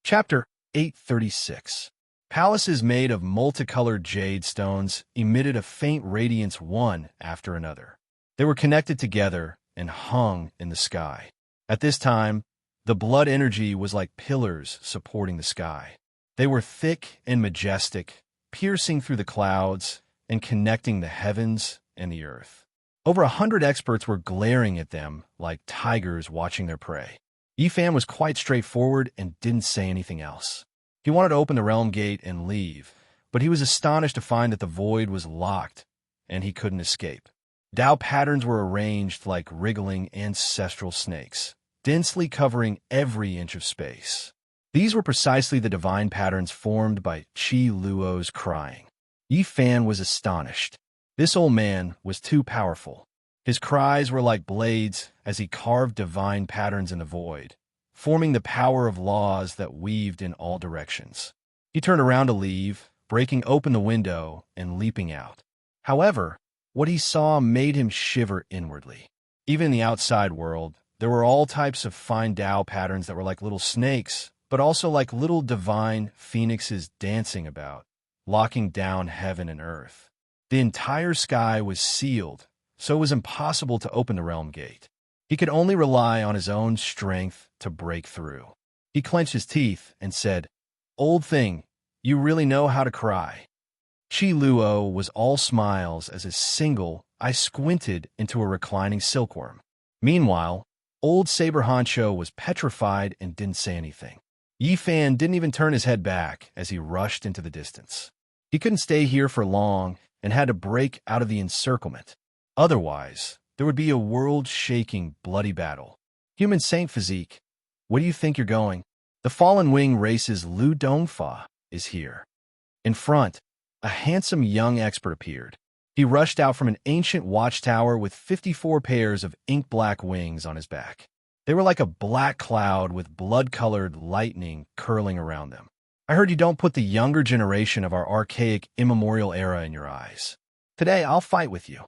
Chapter 836. Palaces made of multicolored jade stones emitted a faint radiance one after another. They were connected together and hung in the sky. At this time, the blood energy was like pillars supporting the sky. They were thick and majestic, piercing through the clouds and connecting the heavens and the earth. Over 100 experts were glaring at them like tigers watching their prey. Yifan was quite straightforward and didn't say anything else. He wanted to open the realm gate and leave, but he was astonished to find that the void was locked and he couldn't escape. Tao patterns were arranged like wriggling ancestral snakes, densely covering every inch of space. These were precisely the divine patterns formed by Qi Luo's crying. Yifan was astonished. This old man was too powerful. His cries were like blades as he carved divine patterns in the void, forming the power of laws that weaved in all directions. He turned around to leave, breaking open the window and leaping out. However, what he saw made him shiver inwardly. Even in the outside world, there were all types of fine Tao patterns that were like little snakes, but also like little divine phoenixes dancing about, locking down heaven and earth. The entire sky was sealed, so it was impossible to open the realm gate. He could only rely on his own strength to break through. He clenched his teeth and said, "Old thing, you really know how to cry." Qi Luo was all smiles as a single eye squinted into a reclining silkworm. Meanwhile, old Saber Honcho was petrified and didn't say anything. Yifan didn't even turn his head back as he rushed into the distance. He couldn't stay here for long and had to break out of the encirclement. Otherwise, there would be a world-shaking, bloody battle. Human Saint Physique, where do you think you're going? The Fallen Wing Race's Lu Dongfa is here. In front, a handsome young expert appeared. He rushed out from an ancient watchtower with 54 pairs of ink-black wings on his back. They were like a black cloud with blood-colored lightning curling around them. I heard you don't put the younger generation of our archaic immemorial era in your eyes. Today, I'll fight with you.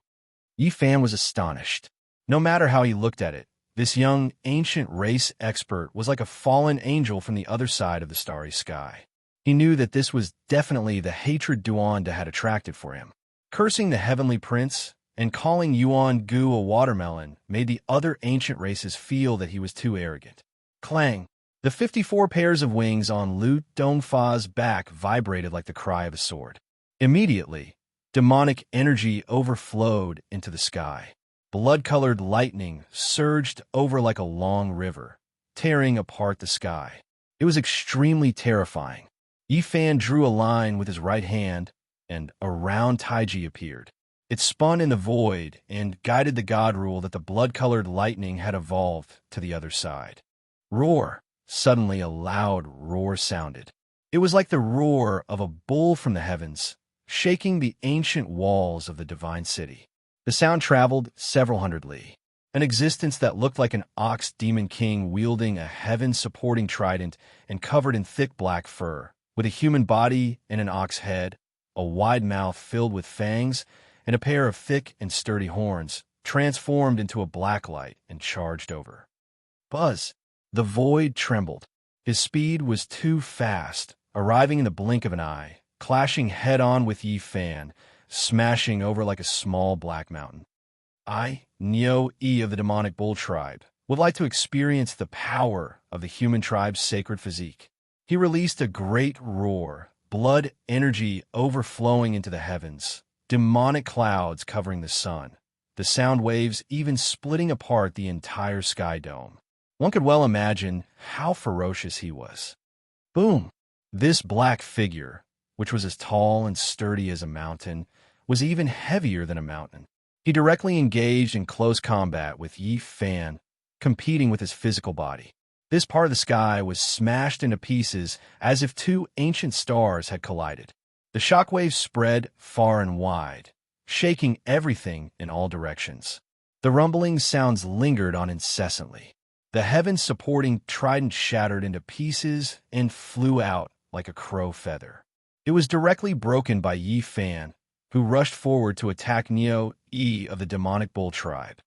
Yifan was astonished. No matter how he looked at it, this young, ancient race expert was like a fallen angel from the other side of the starry sky. He knew that this was definitely the hatred Duanda had attracted for him. Cursing the heavenly prince and calling Yuan Gu a watermelon made the other ancient races feel that he was too arrogant. Clang! The 54 pairs of wings on Lu Dongfa's back vibrated like the cry of a sword. Immediately, demonic energy overflowed into the sky. Blood-colored lightning surged over like a long river, tearing apart the sky. It was extremely terrifying. Yifan drew a line with his right hand, and a round taiji appeared. It spun in the void and guided the god rule that the blood-colored lightning had evolved to the other side. Roar! Suddenly a loud roar sounded. It was like the roar of a bull from the heavens, shaking the ancient walls of the divine city. The sound traveled several hundred li. An existence that looked like an ox demon king wielding a heaven-supporting trident and covered in thick black fur, with a human body and an ox head, a wide mouth filled with fangs, and a pair of thick and sturdy horns, transformed into a black light and charged over. Buzz! The void trembled. His speed was too fast, arriving in the blink of an eye, clashing head-on with Yifan, smashing over like a small black mountain. I, Neo-E of the demonic bull tribe, would like to experience the power of the human tribe's sacred physique. He released a great roar, blood energy overflowing into the heavens, demonic clouds covering the sun, the sound waves even splitting apart the entire sky dome. One could well imagine how ferocious he was. Boom! This black figure, which was as tall and sturdy as a mountain, was even heavier than a mountain. He directly engaged in close combat with Yifan, competing with his physical body. This part of the sky was smashed into pieces as if two ancient stars had collided. The shockwaves spread far and wide, shaking everything in all directions. The rumbling sounds lingered on incessantly. The heaven-supporting trident shattered into pieces and flew out like a crow feather. It was directly broken by Yifan, who rushed forward to attack Neo-E of the demonic bull tribe.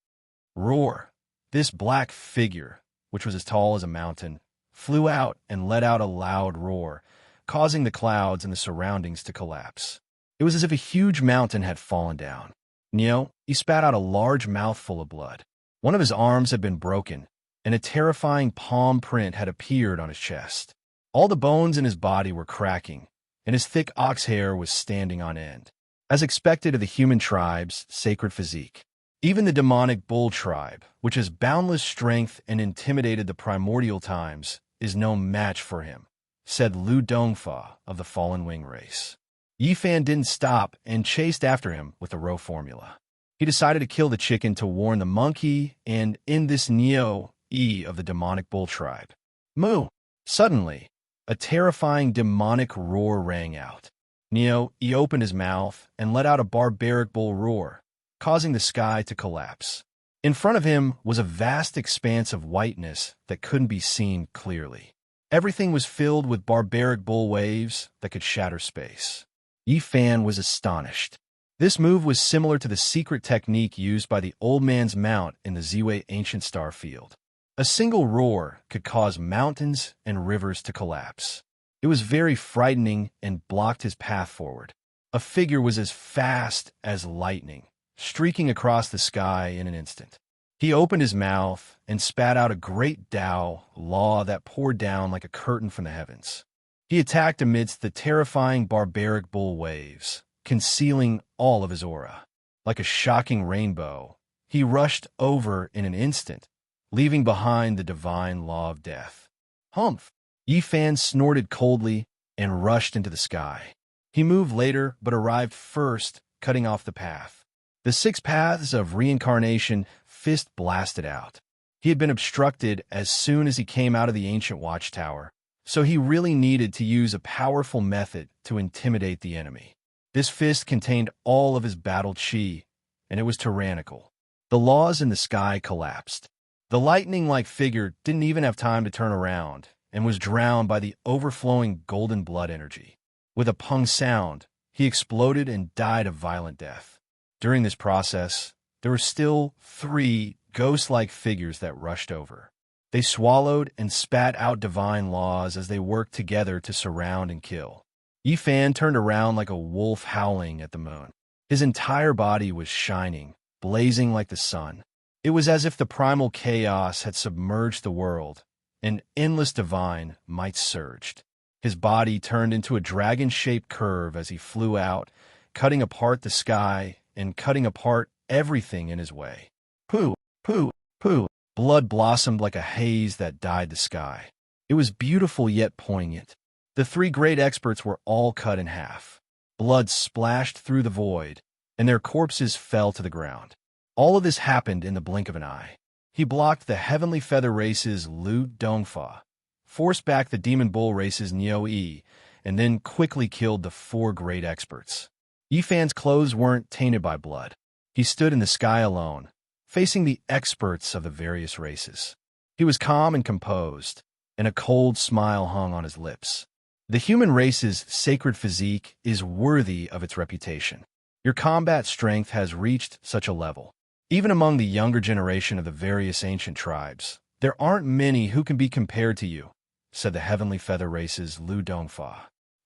Roar! This black figure, which was as tall as a mountain, flew out and let out a loud roar, causing the clouds and the surroundings to collapse. It was as if a huge mountain had fallen down. He spat out a large mouthful of blood. One of his arms had been broken, and a terrifying palm print had appeared on his chest. All the bones in his body were cracking, and his thick ox hair was standing on end. As expected of the human tribe's sacred physique, even the demonic bull tribe, which has boundless strength and intimidated the primordial times, is no match for him, said Lu Dongfa of the Fallen Wing race. Yifan didn't stop and chased after him with the row formula. He decided to kill the chicken to warn the monkey and end this Neo-E of the demonic bull tribe. Moo! Suddenly, a terrifying demonic roar rang out. Neo-E opened his mouth and let out a barbaric bull roar, causing the sky to collapse. In front of him was a vast expanse of whiteness that couldn't be seen clearly. Everything was filled with barbaric bull waves that could shatter space. Yifan was astonished. This move was similar to the secret technique used by the Old Man's Mount in the Ziwei Ancient Star Field. A single roar could cause mountains and rivers to collapse. It was very frightening and blocked his path forward. A figure was as fast as lightning, streaking across the sky in an instant. He opened his mouth and spat out a great Tao law that poured down like a curtain from the heavens. He attacked amidst the terrifying barbaric bull waves, concealing all of his aura. Like a shocking rainbow, he rushed over in an instant, leaving behind the divine law of death. Humph! Yifan snorted coldly and rushed into the sky. He moved later, but arrived first, cutting off the path. The 6 paths of reincarnation fist blasted out. He had been obstructed as soon as he came out of the ancient watchtower, so he really needed to use a powerful method to intimidate the enemy. This fist contained all of his battle chi, and it was tyrannical. The laws in the sky collapsed. The lightning-like figure didn't even have time to turn around and was drowned by the overflowing golden blood energy. With a pung sound, he exploded and died a violent death. During this process, there were still 3 ghost-like figures that rushed over. They swallowed and spat out divine laws as they worked together to surround and kill. Yifan turned around like a wolf howling at the moon. His entire body was shining, blazing like the sun. It was as if the primal chaos had submerged the world, and endless divine might surged. His body turned into a dragon-shaped curve as he flew out, cutting apart the sky and cutting apart everything in his way. Pooh, pooh, pooh. Blood blossomed like a haze that dyed the sky. It was beautiful yet poignant. The 3 great experts were all cut in half. Blood splashed through the void, and their corpses fell to the ground. All of this happened in the blink of an eye. He blocked the Heavenly Feather race's Lu Dongfa, forced back the Demon Bull race's Neo-E, and then quickly killed the 4 great experts. Yifan's clothes weren't tainted by blood. He stood in the sky alone, facing the experts of the various races. He was calm and composed, and a cold smile hung on his lips. The human race's sacred physique is worthy of its reputation. Your combat strength has reached such a level. Even among the younger generation of the various ancient tribes, there aren't many who can be compared to you, said the Heavenly Feather race's Lu Dongfa.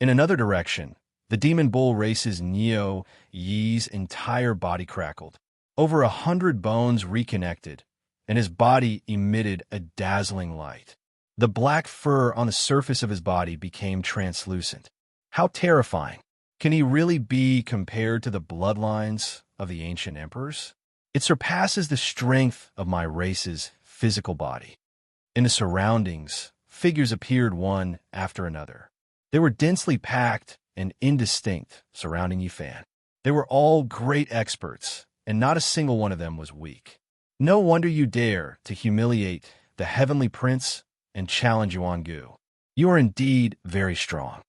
In another direction, the Demon Bull race's Neo-Yi's entire body crackled. Over 100 bones reconnected, and his body emitted a dazzling light. The black fur on the surface of his body became translucent. How terrifying! Can he really be compared to the bloodlines of the ancient emperors? It surpasses the strength of my race's physical body. In the surroundings, figures appeared one after another. They were densely packed and indistinct surrounding Yifan. They were all great experts, and not a single one of them was weak. No wonder you dare to humiliate the Heavenly Prince and challenge Yuan-Gu. You are indeed very strong.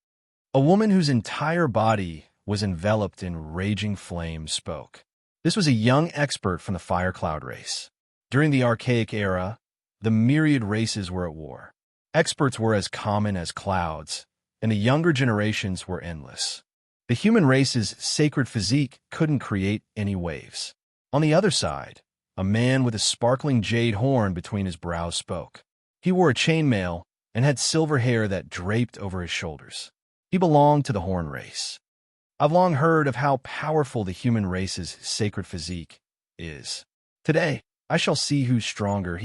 A woman whose entire body was enveloped in raging flames spoke. This was a young expert from the Fire Cloud race. During the Archaic era, the myriad races were at war. Experts were as common as clouds, and the younger generations were endless. The human race's sacred physique couldn't create any waves. On the other side, a man with a sparkling jade horn between his brows spoke. He wore a chainmail and had silver hair that draped over his shoulders. He belonged to the Horn race. I've long heard of how powerful the human race's sacred physique is. Today, I shall see who's stronger.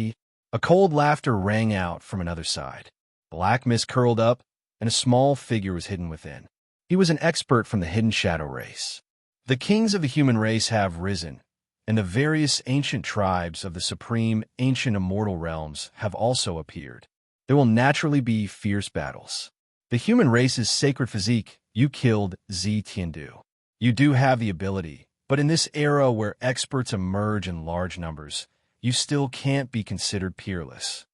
A cold laughter rang out from another side. Black mist curled up, and a small figure was hidden within. He was an expert from the hidden shadow race. The kings of the human race have risen, and the various ancient tribes of the supreme ancient immortal realms have also appeared. There will naturally be fierce battles. The human race's sacred physique, you killed Z Tiandu. You do have the ability, but in this era where experts emerge in large numbers, you still can't be considered peerless.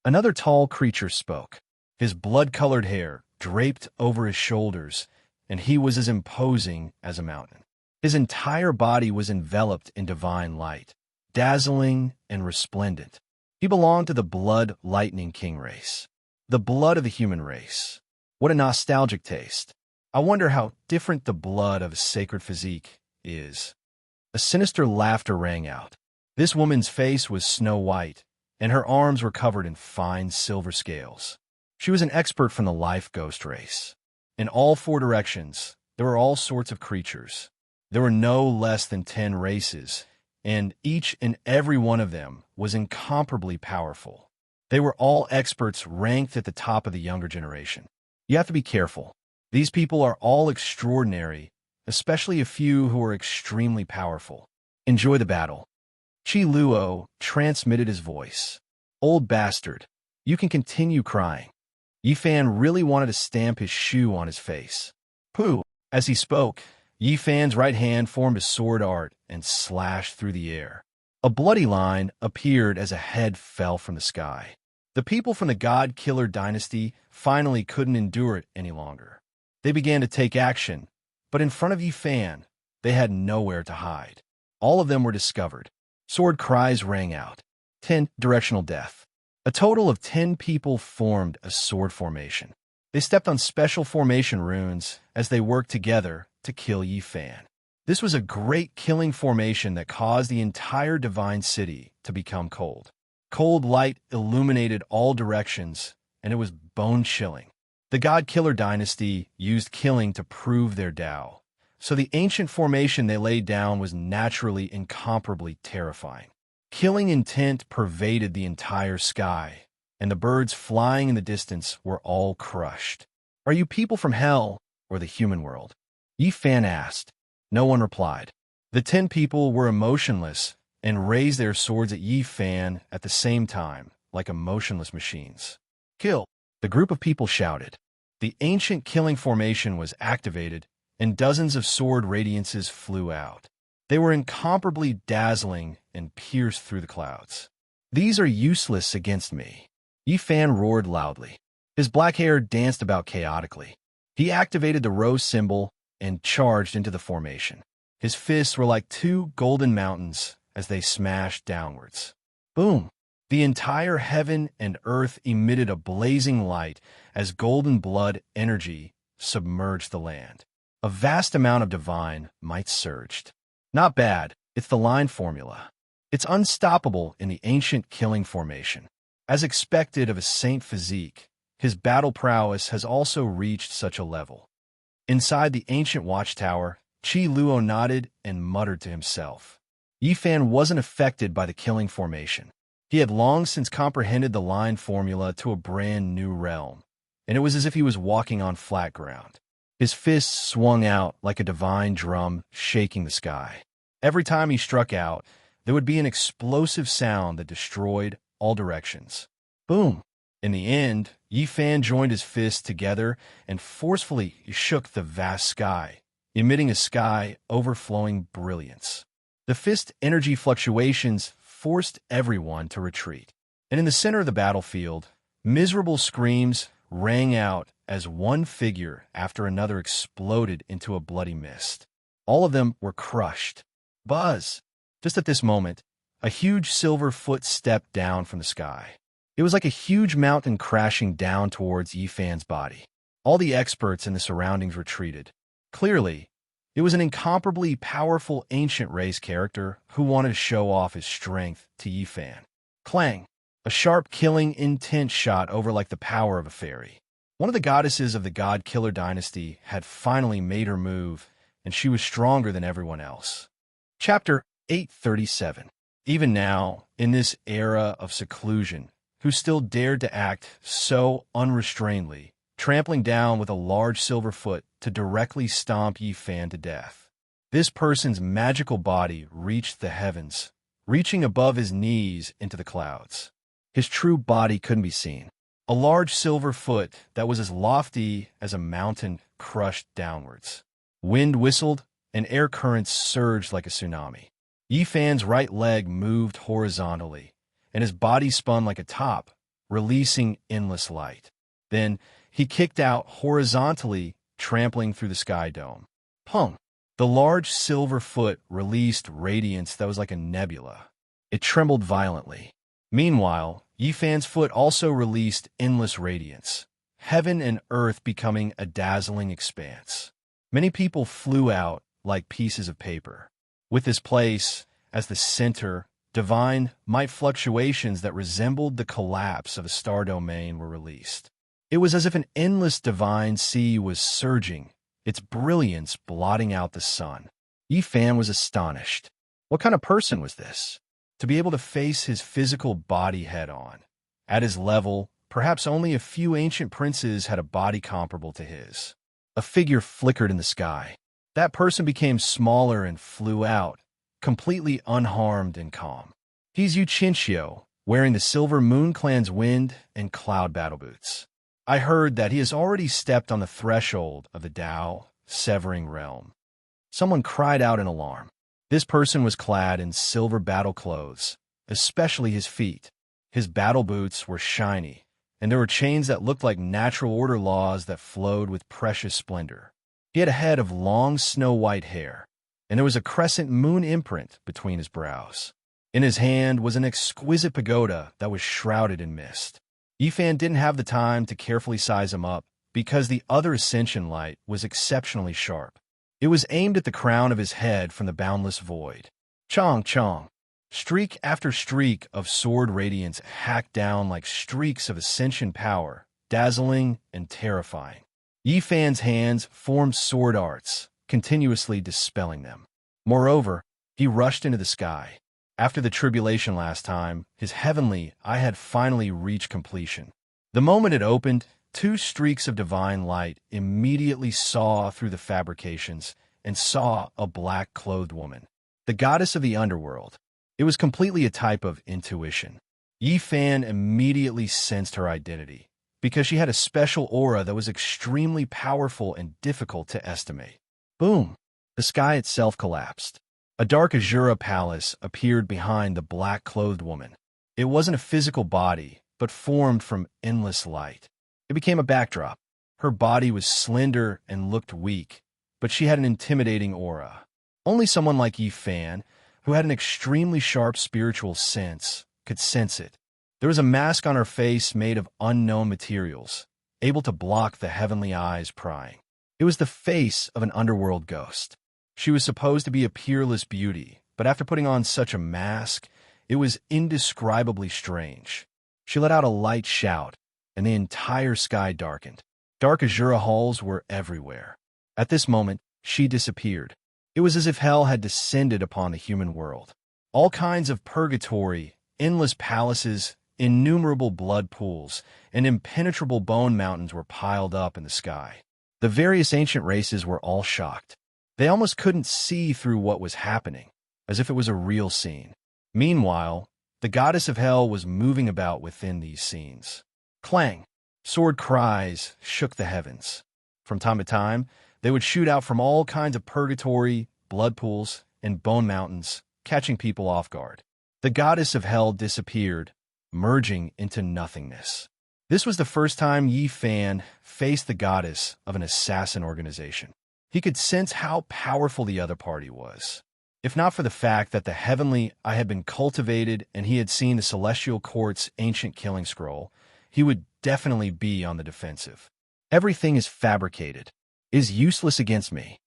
Another tall creature spoke. His blood-colored hair draped over his shoulders, and he was as imposing as a mountain. His entire body was enveloped in divine light, dazzling and resplendent. He belonged to the Blood Lightning King race. The blood of the human race. What a nostalgic taste. I wonder how different the blood of a sacred physique is. A sinister laughter rang out. This woman's face was snow white, and her arms were covered in fine silver scales. She was an expert from the life ghost race. In all four directions, there were all sorts of creatures. There were no less than 10 races, and each and every one of them was incomparably powerful. They were all experts ranked at the top of the younger generation. You have to be careful. These people are all extraordinary, especially a few who are extremely powerful. Enjoy the battle. Chi Luo transmitted his voice. Old bastard, you can continue crying. Yifan really wanted to stamp his shoe on his face. Pooh! As he spoke, Yifan's right hand formed a sword art and slashed through the air. A bloody line appeared as a head fell from the sky. The people from the God Killer dynasty finally couldn't endure it any longer. They began to take action, but in front of Yifan, they had nowhere to hide. All of them were discovered. Sword cries rang out. 10 directional death. A total of 10 people formed a sword formation. They stepped on special formation runes as they worked together to kill Yifan. This was a great killing formation that caused the entire divine city to become cold. Cold light illuminated all directions, and it was bone-chilling. The God Killer dynasty used killing to prove their Tao, so the ancient formation they laid down was naturally incomparably terrifying. Killing intent pervaded the entire sky, and the birds flying in the distance were all crushed. Are you people from hell or the human world? Yifan asked. No one replied. The 10 people were emotionless and raised their swords at Yifan at the same time, like emotionless machines. Kill! The group of people shouted. The ancient killing formation was activated, and dozens of sword radiances flew out. They were incomparably dazzling and pierced through the clouds. These are useless against me. Yifan roared loudly. His black hair danced about chaotically. He activated the rose symbol and charged into the formation. His fists were like 2 golden mountains as they smashed downwards. Boom! The entire heaven and earth emitted a blazing light as golden blood energy submerged the land. A vast amount of divine might surged. Not bad, it's the line formula. It's unstoppable in the ancient killing formation. As expected of a saint physique, his battle prowess has also reached such a level. Inside the ancient watchtower, Chi Luo nodded and muttered to himself. Yifan wasn't affected by the killing formation. He had long since comprehended the line formula to a brand new realm, and it was as if he was walking on flat ground. His fists swung out like a divine drum shaking the sky. Every time he struck out, there would be an explosive sound that destroyed all directions. Boom! In the end, Yifan joined his fists together and forcefully shook the vast sky, emitting a sky overflowing brilliance. The fist energy fluctuations forced everyone to retreat. And in the center of the battlefield, miserable screams rang out as one figure after another exploded into a bloody mist. All of them were crushed. Buzz! Just at this moment, a huge silver foot stepped down from the sky. It was like a huge mountain crashing down towards Yifan's body. All the experts in the surroundings retreated. Clearly, it was an incomparably powerful ancient race character who wanted to show off his strength to Yifan. Clang! A sharp, killing, intent shot over like the power of a fairy. One of the goddesses of the God-Killer dynasty had finally made her move, and she was stronger than everyone else. Chapter 837. Even now, in this era of seclusion, who still dared to act so unrestrainedly, trampling down with a large silver foot to directly stomp Yi Fan to death. This person's magical body reached the heavens, reaching above his knees into the clouds. His true body couldn't be seen. A large silver foot that was as lofty as a mountain crushed downwards. Wind whistled, and air currents surged like a tsunami. Yi Fan's right leg moved horizontally, and his body spun like a top, releasing endless light. Then, he kicked out horizontally, trampling through the sky dome. Pung! The large silver foot released radiance that was like a nebula. It trembled violently. Meanwhile, Yi Fan's foot also released endless radiance, heaven and earth becoming a dazzling expanse. Many people flew out like pieces of paper. With this place, as the center, divine might fluctuations that resembled the collapse of a star domain were released. It was as if an endless divine sea was surging, its brilliance blotting out the sun. Yi Fan was astonished. What kind of person was this? To be able to face his physical body head-on. At his level, perhaps only a few ancient princes had a body comparable to his. A figure flickered in the sky. That person became smaller and flew out, completely unharmed and calm. He's Yu Chinchio, wearing the Silver Moon Clan's wind and cloud battle boots. I heard that he has already stepped on the threshold of the Tao, severing realm. Someone cried out in alarm. This person was clad in silver battle clothes, especially his feet. His battle boots were shiny, and there were chains that looked like natural order laws that flowed with precious splendor. He had a head of long snow-white hair, and there was a crescent moon imprint between his brows. In his hand was an exquisite pagoda that was shrouded in mist. Yi Fan didn't have the time to carefully size him up because the other ascension light was exceptionally sharp. It was aimed at the crown of his head from the boundless void. Chong chong. Streak after streak of sword radiance hacked down like streaks of ascension power, dazzling and terrifying. Yi Fan's hands formed sword arts, continuously dispelling them. Moreover, he rushed into the sky. After the tribulation last time, his heavenly eye had finally reached completion. The moment it opened, two streaks of divine light immediately saw through the fabrications and saw a black-clothed woman, the goddess of the underworld. It was completely a type of intuition. Yi Fan immediately sensed her identity, because she had a special aura that was extremely powerful and difficult to estimate. Boom! The sky itself collapsed. A dark Azura palace appeared behind the black-clothed woman. It wasn't a physical body, but formed from endless light. It became a backdrop. Her body was slender and looked weak, but she had an intimidating aura. Only someone like Yi Fan, who had an extremely sharp spiritual sense, could sense it. There was a mask on her face made of unknown materials, able to block the heavenly eyes prying. It was the face of an underworld ghost. She was supposed to be a peerless beauty, but after putting on such a mask, it was indescribably strange. She let out a light shout, and the entire sky darkened. Dark Azura halls were everywhere. At this moment, she disappeared. It was as if hell had descended upon the human world. All kinds of purgatory, endless palaces, innumerable blood pools, and impenetrable bone mountains were piled up in the sky. The various ancient races were all shocked. They almost couldn't see through what was happening, as if it was a real scene. Meanwhile, the goddess of hell was moving about within these scenes. Clang! Sword cries shook the heavens. From time to time, they would shoot out from all kinds of purgatory, blood pools, and bone mountains, catching people off guard. The goddess of hell disappeared, merging into nothingness. This was the first time Yi Fan faced the goddess of an assassin organization. He could sense how powerful the other party was. If not for the fact that the heavenly eye had been cultivated and he had seen the celestial court's ancient killing scroll, he would definitely be on the defensive. Everything is fabricated, is useless against me.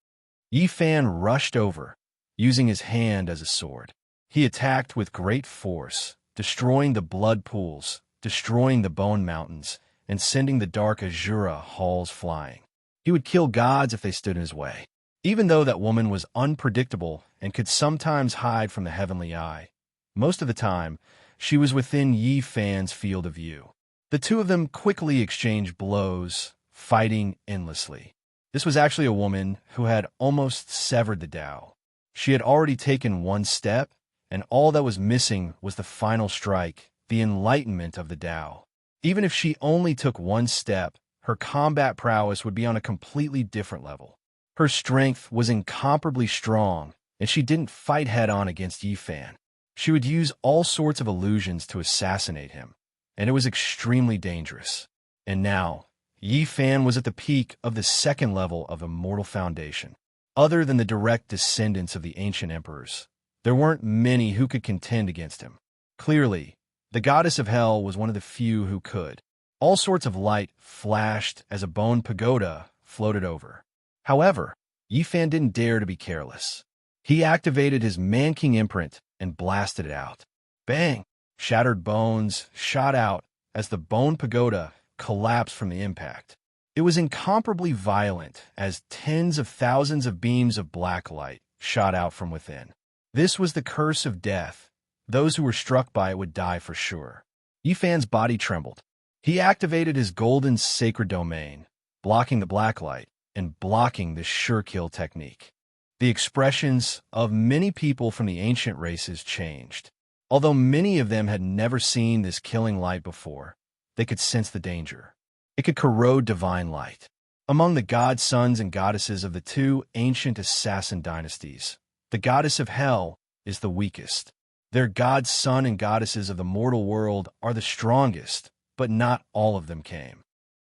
Yi Fan rushed over, using his hand as a sword. He attacked with great force, destroying the blood pools, destroying the bone mountains, and sending the dark Azura halls flying. He would kill gods if they stood in his way. Even though that woman was unpredictable and could sometimes hide from the heavenly eye, most of the time, she was within Yi Fan's field of view. The two of them quickly exchanged blows, fighting endlessly. This was actually a woman who had almost severed the Tao. She had already taken one step, and all that was missing was the final strike, the enlightenment of the Tao. Even if she only took one step, her combat prowess would be on a completely different level. Her strength was incomparably strong, and she didn't fight head-on against Yi Fan. She would use all sorts of illusions to assassinate him, and it was extremely dangerous. And now, Yi Fan was at the peak of the second level of Immortal Foundation. Other than the direct descendants of the ancient emperors, there weren't many who could contend against him. Clearly, the goddess of hell was one of the few who could. All sorts of light flashed as a bone pagoda floated over. However, Yi Fan didn't dare to be careless. He activated his Man-King imprint and blasted it out. Bang! Shattered bones shot out as the bone pagoda collapsed from the impact. It was incomparably violent as tens of thousands of beams of black light shot out from within. This was the curse of death. Those who were struck by it would die for sure. Yi Fan's body trembled. He activated his golden sacred domain, blocking the black light and blocking the sure kill technique. The expressions of many people from the ancient races changed. Although many of them had never seen this killing light before, they could sense the danger. It could corrode divine light. Among the god sons and goddesses of the two ancient assassin dynasties, the goddess of hell is the weakest. Their god son and goddesses of the mortal world are the strongest, but not all of them came.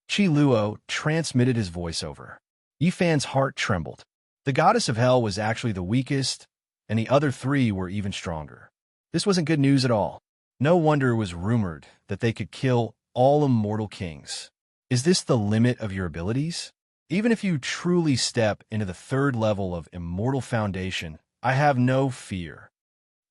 Qi Luo transmitted his voiceover. Yi Fan's heart trembled. The goddess of hell was actually the weakest, and the other three were even stronger. This wasn't good news at all. No wonder it was rumored that they could kill all immortal kings. Is this the limit of your abilities? Even if you truly step into the third level of Immortal Foundation, I have no fear.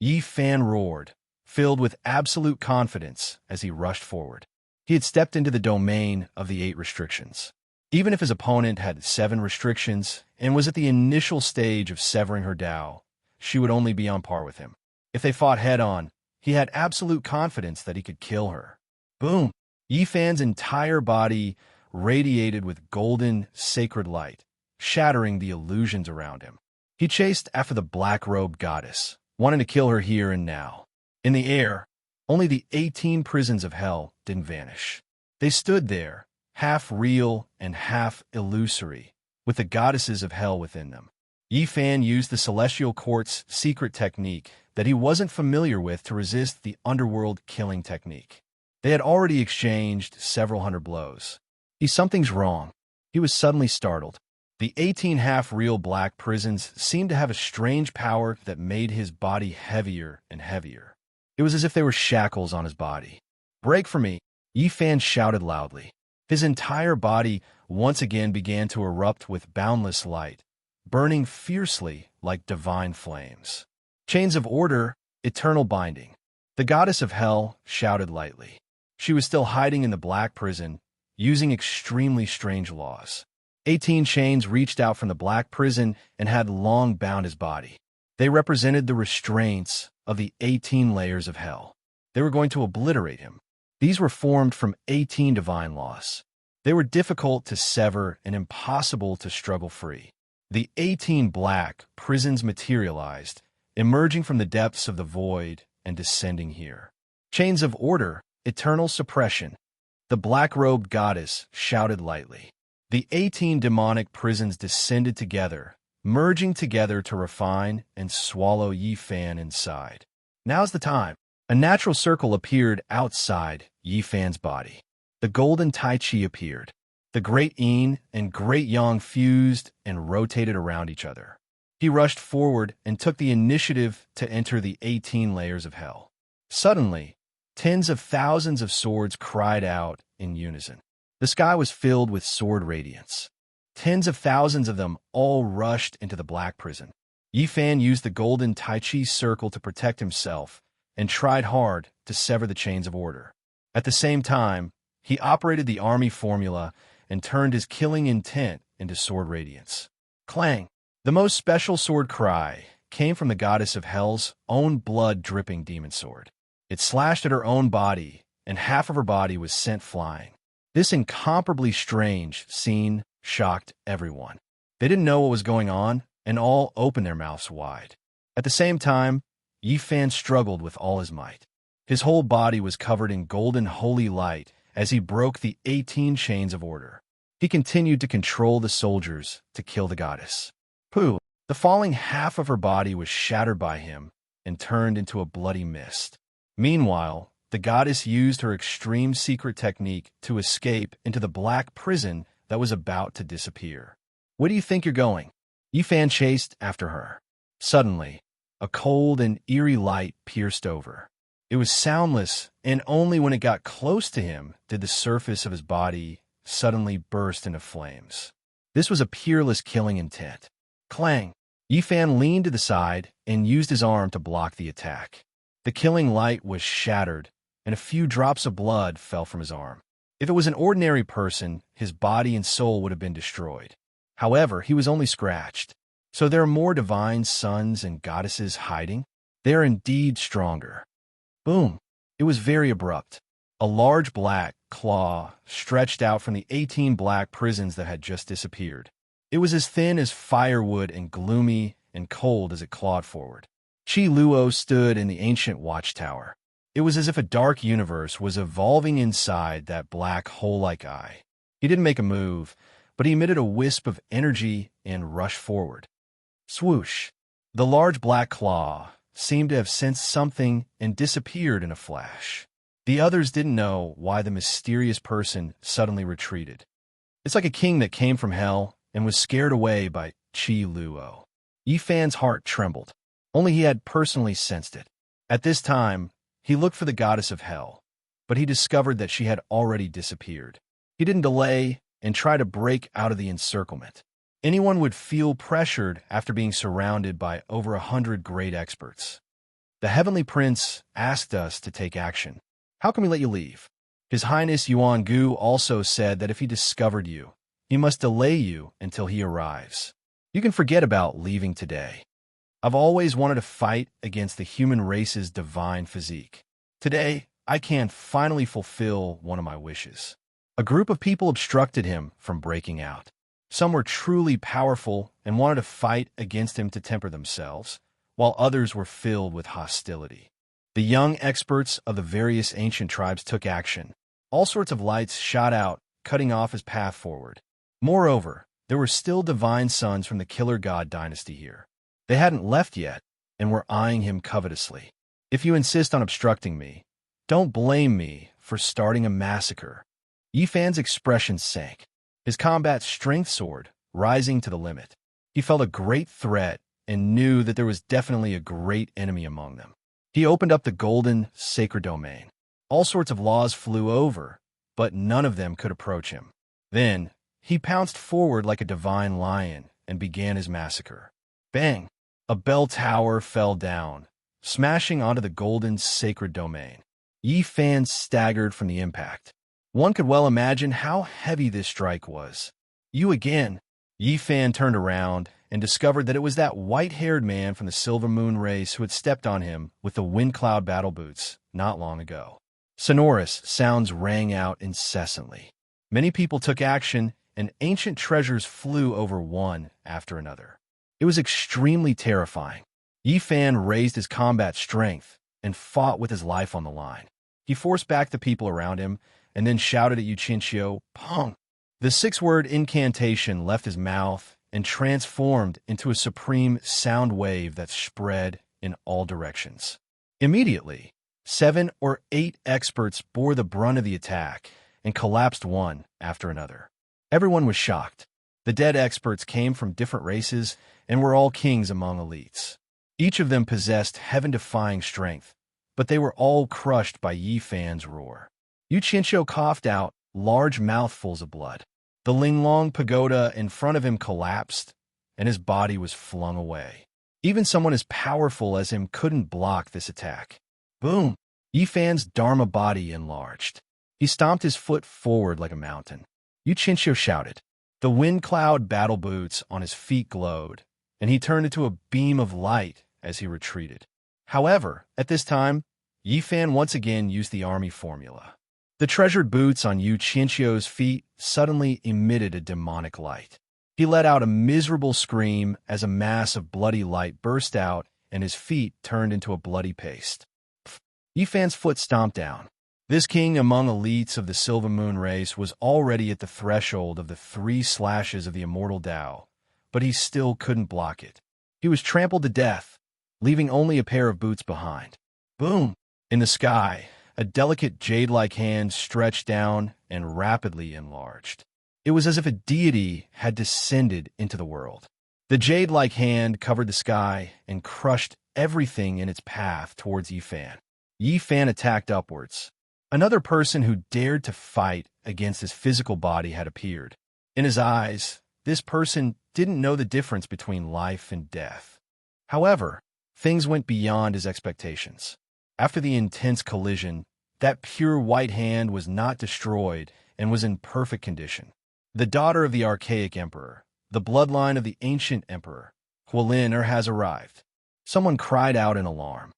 Yi Fan roared, filled with absolute confidence as he rushed forward. He had stepped into the domain of the 8 restrictions. Even if his opponent had 7 restrictions and was at the initial stage of severing her Tao, she would only be on par with him. If they fought head-on, he had absolute confidence that he could kill her. Boom! Yi Fan's entire body radiated with golden, sacred light, shattering the illusions around him. He chased after the black-robed goddess, wanting to kill her here and now. In the air, only the 18 prisons of hell didn't vanish. They stood there, half real and half illusory, with the goddesses of hell within them. Yi Fan used the Celestial Court's secret technique that he wasn't familiar with to resist the underworld killing technique. They had already exchanged several hundred blows. Something's wrong. He was suddenly startled. The 18 half-real black prisons seemed to have a strange power that made his body heavier and heavier. It was as if they were shackles on his body. "Break for me!" Yi Fan shouted loudly. His entire body once again began to erupt with boundless light, burning fiercely like divine flames. "Chains of order, eternal binding." The goddess of hell shouted lightly. She was still hiding in the black prison, using extremely strange laws. 18 chains reached out from the black prison and had long bound his body. They represented the restraints of the 18 layers of hell. They were going to obliterate him. These were formed from 18 divine laws. They were difficult to sever and impossible to struggle free. The 18 black prisons materialized, emerging from the depths of the void and descending here. "Chains of order, eternal suppression." The black-robed goddess shouted lightly. The 18 demonic prisons descended together, merging together to refine and swallow Yi Fan inside. Now's the time. A natural circle appeared outside Yi Fan's body. The golden Tai Chi appeared. The Great Yin and Great Yang fused and rotated around each other. He rushed forward and took the initiative to enter the 18 layers of hell. Suddenly, tens of thousands of swords cried out in unison. The sky was filled with sword radiance. Tens of thousands of them all rushed into the black prison. Yi Fan used the golden Tai Chi circle to protect himself and tried hard to sever the chains of order. At the same time, he operated the army formula and turned his killing intent into sword radiance. Clang! The most special sword cry came from the goddess of Hell's own blood-dripping demon sword. It slashed at her own body, and half of her body was sent flying. This incomparably strange scene shocked everyone. They didn't know what was going on, and all opened their mouths wide. At the same time, Yi Fan struggled with all his might. His whole body was covered in golden holy light as he broke the 18 chains of order. He continued to control the soldiers to kill the goddess. Pooh! The falling half of her body was shattered by him and turned into a bloody mist. Meanwhile, the goddess used her extreme secret technique to escape into the black prison that was about to disappear. Where do you think you're going? Yi Fan chased after her. Suddenly, a cold and eerie light pierced over. It was soundless, and only when it got close to him did the surface of his body suddenly burst into flames. This was a peerless killing intent. Clang! Yi Fan leaned to the side and used his arm to block the attack. The killing light was shattered, and a few drops of blood fell from his arm. If it was an ordinary person, his body and soul would have been destroyed. However, he was only scratched. So there are more divine sons and goddesses hiding? They are indeed stronger. Boom! It was very abrupt. A large black claw stretched out from the 18 black prisons that had just disappeared. It was as thin as firewood and gloomy and cold as it clawed forward. Qi Luo stood in the ancient watchtower. It was as if a dark universe was evolving inside that black hole-like eye. He didn't make a move, but he emitted a wisp of energy and rushed forward. Swoosh! The large black claw seemed to have sensed something and disappeared in a flash. The others didn't know why the mysterious person suddenly retreated. It's like a king that came from hell and was scared away by Qi Luo. Yi Fan's heart trembled. Only he had personally sensed it. At this time, he looked for the goddess of hell, but he discovered that she had already disappeared. He didn't delay and try to break out of the encirclement. Anyone would feel pressured after being surrounded by over 100 great experts. The Heavenly Prince asked us to take action. How can we let you leave? His Highness Yuan Gu also said that if he discovered you, he must delay you until he arrives. You can forget about leaving today. I've always wanted to fight against the human race's divine physique. Today, I can finally fulfill one of my wishes. A group of people obstructed him from breaking out. Some were truly powerful and wanted to fight against him to temper themselves, while others were filled with hostility. The young experts of the various ancient tribes took action. All sorts of lights shot out, cutting off his path forward. Moreover, there were still divine sons from the Killer God dynasty here. They hadn't left yet and were eyeing him covetously. If you insist on obstructing me, don't blame me for starting a massacre. Yi Fan's expression sank, his combat strength soared, rising to the limit. He felt a great threat and knew that there was definitely a great enemy among them. He opened up the golden, sacred domain. All sorts of laws flew over, but none of them could approach him. Then, he pounced forward like a divine lion and began his massacre. Bang! A bell tower fell down, smashing onto the golden, sacred domain. Yi Fan staggered from the impact. One could well imagine how heavy this strike was. You again! Yi Fan turned around and discovered that it was that white-haired man from the Silver Moon race who had stepped on him with the Wind Cloud battle boots not long ago. Sonorous sounds rang out incessantly. Many people took action, and ancient treasures flew over one after another. It was extremely terrifying. Yi Fan raised his combat strength and fought with his life on the line. He forced back the people around him and then shouted at Yu Qinqiu, "Pong!" The six-word incantation left his mouth and transformed into a supreme sound wave that spread in all directions. Immediately, 7 or 8 experts bore the brunt of the attack and collapsed one after another. Everyone was shocked. The dead experts came from different races and were all kings among elites. Each of them possessed heaven-defying strength, but they were all crushed by Yi Fan's roar. Yu Qinqiu coughed out large mouthfuls of blood. The Linglong pagoda in front of him collapsed, and his body was flung away. Even someone as powerful as him couldn't block this attack. Boom! Yifan's Dharma body enlarged. He stomped his foot forward like a mountain. Yu Qinqiu shouted. The wind cloud battle boots on his feet glowed, and he turned into a beam of light as he retreated. However, at this time, Yifan once again used the army formula. The treasured boots on Yu Qinqiu's feet suddenly emitted a demonic light. He let out a miserable scream as a mass of bloody light burst out and his feet turned into a bloody paste. Yifan's foot stomped down. This king among elites of the Silver Moon race was already at the threshold of the 3 slashes of the immortal Tao, but he still couldn't block it. He was trampled to death, leaving only a pair of boots behind. Boom! In the sky, a delicate jade-like hand stretched down and rapidly enlarged. It was as if a deity had descended into the world. The jade-like hand covered the sky and crushed everything in its path towards Yifan. Yifan attacked upwards. Another person who dared to fight against his physical body had appeared. In his eyes, this person didn't know the difference between life and death. However, things went beyond his expectations. After the intense collision, that pure white hand was not destroyed and was in perfect condition. The daughter of the archaic emperor, the bloodline of the ancient emperor, Hualin has arrived. Someone cried out in alarm.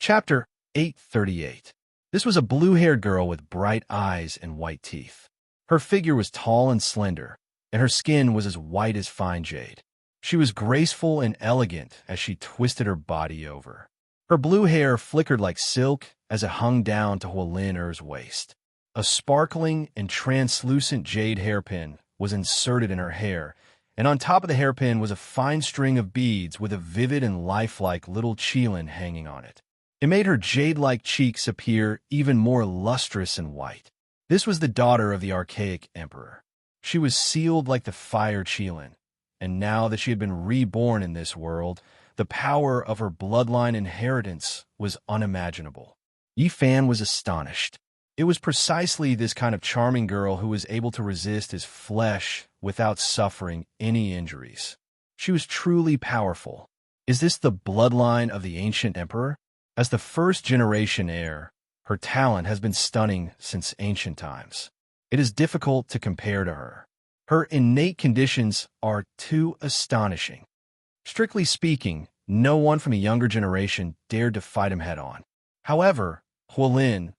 Chapter 838. This was a blue-haired girl with bright eyes and white teeth. Her figure was tall and slender, and her skin was as white as fine jade. She was graceful and elegant as she twisted her body over. Her blue hair flickered like silk as it hung down to Hualin's waist. A sparkling and translucent jade hairpin was inserted in her hair, and on top of the hairpin was a fine string of beads with a vivid and lifelike little qilin hanging on it. It made her jade-like cheeks appear even more lustrous and white. This was the daughter of the archaic emperor. She was sealed like the fire qilin, and now that she had been reborn in this world, the power of her bloodline inheritance was unimaginable. Yifan was astonished. It was precisely this kind of charming girl who was able to resist his flesh without suffering any injuries. She was truly powerful. Is this the bloodline of the ancient emperor? As the first-generation heir, her talent has been stunning since ancient times. It is difficult to compare to her. Her innate conditions are too astonishing. Strictly speaking, no one from a younger generation dared to fight him head-on. However, Hualin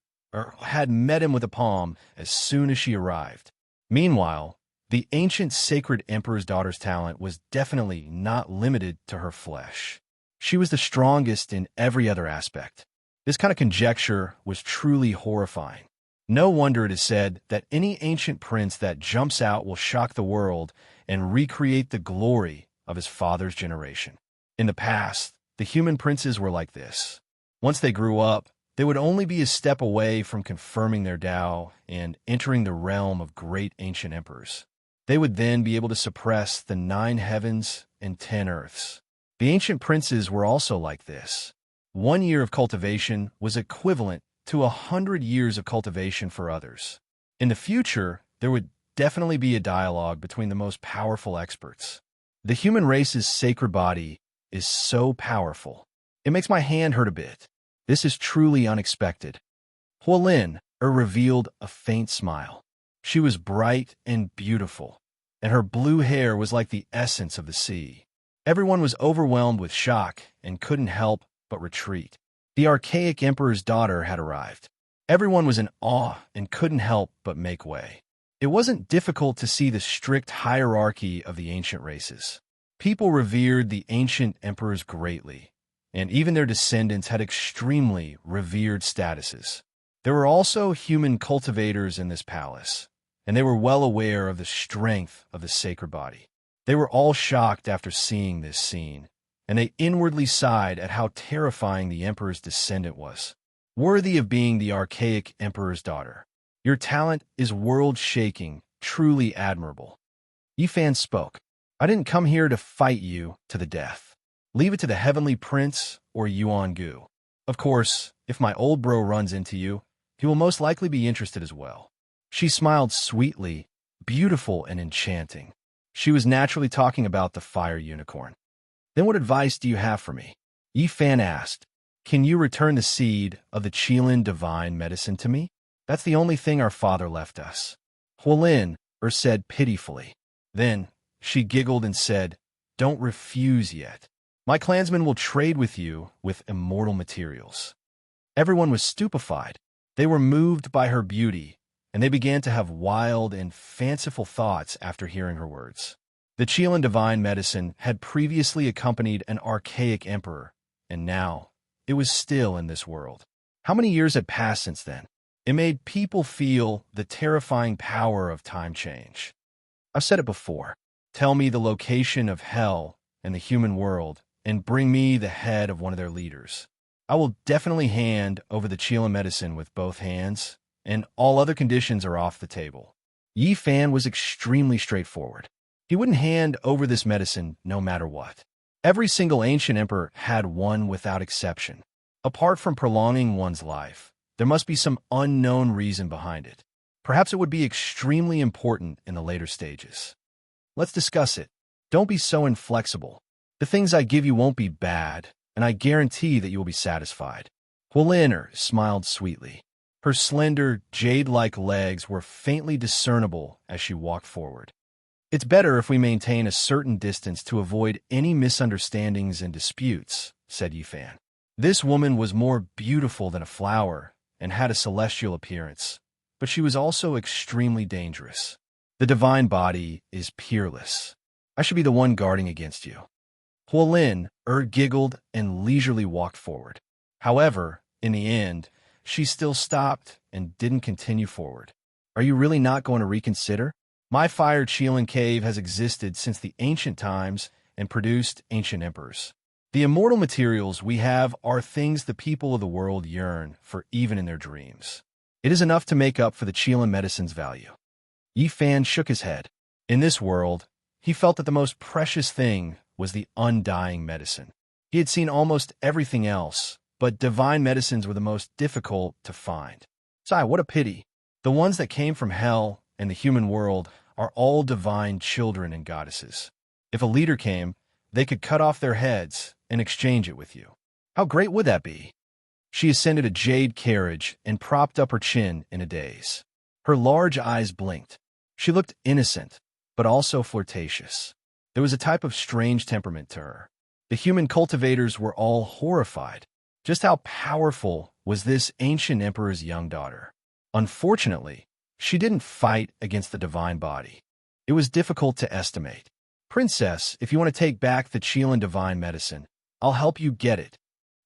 had met him with a palm as soon as she arrived. Meanwhile, the ancient sacred emperor's daughter's talent was definitely not limited to her flesh. She was the strongest in every other aspect. This kind of conjecture was truly horrifying. No wonder it is said that any ancient prince that jumps out will shock the world and recreate the glory of his father's generation. In the past, the human princes were like this. Once they grew up, they would only be a step away from confirming their Tao and entering the realm of great ancient emperors. They would then be able to suppress the 9 heavens and 10 earths. The ancient princes were also like this. 1 year of cultivation was equivalent to 100 years of cultivation for others. In the future, there would definitely be a dialogue between the most powerful experts. The human race's sacred body is so powerful. It makes my hand hurt a bit. This is truly unexpected. Hualin revealed a faint smile. She was bright and beautiful, and her blue hair was like the essence of the sea. Everyone was overwhelmed with shock and couldn't help but retreat. The archaic emperor's daughter had arrived. Everyone was in awe and couldn't help but make way. It wasn't difficult to see the strict hierarchy of the ancient races. People revered the ancient emperors greatly, and even their descendants had extremely revered statuses. There were also human cultivators in this palace, and they were well aware of the strength of the sacred body. They were all shocked after seeing this scene, and they inwardly sighed at how terrifying the emperor's descendant was. Worthy of being the archaic emperor's daughter. Your talent is world-shaking, truly admirable. Yifan spoke. I didn't come here to fight you to the death. Leave it to the heavenly prince or Yuan Gu. Of course, if my old bro runs into you, he will most likely be interested as well. She smiled sweetly, beautiful and enchanting. She was naturally talking about the fire unicorn. Then what advice do you have for me? Yifan asked. Can you return the seed of the Qilin divine medicine to me? That's the only thing our father left us. Huolin said pitifully. Then she giggled and said, Don't refuse yet. My clansmen will trade with you with immortal materials. Everyone was stupefied. They were moved by her beauty, and they began to have wild and fanciful thoughts after hearing her words. The Qilin divine medicine had previously accompanied an archaic emperor, and now it was still in this world. How many years had passed since then? It made people feel the terrifying power of time change. I've said it before. Tell me the location of hell and the human world, and bring me the head of one of their leaders. I will definitely hand over the Qilin medicine with both hands, and all other conditions are off the table. Yi Fan was extremely straightforward. He wouldn't hand over this medicine no matter what. Every single ancient emperor had one without exception. Apart from prolonging one's life, there must be some unknown reason behind it. Perhaps it would be extremely important in the later stages. Let's discuss it. Don't be so inflexible. The things I give you won't be bad, and I guarantee that you will be satisfied. Huolin smiled sweetly. Her slender, jade-like legs were faintly discernible as she walked forward. It's better if we maintain a certain distance to avoid any misunderstandings and disputes, said Yi Fan. This woman was more beautiful than a flower and had a celestial appearance, but she was also extremely dangerous. The divine body is peerless. I should be the one guarding against you. Huolin giggled and leisurely walked forward. However, in the end, she still stopped and didn't continue forward. Are you really not going to reconsider? My fire Qilin cave has existed since the ancient times and produced ancient emperors. The immortal materials we have are things the people of the world yearn for even in their dreams. It is enough to make up for the Qilin medicine's value. Yi Fan shook his head. In this world, he felt that the most precious thing was the undying medicine. He had seen almost everything else, but divine medicines were the most difficult to find. Sigh, what a pity. The ones that came from hell and the human world are all divine children and goddesses. If a leader came, they could cut off their heads and exchange it with you. How great would that be? She ascended a jade carriage and propped up her chin in a daze. Her large eyes blinked. She looked innocent, but also flirtatious. There was a type of strange temperament to her. The human cultivators were all horrified. Just how powerful was this ancient emperor's young daughter? Unfortunately, she didn't fight against the divine body. It was difficult to estimate. Princess, if you want to take back the Qilin divine medicine, I'll help you get it.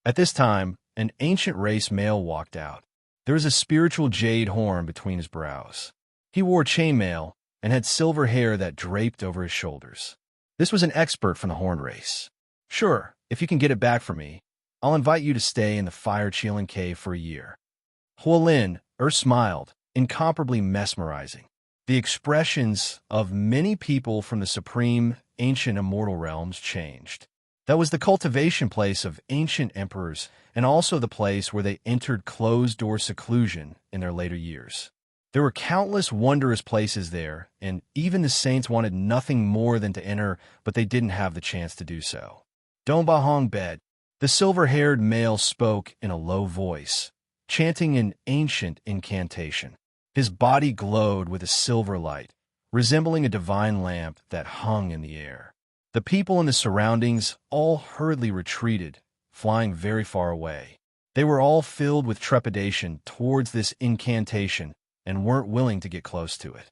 At this time, an ancient race male walked out. There was a spiritual jade horn between his brows. He wore chainmail and had silver hair that draped over his shoulders. This was an expert from the horn race. Sure, if you can get it back for me, I'll invite you to stay in the Fire Qilin cave for a year. Huolin smiled, incomparably mesmerizing. The expressions of many people from the supreme, ancient immortal realms changed. That was the cultivation place of ancient emperors, and also the place where they entered closed-door seclusion in their later years. There were countless wondrous places there, and even the saints wanted nothing more than to enter, but they didn't have the chance to do so. Dongbahong bed. The silver-haired male spoke in a low voice, chanting an ancient incantation. His body glowed with a silver light, resembling a divine lamp that hung in the air. The people in the surroundings all hurriedly retreated, flying very far away. They were all filled with trepidation towards this incantation and weren't willing to get close to it.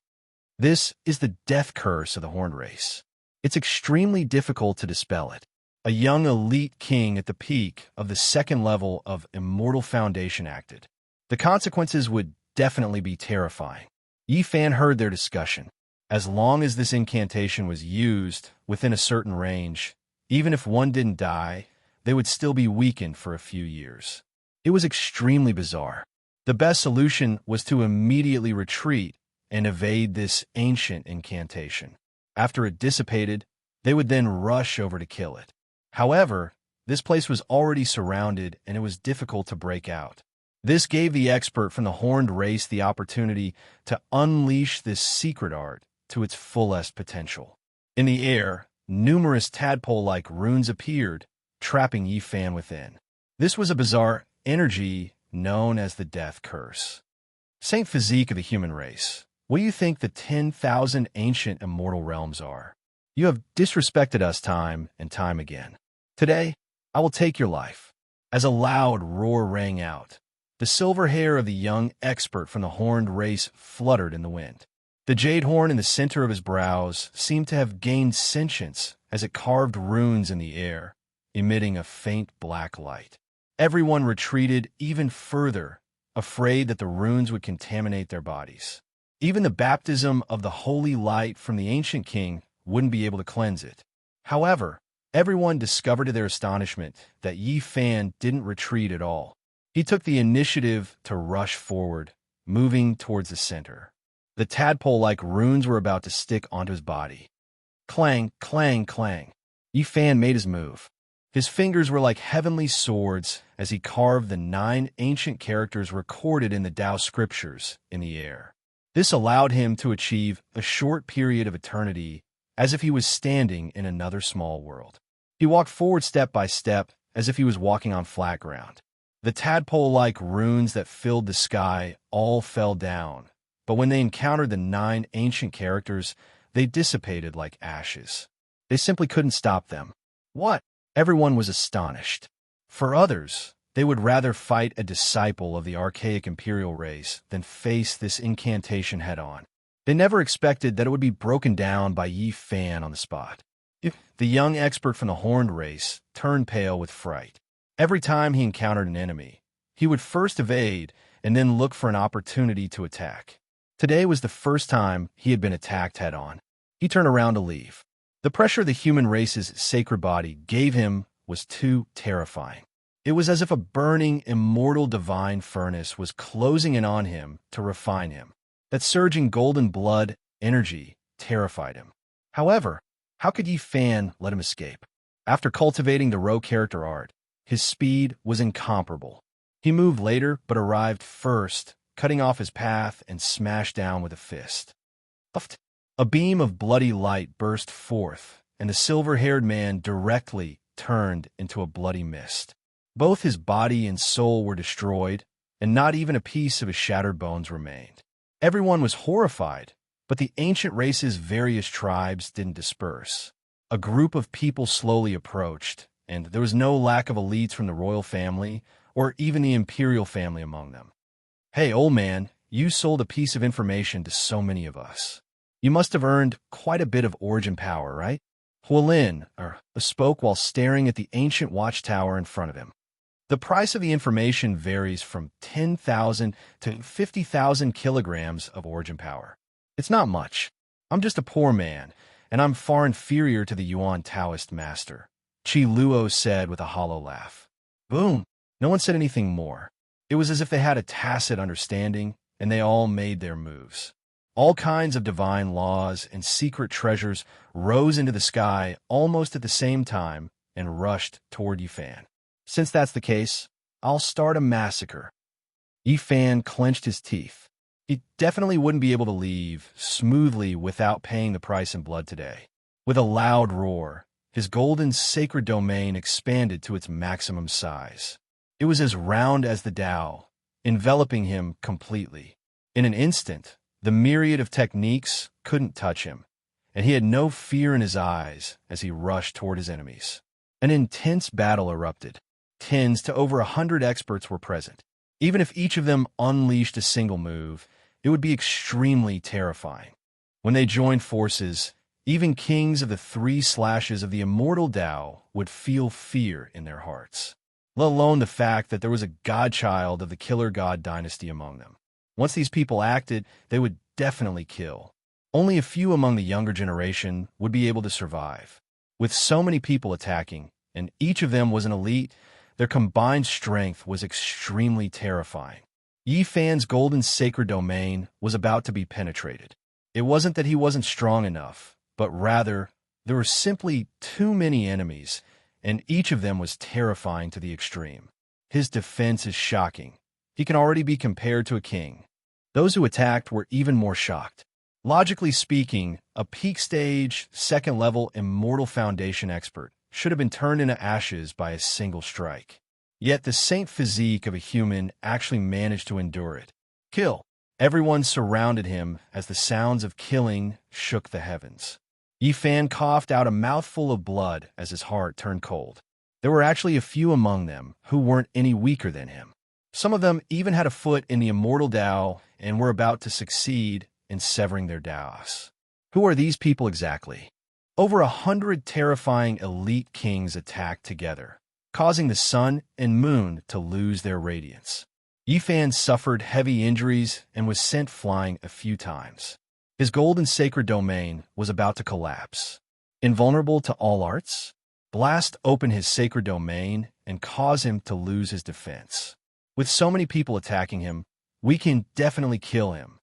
This is the death curse of the horned race. It's extremely difficult to dispel it. A young elite king at the peak of the second level of Immortal Foundation acted. The consequences would definitely be terrifying. Yi Fan heard their discussion. As long as this incantation was used within a certain range, even if one didn't die, they would still be weakened for a few years. It was extremely bizarre. The best solution was to immediately retreat and evade this ancient incantation. After it dissipated, they would then rush over to kill it. However, this place was already surrounded and it was difficult to break out. This gave the expert from the horned race the opportunity to unleash this secret art to its fullest potential. In the air, numerous tadpole-like runes appeared, trapping Yi Fan within. This was a bizarre energy known as the Death Curse. Saint Physique of the human race, what do you think the 10,000 ancient immortal realms are? You have disrespected us time and time again. Today, I will take your life. As a loud roar rang out, the silver hair of the young expert from the horned race fluttered in the wind. The jade horn in the center of his brows seemed to have gained sentience as it carved runes in the air, emitting a faint black light. Everyone retreated even further, afraid that the runes would contaminate their bodies. Even the baptism of the holy light from the ancient king wouldn't be able to cleanse it. However, everyone discovered to their astonishment that Yi Fan didn't retreat at all. He took the initiative to rush forward, moving towards the center. The tadpole-like runes were about to stick onto his body. Clang, clang, clang. Yi Fan made his move. His fingers were like heavenly swords as he carved the 9 ancient characters recorded in the Tao scriptures in the air. This allowed him to achieve a short period of eternity as if he was standing in another small world. He walked forward step by step as if he was walking on flat ground. The tadpole-like runes that filled the sky all fell down, but when they encountered the 9 ancient characters, they dissipated like ashes. They simply couldn't stop them. What? Everyone was astonished. For others, they would rather fight a disciple of the archaic imperial race than face this incantation head-on. They never expected that it would be broken down by Yi Fan on the spot. The young expert from the horned race turned pale with fright. Every time he encountered an enemy, he would first evade and then look for an opportunity to attack. Today was the first time he had been attacked head-on. He turned around to leave. The pressure the human race's sacred body gave him was too terrifying. It was as if a burning, immortal divine furnace was closing in on him to refine him. That surging golden blood energy terrified him. However, how could Yi Fan let him escape? After cultivating the Ro character art, his speed was incomparable. He moved later but arrived first, cutting off his path and smashed down with a fist. A beam of bloody light burst forth, and the silver-haired man directly turned into a bloody mist. Both his body and soul were destroyed, and not even a piece of his shattered bones remained. Everyone was horrified, but the ancient race's various tribes didn't disperse. A group of people slowly approached, and there was no lack of elites from the royal family or even the imperial family among them. Hey, old man, you sold a piece of information to so many of us. You must have earned quite a bit of origin power, right? Huolin spoke while staring at the ancient watchtower in front of him. The price of the information varies from 10,000 to 50,000 kilograms of origin power. It's not much. I'm just a poor man, and I'm far inferior to the Yuan Taoist master, Qi Luo said with a hollow laugh. Boom! No one said anything more. It was as if they had a tacit understanding, and they all made their moves. All kinds of divine laws and secret treasures rose into the sky almost at the same time and rushed toward Yi Fan. Since that's the case, I'll start a massacre. Yi Fan clenched his teeth. He definitely wouldn't be able to leave smoothly without paying the price in blood today. With a loud roar, his golden sacred domain expanded to its maximum size. It was as round as the Tao, enveloping him completely. In an instant, the myriad of techniques couldn't touch him, and he had no fear in his eyes as he rushed toward his enemies. An intense battle erupted. Tens to over 100 experts were present. Even if each of them unleashed a single move, it would be extremely terrifying. When they joined forces, even kings of the 3 slashes of the immortal Tao would feel fear in their hearts, let alone the fact that there was a godchild of the Killer God dynasty among them. Once these people acted, they would definitely kill. Only a few among the younger generation would be able to survive. With so many people attacking, and each of them was an elite, their combined strength was extremely terrifying. Yi Fan's golden sacred domain was about to be penetrated. It wasn't that he wasn't strong enough, but rather, there were simply too many enemies, and each of them was terrifying to the extreme. His defense is shocking. He can already be compared to a king. Those who attacked were even more shocked. Logically speaking, a peak stage, second-level Immortal Foundation expert should have been turned into ashes by a single strike. Yet the saint physique of a human actually managed to endure it. Kill. Everyone surrounded him as the sounds of killing shook the heavens. Yifan coughed out a mouthful of blood as his heart turned cold. There were actually a few among them who weren't any weaker than him. Some of them even had a foot in the immortal Tao and were about to succeed in severing their Taos. Who are these people exactly? Over 100 terrifying elite kings attacked together, causing the sun and moon to lose their radiance. Yifan suffered heavy injuries and was sent flying a few times. His golden sacred domain was about to collapse. Invulnerable to all arts? Blast open his sacred domain and cause him to lose his defense. With so many people attacking him, we can definitely kill him.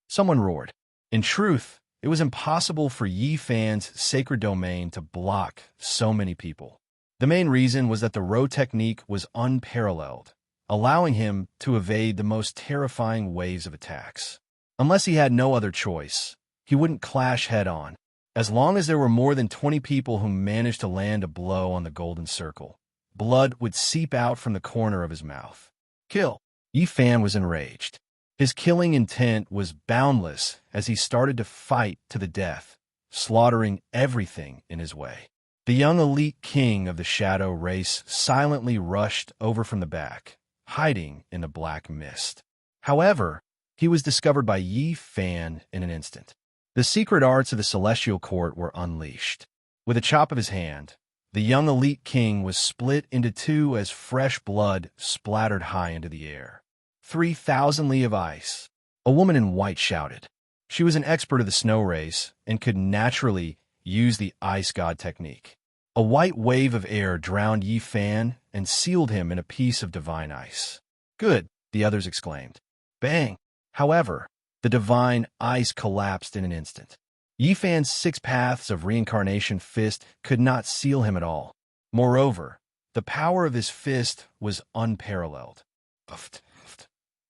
Someone roared. In truth, it was impossible for Yifan's sacred domain to block so many people. The main reason was that the row technique was unparalleled, allowing him to evade the most terrifying waves of attacks. Unless he had no other choice, he wouldn't clash head-on. As long as there were more than 20 people who managed to land a blow on the golden circle, blood would seep out from the corner of his mouth. Kill. Yifan was enraged. His killing intent was boundless as he started to fight to the death, slaughtering everything in his way. The young elite king of the shadow race silently rushed over from the back, hiding in the black mist. However, he was discovered by Yifan in an instant. The secret arts of the celestial court were unleashed. With a chop of his hand, the young elite king was split into two as fresh blood splattered high into the air. 3,000 li of ice. A woman in white shouted. She was an expert of the snow race and could naturally use the ice god technique. A white wave of air drowned Yifan and sealed him in a piece of divine ice. Good, the others exclaimed. Bang! However, the divine ice collapsed in an instant. Yifan's 6 paths of reincarnation fist could not seal him at all. Moreover, the power of his fist was unparalleled.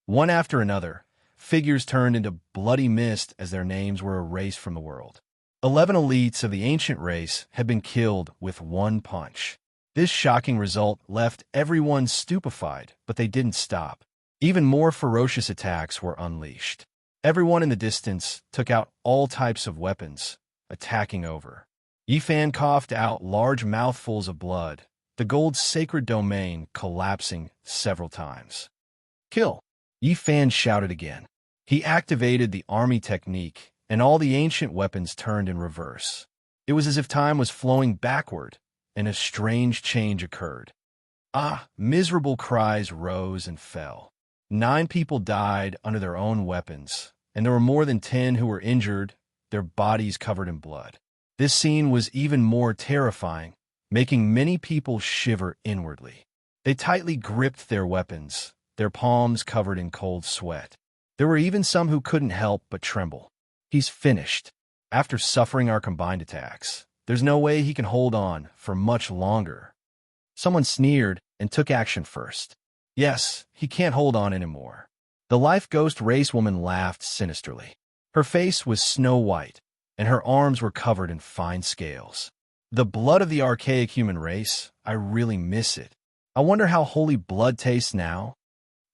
One after another, figures turned into bloody mist as their names were erased from the world. 11 elites of the ancient race had been killed with one punch. This shocking result left everyone stupefied, but they didn't stop. Even more ferocious attacks were unleashed. Everyone in the distance took out all types of weapons, attacking over. Yifan coughed out large mouthfuls of blood, the gold sacred domain collapsing several times. Kill! Yifan shouted again. He activated the army technique, and all the ancient weapons turned in reverse. It was as if time was flowing backward, and a strange change occurred. Miserable cries rose and fell. 9 people died under their own weapons, and there were more than 10 who were injured, their bodies covered in blood. This scene was even more terrifying, making many people shiver inwardly. They tightly gripped their weapons, their palms covered in cold sweat. There were even some who couldn't help but tremble. He's finished. After suffering our combined attacks, there's no way he can hold on for much longer. Someone sneered and took action first. Yes, he can't hold on anymore. The life ghost race woman laughed sinisterly. Her face was snow white, and her arms were covered in fine scales. The blood of the archaic human race, I really miss it. I wonder how holy blood tastes now.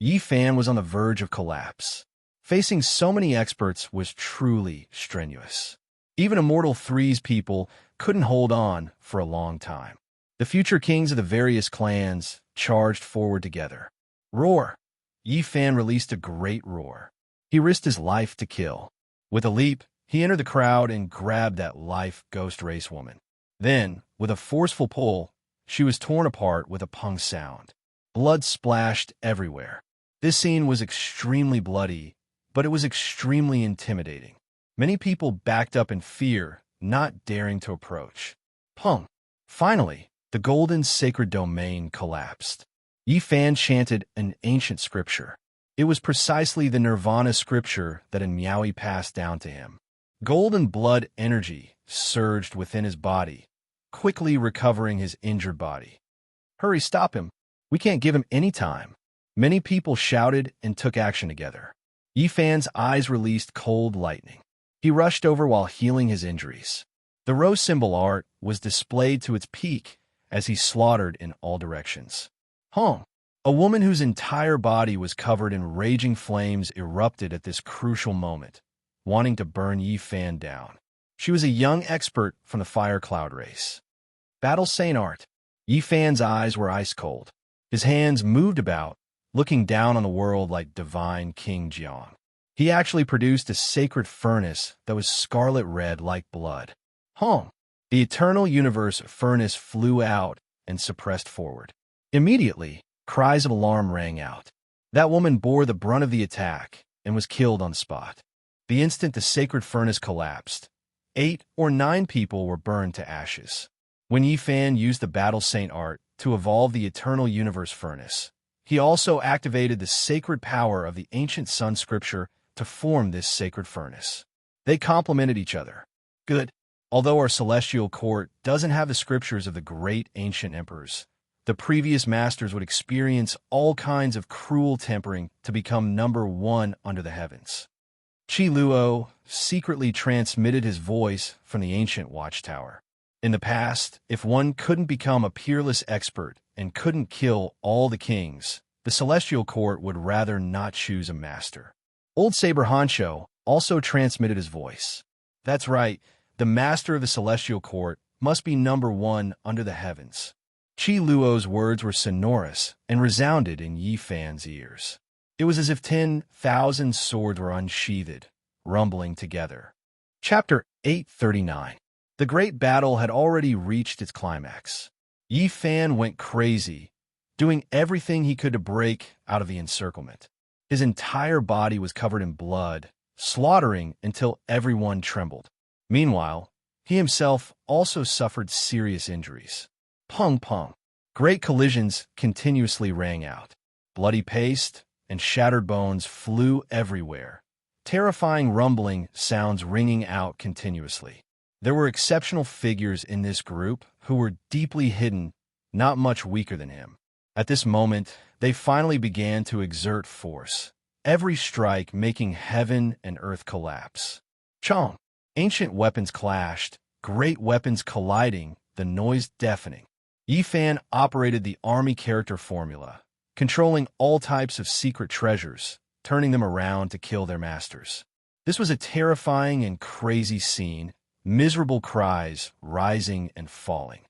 Yifan was on the verge of collapse. Facing so many experts was truly strenuous. Even Immortal 3's people couldn't hold on for a long time. The future kings of the various clans charged forward together. Roar! Yifan released a great roar. He risked his life to kill. With a leap, he entered the crowd and grabbed that life ghost race woman. Then, with a forceful pull, she was torn apart with a pung sound. Blood splashed everywhere. This scene was extremely bloody, but it was extremely intimidating. Many people backed up in fear, not daring to approach. Pung! Finally, the golden sacred domain collapsed. Yifan chanted an ancient scripture. It was precisely the nirvana scripture that Miaoi passed down to him. Golden blood energy surged within his body, quickly recovering his injured body. Hurry, stop him. We can't give him any time. Many people shouted and took action together. Yifan's eyes released cold lightning. He rushed over while healing his injuries. The rose symbol art was displayed to its peak as he slaughtered in all directions. A woman whose entire body was covered in raging flames erupted at this crucial moment, wanting to burn Yi Fan down. She was a young expert from the Fire Cloud race. Battle Saint Art. Yi Fan's eyes were ice cold. His hands moved about, looking down on the world like divine King Jiang. He actually produced a sacred furnace that was scarlet red like blood. Hong. The eternal universe furnace flew out and suppressed forward. Immediately, cries of alarm rang out. That woman bore the brunt of the attack and was killed on the spot. The instant the sacred furnace collapsed, 8 or 9 people were burned to ashes. When Yi Fan used the Battle Saint Art to evolve the eternal universe furnace, he also activated the sacred power of the ancient sun scripture to form this sacred furnace. They complemented each other. Good. Although our celestial court doesn't have the scriptures of the great ancient emperors, the previous masters would experience all kinds of cruel tempering to become number 1 under the heavens. Qi Luo secretly transmitted his voice from the ancient watchtower. In the past, if one couldn't become a peerless expert and couldn't kill all the kings, the celestial court would rather not choose a master. Old Saber Hancho also transmitted his voice. That's right, the master of the celestial court must be number 1 under the heavens. Qi Luo's words were sonorous and resounded in Yi Fan's ears. It was as if 10,000 swords were unsheathed, rumbling together. Chapter 839. The great battle had already reached its climax. Yi Fan went crazy, doing everything he could to break out of the encirclement. His entire body was covered in blood, slaughtering until everyone trembled. Meanwhile, he himself also suffered serious injuries. Pung pung. Great collisions continuously rang out. Bloody paste and shattered bones flew everywhere, terrifying rumbling sounds ringing out continuously. There were exceptional figures in this group who were deeply hidden, not much weaker than him. At this moment, they finally began to exert force, every strike making heaven and earth collapse. Chong. Ancient weapons clashed, great weapons colliding, the noise deafening. Yi Fan operated the army character formula, controlling all types of secret treasures, turning them around to kill their masters. This was a terrifying and crazy scene, miserable cries rising and falling.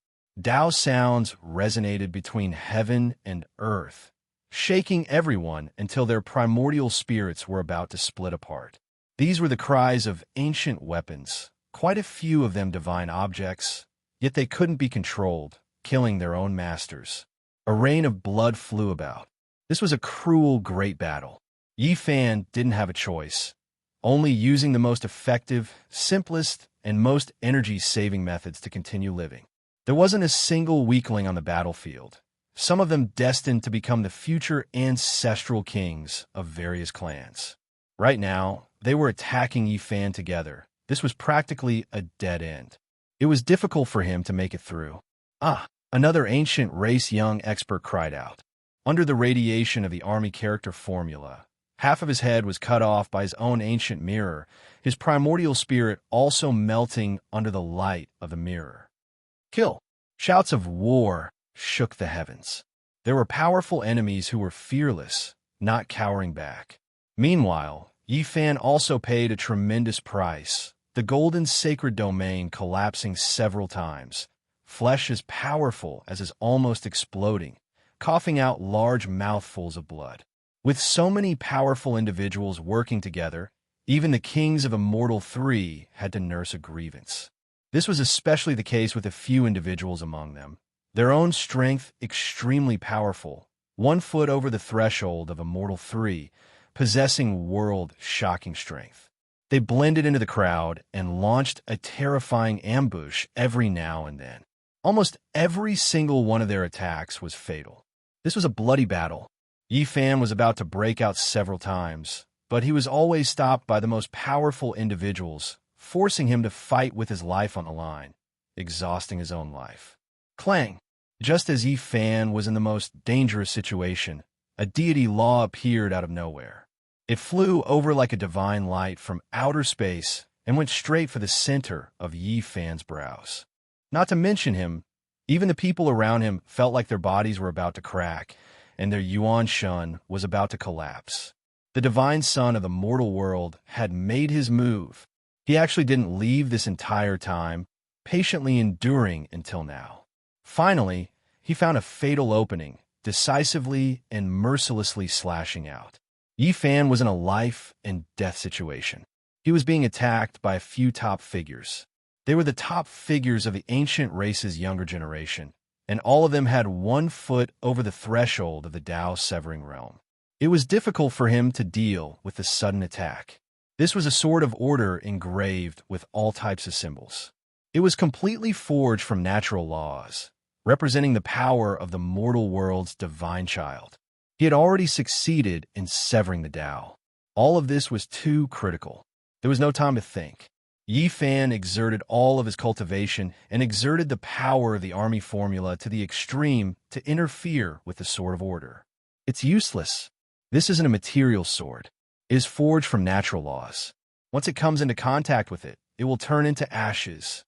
Tao sounds resonated between heaven and earth, shaking everyone until their primordial spirits were about to split apart. These were the cries of ancient weapons, quite a few of them divine objects, yet they couldn't be controlled, killing their own masters. A rain of blood flew about. This was a cruel, great battle. Yi Fan didn't have a choice, only using the most effective, simplest, and most energy-saving methods to continue living. There wasn't a single weakling on the battlefield, some of them destined to become the future ancestral kings of various clans. Right now, they were attacking Yi Fan together. This was practically a dead end. It was difficult for him to make it through. Ah, another ancient race young expert cried out. Under the radiation of the army character formula, half of his head was cut off by his own ancient mirror, his primordial spirit also melting under the light of the mirror. Kill! Shouts of war shook the heavens. There were powerful enemies who were fearless, not cowering back. Meanwhile, Yi Fan also paid a tremendous price, the golden sacred domain collapsing several times, flesh as powerful as is almost exploding, coughing out large mouthfuls of blood. With so many powerful individuals working together, even the kings of Immortal 3 had to nurse a grievance. This was especially the case with a few individuals among them, their own strength extremely powerful, 1 foot over the threshold of Immortal 3, possessing world-shocking strength. They blended into the crowd and launched a terrifying ambush every now and then. Almost every single one of their attacks was fatal. This was a bloody battle. Yi Fan was about to break out several times, but he was always stopped by the most powerful individuals, forcing him to fight with his life on the line, exhausting his own life. Clang! Just as Yi Fan was in the most dangerous situation, a deity law appeared out of nowhere. It flew over like a divine light from outer space and went straight for the center of Yi Fan's brows. Not to mention him, even the people around him felt like their bodies were about to crack, and their Yuan Shun was about to collapse. The divine son of the mortal world had made his move. He actually didn't leave this entire time, patiently enduring until now. Finally, he found a fatal opening, decisively and mercilessly slashing out. Yi Fan was in a life and death situation. He was being attacked by a few top figures. They were the top figures of the ancient race's younger generation, and all of them had 1 foot over the threshold of the Dao severing realm. It was difficult for him to deal with the sudden attack. This was a sword of order engraved with all types of symbols. It was completely forged from natural laws, representing the power of the mortal world's divine child. He had already succeeded in severing the Dao. All of this was too critical. There was no time to think. Yi Fan exerted all of his cultivation and exerted the power of the army formula to the extreme to interfere with the sword of order. It's useless. This isn't a material sword. It is forged from natural laws. Once it comes into contact with it, it will turn into ashes.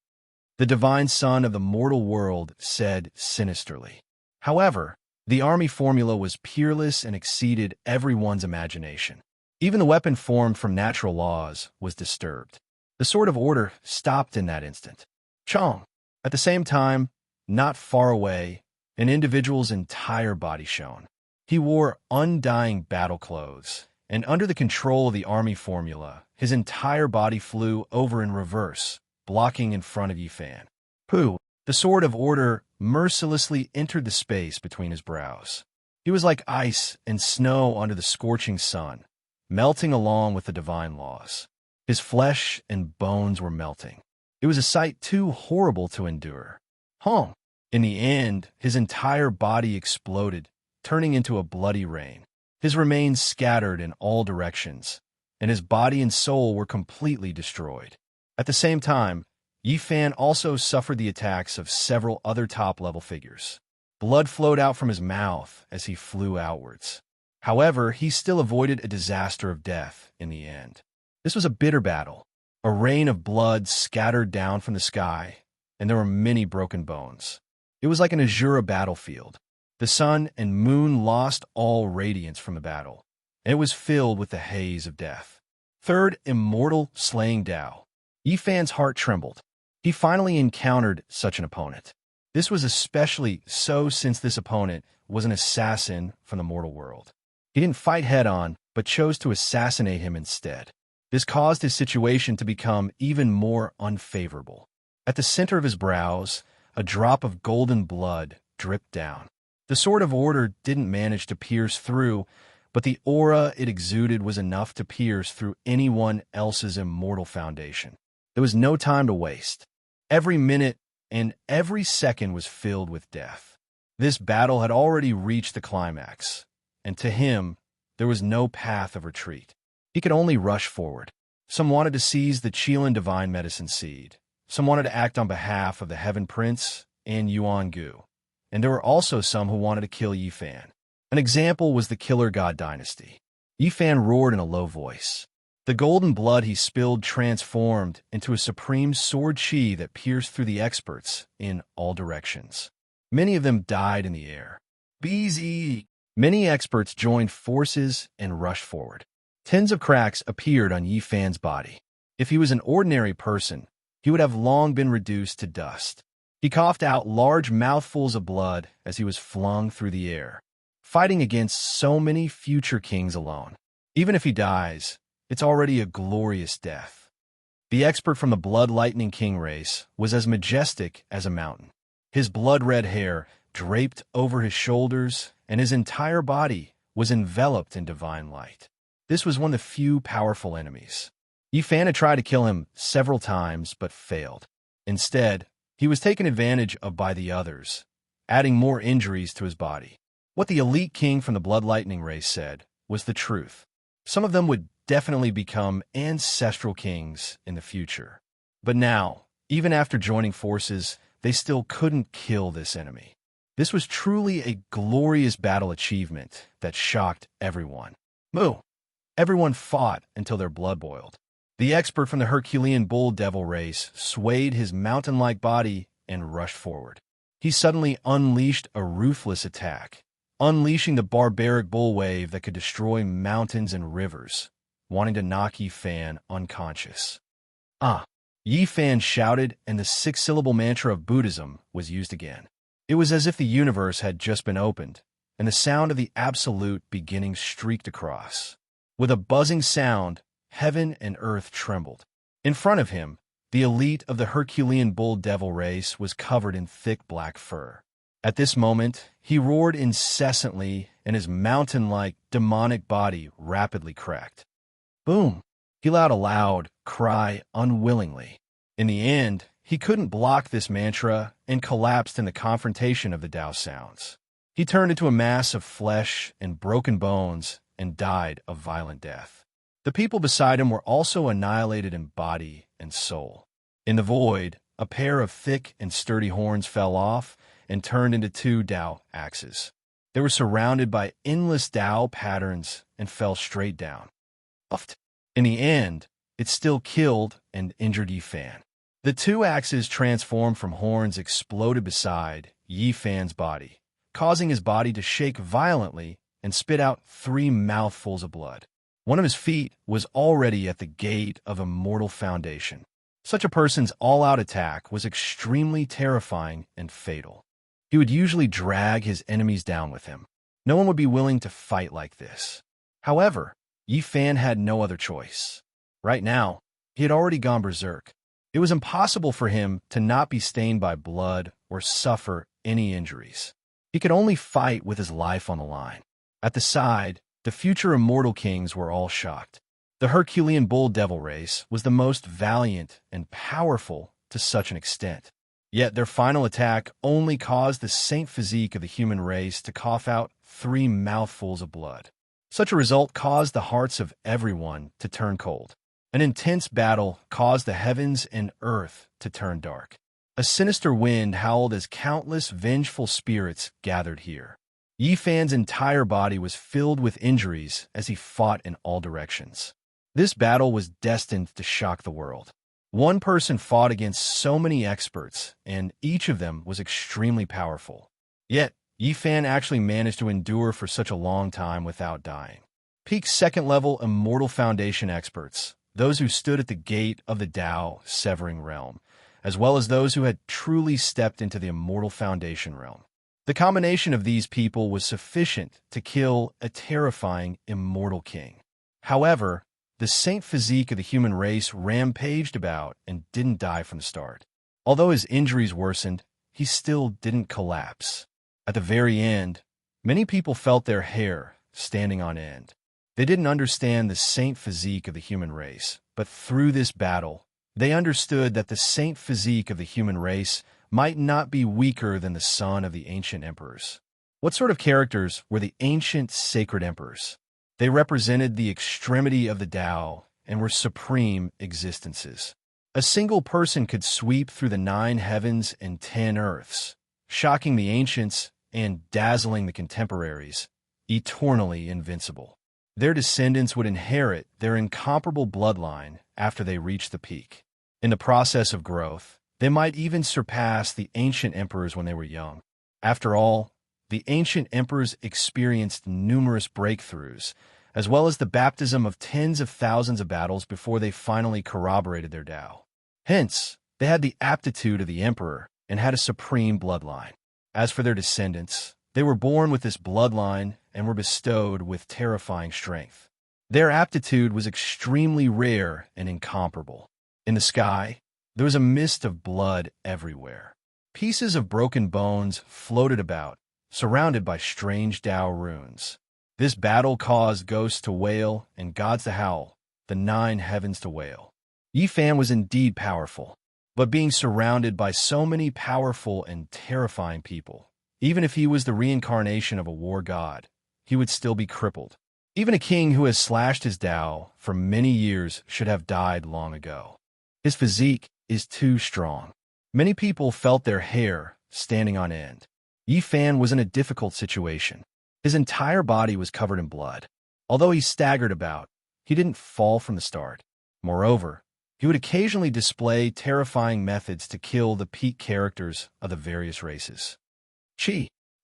The divine son of the mortal world said sinisterly. However, the army formula was peerless and exceeded everyone's imagination. Even the weapon formed from natural laws was disturbed. The sword of order stopped in that instant. Chong. At the same time, not far away, an individual's entire body shone. He wore undying battle clothes, and under the control of the army formula, his entire body flew over in reverse, blocking in front of Yi Fan. Pooh! The sword of order mercilessly entered the space between his brows. He was like ice and snow under the scorching sun, melting along with the divine laws. His flesh and bones were melting. It was a sight too horrible to endure. Hong! In the end, his entire body exploded, turning into a bloody rain. His remains scattered in all directions, and his body and soul were completely destroyed. At the same time, Yi Fan also suffered the attacks of several other top-level figures. Blood flowed out from his mouth as he flew outwards. However, he still avoided a disaster of death in the end. This was a bitter battle. A rain of blood scattered down from the sky, and there were many broken bones. It was like an Azura battlefield. The sun and moon lost all radiance from the battle, and it was filled with the haze of death. Third immortal slaying Dao. Yi Fan's heart trembled. He finally encountered such an opponent. This was especially so since this opponent was an assassin from the mortal world. He didn't fight head-on, but chose to assassinate him instead. This caused his situation to become even more unfavorable. At the center of his brows, a drop of golden blood dripped down. The sword of order didn't manage to pierce through, but the aura it exuded was enough to pierce through anyone else's immortal foundation. There was no time to waste. Every minute and every second was filled with death. This battle had already reached the climax, and to him, there was no path of retreat. He could only rush forward. Some wanted to seize the Qilin Divine Medicine Seed. Some wanted to act on behalf of the Heaven Prince and Yuan Gu. And there were also some who wanted to kill Yi Fan. An example was the Killer God Dynasty. Yi Fan roared in a low voice. The golden blood he spilled transformed into a supreme sword chi that pierced through the experts in all directions. Many of them died in the air. BZ! Many experts joined forces and rushed forward. Tens of cracks appeared on Yi Fan's body. If he was an ordinary person, he would have long been reduced to dust. He coughed out large mouthfuls of blood as he was flung through the air, fighting against so many future kings alone. Even if he dies, it's already a glorious death. The expert from the Blood Lightning King race was as majestic as a mountain. His blood-red hair draped over his shoulders, and his entire body was enveloped in divine light. This was one of the few powerful enemies. Yi Fan had tried to kill him several times, but failed. Instead, he was taken advantage of by the others, adding more injuries to his body. What the elite king from the Blood Lightning race said was the truth. Some of them would definitely become ancestral kings in the future. But now, even after joining forces, they still couldn't kill this enemy. This was truly a glorious battle achievement that shocked everyone. Moo! Everyone fought until their blood boiled. The expert from the Herculean Bull Devil race swayed his mountain-like body and rushed forward. He suddenly unleashed a ruthless attack, unleashing the barbaric bull wave that could destroy mountains and rivers, wanting to knock Yi Fan unconscious. Ah! Yi Fan shouted, and the six-syllable mantra of Buddhism was used again. It was as if the universe had just been opened, and the sound of the absolute beginning streaked across. With a buzzing sound, heaven and earth trembled. In front of him, the elite of the Herculean bull devil race was covered in thick black fur. At this moment, he roared incessantly, and his mountain-like, demonic body rapidly cracked. Boom! He let out a loud cry unwillingly. In the end, he couldn't block this mantra and collapsed in the confrontation of the Tao sounds. He turned into a mass of flesh and broken bones and died a violent death. The people beside him were also annihilated in body and soul. In the void, a pair of thick and sturdy horns fell off and turned into two Tao axes. They were surrounded by endless Tao patterns and fell straight down. Puffed. In the end, it still killed and injured Yi Fan. The two axes transformed from horns exploded beside Yi Fan's body, causing his body to shake violently and spit out 3 mouthfuls of blood. One of his feet was already at the gate of immortal foundation. Such a person's all-out attack was extremely terrifying and fatal. He would usually drag his enemies down with him. No one would be willing to fight like this. However, Yi Fan had no other choice. Right now, he had already gone berserk. It was impossible for him to not be stained by blood or suffer any injuries. He could only fight with his life on the line. At the side, the future immortal kings were all shocked. The Herculean bull devil race was the most valiant and powerful to such an extent. Yet their final attack only caused the saint physique of the human race to cough out 3 mouthfuls of blood. Such a result caused the hearts of everyone to turn cold. An intense battle caused the heavens and earth to turn dark. A sinister wind howled as countless vengeful spirits gathered here. Yi Fan's entire body was filled with injuries as he fought in all directions. This battle was destined to shock the world. One person fought against so many experts, and each of them was extremely powerful. Yet, Yi Fan actually managed to endure for such a long time without dying. Peak second-level Immortal Foundation experts, those who stood at the gate of the Tao Severing Realm, as well as those who had truly stepped into the Immortal Foundation realm. The combination of these people was sufficient to kill a terrifying immortal king. However, the saint physique of the human race rampaged about and didn't die from the start. Although his injuries worsened, he still didn't collapse. At the very end, many people felt their hair standing on end. They didn't understand the saint physique of the human race, but through this battle, they understood that the saint physique of the human race might not be weaker than the son of the ancient emperors. What sort of characters were the ancient sacred emperors? They represented the extremity of the Tao and were supreme existences. A single person could sweep through the 9 heavens and 10 earths, shocking the ancients and dazzling the contemporaries, eternally invincible. Their descendants would inherit their incomparable bloodline after they reached the peak. In the process of growth, they might even surpass the ancient emperors when they were young. After all, the ancient emperors experienced numerous breakthroughs, as well as the baptism of tens of thousands of battles before they finally corroborated their Tao. Hence, they had the aptitude of the emperor and had a supreme bloodline. As for their descendants, they were born with this bloodline and were bestowed with terrifying strength. Their aptitude was extremely rare and incomparable. In the sky, there was a mist of blood everywhere. Pieces of broken bones floated about, surrounded by strange Tao runes. This battle caused ghosts to wail and gods to howl, the 9 heavens to wail. Yi Fan was indeed powerful, but being surrounded by so many powerful and terrifying people, even if he was the reincarnation of a war god, he would still be crippled. Even a king who has slashed his Tao for many years should have died long ago. His physique is too strong. Many people felt their hair standing on end. Yi Fan was in a difficult situation. His entire body was covered in blood. Although he staggered about, he didn't fall from the start. Moreover, he would occasionally display terrifying methods to kill the peak characters of the various races.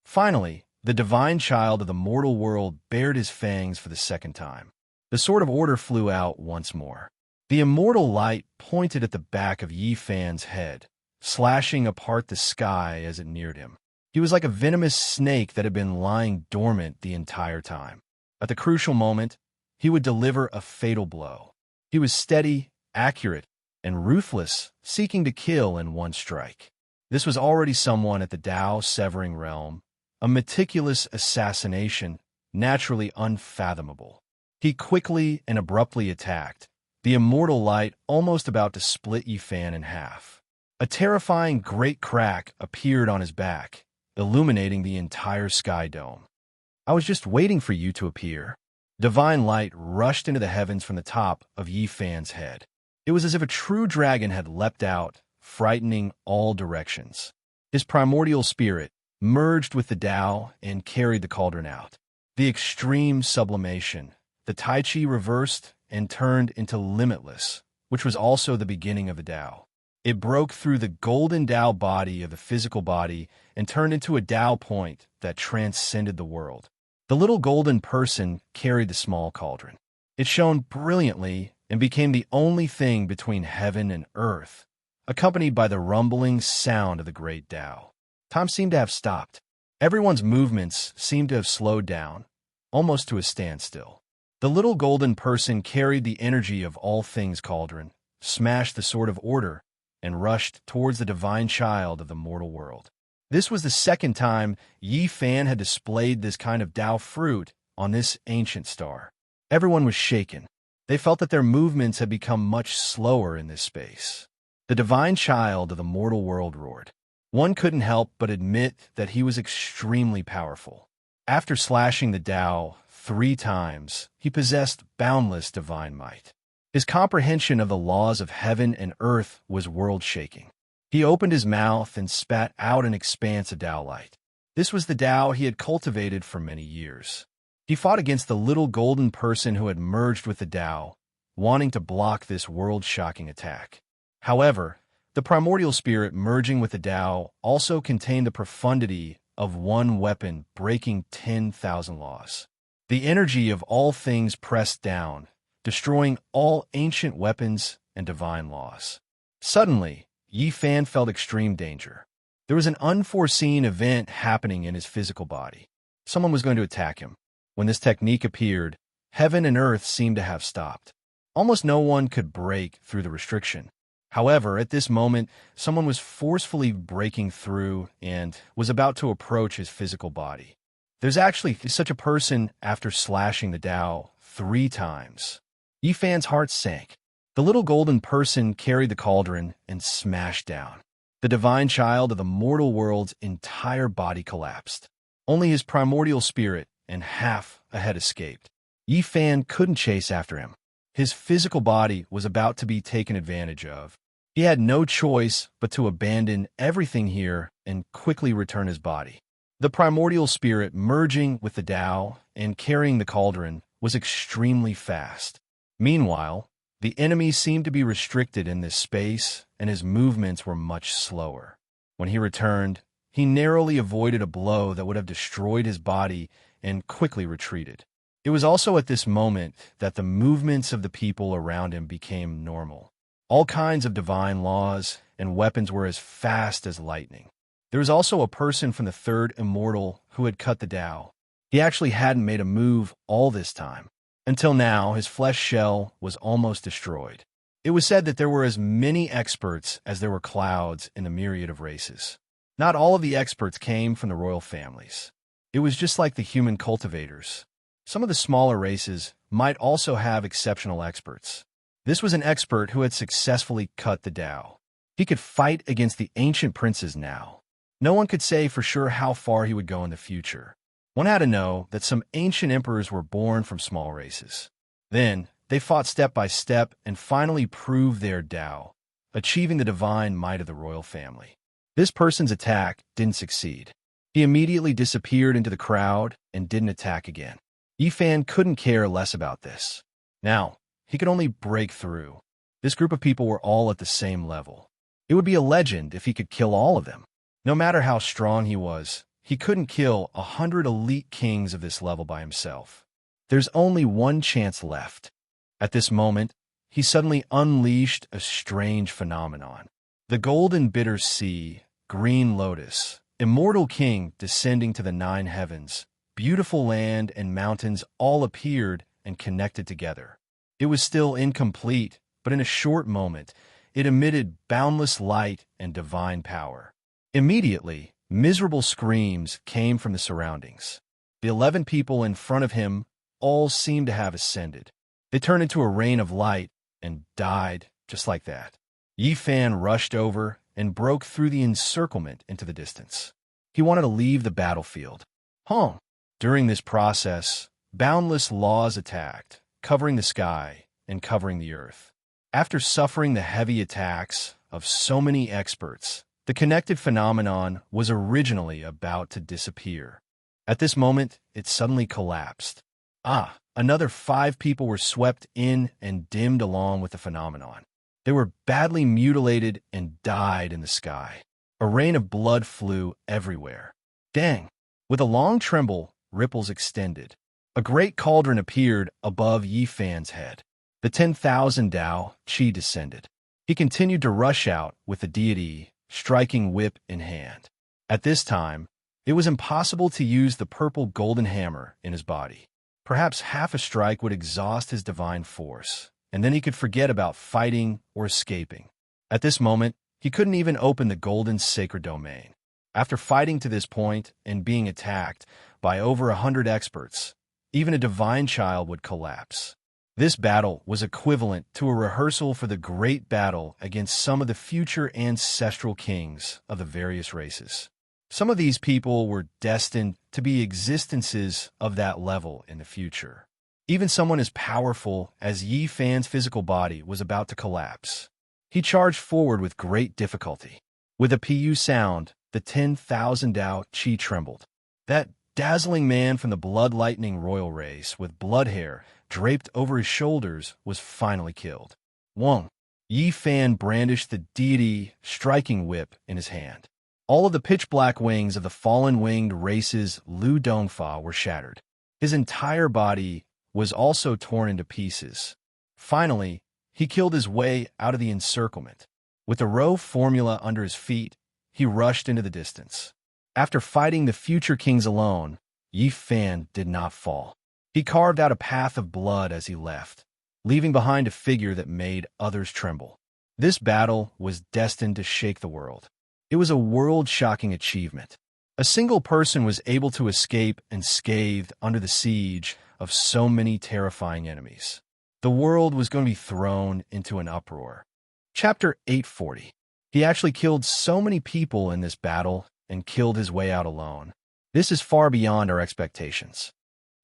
Finally, The divine child of the mortal world bared his fangs for the second time. The sword of order flew out once more. The immortal light pointed at the back of Yi Fan's head, slashing apart the sky as it neared him. He was like a venomous snake that had been lying dormant the entire time. At the crucial moment, he would deliver a fatal blow. He was steady, accurate, and ruthless, seeking to kill in one strike. This was already someone at the Tao-severing realm, a meticulous assassination, naturally unfathomable. He quickly and abruptly attacked, the immortal light almost about to split Yi Fan in half. A terrifying great crack appeared on his back, illuminating the entire sky dome. I was just waiting for you to appear. Divine light rushed into the heavens from the top of Yi Fan's head. It was as if a true dragon had leapt out, frightening all directions. His primordial spirit merged with the Tao and carried the cauldron out. The extreme sublimation, the Tai Chi reversed and turned into limitless, which was also the beginning of the Tao. It broke through the golden Tao body of the physical body and turned into a Tao point that transcended the world. The little golden person carried the small cauldron. It shone brilliantly and became the only thing between heaven and earth, accompanied by the rumbling sound of the great Tao. Time seemed to have stopped. Everyone's movements seemed to have slowed down, almost to a standstill. The little golden person carried the energy of all things cauldron, smashed the sword of order, and rushed towards the divine child of the mortal world. This was the second time Yi Fan had displayed this kind of Tao fruit on this ancient star. Everyone was shaken. They felt that their movements had become much slower in this space. The divine child of the mortal world roared. One couldn't help but admit that he was extremely powerful. After slashing the Tao 3 times, he possessed boundless divine might. His comprehension of the laws of heaven and earth was world-shaking. He opened his mouth and spat out an expanse of Tao light. This was the Tao he had cultivated for many years. He fought against the little golden person who had merged with the Tao, wanting to block this world-shocking attack. However, the primordial spirit merging with the Tao also contained the profundity of one weapon breaking 10,000 laws. The energy of all things pressed down, destroying all ancient weapons and divine laws. Suddenly, Yi Fan felt extreme danger. There was an unforeseen event happening in his physical body. Someone was going to attack him. When this technique appeared, heaven and earth seemed to have stopped. Almost no one could break through the restriction. However, at this moment, someone was forcefully breaking through and was about to approach his physical body. There's actually such a person after slashing the Tao 3 times. Yi Fan's heart sank. The little golden person carried the cauldron and smashed down. The divine child of the mortal world's entire body collapsed. Only his primordial spirit and half a head escaped. Yi Fan couldn't chase after him. His physical body was about to be taken advantage of. He had no choice but to abandon everything here and quickly return his body. The primordial spirit merging with the Tao and carrying the cauldron was extremely fast. Meanwhile, the enemy seemed to be restricted in this space, and his movements were much slower. When he returned, he narrowly avoided a blow that would have destroyed his body and quickly retreated. It was also at this moment that the movements of the people around him became normal. All kinds of divine laws and weapons were as fast as lightning. There was also a person from the third immortal who had cut the Tao. He actually hadn't made a move all this time. Until now, his flesh shell was almost destroyed. It was said that there were as many experts as there were clouds in the myriad of races. Not all of the experts came from the royal families. It was just like the human cultivators. Some of the smaller races might also have exceptional experts. This was an expert who had successfully cut the Tao. He could fight against the ancient princes now. No one could say for sure how far he would go in the future. One had to know that some ancient emperors were born from small races. Then, they fought step by step and finally proved their Tao, achieving the divine might of the royal family. This person's attack didn't succeed. He immediately disappeared into the crowd and didn't attack again. Yi Fan couldn't care less about this. Now, he could only break through. This group of people were all at the same level. It would be a legend if he could kill all of them. No matter how strong he was, he couldn't kill 100 elite kings of this level by himself. There's only one chance left. At this moment, he suddenly unleashed a strange phenomenon. The golden bitter sea, green lotus, immortal king descending to the 9 heavens, beautiful land and mountains all appeared and connected together. It was still incomplete, but in a short moment, it emitted boundless light and divine power. Immediately, miserable screams came from the surroundings. The 11 people in front of him all seemed to have ascended. They turned into a rain of light and died just like that. Yi Fan rushed over and broke through the encirclement into the distance. He wanted to leave the battlefield. During this process, boundless laws attacked, covering the sky and covering the earth. After suffering the heavy attacks of so many experts, the connected phenomenon was originally about to disappear. At this moment, it suddenly collapsed. Another 5 people were swept in and dimmed along with the phenomenon. They were badly mutilated and died in the sky. A rain of blood flew everywhere. Dang! With a long tremble, ripples extended. A great cauldron appeared above Yi Fan's head. The 10,000 Dao Qi descended. He continued to rush out with the deity, striking whip in hand. At this time, it was impossible to use the purple golden hammer in his body. Perhaps half a strike would exhaust his divine force, and then he could forget about fighting or escaping. At this moment, he couldn't even open the golden sacred domain. After fighting to this point and being attacked by over 100 experts, even a divine child would collapse. This battle was equivalent to a rehearsal for the great battle against some of the future ancestral kings of the various races. Some of these people were destined to be existences of that level in the future. Even someone as powerful as Yi Fan's physical body was about to collapse. He charged forward with great difficulty. With a pu sound, the 10,000 Dao Qi trembled. That dazzling man from the blood lightning royal race with blood hair draped over his shoulders was finally killed. Yi Fan brandished the deity striking whip in his hand. All of the pitch-black wings of the fallen winged race's Lu Dongfa were shattered. His entire body was also torn into pieces. Finally, he killed his way out of the encirclement. With the row formula under his feet, he rushed into the distance. After fighting the future kings alone, Yi Fan did not fall. He carved out a path of blood as he left, leaving behind a figure that made others tremble. This battle was destined to shake the world. It was a world-shocking achievement. A single person was able to escape unscathed under the siege of so many terrifying enemies. The world was going to be thrown into an uproar. Chapter 840. He actually killed so many people in this battle and killed his way out alone. This is far beyond our expectations.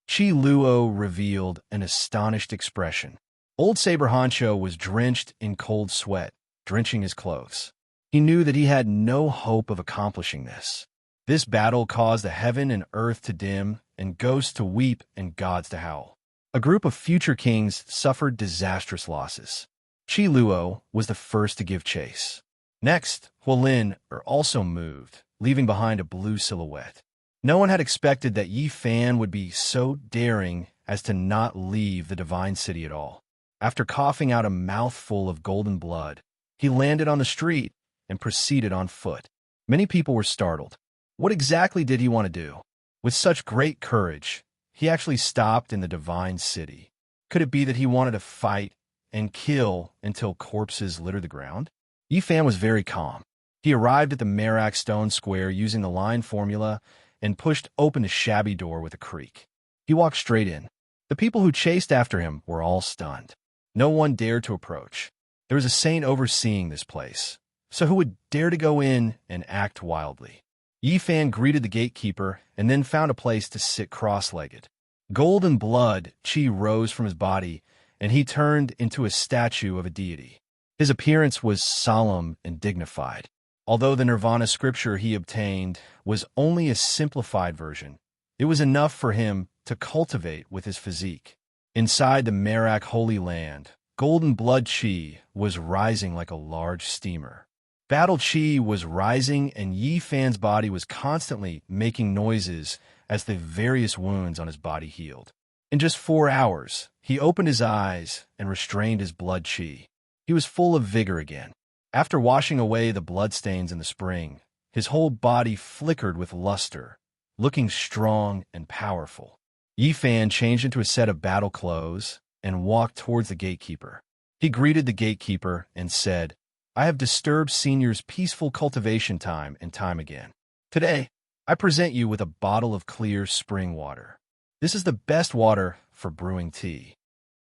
Qi Luo revealed an astonished expression. Old Saber Honcho was drenched in cold sweat, drenching his clothes. He knew that he had no hope of accomplishing this. This battle caused the heaven and earth to dim, and ghosts to weep and gods to howl. A group of future kings suffered disastrous losses. Qi Luo was the first to give chase. Next, Huolin also moved, leaving behind a blue silhouette. No one had expected that Yi Fan would be so daring as to not leave the divine city at all. After coughing out a mouthful of golden blood, he landed on the street and proceeded on foot. Many people were startled. What exactly did he want to do? With such great courage, he actually stopped in the divine city. Could it be that he wanted to fight and kill until corpses littered the ground? Yi Fan was very calm. He arrived at the Merak stone square using the line formula and pushed open the shabby door with a creak. He walked straight in. The people who chased after him were all stunned. No one dared to approach. There was a saint overseeing this place, so who would dare to go in and act wildly? Yi Fan greeted the gatekeeper and then found a place to sit cross-legged. Golden blood Qi rose from his body, and he turned into a statue of a deity. His appearance was solemn and dignified. Although the Nirvana scripture he obtained was only a simplified version, it was enough for him to cultivate with his physique. Inside the Merak Holy Land, golden blood Qi was rising like a large steamer. Battle chi was rising, and Yi Fan's body was constantly making noises as the various wounds on his body healed. In just 4 hours, he opened his eyes and restrained his blood chi. He was full of vigor again. After washing away the bloodstains in the spring, his whole body flickered with luster, looking strong and powerful. Yi Fan changed into a set of battle clothes and walked towards the gatekeeper. He greeted the gatekeeper and said, "I have disturbed Senior's peaceful cultivation time and time again. Today, I present you with a bottle of clear spring water. This is the best water for brewing tea."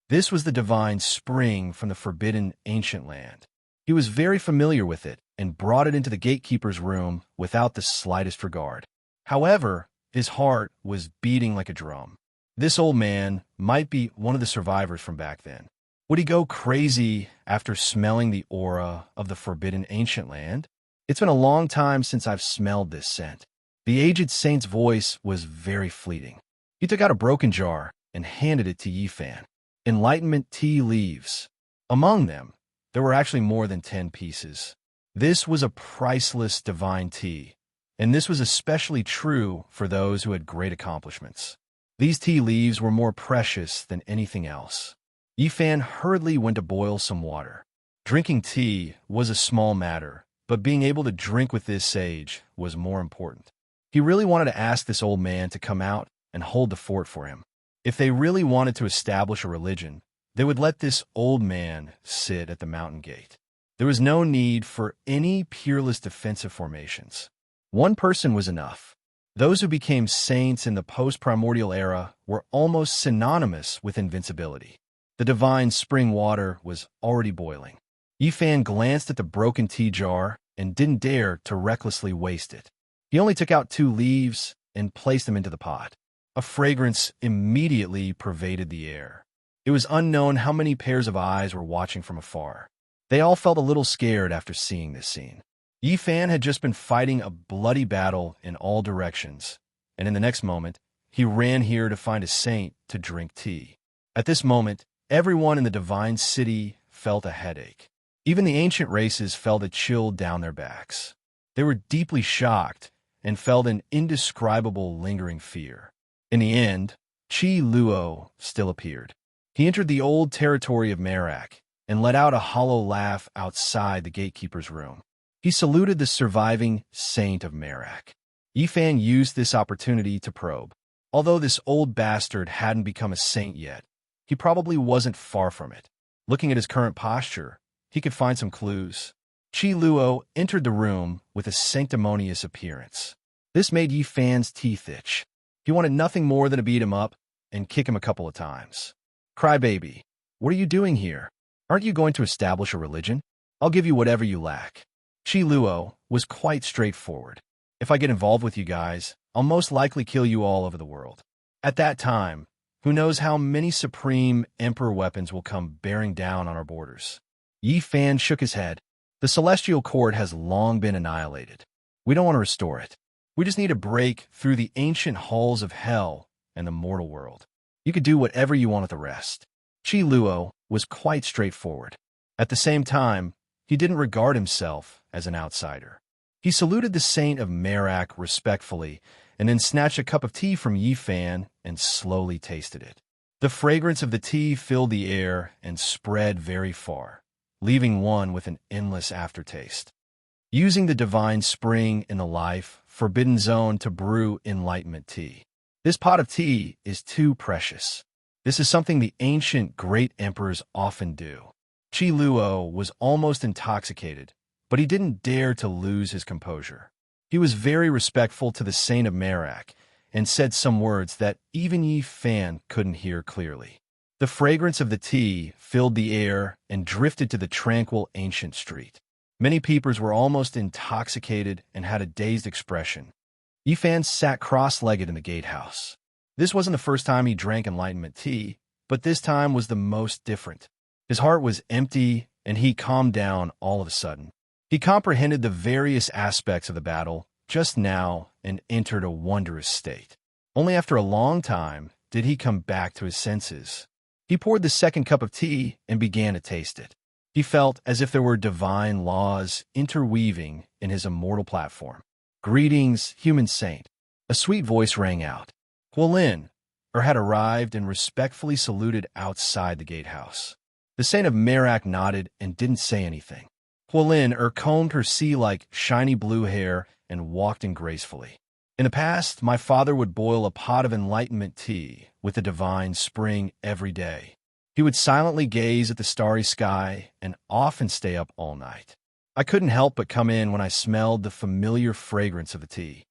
This was the divine spring from the forbidden ancient land. He was very familiar with it and brought it into the gatekeeper's room without the slightest regard. However, his heart was beating like a drum. This old man might be one of the survivors from back then. Would he go crazy after smelling the aura of the forbidden ancient land? It's been a long time since I've smelled this scent. The aged saint's voice was very fleeting. He took out a broken jar and handed it to Yi Fan. Enlightenment tea leaves. Among them, there were actually more than 10 pieces. This was a priceless divine tea, and this was especially true for those who had great accomplishments. These tea leaves were more precious than anything else. Yi Fan hurriedly went to boil some water. Drinking tea was a small matter, but being able to drink with this sage was more important. He really wanted to ask this old man to come out and hold the fort for him. If they really wanted to establish a religion, they would let this old man sit at the mountain gate. There was no need for any peerless defensive formations. One person was enough. Those who became saints in the post-primordial era were almost synonymous with invincibility. The divine spring water was already boiling. Yi Fan glanced at the broken tea jar and didn't dare to recklessly waste it. He only took out 2 leaves and placed them into the pot. A fragrance immediately pervaded the air. It was unknown how many pairs of eyes were watching from afar. They all felt a little scared after seeing this scene. Yi Fan had just been fighting a bloody battle in all directions, and in the next moment, he ran here to find a saint to drink tea. At this moment, everyone in the divine city felt a headache. Even the ancient races felt a chill down their backs. They were deeply shocked and felt an indescribable lingering fear. In the end, Chi Luo still appeared. He entered the old territory of Merak and let out a hollow laugh outside the gatekeeper's room. He saluted the surviving saint of Merak. Yi Fan used this opportunity to probe. Although this old bastard hadn't become a saint yet, he probably wasn't far from it. Looking at his current posture, he could find some clues. Chi Luo entered the room with a sanctimonious appearance. This made Yi Fan's teeth itch. He wanted nothing more than to beat him up and kick him a couple of times. "Crybaby, what are you doing here? Aren't you going to establish a religion? I'll give you whatever you lack." Chi Luo was quite straightforward. "If I get involved with you guys, I'll most likely kill you all over the world. At that time, who knows how many supreme emperor weapons will come bearing down on our borders." Yi Fan shook his head. "The celestial court has long been annihilated. We don't want to restore it. We just need to break through the ancient halls of hell and the mortal world. You could do whatever you want with the rest." Chi Luo was quite straightforward. At the same time, he didn't regard himself as an outsider. He saluted the saint of Merak respectfully and then snatched a cup of tea from Yi Fan and slowly tasted it. The fragrance of the tea filled the air and spread very far, leaving one with an endless aftertaste. Using the divine spring in the life forbidden zone to brew enlightenment tea. This pot of tea is too precious. This is something the ancient great emperors often do. Chi Luo was almost intoxicated, but he didn't dare to lose his composure. He was very respectful to the saint of Merak and said some words that even Yi Fan couldn't hear clearly. The fragrance of the tea filled the air and drifted to the tranquil ancient street. Many peepers were almost intoxicated and had a dazed expression. Yi Fan sat cross-legged in the gatehouse. This wasn't the first time he drank enlightenment tea, but this time was the most different. His heart was empty, and he calmed down all of a sudden. He comprehended the various aspects of the battle just now and entered a wondrous state. Only after a long time did he come back to his senses. He poured the second cup of tea and began to taste it. He felt as if there were divine laws interweaving in his immortal platform. "Greetings, human saint." A sweet voice rang out. Huolin had arrived and respectfully saluted outside the gatehouse. The saint of Merak nodded and didn't say anything. Huolin combed her sea-like shiny blue hair and walked in gracefully. "In the past, my father would boil a pot of enlightenment tea with the divine spring every day. He would silently gaze at the starry sky and often stay up all night. I couldn't help but come in when I smelled the familiar fragrance of the tea."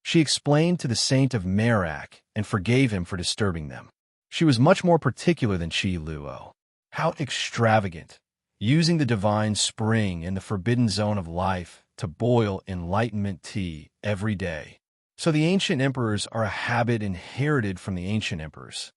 She explained to the saint of Merak and forgave him for disturbing them. She was much more particular than Qi Luo. How extravagant, using the divine spring in the forbidden zone of life to boil enlightenment tea every day. So the ancient emperors are a habit inherited from the ancient emperors.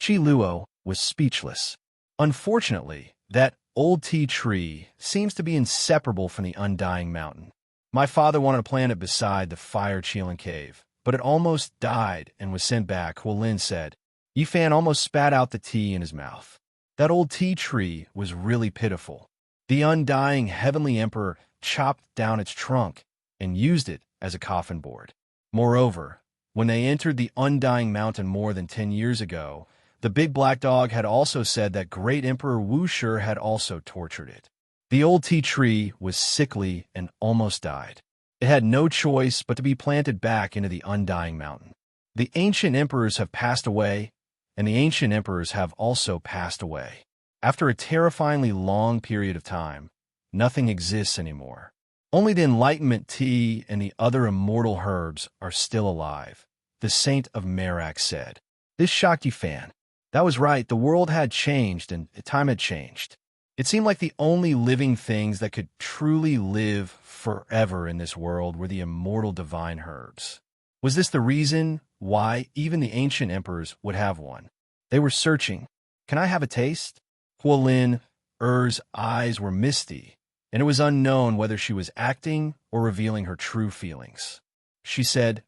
Qi Luo was speechless. Unfortunately, that old tea tree seems to be inseparable from the undying mountain. My father wanted to plant it beside the fire-Qilin cave, but it almost died and was sent back, Huolin said. Yifan almost spat out the tea in his mouth. That old tea tree was really pitiful. The undying heavenly emperor chopped down its trunk and used it as a coffin board. Moreover, when they entered the undying mountain more than 10 years ago, the big black dog had also said that great Emperor Wushi had also tortured it. The old tea tree was sickly and almost died. It had no choice but to be planted back into the undying mountain. The ancient emperors have passed away, and the ancient emperors have also passed away. After a terrifyingly long period of time, nothing exists anymore. Only the enlightenment tea and the other immortal herbs are still alive, the saint of Merak said. This shocked Yifan. That was right, the world had changed and time had changed. It seemed like the only living things that could truly live forever in this world were the immortal divine herbs. Was this the reason why even the ancient emperors would have one? They were searching. Can I have a taste? Huolin Er's eyes were misty, and it was unknown whether she was acting or revealing her true feelings. She said,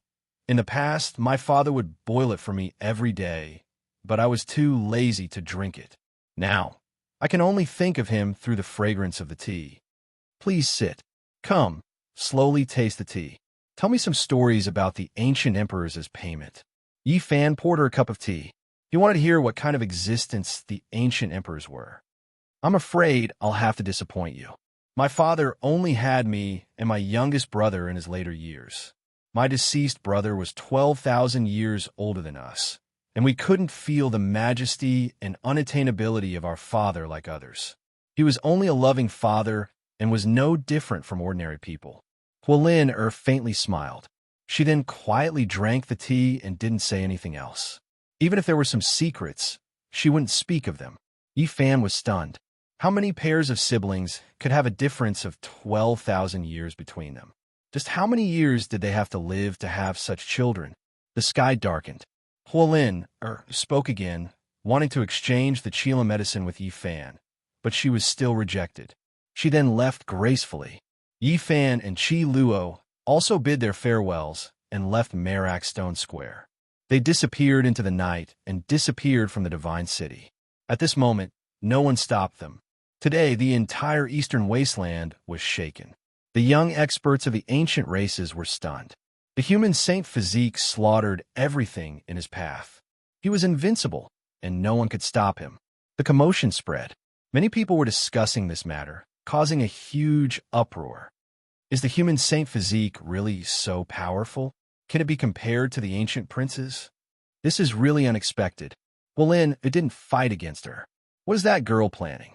In the past, my father would boil it for me every day, but I was too lazy to drink it. Now, I can only think of him through the fragrance of the tea. Please sit. Come, slowly taste the tea. Tell me some stories about the ancient emperors as payment. Yifan poured her a cup of tea. He wanted to hear what kind of existence the ancient emperors were. I'm afraid I'll have to disappoint you. My father only had me and my youngest brother in his later years. My deceased brother was 12,000 years older than us, and we couldn't feel the majesty and unattainability of our father like others. He was only a loving father and was no different from ordinary people. Huolin faintly smiled. She then quietly drank the tea and didn't say anything else. Even if there were some secrets, she wouldn't speak of them. Yifan was stunned. How many pairs of siblings could have a difference of 12,000 years between them? Just how many years did they have to live to have such children? The sky darkened. Huolin spoke again, wanting to exchange the Qilin medicine with Yifan, but she was still rejected. She then left gracefully. Yifan and Qi Luo also bid their farewells and left Merak Stone Square. They disappeared into the night and disappeared from the divine city. At this moment, no one stopped them. Today, the entire eastern wasteland was shaken. The young experts of the ancient races were stunned. The human saint physique slaughtered everything in his path. He was invincible, and no one could stop him. The commotion spread. Many people were discussing this matter, causing a huge uproar. Is the human saint physique really so powerful? Can it be compared to the ancient princes? This is really unexpected. Huolin didn't fight against her. What is that girl planning?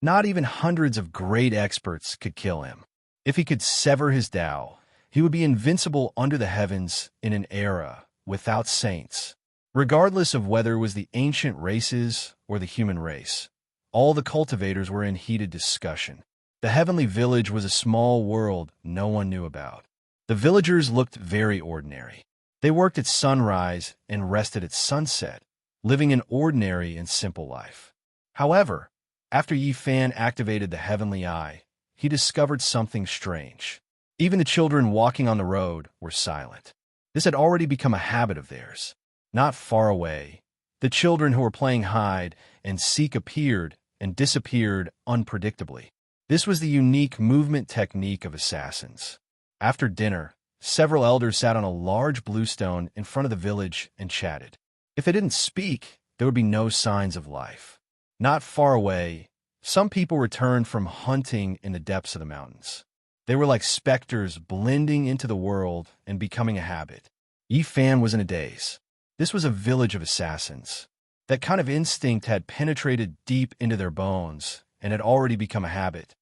Not even hundreds of great experts could kill him. If he could sever his Tao, he would be invincible under the heavens in an era without saints. Regardless of whether it was the ancient races or the human race, all the cultivators were in heated discussion. The heavenly village was a small world no one knew about. The villagers looked very ordinary. They worked at sunrise and rested at sunset, living an ordinary and simple life. However, after Yifan activated the heavenly eye, he discovered something strange. Even the children walking on the road were silent. This had already become a habit of theirs. Not far away, the children who were playing hide and seek appeared and disappeared unpredictably. This was the unique movement technique of assassins. After dinner, several elders sat on a large blue stone in front of the village and chatted. If they didn't speak, there would be no signs of life. Not far away, some people returned from hunting in the depths of the mountains. They were like specters blending into the world and becoming a habit. Yi Fan was in a daze. This was a village of assassins. That kind of instinct had penetrated deep into their bones and had already become a habit.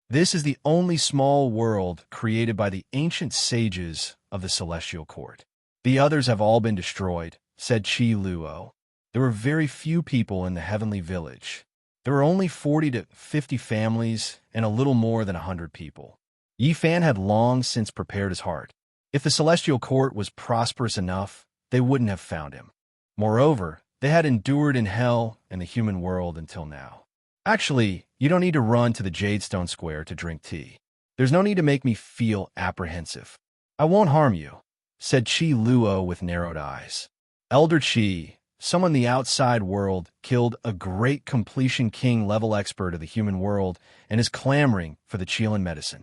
This is the only small world created by the ancient sages of the Celestial Court. The others have all been destroyed, said Chi Luo. There were very few people in the heavenly village. There were only 40 to 50 families and a little more than 100 people. Yi Fan had long since prepared his heart. If the Celestial Court was prosperous enough, they wouldn't have found him. Moreover, they had endured in hell and the human world until now. Actually, you don't need to run to the Jadestone Square to drink tea. There's no need to make me feel apprehensive. I won't harm you, said Chi Luo with narrowed eyes. Elder Chi, someone in the outside world, killed a great completion king level expert of the human world and is clamoring for the Qilin medicine.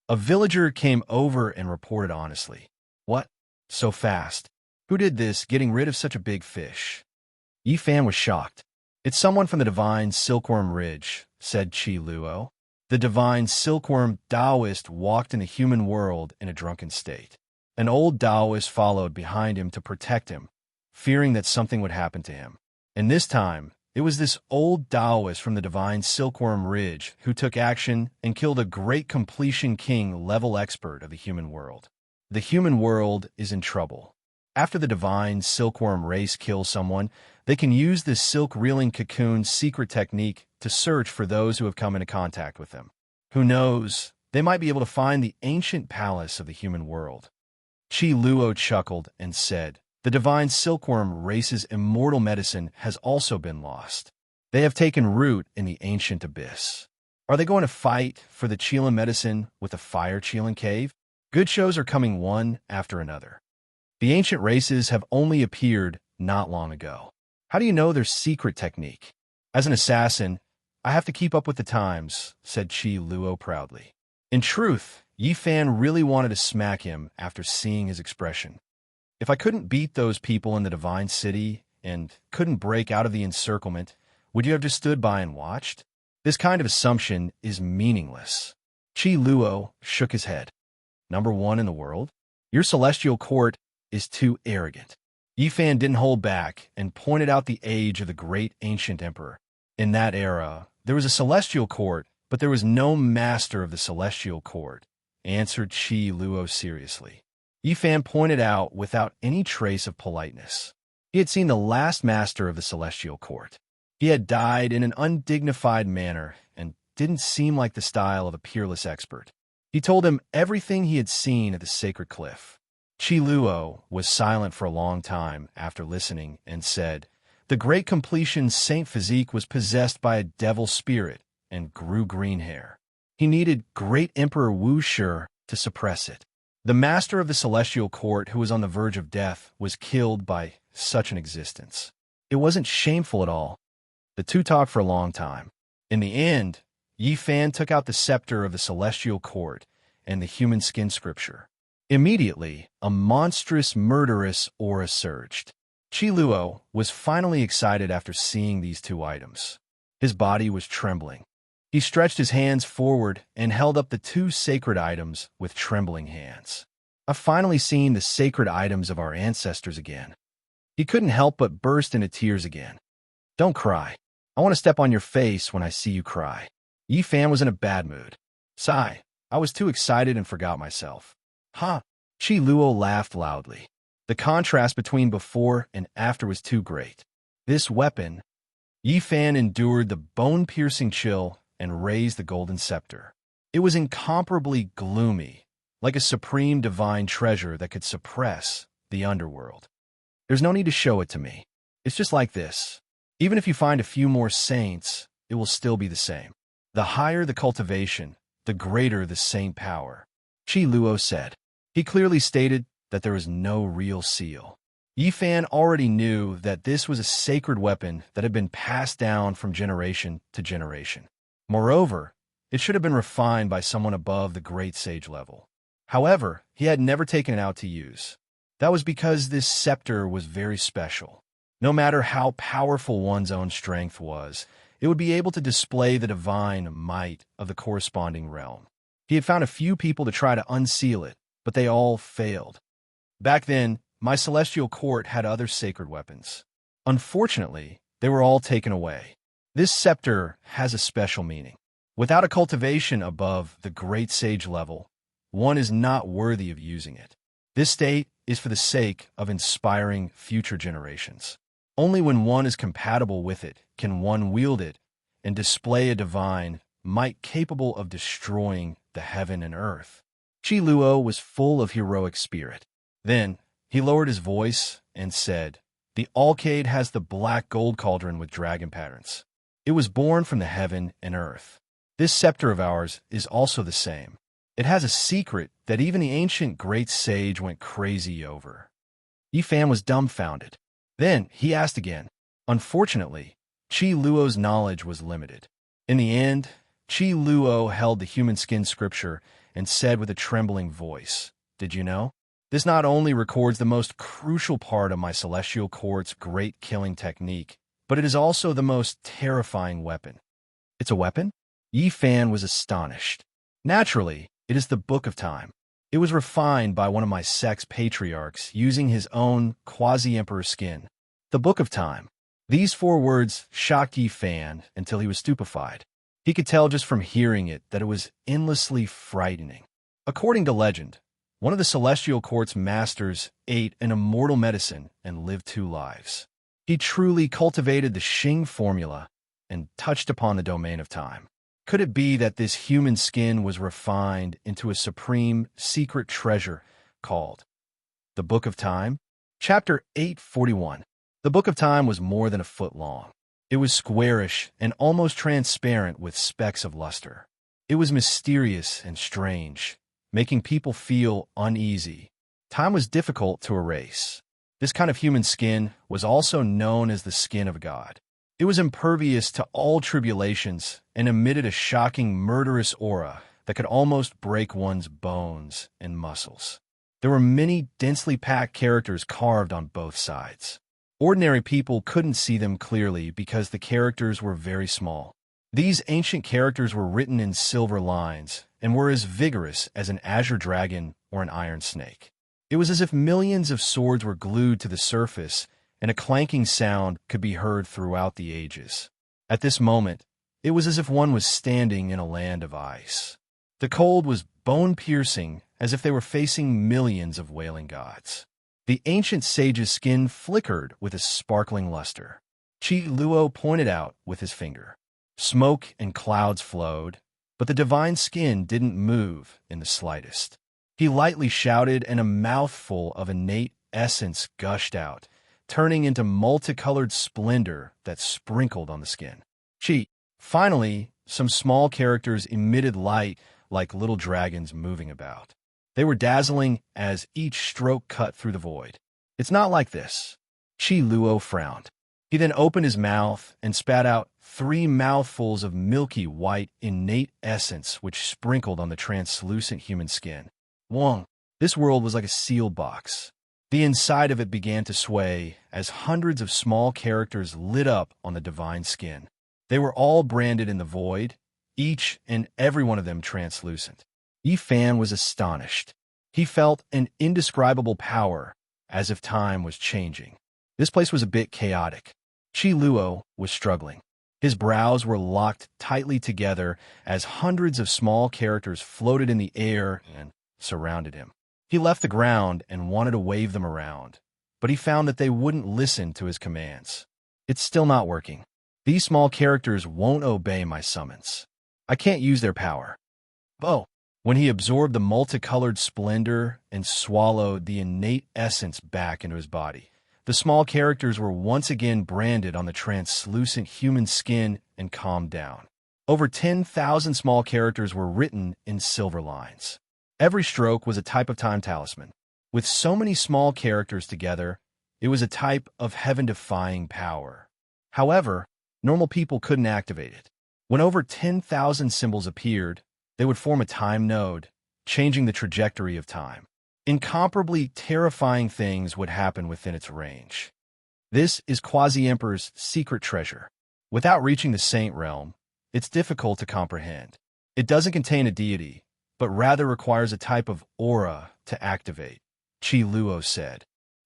A villager came over and reported honestly. What? So fast? Who did this, getting rid of such a big fish? Yi Fan was shocked. It's someone from the divine Silkworm Ridge, said Chi Luo. The divine Silkworm Taoist walked in the human world in a drunken state. An old Taoist followed behind him to protect him, fearing that something would happen to him. And this time, it was this old Taoist from the divine Silkworm Ridge who took action and killed a great completion king level expert of the human world. The human world is in trouble. After the divine silkworm race kills someone, they can use this silk reeling cocoon secret technique to search for those who have come into contact with them. Who knows, they might be able to find the ancient palace of the human world. Chi Luo chuckled and said, the divine silkworm race's immortal medicine has also been lost. They have taken root in the ancient abyss. Are they going to fight for the Qilin medicine with the fire Qilin cave? Good shows are coming one after another. The ancient races have only appeared not long ago. How do you know their secret technique? As an assassin, I have to keep up with the times, said Chi Luo proudly. In truth, Yi Fan really wanted to smack him after seeing his expression. If I couldn't beat those people in the Divine City and couldn't break out of the encirclement, would you have just stood by and watched? This kind of assumption is meaningless. Chi Luo shook his head. Number one in the world? Your celestial court is too arrogant. Yi Fan didn't hold back and pointed out the age of the great ancient emperor. In that era, there was a celestial court, but there was no master of the celestial court, answered Chi Luo seriously. Yi Fan pointed out without any trace of politeness. He had seen the last master of the celestial court. He had died in an undignified manner and didn't seem like the style of a peerless expert. He told him everything he had seen at the sacred cliff. Chi Luo was silent for a long time after listening and said, the great completion Saint Physique was possessed by a devil spirit and grew green hair. He needed great Emperor Wu Shi to suppress it. The master of the celestial court who was on the verge of death was killed by such an existence. It wasn't shameful at all. The two talked for a long time. In the end, Yi Fan took out the scepter of the celestial court and the human skin scripture. Immediately, a monstrous, murderous aura surged. Chi Luo was finally excited after seeing these two items. His body was trembling. He stretched his hands forward and held up the two sacred items with trembling hands. I've finally seen the sacred items of our ancestors again. He couldn't help but burst into tears again. Don't cry. I want to step on your face when I see you cry. Yi Fan was in a bad mood. Sigh. I was too excited and forgot myself. Ha! Chi Luo laughed loudly. The contrast between before and after was too great. This weapon, Yi Fan endured the bone-piercing chill and raised the golden scepter. It was incomparably gloomy, like a supreme divine treasure that could suppress the underworld. There's no need to show it to me. It's just like this. Even if you find a few more saints, it will still be the same. The higher the cultivation, the greater the saint power, Chi Luo said. He clearly stated that there is no real seal. Yifan already knew that this was a sacred weapon that had been passed down from generation to generation. Moreover, it should have been refined by someone above the great sage level. However, he had never taken it out to use. That was because this scepter was very special. No matter how powerful one's own strength was, it would be able to display the divine might of the corresponding realm. He had found a few people to try to unseal it, but they all failed. Back then, my celestial court had other sacred weapons. Unfortunately, they were all taken away. This scepter has a special meaning. Without a cultivation above the great sage level, one is not worthy of using it. This state is for the sake of inspiring future generations. Only when one is compatible with it can one wield it and display a divine might capable of destroying the heaven and earth. Chi Luo was full of heroic spirit. Then, he lowered his voice and said, "The Alcade has the black gold cauldron with dragon patterns. It was born from the heaven and earth. This scepter of ours is also the same. It has a secret that even the ancient great sage went crazy over." Yifan was dumbfounded. Then he asked again. Unfortunately, Chi Luo's knowledge was limited. In the end, Chi Luo held the human skin scripture and said with a trembling voice, "Did you know? This not only records the most crucial part of my celestial court's great killing technique, but it is also the most terrifying weapon." "It's a weapon?" Yifan was astonished. "Naturally, it is the Book of Time. It was refined by one of my sect's patriarchs using his own quasi-emperor skin. The Book of Time." These 4 words shocked Yifan until he was stupefied. He could tell just from hearing it that it was endlessly frightening. According to legend, one of the celestial court's masters ate an immortal medicine and lived 2 lives. He truly cultivated the Xing formula and touched upon the domain of time. Could it be that this human skin was refined into a supreme secret treasure called the Book of Time? Chapter 841. The Book of Time was more than a foot long. It was squarish and almost transparent with specks of luster. It was mysterious and strange, making people feel uneasy. Time was difficult to erase. This kind of human skin was also known as the skin of God. It was impervious to all tribulations and emitted a shocking, murderous aura that could almost break one's bones and muscles. There were many densely packed characters carved on both sides. Ordinary people couldn't see them clearly because the characters were very small. These ancient characters were written in silver lines and were as vigorous as an azure dragon or an iron snake. It was as if millions of swords were glued to the surface and a clanking sound could be heard throughout the ages. At this moment, it was as if one was standing in a land of ice. The cold was bone-piercing, as if they were facing millions of wailing gods. The ancient sage's skin flickered with a sparkling luster. Chi Luo pointed out with his finger. Smoke and clouds flowed, but the divine skin didn't move in the slightest. He lightly shouted, and a mouthful of innate essence gushed out, turning into multicolored splendor that sprinkled on the skin. Finally, some small characters emitted light like little dragons moving about. They were dazzling as each stroke cut through the void. "It's not like this." Chi Luo frowned. He then opened his mouth and spat out 3 mouthfuls of milky white innate essence which sprinkled on the translucent human skin. Wong. This world was like a sealed box. The inside of it began to sway as hundreds of small characters lit up on the divine skin. They were all branded in the void, each and every one of them translucent. Yifan was astonished. He felt an indescribable power, as if time was changing. This place was a bit chaotic. Chi Luo was struggling. His brows were locked tightly together as hundreds of small characters floated in the air and surrounded him. He left the ground and wanted to wave them around, but he found that they wouldn't listen to his commands. "It's still not working. These small characters won't obey my summons. I can't use their power." "Oh!" When he absorbed the multicolored splendor and swallowed the innate essence back into his body, the small characters were once again branded on the translucent human skin and calmed down. Over 10,000 small characters were written in silver lines. Every stroke was a type of time talisman. With so many small characters together, It was a type of heaven-defying power. However, normal people couldn't activate it. When over 10,000 symbols appeared, they would form a time node, changing the trajectory of time. Incomparably terrifying things would happen within its range. This is Quasi-Emperor's secret treasure. Without reaching the Saint Realm, it's difficult to comprehend. It doesn't contain a deity, but rather requires a type of aura to activate, Chi Luo said.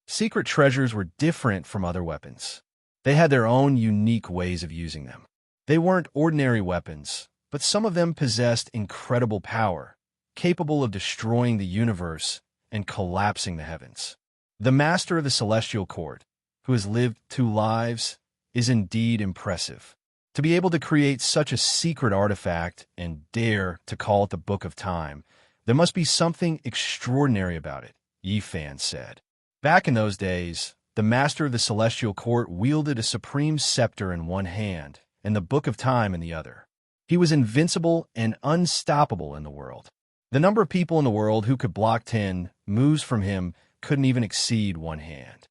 Secret treasures were different from other weapons. They had their own unique ways of using them. They weren't ordinary weapons, but some of them possessed incredible power, capable of destroying the universe and collapsing the heavens. The master of the Celestial Court, who has lived 2 lives, is indeed impressive. To be able to create such a secret artifact and dare to call it the Book of Time, there must be something extraordinary about it, Yi Fan said. Back in those days, the master of the Celestial Court wielded a supreme scepter in one hand and the Book of Time in the other. He was invincible and unstoppable in the world. The number of people in the world who could block 10 moves from him couldn't even exceed one hand.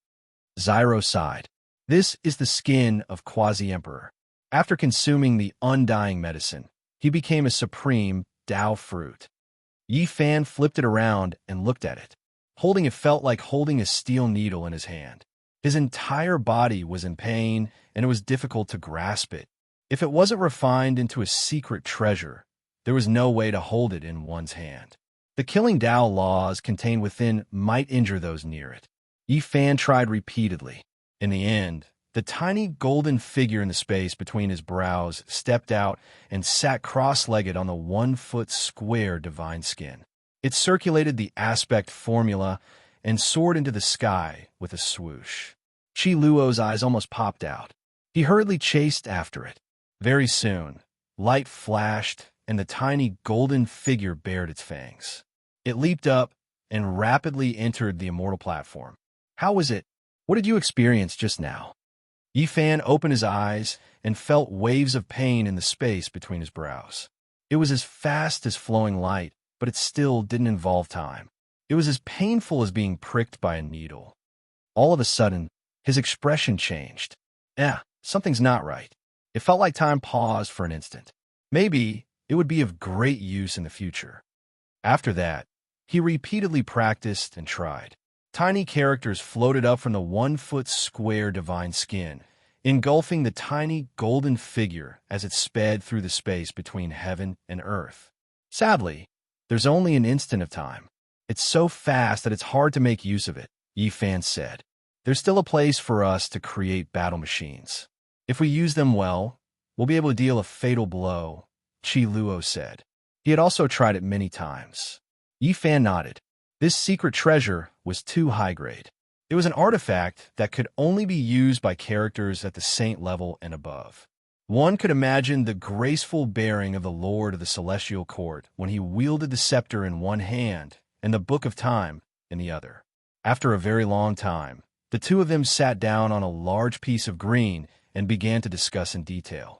Zyro sighed. This is the skin of Quasi-Emperor. After consuming the undying medicine, he became a supreme Dao fruit. Yi Fan flipped it around and looked at it. Holding it felt like holding a steel needle in his hand. His entire body was in pain, and it was difficult to grasp it. If it wasn't refined into a secret treasure, there was no way to hold it in one's hand. The killing Dao laws contained within might injure those near it. Yi Fan tried repeatedly. In the end, the tiny golden figure in the space between his brows stepped out and sat cross-legged on the 1-foot square divine skin. It circulated the aspect formula and soared into the sky with a swoosh. Chi Luo's eyes almost popped out. He hurriedly chased after it. Very soon, light flashed and the tiny golden figure bared its fangs. It leaped up and rapidly entered the immortal platform. How was it? What did you experience just now? Yi Fan opened his eyes and felt waves of pain in the space between his brows. It was as fast as flowing light, but it still didn't involve time. It was as painful as being pricked by a needle. All of a sudden, his expression changed. Something's not right. It felt like time paused for an instant. Maybe it would be of great use in the future. After that, he repeatedly practiced and tried. Tiny characters floated up from the 1-foot square divine skin, engulfing the tiny golden figure as it sped through the space between heaven and earth. Sadly, there's only an instant of time. It's so fast that it's hard to make use of it, Yi Fan said. There's still a place for us to create battle machines. If we use them well, we'll be able to deal a fatal blow, Chi Luo said. He had also tried it many times. Yi Fan nodded. This secret treasure was too high grade. It was an artifact that could only be used by characters at the saint level and above. One could imagine the graceful bearing of the Lord of the Celestial Court when he wielded the scepter in one hand and the Book of Time in the other. After a very long time, the two of them sat down on a large piece of green and began to discuss in detail.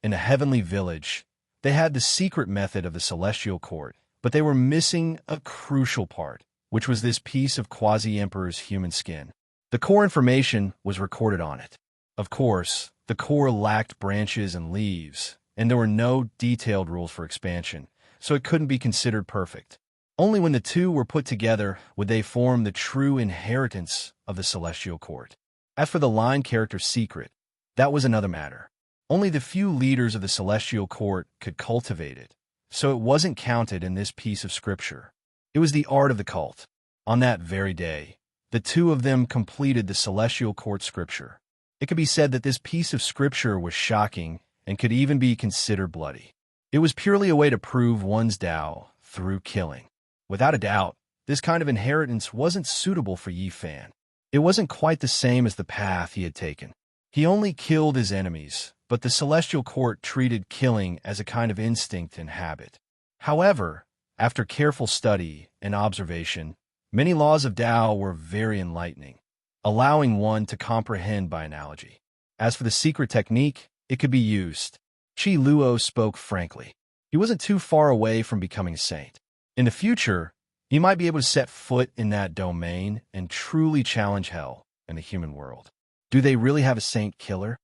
In the heavenly village, they had the secret method of the Celestial Court, but they were missing a crucial part, which was this piece of Quasi-Emperor's human skin. The core information was recorded on it. Of course, the core lacked branches and leaves, and there were no detailed rules for expansion, so it couldn't be considered perfect. Only when the two were put together would they form the true inheritance of the Celestial Court. As for the line character secret, that was another matter. Only the few leaders of the Celestial Court could cultivate it, so it wasn't counted in this piece of scripture. It was the art of the cult. On that very day, the two of them completed the Celestial Court scripture. It could be said that this piece of scripture was shocking and could even be considered bloody. It was purely a way to prove one's Dao through killing. Without a doubt, this kind of inheritance wasn't suitable for Yi Fan. It wasn't quite the same as the path he had taken. He only killed his enemies, but the Celestial Court treated killing as a kind of instinct and habit. However, after careful study and observation, many laws of Dao were very enlightening, allowing one to comprehend by analogy. As for the secret technique, it could be used. Chi Luo spoke frankly. He wasn't too far away from becoming a saint. In the future, he might be able to set foot in that domain and truly challenge hell. and the human world. Do they really have a saint killer?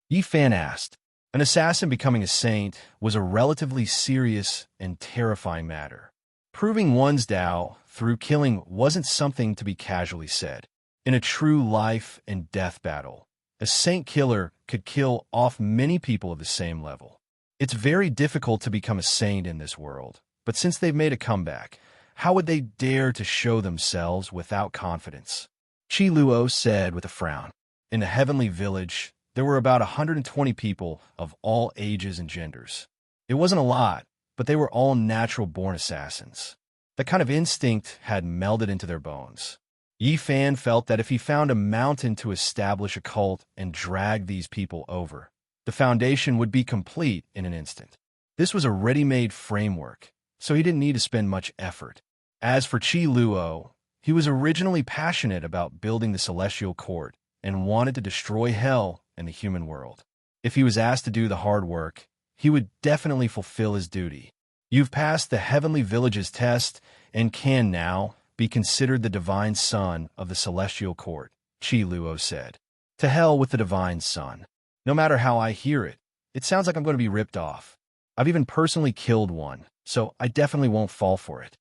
Yi Fan asked. An assassin becoming a saint was a relatively serious and terrifying matter. Proving one's Tao through killing wasn't something to be casually said. In a true life and death battle, a saint killer could kill off many people of the same level. It's very difficult to become a saint in this world, but since they've made a comeback, how would they dare to show themselves without confidence? Qi Luo said with a frown. In the heavenly village, there were about 120 people of all ages and genders. It wasn't a lot, but they were all natural-born assassins. That kind of instinct had melded into their bones. Yi Fan felt that if he found a mountain to establish a cult and drag these people over, the foundation would be complete in an instant. This was a ready-made framework, so he didn't need to spend much effort. As for Qi Luo, he was originally passionate about building the celestial court and wanted to destroy hell and the human world. If he was asked to do the hard work, he would definitely fulfill his duty. You've passed the heavenly village's test and can now be considered the divine son of the celestial court, Qi Luo said. To hell with the divine son. No matter how I hear it, it sounds like I'm going to be ripped off. I've even personally killed one, so I definitely won't fall for it.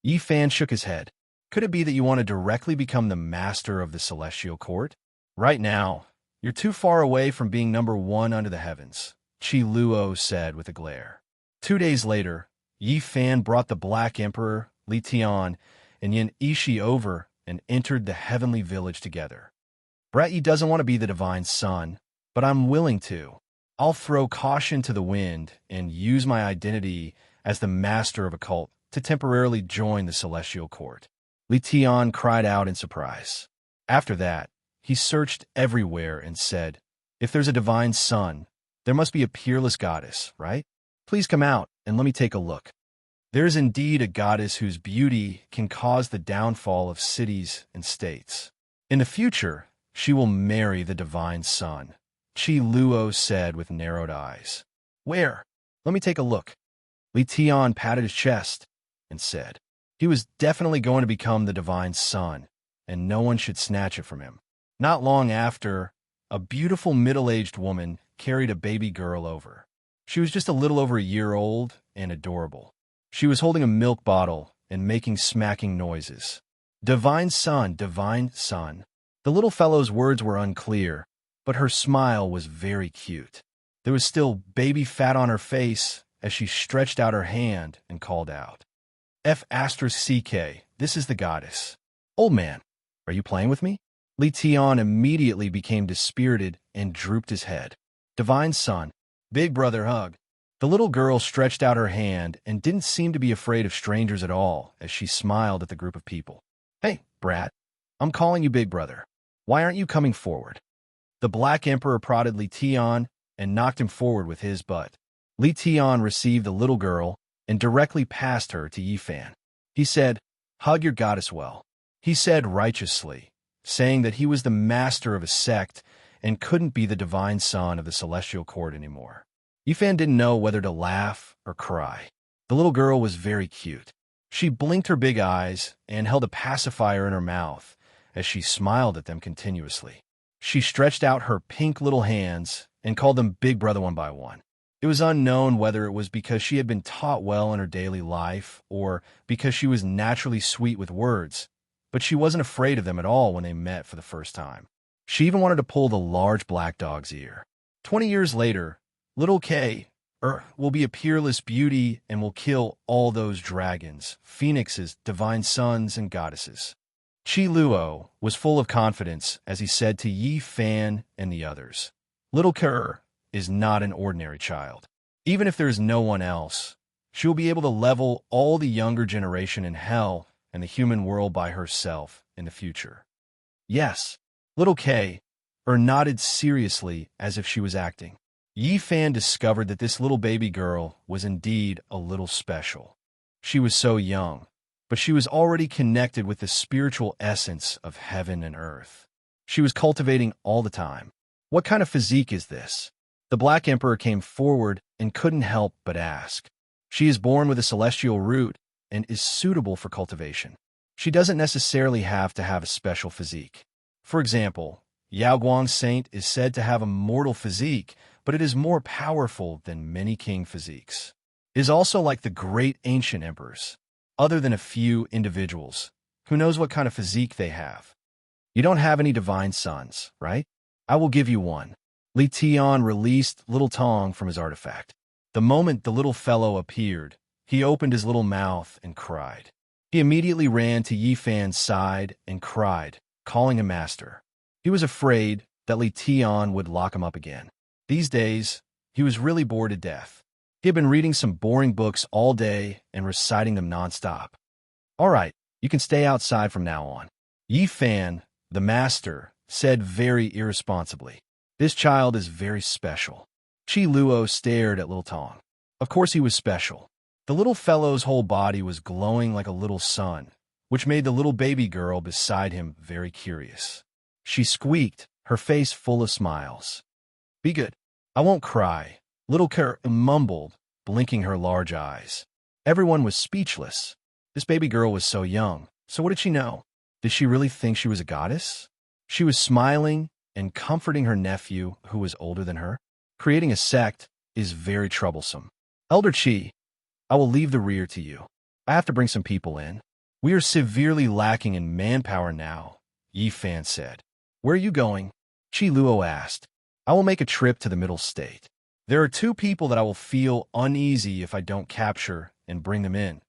Yi Fan shook his head. Could it be that you want to directly become the master of the celestial court? Right now, you're too far away from being number one under the heavens, Qi Luo said with a glare. 2 days later, Yi Fan brought the Black Emperor, Li Tian, and Yin Ishi over and entered the heavenly village together. Brat Yi doesn't want to be the divine son, but I'm willing to. I'll throw caution to the wind and use my identity as the master of a cult to temporarily join the celestial court. Li Tian cried out in surprise. After that, he searched everywhere and said, if there's a divine son, there must be a peerless goddess, right? Please come out and let me take a look. There is indeed a goddess whose beauty can cause the downfall of cities and states. In the future, she will marry the divine son, Qi Luo said with narrowed eyes. Where? Let me take a look. Li Tian patted his chest and said, he was definitely going to become the divine son, and no one should snatch it from him. Not long after, a beautiful middle-aged woman carried a baby girl over. She was just a little over a year old and adorable. She was holding a milk bottle and making smacking noises. Divine son, divine son. The little fellow's words were unclear, but her smile was very cute. There was still baby fat on her face as she stretched out her hand and called out. F***CK, this is the goddess. Old man, are you playing with me? Li Tian immediately became dispirited and drooped his head. Divine son, big brother hug. The little girl stretched out her hand and didn't seem to be afraid of strangers at all as she smiled at the group of people. Hey, brat, I'm calling you big brother. Why aren't you coming forward? The Black Emperor prodded Li Tian and knocked him forward with his butt. Li Tian received the little girl and directly passed her to Yi Fan. He said, hug your goddess well. He said righteously, saying that he was the master of a sect and couldn't be the divine son of the celestial court anymore. Yi Fan didn't know whether to laugh or cry. The little girl was very cute. She blinked her big eyes and held a pacifier in her mouth as she smiled at them continuously. She stretched out her pink little hands and called them big brother one by one. It was unknown whether it was because she had been taught well in her daily life or because she was naturally sweet with words, but she wasn't afraid of them at all when they met for the first time. She even wanted to pull the large black dog's ear. 20 years later, little K will be a peerless beauty and will kill all those dragons, phoenixes, divine sons, and goddesses. Qi Luo was full of confidence as he said to Yi Fan and the others, little Ke is not an ordinary child. Even if there is no one else, she will be able to level all the younger generation in hell and the human world by herself in the future. Yes, little K nodded seriously as if she was acting. Yi Fan discovered that this little baby girl was indeed a little special. She was so young, but she was already connected with the spiritual essence of heaven and earth. She was cultivating all the time. What kind of physique is this? The Black Emperor came forward and couldn't help but ask. She is born with a celestial root and is suitable for cultivation. She doesn't necessarily have to have a special physique. For example, Yaoguang's saint is said to have a mortal physique, but it is more powerful than many king physiques. It is also like the great ancient emperors, other than a few individuals. Who knows what kind of physique they have? You don't have any divine sons, right? I will give you one. Li Tian released Little Tong from his artifact. The moment the little fellow appeared, he opened his little mouth and cried. He immediately ran to Yi Fan's side and cried, calling him master. He was afraid that Li Tian would lock him up again. These days, he was really bored to death. He had been reading some boring books all day and reciting them nonstop. All right, you can stay outside from now on. Yi Fan, the master, said very irresponsibly. This child is very special. Chi Luo stared at Little Tong. Of course he was special. The little fellow's whole body was glowing like a little sun, which made the little baby girl beside him very curious. She squeaked, her face full of smiles. Be good. I won't cry, little Kerr mumbled, blinking her large eyes. Everyone was speechless. This baby girl was so young, so what did she know? Did she really think she was a goddess? She was smiling and comforting her nephew, who was older than her. Creating a sect is very troublesome. Elder Chi, I will leave the rear to you. I have to bring some people in. We are severely lacking in manpower now, Yi Fan said. Where are you going? Chi Luo asked. I will make a trip to the Middle State. There are 2 people that I will feel uneasy if I don't capture and bring them in,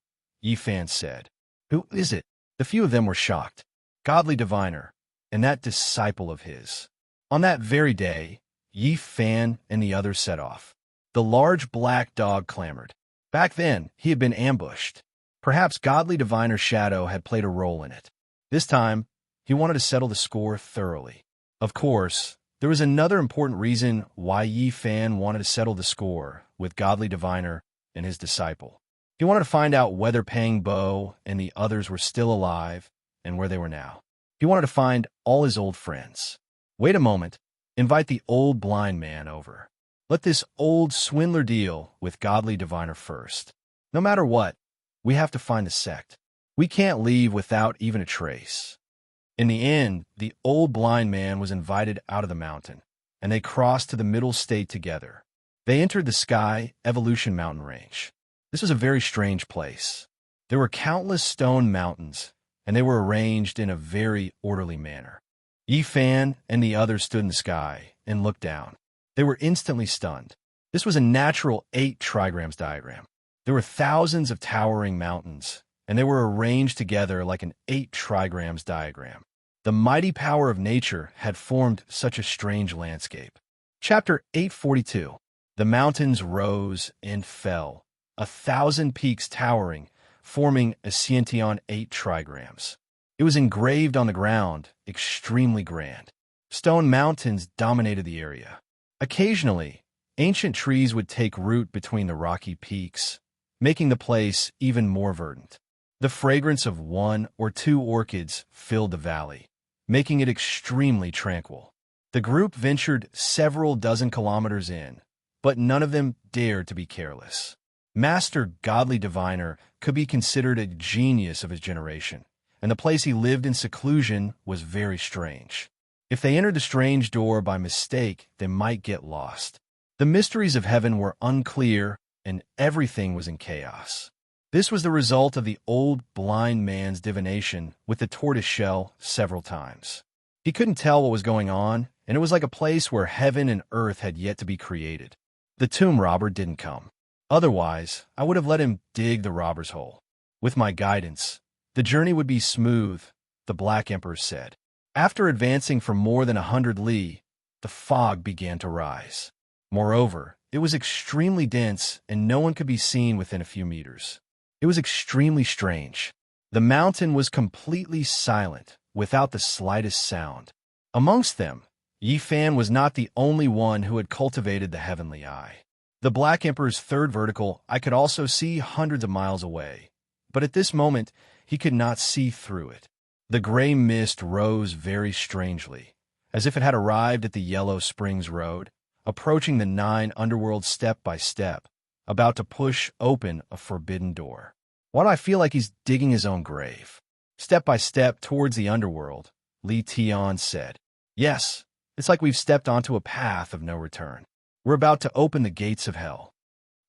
Yi Fan said. Who is it? The few of them were shocked. Godly Diviner, and that disciple of his. On that very day, Yi Fan and the others set off. The large black dog clamored. Back then, he had been ambushed. Perhaps Godly Diviner's shadow had played a role in it. This time, he wanted to settle the score thoroughly. Of course, there was another important reason why Yi Fan wanted to settle the score with Godly Diviner and his disciple. He wanted to find out whether Pang Bo and the others were still alive and where they were now. He wanted to find all his old friends. Wait a moment. Invite the old blind man over. Let this old swindler deal with Godly Diviner first. No matter what, we have to find the sect. We can't leave without even a trace. In the end, the old blind man was invited out of the mountain, and they crossed to the Middle State together. They entered the Sky Evolution mountain range. This was a very strange place. There were countless stone mountains, and they were arranged in a very orderly manner. Yi Fan and the others stood in the sky and looked down. They were instantly stunned. This was a natural 8 trigrams diagram. There were thousands of towering mountains, and they were arranged together like an 8 trigrams diagram. The mighty power of nature had formed such a strange landscape. Chapter 842. The mountains rose and fell, 1,000 peaks towering, forming a Sciention 8 trigrams. It was engraved on the ground, extremely grand. Stone mountains dominated the area. Occasionally, ancient trees would take root between the rocky peaks, making the place even more verdant. The fragrance of 1 or 2 orchids filled the valley, making it extremely tranquil. The group ventured several dozen kilometers in, but none of them dared to be careless. Master Godly Diviner could be considered a genius of his generation, and the place he lived in seclusion was very strange. If they entered the strange door by mistake, they might get lost. The mysteries of heaven were unclear, and everything was in chaos. This was the result of the old blind man's divination with the tortoise shell several times. He couldn't tell what was going on, and it was like a place where heaven and earth had yet to be created. The tomb robber didn't come. Otherwise, I would have let him dig the robber's hole. With my guidance, the journey would be smooth, the Black Emperor said. After advancing for more than 100 li, the fog began to rise. Moreover, it was extremely dense and no one could be seen within a few meters. It was extremely strange. The mountain was completely silent, without the slightest sound. Amongst them, Yi Fan was not the only one who had cultivated the heavenly eye. The Black Emperor's 3rd vertical I could also see hundreds of miles away, but at this moment he could not see through it. The gray mist rose very strangely, as if it had arrived at the Yellow Springs Road, approaching the 9 underworlds step by step, about to push open a forbidden door. Why do I feel like he's digging his own grave? Step by step towards the underworld, Li Tian said. Yes, it's like we've stepped onto a path of no return. We're about to open the gates of hell.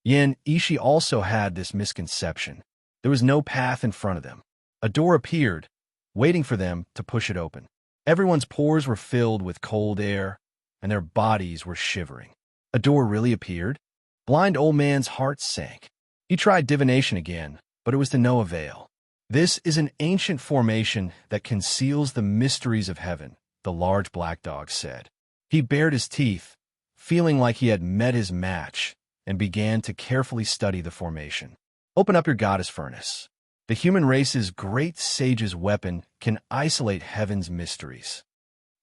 Yin Ishi also had this misconception. There was no path in front of them. A door appeared, waiting for them to push it open. Everyone's pores were filled with cold air, and their bodies were shivering. A door really appeared? Blind old man's heart sank. He tried divination again, but it was to no avail. This is an ancient formation that conceals the mysteries of heaven, the large black dog said. He bared his teeth, feeling like he had met his match, and began to carefully study the formation. Open up your goddess furnace. The human race's great sage's weapon can isolate heaven's mysteries.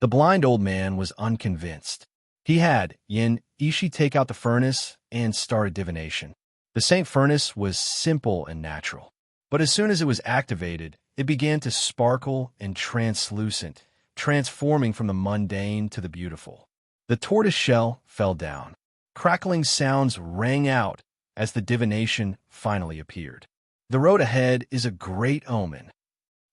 The blind old man was unconvinced. He had Yin Ishi take out the furnace and start divination. The Saint Furnace was simple and natural. But as soon as it was activated, it began to sparkle and translucent, transforming from the mundane to the beautiful. The tortoise shell fell down. Crackling sounds rang out as the divination finally appeared. The road ahead is a great omen.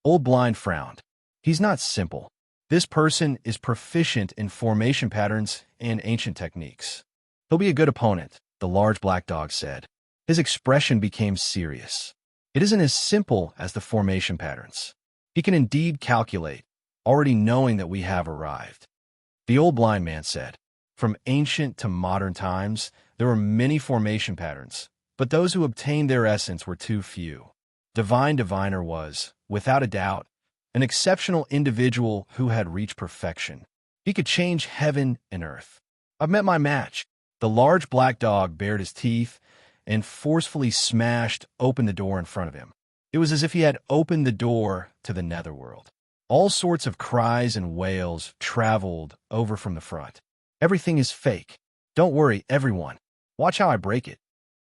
Old Blind frowned. He's not simple. This person is proficient in formation patterns and ancient techniques. He'll be a good opponent, the large black dog said. His expression became serious. It isn't as simple as the formation patterns. He can indeed calculate, already knowing that we have arrived. The old blind man said, from ancient to modern times, there were many formation patterns, but those who obtained their essence were too few. Divine Diviner was, without a doubt, an exceptional individual who had reached perfection. He could change heaven and earth. I've met my match. The large black dog bared his teeth and forcefully smashed open the door in front of him. It was as if he had opened the door to the netherworld. All sorts of cries and wails traveled over from the front. Everything is fake. Don't worry, everyone. Watch how I break it.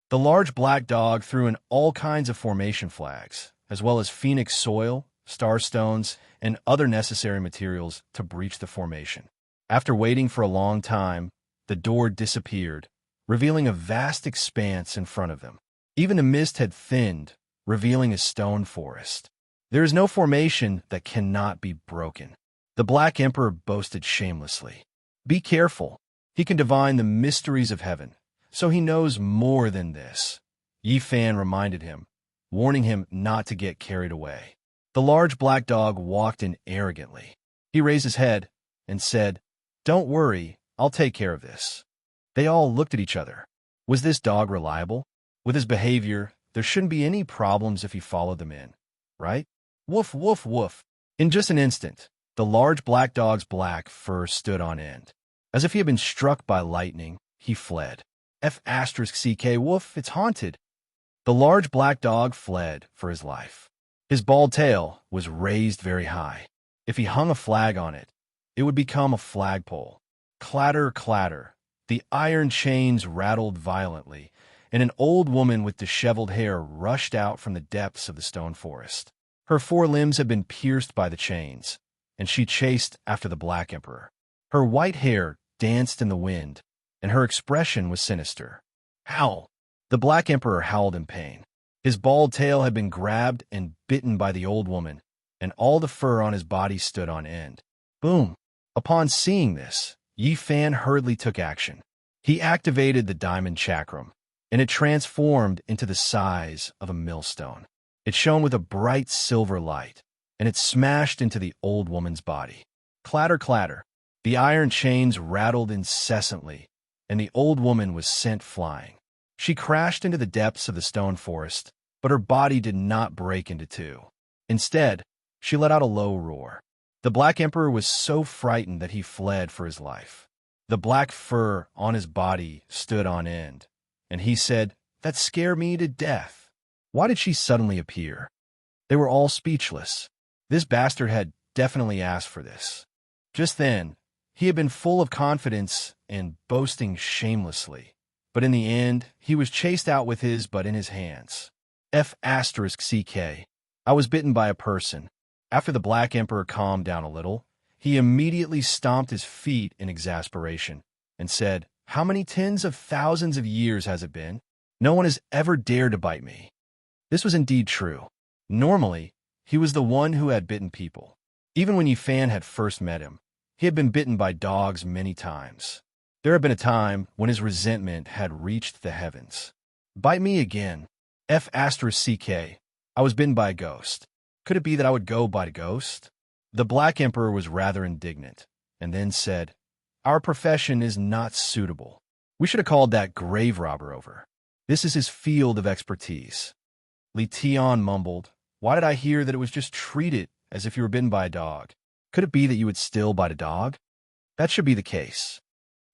The large black dog threw in all kinds of formation flags, as well as phoenix soil, starstones, and other necessary materials to breach the formation. After waiting for a long time, the door disappeared, revealing a vast expanse in front of them. Even the mist had thinned, revealing a stone forest. There is no formation that cannot be broken. The Black Emperor boasted shamelessly. Be careful. He can divine the mysteries of heaven, so he knows more than this. Yi Fan reminded him, warning him not to get carried away. The large black dog walked in arrogantly. He raised his head and said, Don't worry, I'll take care of this. They all looked at each other. Was this dog reliable? With his behavior, there shouldn't be any problems if he followed them in, right? Woof, woof, woof. In just an instant, the large black dog's black fur stood on end. As if he had been struck by lightning, he fled. F***CK woof, it's haunted. The large black dog fled for his life. His bald tail was raised very high. If he hung a flag on it, it would become a flagpole. Clatter, clatter. The iron chains rattled violently, and an old woman with disheveled hair rushed out from the depths of the stone forest. Her four limbs had been pierced by the chains, and she chased after the Black Emperor. Her white hair danced in the wind, and her expression was sinister. Howl! The Black Emperor howled in pain. His bald tail had been grabbed and bitten by the old woman, and all the fur on his body stood on end. Boom! Upon seeing this, Yi Fan hurriedly took action. He activated the diamond chakram, and it transformed into the size of a millstone. It shone with a bright silver light, and it smashed into the old woman's body. Clatter, clatter. The iron chains rattled incessantly, and the old woman was sent flying. She crashed into the depths of the stone forest, but her body did not break into two. Instead, she let out a low roar. The Black Emperor was so frightened that he fled for his life. The black fur on his body stood on end, and he said, That scared me to death. Why did she suddenly appear? They were all speechless. This bastard had definitely asked for this. Just then, he had been full of confidence and boasting shamelessly, but in the end, he was chased out with his butt in his hands. F***CK. I was bitten by a person. After the Black Emperor calmed down a little, he immediately stomped his feet in exasperation and said, How many tens of thousands of years has it been? No one has ever dared to bite me. This was indeed true. Normally, he was the one who had bitten people. Even when Yifan had first met him, he had been bitten by dogs many times. There had been a time when his resentment had reached the heavens. Bite me again. F***CK. I was bitten by a ghost. Could it be that I would go bite a ghost? The Black Emperor was rather indignant, and then said, Our profession is not suitable. We should have called that grave robber over. This is his field of expertise. Li Tian mumbled, Why did I hear that it was just treated as if you were bitten by a dog? Could it be that you would still bite a dog? That should be the case.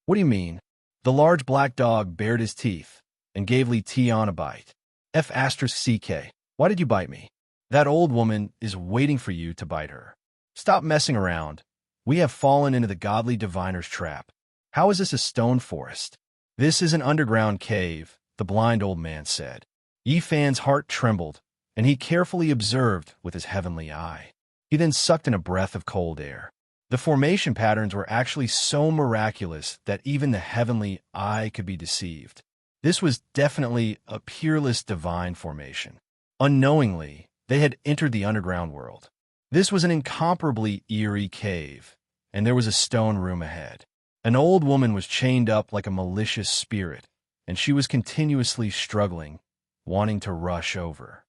What do you mean? The large black dog bared his teeth and gave Li Tian a bite. F***CK. Why did you bite me? That old woman is waiting for you to bite her. Stop messing around. We have fallen into the godly diviner's trap. How is this a stone forest? This is an underground cave, the blind old man said. Yifan's heart trembled, and he carefully observed with his heavenly eye. He then sucked in a breath of cold air. The formation patterns were actually so miraculous that even the heavenly eye could be deceived. This was definitely a peerless divine formation. Unknowingly, they had entered the underground world. This was an incomparably eerie cave, and there was a stone room ahead. An old woman was chained up like a malicious spirit, and she was continuously struggling, wanting to rush over.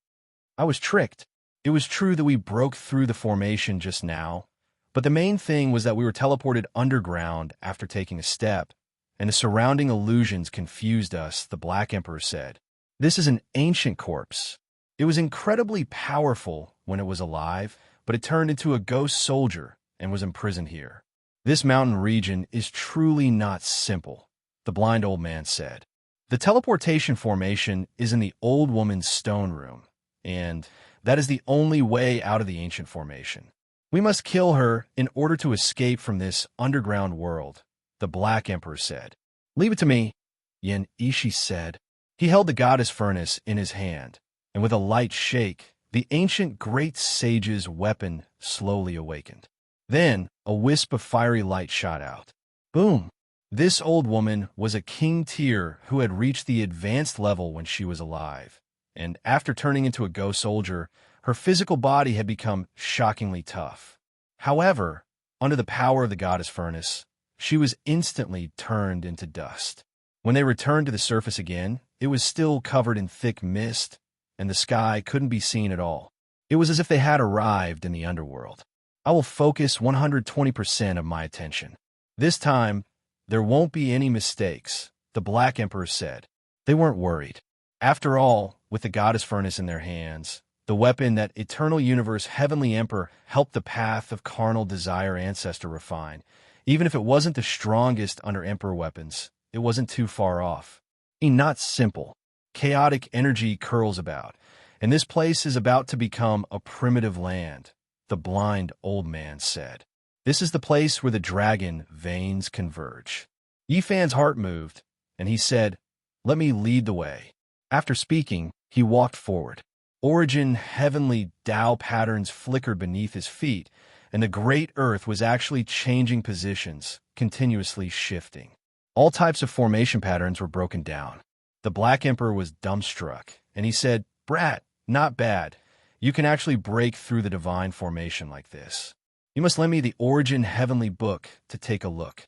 I was tricked. It was true that we broke through the formation just now, but the main thing was that we were teleported underground after taking a step, and the surrounding illusions confused us, the Black Emperor said. This is an ancient corpse. It was incredibly powerful when it was alive, but it turned into a ghost soldier and was imprisoned here. This mountain region is truly not simple, the blind old man said. The teleportation formation is in the old woman's stone room, and that is the only way out of the ancient formation. We must kill her in order to escape from this underground world, the Black Emperor said. Leave it to me, Yin Ishi said. He held the goddess furnace in his hand, and with a light shake, the ancient great sage's weapon slowly awakened. Then, a wisp of fiery light shot out. Boom! This old woman was a king tier who had reached the advanced level when she was alive, and after turning into a ghost soldier, her physical body had become shockingly tough. However, under the power of the goddess furnace, she was instantly turned into dust. When they returned to the surface again, it was still covered in thick mist, and the sky couldn't be seen at all. It was as if they had arrived in the underworld. I will focus 120% of my attention. This time, there won't be any mistakes, the Black Emperor said. They weren't worried. After all, with the goddess furnace in their hands, the weapon that Eternal Universe Heavenly Emperor helped the path of carnal desire ancestor refine, even if it wasn't the strongest under Emperor weapons, it wasn't too far off. Not simple. Chaotic energy curls about, and this place is about to become a primitive land, the blind old man said. This is the place where the dragon veins converge. Yifan's heart moved, and he said, Let me lead the way. After speaking, he walked forward. Origin heavenly Tao patterns flickered beneath his feet, and the great earth was actually changing positions, continuously shifting. All types of formation patterns were broken down. The Black Emperor was dumbstruck, and he said, Brat, not bad. You can actually break through the divine formation like this. You must lend me the Origin Heavenly Book to take a look.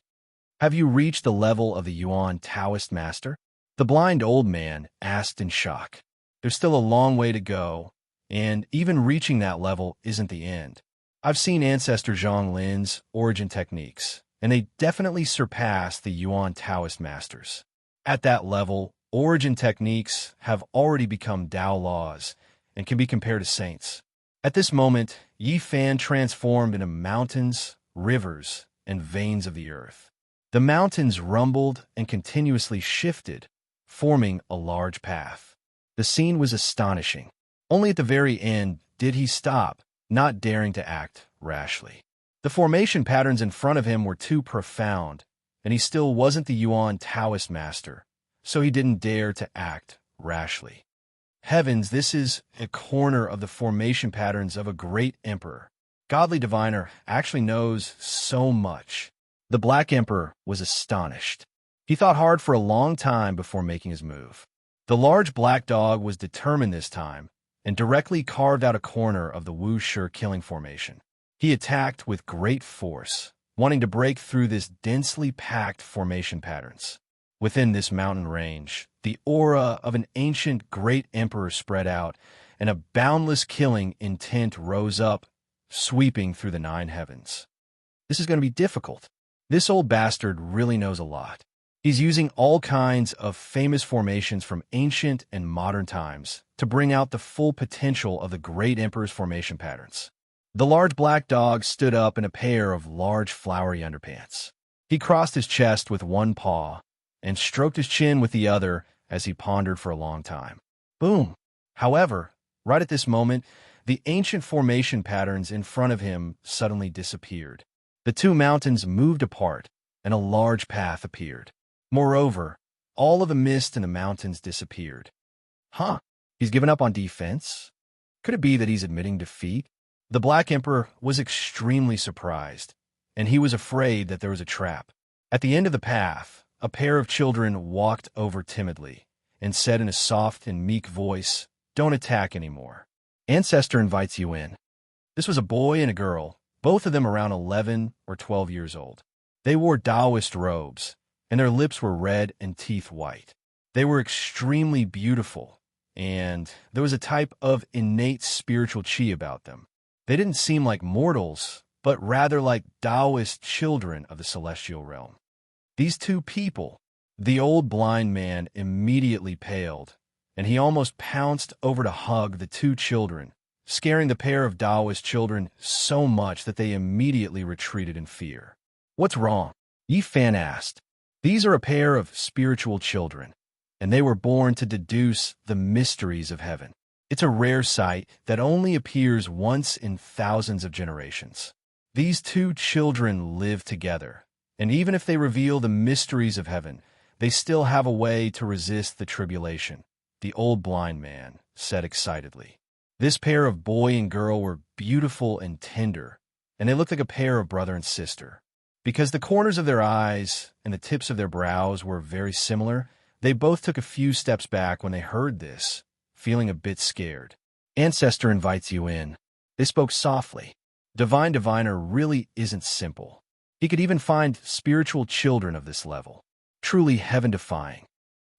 Have you reached the level of the Yuan Taoist Master? The blind old man asked in shock. There's still a long way to go, and even reaching that level isn't the end. I've seen Ancestor Zhang Lin's origin techniques, and they definitely surpass the Yuan Taoist masters. At that level, origin techniques have already become Tao laws and can be compared to saints. At this moment, Yifan transformed into mountains, rivers, and veins of the earth. The mountains rumbled and continuously shifted, forming a large path. The scene was astonishing. Only at the very end did he stop, not daring to act rashly. The formation patterns in front of him were too profound, and he still wasn't the Yuan Taoist master, so he didn't dare to act rashly. Heavens, this is a corner of the formation patterns of a great emperor. Godly diviner actually knows so much. The Black Emperor was astonished. He thought hard for a long time before making his move. The large black dog was determined this time and directly carved out a corner of the Wu Shi killing formation. He attacked with great force, wanting to break through this densely packed formation patterns. Within this mountain range, the aura of an ancient great emperor spread out, and a boundless killing intent rose up, sweeping through the 9 heavens. This is going to be difficult. This old bastard really knows a lot. He's using all kinds of famous formations from ancient and modern times to bring out the full potential of the great emperor's formation patterns. The large black dog stood up in a pair of large flowery underpants. He crossed his chest with one paw and stroked his chin with the other as he pondered for a long time. Boom! However, right at this moment, the ancient formation patterns in front of him suddenly disappeared. The 2 mountains moved apart, and a large path appeared. Moreover, all of the mist in the mountains disappeared. Huh? He's given up on defense? Could it be that he's admitting defeat? The Black Emperor was extremely surprised, and he was afraid that there was a trap. At the end of the path, a pair of children walked over timidly and said in a soft and meek voice, "Don't attack anymore. Ancestor invites you in." This was a boy and a girl, both of them around 11 or 12 years old. They wore Taoist robes, and their lips were red and teeth white. They were extremely beautiful, and there was a type of innate spiritual qi about them. They didn't seem like mortals, but rather like Taoist children of the celestial realm. These 2 people, the old blind man immediately paled, and he almost pounced over to hug the 2 children, scaring the pair of Taoist children so much that they immediately retreated in fear. "What's wrong?" Yi Fan asked. "These are a pair of spiritual children, and they were born to deduce the mysteries of heaven. It's a rare sight that only appears once in thousands of generations. These 2 children live together, and even if they reveal the mysteries of heaven, they still have a way to resist the tribulation," the old blind man said excitedly. This pair of boy and girl were beautiful and tender, and they looked like a pair of brother and sister. Because the corners of their eyes and the tips of their brows were very similar, they both took a few steps back when they heard this, feeling a bit scared. "Ancestor invites you in." They spoke softly. Divine Diviner really isn't simple. He could even find spiritual children of this level. Truly heaven-defying.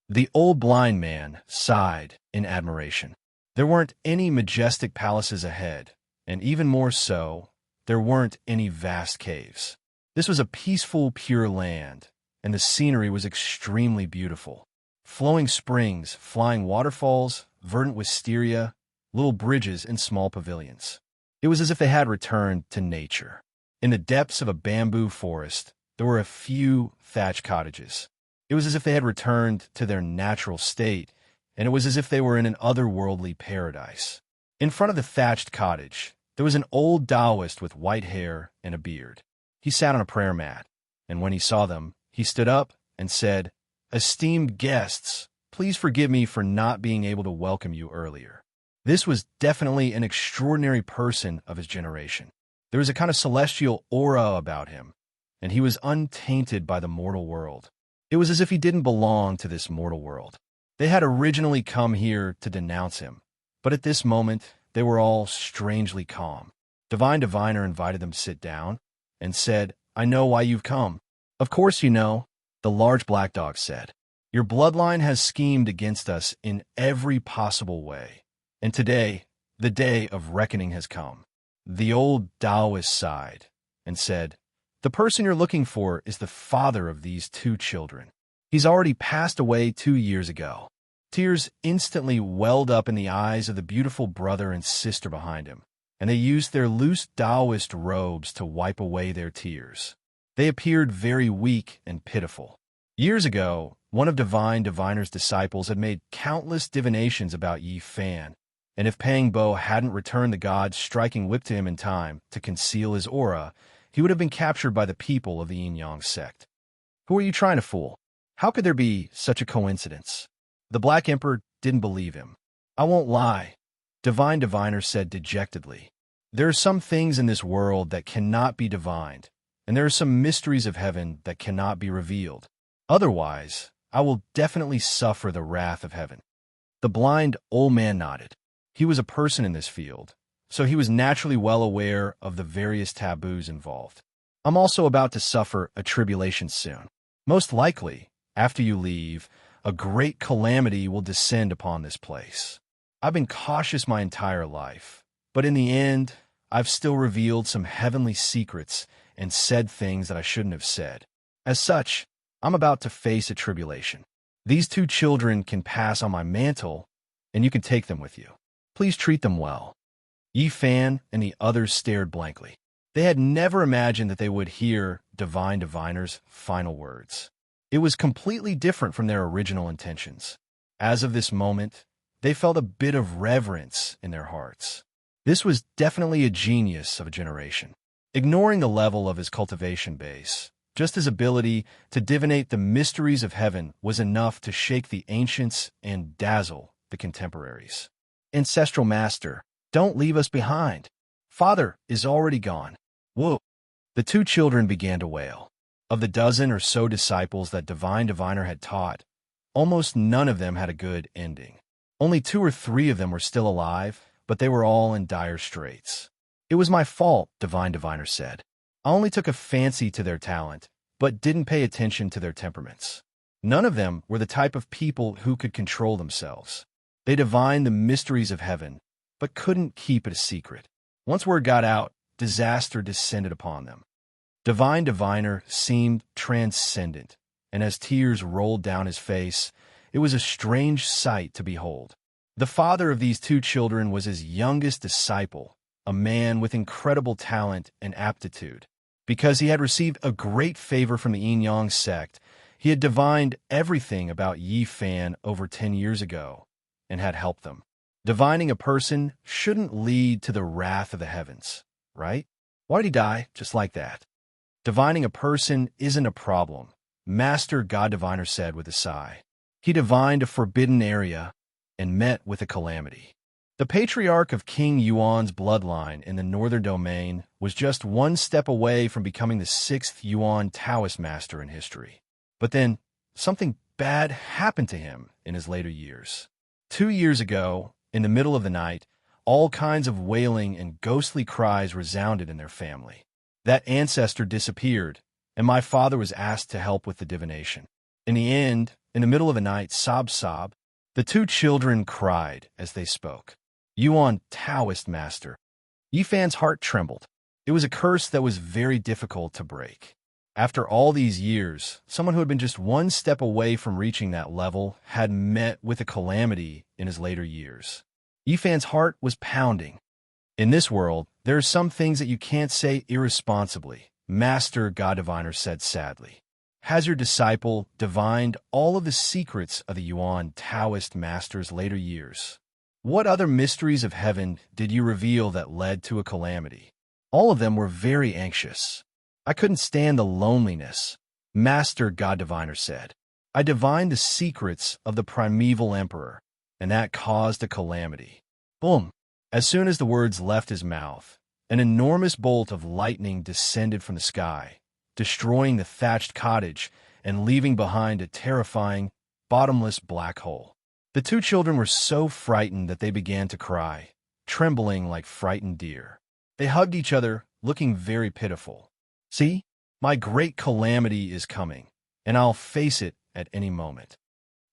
The old blind man sighed in admiration. There weren't any majestic palaces ahead, and even more so, there weren't any vast caves. This was a peaceful, pure land, and the scenery was extremely beautiful. Flowing springs, flying waterfalls, verdant wisteria, little bridges, and small pavilions. It was as if they had returned to nature. In the depths of a bamboo forest, there were a few thatched cottages. It was as if they had returned to their natural state, and it was as if they were in an otherworldly paradise. In front of the thatched cottage, there was an old Taoist with white hair and a beard. He sat on a prayer mat, and when he saw them, he stood up and said, "Esteemed guests, please forgive me for not being able to welcome you earlier." This was definitely an extraordinary person of his generation. There was a kind of celestial aura about him, and he was untainted by the mortal world. It was as if he didn't belong to this mortal world. They had originally come here to denounce him, but at this moment, they were all strangely calm. Divine Diviner invited them to sit down and said, "I know why you've come." "Of course you know," the large black dog said. "Your bloodline has schemed against us in every possible way, and today, the day of reckoning has come." The old Taoist sighed and said, "The person you're looking for is the father of these 2 children. He's already passed away 2 years ago." Tears instantly welled up in the eyes of the beautiful brother and sister behind him, and they used their loose Taoist robes to wipe away their tears. They appeared very weak and pitiful. Years ago, one of Divine Diviner's disciples had made countless divinations about Yi Fan, and if Pang Bo hadn't returned the god's striking whip to him in time to conceal his aura, he would have been captured by the people of the Yin-Yang sect. Who are you trying to fool? How could there be such a coincidence? The Black Emperor didn't believe him. "I won't lie," Divine Diviner said dejectedly. "There are some things in this world that cannot be divined, and there are some mysteries of heaven that cannot be revealed. Otherwise, I will definitely suffer the wrath of heaven." The blind old man nodded. He was a person in this field, so he was naturally well aware of the various taboos involved. I'm also about to suffer a tribulation soon. Most likely, after you leave, a great calamity will descend upon this place. I've been cautious my entire life, but in the end, I've still revealed some heavenly secrets and said things that I shouldn't have said. As such, I'm about to face a tribulation. These two children can pass on my mantle, and you can take them with you. Please treat them well. Yi Fan and the others stared blankly. They had never imagined that they would hear Divine Diviner's final words. It was completely different from their original intentions. As of this moment, they felt a bit of reverence in their hearts. This was definitely a genius of a generation. Ignoring the level of his cultivation base, just his ability to divinate the mysteries of heaven was enough to shake the ancients and dazzle the contemporaries. Ancestral Master, don't leave us behind. Father is already gone. Whoa. The two children began to wail. Of the dozen or so disciples that Divine Diviner had taught, almost none of them had a good ending. Only 2 or 3 of them were still alive, but they were all in dire straits. It was my fault, Divine Diviner said. I only took a fancy to their talent, but didn't pay attention to their temperaments. None of them were the type of people who could control themselves. They divined the mysteries of heaven, but couldn't keep it a secret. Once word got out, disaster descended upon them. Divine Diviner seemed transcendent, and as tears rolled down his face, it was a strange sight to behold. The father of these 2 children was his youngest disciple, a man with incredible talent and aptitude. Because he had received a great favor from the Yin-Yang sect, he had divined everything about Yi Fan over 10 years ago and had helped them. Divining a person shouldn't lead to the wrath of the heavens, right? Why'd he die just like that? Divining a person isn't a problem, Master God Diviner said with a sigh. He divined a forbidden area and met with a calamity. The patriarch of King Yuan's bloodline in the northern domain was just 1 step away from becoming the 6th Yuan Taoist master in history. But then, something bad happened to him in his later years. 2 years ago, in the middle of the night, all kinds of wailing and ghostly cries resounded in their family. That ancestor disappeared, and my father was asked to help with the divination. In the end, in the middle of the night, sob, the 2 children cried as they spoke. Yuan Taoist Master. Yi Fan's heart trembled. It was a curse that was very difficult to break. After all these years, someone who had been just 1 step away from reaching that level had met with a calamity in his later years. Yi Fan's heart was pounding. In this world, there are some things that you can't say irresponsibly, Master God Diviner said sadly. Has your disciple divined all of the secrets of the Yuan Taoist Master's later years? What other mysteries of heaven did you reveal that led to a calamity? All of them were very anxious. I couldn't stand the loneliness, Master God Diviner said. I divined the secrets of the primeval emperor, and that caused a calamity. Boom! As soon as the words left his mouth, an enormous bolt of lightning descended from the sky, destroying the thatched cottage and leaving behind a terrifying, bottomless black hole. The 2 children were so frightened that they began to cry, trembling like frightened deer. They hugged each other, looking very pitiful. See, my great calamity is coming, and I'll face it at any moment.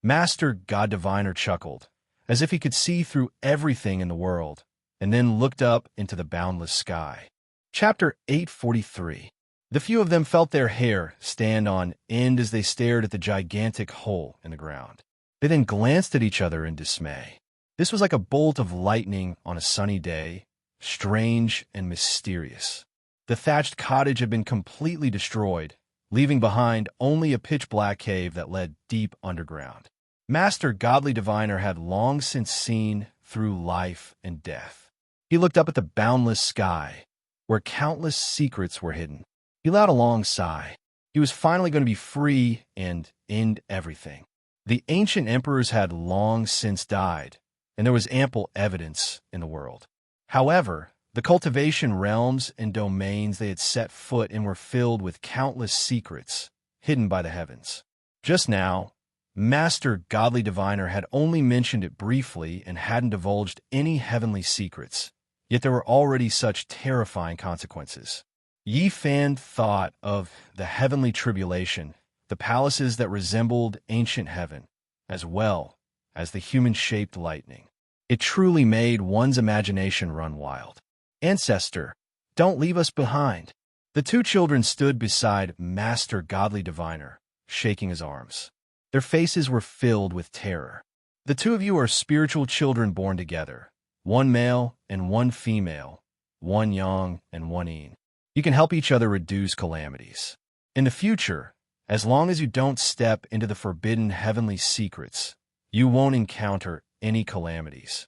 Master God Diviner chuckled, as if he could see through everything in the world, and then looked up into the boundless sky. Chapter 843. The few of them felt their hair stand on end as they stared at the gigantic hole in the ground. They then glanced at each other in dismay. This was like a bolt of lightning on a sunny day, strange and mysterious. The thatched cottage had been completely destroyed, leaving behind only a pitch-black cave that led deep underground. Master Godly Diviner had long since seen through life and death. He looked up at the boundless sky, where countless secrets were hidden. He let out a long sigh. He was finally going to be free and end everything. The ancient emperors had long since died, and there was ample evidence in the world. However, the cultivation realms and domains they had set foot in were filled with countless secrets hidden by the heavens. Just now, Master Godly Diviner had only mentioned it briefly and hadn't divulged any heavenly secrets, yet there were already such terrifying consequences. Yi Fan thought of the heavenly tribulation, the palaces that resembled ancient heaven, as well as the human-shaped lightning. It truly made one's imagination run wild. Ancestor, don't leave us behind. The two children stood beside Master Godly Diviner, shaking his arms. Their faces were filled with terror. The two of you are spiritual children born together, one male and one female, one yang and one yin. You can help each other reduce calamities. In the future, as long as you don't step into the forbidden heavenly secrets, you won't encounter any calamities.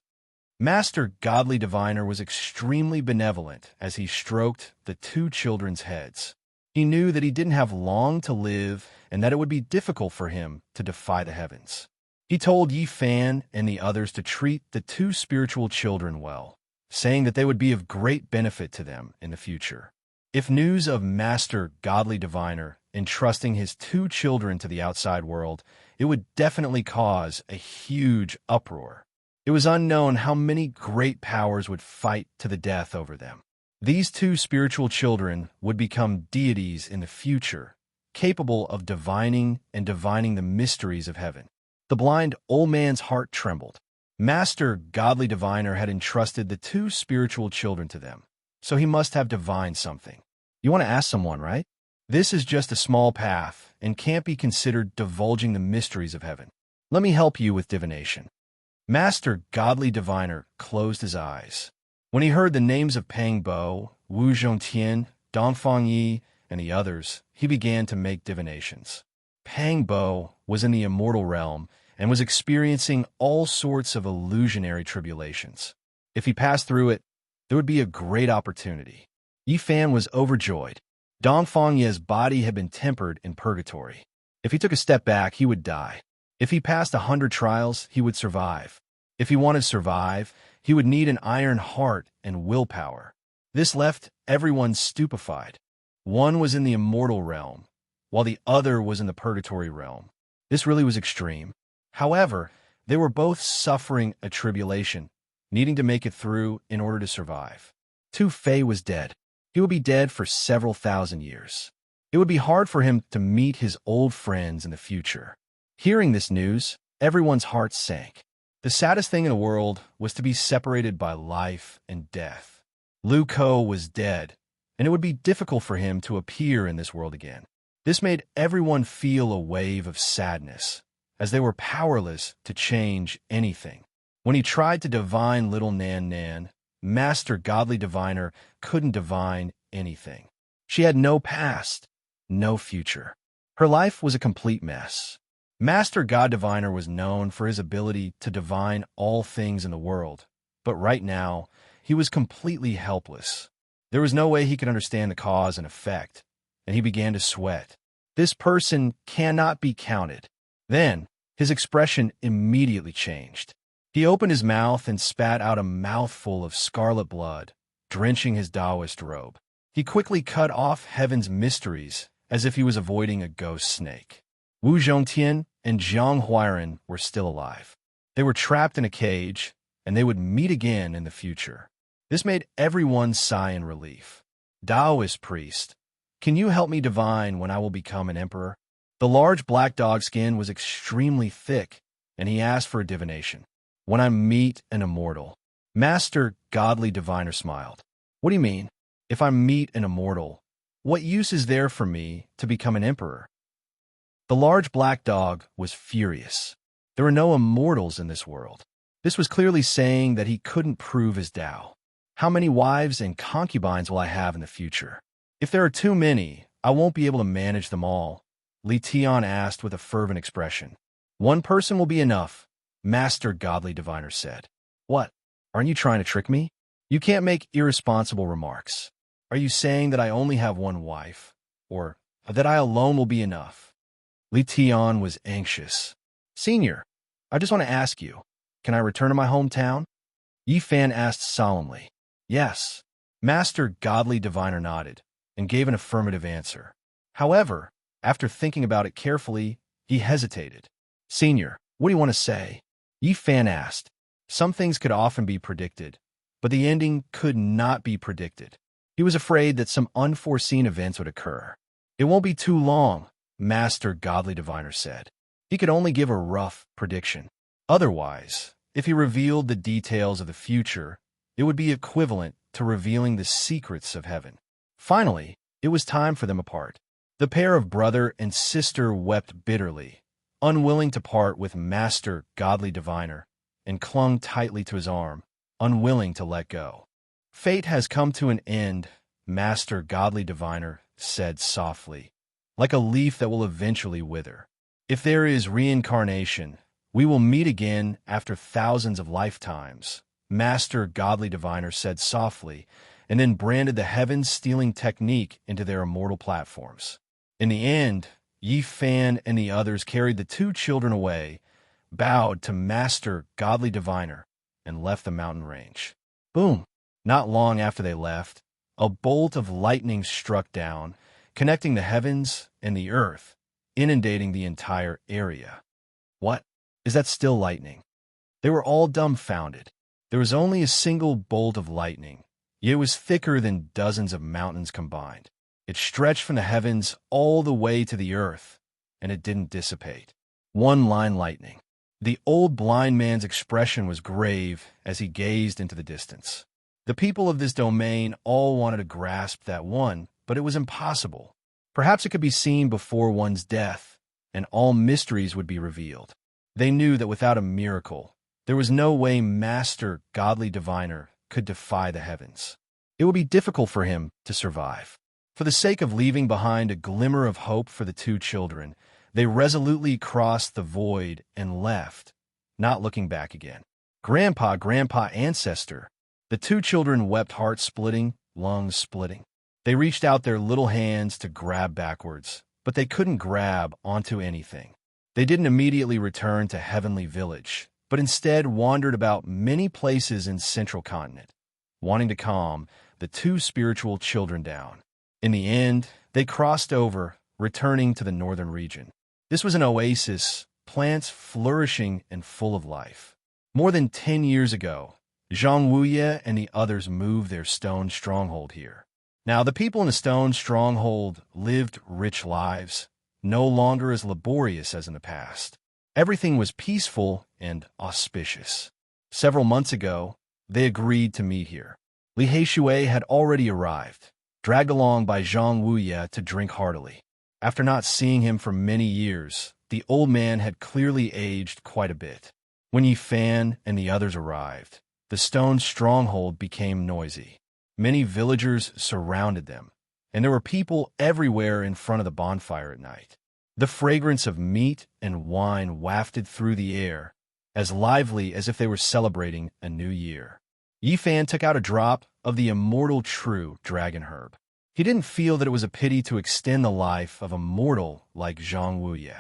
Master Godly Diviner was extremely benevolent as he stroked the two children's heads. He knew that he didn't have long to live and that it would be difficult for him to defy the heavens. He told Yi Fan and the others to treat the two spiritual children well, saying that they would be of great benefit to them in the future. If news of Master Godly Diviner entrusting his two children to the outside world, it would definitely cause a huge uproar. It was unknown how many great powers would fight to the death over them. These two spiritual children would become deities in the future, capable of divining the mysteries of heaven. The blind old man's heart trembled. Master Godly Diviner had entrusted the two spiritual children to them, so he must have divined something. You want to ask someone, right? This is just a small path and can't be considered divulging the mysteries of heaven. Let me help you with divination. Master Godly Diviner closed his eyes. When he heard the names of Pang Bo, Wu Zhongtian, Dongfang Yi, and the others, he began to make divinations. Pang Bo was in the immortal realm and was experiencing all sorts of illusionary tribulations. If he passed through it, there would be a great opportunity. Yi Fan was overjoyed. Dongfang Ye's body had been tempered in purgatory. If he took a step back, he would die. If he passed 100 trials, he would survive. If he wanted to survive, he would need an iron heart and willpower. This left everyone stupefied. One was in the immortal realm, while the other was in the purgatory realm. This really was extreme. However, they were both suffering a tribulation, needing to make it through in order to survive. Tu Fei was dead. He would be dead for several thousand years. It would be hard for him to meet his old friends in the future. Hearing this news, everyone's hearts sank. The saddest thing in the world was to be separated by life and death. Lu Ko was dead, and it would be difficult for him to appear in this world again. This made everyone feel a wave of sadness, as they were powerless to change anything. When he tried to divine little Nan Nan, Master Godly Diviner couldn't divine anything. She had no past, no future. Her life was a complete mess. Master God Diviner was known for his ability to divine all things in the world, but right now, he was completely helpless. There was no way he could understand the cause and effect, and he began to sweat. This person cannot be counted. Then, his expression immediately changed. He opened his mouth and spat out a mouthful of scarlet blood, drenching his Taoist robe. He quickly cut off heaven's mysteries as if he was avoiding a ghost snake. Wu Zhongtian and Jiang Huairan were still alive. They were trapped in a cage, and they would meet again in the future. This made everyone sigh in relief. Taoist priest, can you help me divine when I will become an emperor? The large black dog skin was extremely thick, and he asked for a divination. When I meet an immortal. Master Godly Diviner smiled. What do you mean? If I meet an immortal, what use is there for me to become an emperor? The large black dog was furious. There were no immortals in this world. This was clearly saying that he couldn't prove his Tao. How many wives and concubines will I have in the future? If there are too many, I won't be able to manage them all, Li Tian asked with a fervent expression. One person will be enough, Master Godly Diviner said. What? Aren't you trying to trick me? You can't make irresponsible remarks. Are you saying that I only have one wife, or that I alone will be enough? Li Tian was anxious. Senior, I just want to ask you, can I return to my hometown? Yi Fan asked solemnly. Yes. Master Godly Diviner nodded and gave an affirmative answer. However, after thinking about it carefully, he hesitated. Senior, what do you want to say? Yi Fan asked. Some things could often be predicted, but the ending could not be predicted. He was afraid that some unforeseen events would occur. "It won't be too long," Master Godly Diviner said. He could only give a rough prediction. Otherwise, if he revealed the details of the future, it would be equivalent to revealing the secrets of heaven. Finally, it was time for them apart. The pair of brother and sister wept bitterly, unwilling to part with Master Godly Diviner, and clung tightly to his arm, unwilling to let go. "Fate has come to an end," Master Godly Diviner said softly, "like a leaf that will eventually wither. If there is reincarnation, we will meet again after thousands of lifetimes," Master Godly Diviner said softly, and then branded the heaven-stealing technique into their immortal platforms. In the end, Yi Fan and the others carried the two children away, bowed to Master Godly Diviner, and left the mountain range. Boom! Not long after they left, a bolt of lightning struck down, connecting the heavens and the earth, inundating the entire area. "What? Is that still lightning?" They were all dumbfounded. There was only a single bolt of lightning, yet it was thicker than dozens of mountains combined. It stretched from the heavens all the way to the earth, and it didn't dissipate. One-line lightning. The old blind man's expression was grave as he gazed into the distance. The people of this domain all wanted to grasp that one, but it was impossible. Perhaps it could be seen before one's death, and all mysteries would be revealed. They knew that without a miracle, there was no way Master Godly Diviner could defy the heavens. It would be difficult for him to survive. For the sake of leaving behind a glimmer of hope for the two children, they resolutely crossed the void and left, not looking back again. "Grandpa, Grandpa, Ancestor!" The two children wept, heart-splitting, lungs-splitting. They reached out their little hands to grab backwards, but they couldn't grab onto anything. They didn't immediately return to Heavenly Village, but instead wandered about many places in Central Continent, wanting to calm the two spiritual children down. In the end, they crossed over, returning to the northern region. This was an oasis, plants flourishing and full of life. More than 10 years ago, Zhang Wuye and the others moved their stone stronghold here. Now, the people in the stone stronghold lived rich lives, no longer as laborious as in the past. Everything was peaceful and auspicious. Several months ago, they agreed to meet here. Li Heishui had already arrived, dragged along by Zhang Wuye to drink heartily. After not seeing him for many years, the old man had clearly aged quite a bit. When Yi Fan and the others arrived, the stone stronghold became noisy. Many villagers surrounded them, and there were people everywhere in front of the bonfire at night. The fragrance of meat and wine wafted through the air, as lively as if they were celebrating a new year. Yi Fan took out a drop of the immortal true dragon herb. He didn't feel that it was a pity to extend the life of a mortal like Zhang Wuye.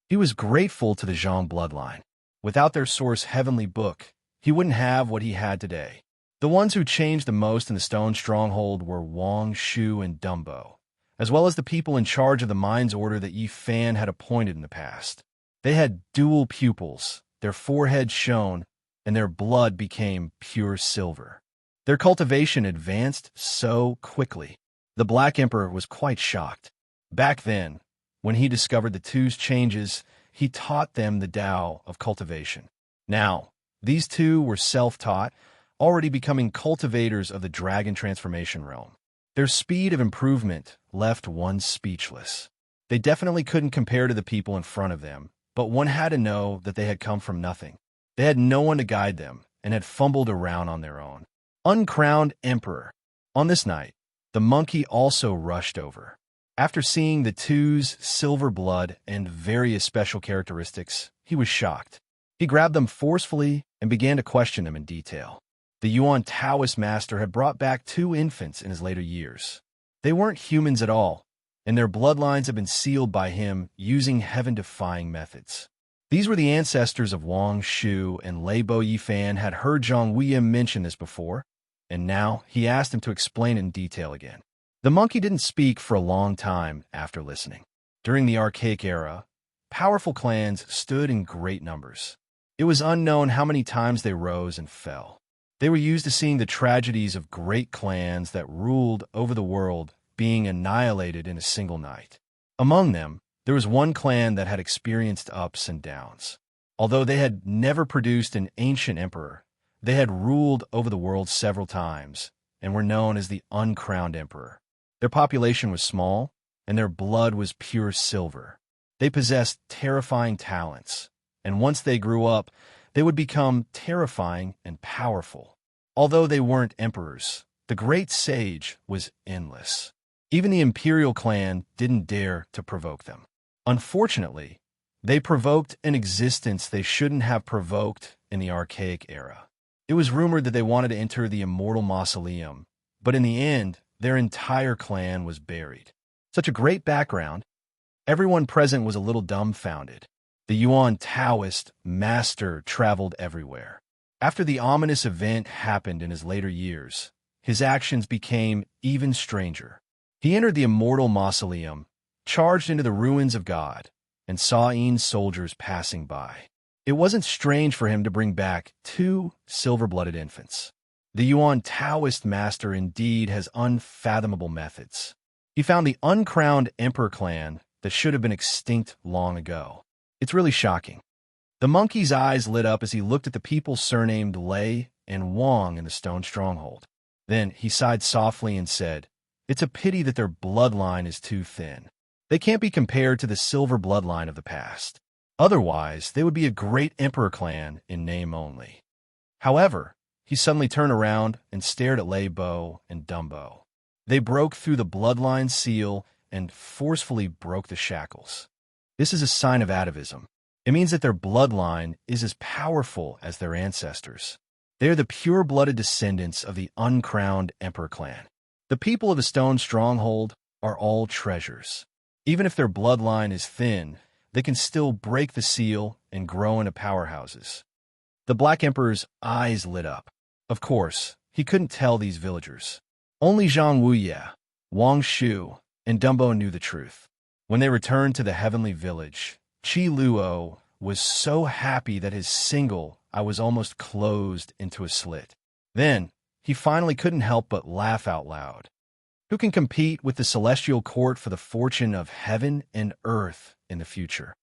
He was grateful to the Zhang bloodline. Without their source heavenly book, he wouldn't have what he had today. The ones who changed the most in the stone stronghold were Wang, Shu, and Dumbo, as well as the people in charge of the mines order that Yi Fan had appointed in the past. They had dual pupils, their foreheads shone, and their blood became pure silver. Their cultivation advanced so quickly. The Black Emperor was quite shocked. Back then, when he discovered the two's changes, he taught them the Tao of cultivation. Now, these two were self-taught, already becoming cultivators of the dragon transformation realm. Their speed of improvement left one speechless. They definitely couldn't compare to the people in front of them, but one had to know that they had come from nothing. They had no one to guide them and had fumbled around on their own. Uncrowned Emperor. On this night, the monkey also rushed over. After seeing the two's silver blood and various special characteristics, he was shocked. He grabbed them forcefully and began to question them in detail. The Yuan Taoist master had brought back 2 infants in his later years. They weren't humans at all, and their bloodlines had been sealed by him using heaven-defying methods. These were the ancestors of Wang Shu, and Leibo Yifan had heard Zhang Wuye mention this before, and now he asked him to explain it in detail again. The monkey didn't speak for a long time after listening. During the archaic era, powerful clans stood in great numbers. It was unknown how many times they rose and fell. They were used to seeing the tragedies of great clans that ruled over the world being annihilated in a single night. Among them, there was one clan that had experienced ups and downs. Although they had never produced an ancient emperor, they had ruled over the world several times and were known as the uncrowned emperor. Their population was small, and their blood was pure silver. They possessed terrifying talents, and once they grew up, they would become terrifying and powerful. Although they weren't emperors, the great sage was endless. Even the imperial clan didn't dare to provoke them. Unfortunately, they provoked an existence they shouldn't have provoked in the archaic era. It was rumored that they wanted to enter the immortal mausoleum, but in the end, their entire clan was buried. Such a great background. Everyone present was a little dumbfounded. The Yuan Taoist master traveled everywhere. After the ominous event happened in his later years, his actions became even stranger. He entered the immortal mausoleum, charged into the ruins of God, and saw Yin's soldiers passing by. It wasn't strange for him to bring back 2 silver-blooded infants. The Yuan Taoist master indeed has unfathomable methods. He found the uncrowned emperor clan that should have been extinct long ago. It's really shocking. The monkey's eyes lit up as he looked at the people surnamed Lei and Wang in the stone stronghold. Then he sighed softly and said, "It's a pity that their bloodline is too thin. They can't be compared to the silver bloodline of the past. Otherwise, they would be a great emperor clan in name only." However, he suddenly turned around and stared at Lei Bo and Dumbo. They broke through the bloodline seal and forcefully broke the shackles. This is a sign of atavism. It means that their bloodline is as powerful as their ancestors. They are the pure-blooded descendants of the uncrowned emperor clan. The people of the stone stronghold are all treasures. Even if their bloodline is thin, they can still break the seal and grow into powerhouses. The Black Emperor's eyes lit up. Of course, he couldn't tell these villagers. Only Zhang Wuye, Wang Shu, and Dumbo knew the truth. When they returned to the heavenly village, Qi Luo was so happy that his single eye was almost closed into a slit. Then, he finally couldn't help but laugh out loud. Who can compete with the celestial court for the fortune of heaven and earth in the future?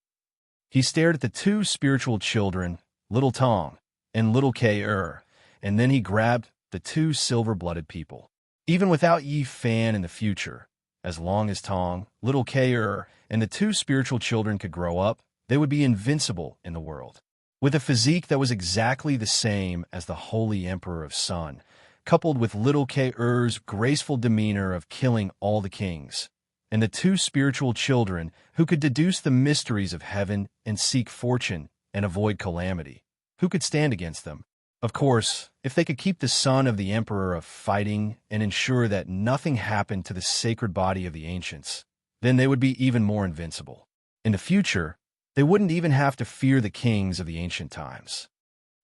He stared at the 2 spiritual children, Little Tong and Little K-Er, and then he grabbed the 2 silver-blooded people. Even without Yi Fan in the future, as long as Tong, Little K-Er, and the 2 spiritual children could grow up, they would be invincible in the world. With a physique that was exactly the same as the Holy Emperor of Sun, coupled with Little K-Er's graceful demeanor of killing all the kings, and the 2 spiritual children who could deduce the mysteries of heaven and seek fortune and avoid calamity, who could stand against them? Of course, if they could keep the son of the emperor of fighting and ensure that nothing happened to the sacred body of the ancients, then they would be even more invincible. In the future, they wouldn't even have to fear the kings of the ancient times.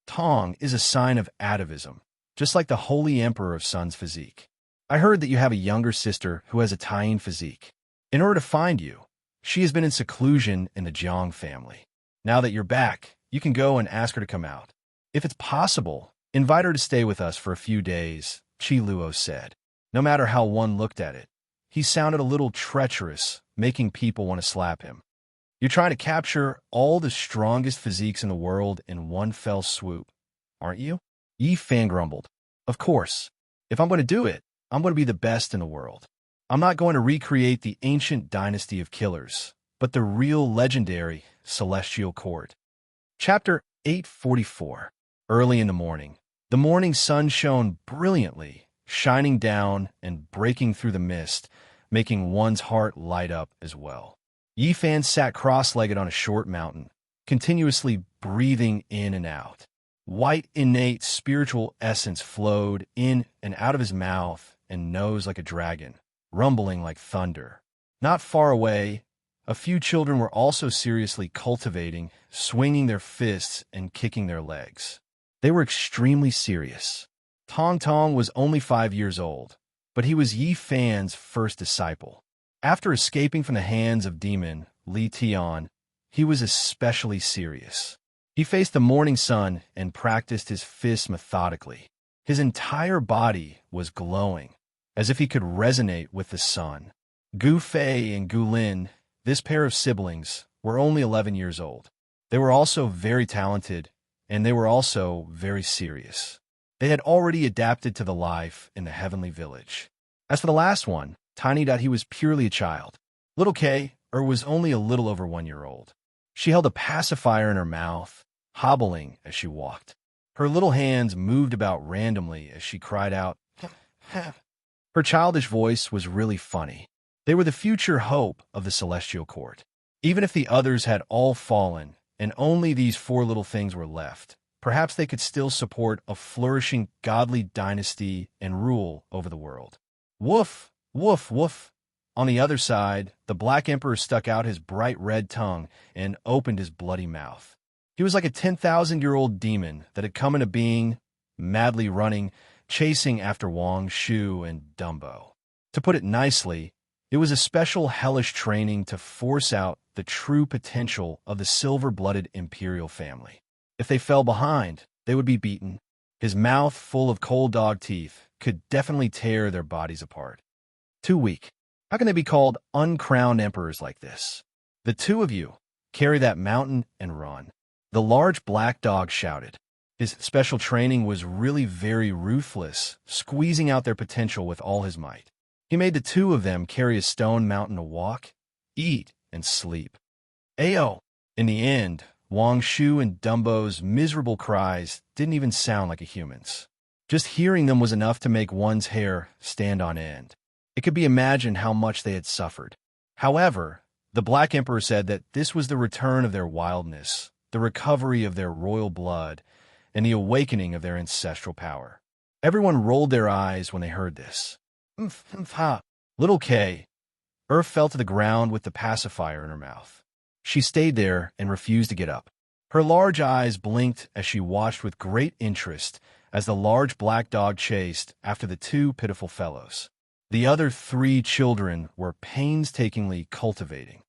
Tong is a sign of atavism, just like the Holy Emperor of Sun's physique. I heard that you have a younger sister who has a Taiyin physique. In order to find you, she has been in seclusion in the Jiang family. Now that you're back, you can go and ask her to come out. If it's possible, invite her to stay with us for a few days, Qi Luo said. No matter how one looked at it, he sounded a little treacherous, making people want to slap him. You're trying to capture all the strongest physiques in the world in one fell swoop, aren't you? Yi Fan grumbled. Of course. If I'm going to do it, I'm going to be the best in the world. I'm not going to recreate the ancient dynasty of killers, but the real legendary celestial court. Chapter 844. Early in the morning sun shone brilliantly, shining down and breaking through the mist, making one's heart light up as well. Yi Fan sat cross-legged on a short mountain, continuously breathing in and out. White, innate spiritual essence flowed in and out of his mouth and nose like a dragon, rumbling like thunder. Not far away, a few children were also seriously cultivating, swinging their fists and kicking their legs. They were extremely serious. Tong Tong was only 5 years old, but he was Yi Fan's first disciple. After escaping from the hands of demon Li Tian, he was especially serious. He faced the morning sun and practiced his fists methodically. His entire body was glowing, as if he could resonate with the sun. Gu Fei and Gu Lin, this pair of siblings, were only 11 years old. They were also very talented, and they were also very serious. They had already adapted to the life in the heavenly village. As for the last one, Tiny, he was purely a child. Little Kay, was only a little over 1 year old. She held a pacifier in her mouth, hobbling as she walked. Her little hands moved about randomly as she cried out. Her childish voice was really funny. They were the future hope of the celestial court. Even if the others had all fallen and only these 4 little things were left, perhaps they could still support a flourishing godly dynasty and rule over the world. Woof, woof, woof. On the other side, the Black Emperor stuck out his bright red tongue and opened his bloody mouth. He was like a 10,000-year-old demon that had come into being, madly running, chasing after Wang Shu and Dumbo. To put it nicely, it was a special hellish training to force out the true potential of the silver-blooded imperial family. If they fell behind, they would be beaten. His mouth, full of cold dog teeth, could definitely tear their bodies apart. Too weak. How can they be called uncrowned emperors like this? The 2 of you, carry that mountain and run. The large black dog shouted. His special training was really very ruthless, squeezing out their potential with all his might. He made the 2 of them carry a stone mountain to walk, eat, and sleep. Ayo! In the end, Wang Shu and Dumbo's miserable cries didn't even sound like a human's. Just hearing them was enough to make one's hair stand on end. It could be imagined how much they had suffered. However, the Black Emperor said that this was the return of their wildness, the recovery of their royal blood, and the awakening of their ancestral power. Everyone rolled their eyes when they heard this. Ha! Little Kay, fell to the ground with the pacifier in her mouth. She stayed there and refused to get up. Her large eyes blinked as she watched with great interest as the large black dog chased after the 2 pitiful fellows. The other 3 children were painstakingly cultivating.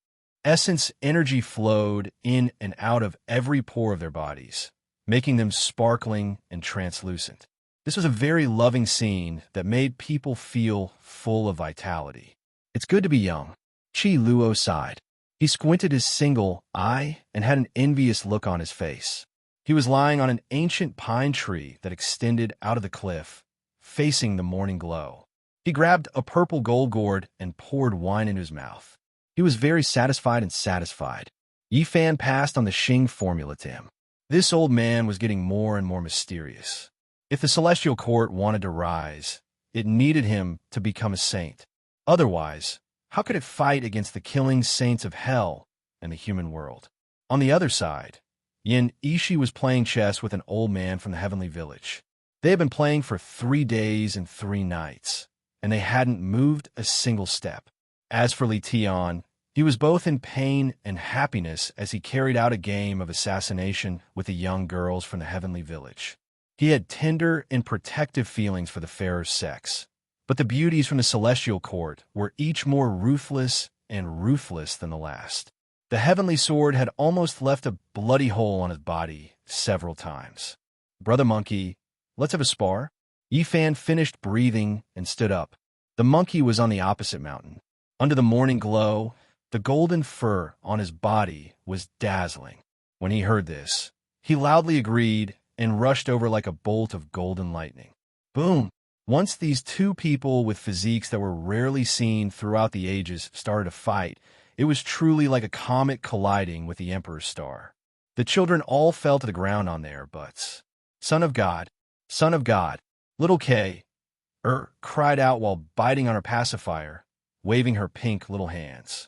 Essence energy flowed in and out of every pore of their bodies, making them sparkling and translucent. This was a very loving scene that made people feel full of vitality. It's good to be young. Chi Luo sighed. He squinted his single eye and had an envious look on his face. He was lying on an ancient pine tree that extended out of the cliff, facing the morning glow. He grabbed a purple gold gourd and poured wine into his mouth. He was very satisfied and satisfied. Yi Fan passed on the Xing formula to him. This old man was getting more and more mysterious. If the celestial court wanted to rise, it needed him to become a saint. Otherwise, how could it fight against the killing saints of hell and the human world? On the other side, Yin Ishi was playing chess with an old man from the heavenly village. They had been playing for 3 days and 3 nights, and they hadn't moved a single step. As for Li Tian, he was both in pain and happiness as he carried out a game of assassination with the young girls from the heavenly village. He had tender and protective feelings for the fairer sex, but the beauties from the celestial court were each more ruthless and ruthless than the last. The heavenly sword had almost left a bloody hole on his body several times. Brother Monkey, let's have a spar. Yi Fan finished breathing and stood up. The monkey was on the opposite mountain. Under the morning glow, the golden fur on his body was dazzling. When he heard this, he loudly agreed and rushed over like a bolt of golden lightning. Boom! Once these 2 people with physiques that were rarely seen throughout the ages started to fight, it was truly like a comet colliding with the Emperor's star. The children all fell to the ground on their butts. Son of God, little Kay, cried out while biting on her pacifier, waving her pink little hands.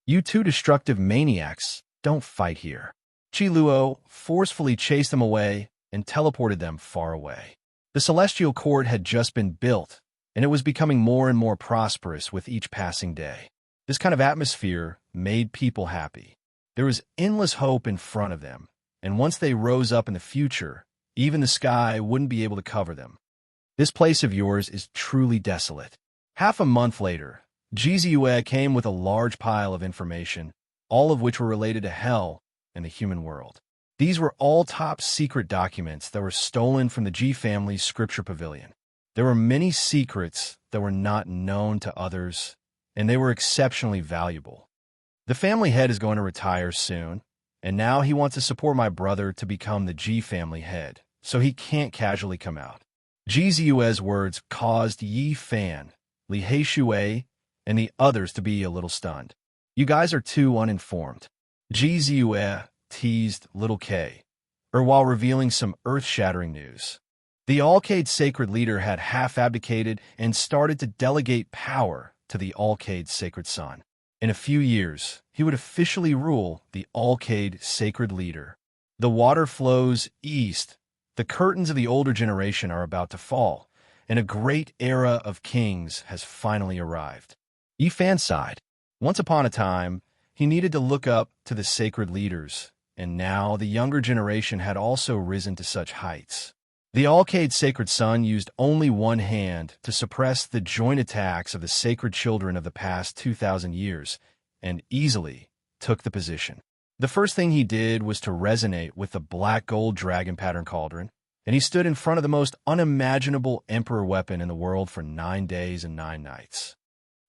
You 2 destructive maniacs, don't fight here. Chi Luo forcefully chased them away and teleported them far away. The celestial court had just been built, and it was becoming more and more prosperous with each passing day. This kind of atmosphere made people happy. There was endless hope in front of them, and once they rose up in the future, even the sky wouldn't be able to cover them. This place of yours is truly desolate. Half a month later, Jizue came with a large pile of information, all of which were related to hell and the human world. These were all top-secret documents that were stolen from the G family's scripture pavilion. There were many secrets that were not known to others, and they were exceptionally valuable. The family head is going to retire soon, and now he wants to support my brother to become the G family head, so he can't casually come out. Ji Ziyue's words caused Yi Fan, Li Heishui, and the others to be a little stunned. You guys are too uninformed. Ji Ziyue teased little K, while revealing some earth-shattering news. The Alcade sacred leader had half-abdicated and started to delegate power to the Alcade sacred son. In a few years, he would officially rule the Alcade sacred leader. The water flows east. The curtains of the older generation are about to fall, and a great era of kings has finally arrived. Yifan sighed. Once upon a time, he needed to look up to the sacred leaders, and now the younger generation had also risen to such heights. The Alcade sacred son used only one hand to suppress the joint attacks of the sacred children of the past 2,000 years, and easily took the position. The first thing he did was to resonate with the black gold dragon pattern cauldron, and he stood in front of the most unimaginable emperor weapon in the world for 9 days and 9 nights.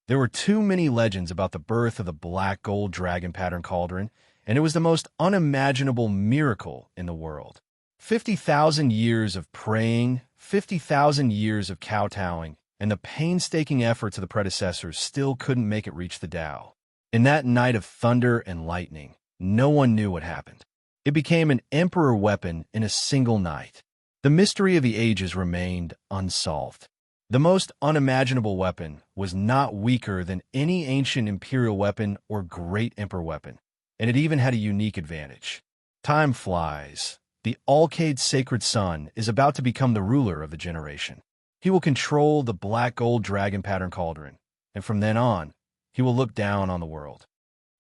There were too many legends about the birth of the black gold dragon pattern cauldron, and it was the most unimaginable miracle in the world. 50,000 years of praying, 50,000 years of kowtowing, and the painstaking efforts of the predecessors still couldn't make it reach the Tao. In that night of thunder and lightning, no one knew what happened. It became an emperor weapon in a single night. The mystery of the ages remained unsolved. The most unimaginable weapon was not weaker than any ancient imperial weapon or great emperor weapon, and it even had a unique advantage. Time flies. The Alcade sacred son is about to become the ruler of the generation. He will control the black gold dragon pattern cauldron, and from then on, he will look down on the world.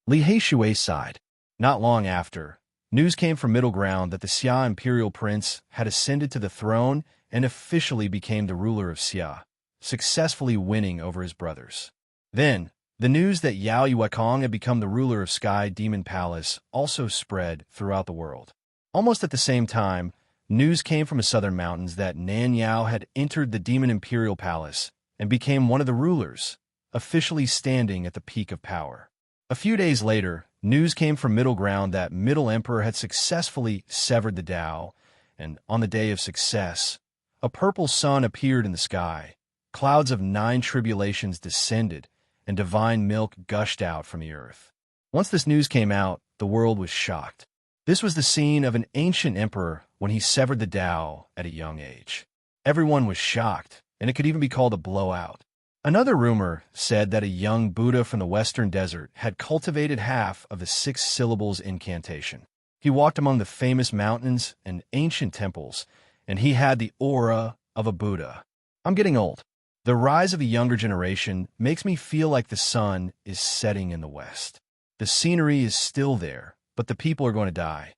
Li Heishui sighed. Not long after, news came from Middle Ground that the Xia imperial prince had ascended to the throne and officially became the ruler of Xia, successfully winning over his brothers. Then, the news that Yao Yuekong had become the ruler of Sky Demon Palace also spread throughout the world. Almost at the same time, news came from the southern mountains that Nan Yao had entered the Demon Imperial Palace and became one of the rulers, officially standing at the peak of power. A few days later, news came from Middle Ground that Middle Emperor had successfully severed the Tao, and on the day of success, a purple sun appeared in the sky, clouds of 9 tribulations descended, and divine milk gushed out from the earth. Once this news came out, the world was shocked. This was the scene of an ancient emperor when he severed the Tao at a young age. Everyone was shocked, and it could even be called a blowout. Another rumor said that a young Buddha from the western desert had cultivated half of the 6 syllables incantation. He walked among the famous mountains and ancient temples, and he had the aura of a Buddha. I'm getting old. The rise of the younger generation makes me feel like the sun is setting in the west. The scenery is still there, but the people are going to die.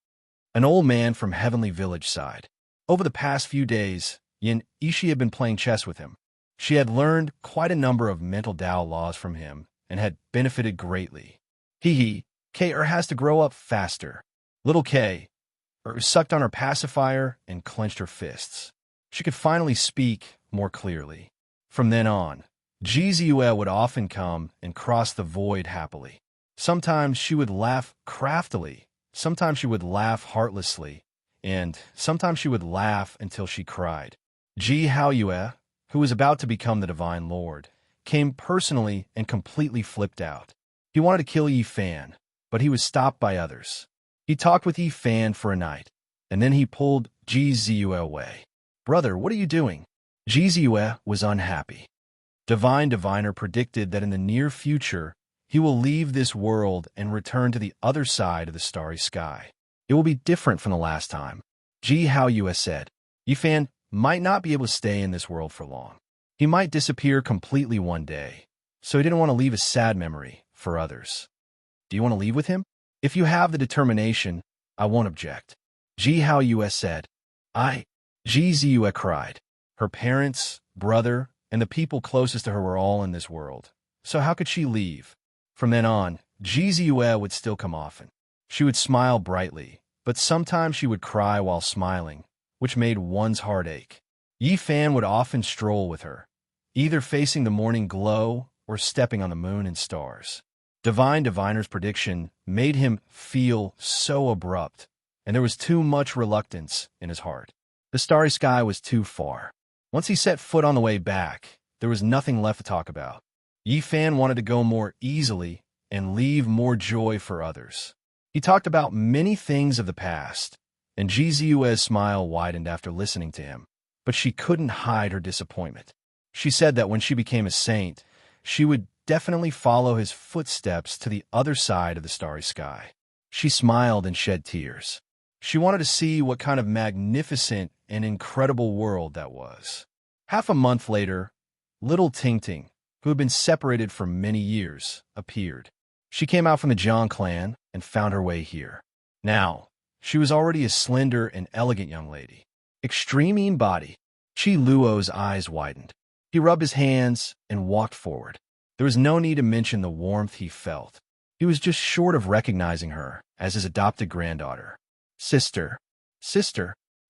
An old man from Heavenly Village sighed. Over the past few days, Yin Ishi had been playing chess with him. She had learned quite a number of mental Tao laws from him and had benefited greatly. K has to grow up faster. Little K sucked on her pacifier and clenched her fists. She could finally speak more clearly. From then on, Ji Ziyue would often come and cross the void happily. Sometimes she would laugh craftily, sometimes she would laugh heartlessly, and sometimes she would laugh until she cried. Ji Haoyue, who was about to become the Divine Lord, came personally and completely flipped out. He wanted to kill Yi Fan, but he was stopped by others. He talked with Yi Fan for a night, and then he pulled Ji Ziyue away. "Brother, what are you doing?" Ji Ziyue was unhappy. Divine Diviner predicted that in the near future, he will leave this world and return to the other side of the starry sky. It will be different from the last time. Ji Haoyue said, "Yifan might not be able to stay in this world for long. He might disappear completely one day, so he didn't want to leave a sad memory for others. Do you want to leave with him? If you have the determination, I won't object." Ji Haoyue said. Ji Ziyue cried. Her parents, brother, and the people closest to her were all in this world, so how could she leave? From then on, Ji Ziyue would still come often. She would smile brightly, but sometimes she would cry while smiling, which made one's heart ache. Yi Fan would often stroll with her, either facing the morning glow or stepping on the moon and stars. Diviner's prediction made him feel so abrupt, and there was too much reluctance in his heart. The starry sky was too far. Once he set foot on the way back, there was nothing left to talk about. Yi Fan wanted to go more easily and leave more joy for others. He talked about many things of the past, and Ji Ziyue's smile widened after listening to him, but she couldn't hide her disappointment. She said that when she became a saint, she would definitely follow his footsteps to the other side of the starry sky. She smiled and shed tears. She wanted to see what kind of magnificent and incredible world that was. Half a month later, little Tingting, who had been separated for many years, appeared. She came out from the Jiang clan and found her way here. Now, she was already a slender and elegant young lady. Extreme in body. Qi Luo's eyes widened. He rubbed his hands and walked forward. There was no need to mention the warmth he felt. He was just short of recognizing her as his adopted granddaughter. Sister.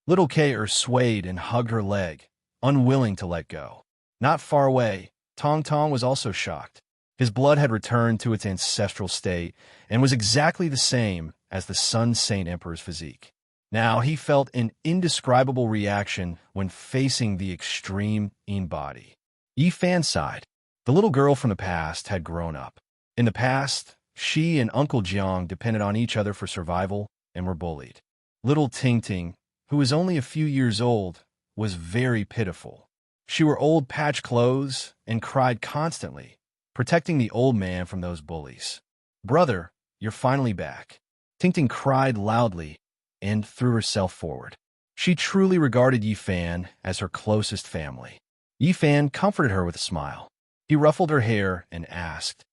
Little K swayed and hugged her leg, unwilling to let go. Not far away, Tong Tong was also shocked. His blood had returned to its ancestral state and was exactly the same as the Sun Saint Emperor's physique. Now he felt an indescribable reaction when facing the extreme in body. Yi Fan sighed. The little girl from the past had grown up. In the past, she and Uncle Jiang depended on each other for survival and were bullied. Little Tingting, who was only a few years old, was very pitiful. She wore old patched clothes and cried constantly, protecting the old man from those bullies. "Brother, you're finally back." Tingting cried loudly and threw herself forward. She truly regarded Yi Fan as her closest family. Yi Fan comforted her with a smile. He ruffled her hair and asked,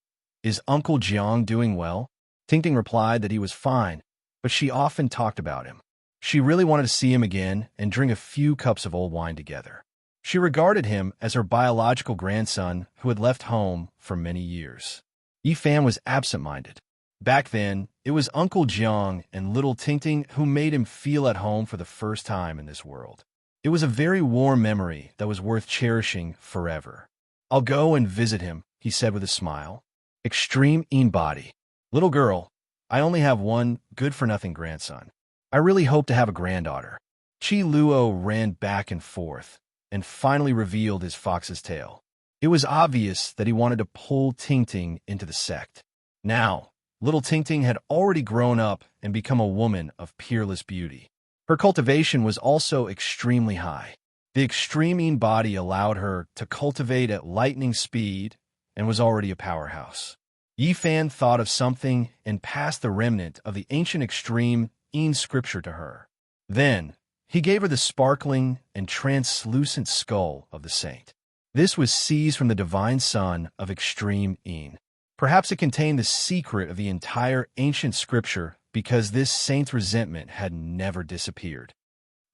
"Is Uncle Jiang doing well?" Tingting replied that he was fine, but she often talked about him. She really wanted to see him again and drink a few cups of old wine together. She regarded him as her biological grandson who had left home for many years. Yi Fan was absent-minded. Back then, it was Uncle Jiang and little Tingting who made him feel at home for the first time in this world. It was a very warm memory that was worth cherishing forever. "I'll go and visit him," he said with a smile. Extreme in body. "Little girl, I only have one good-for-nothing grandson. I really hope to have a granddaughter." Qi Luo ran back and forth and finally revealed his fox's tail. It was obvious that he wanted to pull Tingting into the sect. Now, little Tingting had already grown up and become a woman of peerless beauty. Her cultivation was also extremely high. The extreme in body allowed her to cultivate at lightning speed and was already a powerhouse. Yi Fan thought of something and passed the remnant of the ancient extreme in scripture to her. Then, he gave her the sparkling and translucent skull of the saint. This was seized from the divine son of extreme in. Perhaps it contained the secret of the entire ancient scripture because this saint's resentment had never disappeared.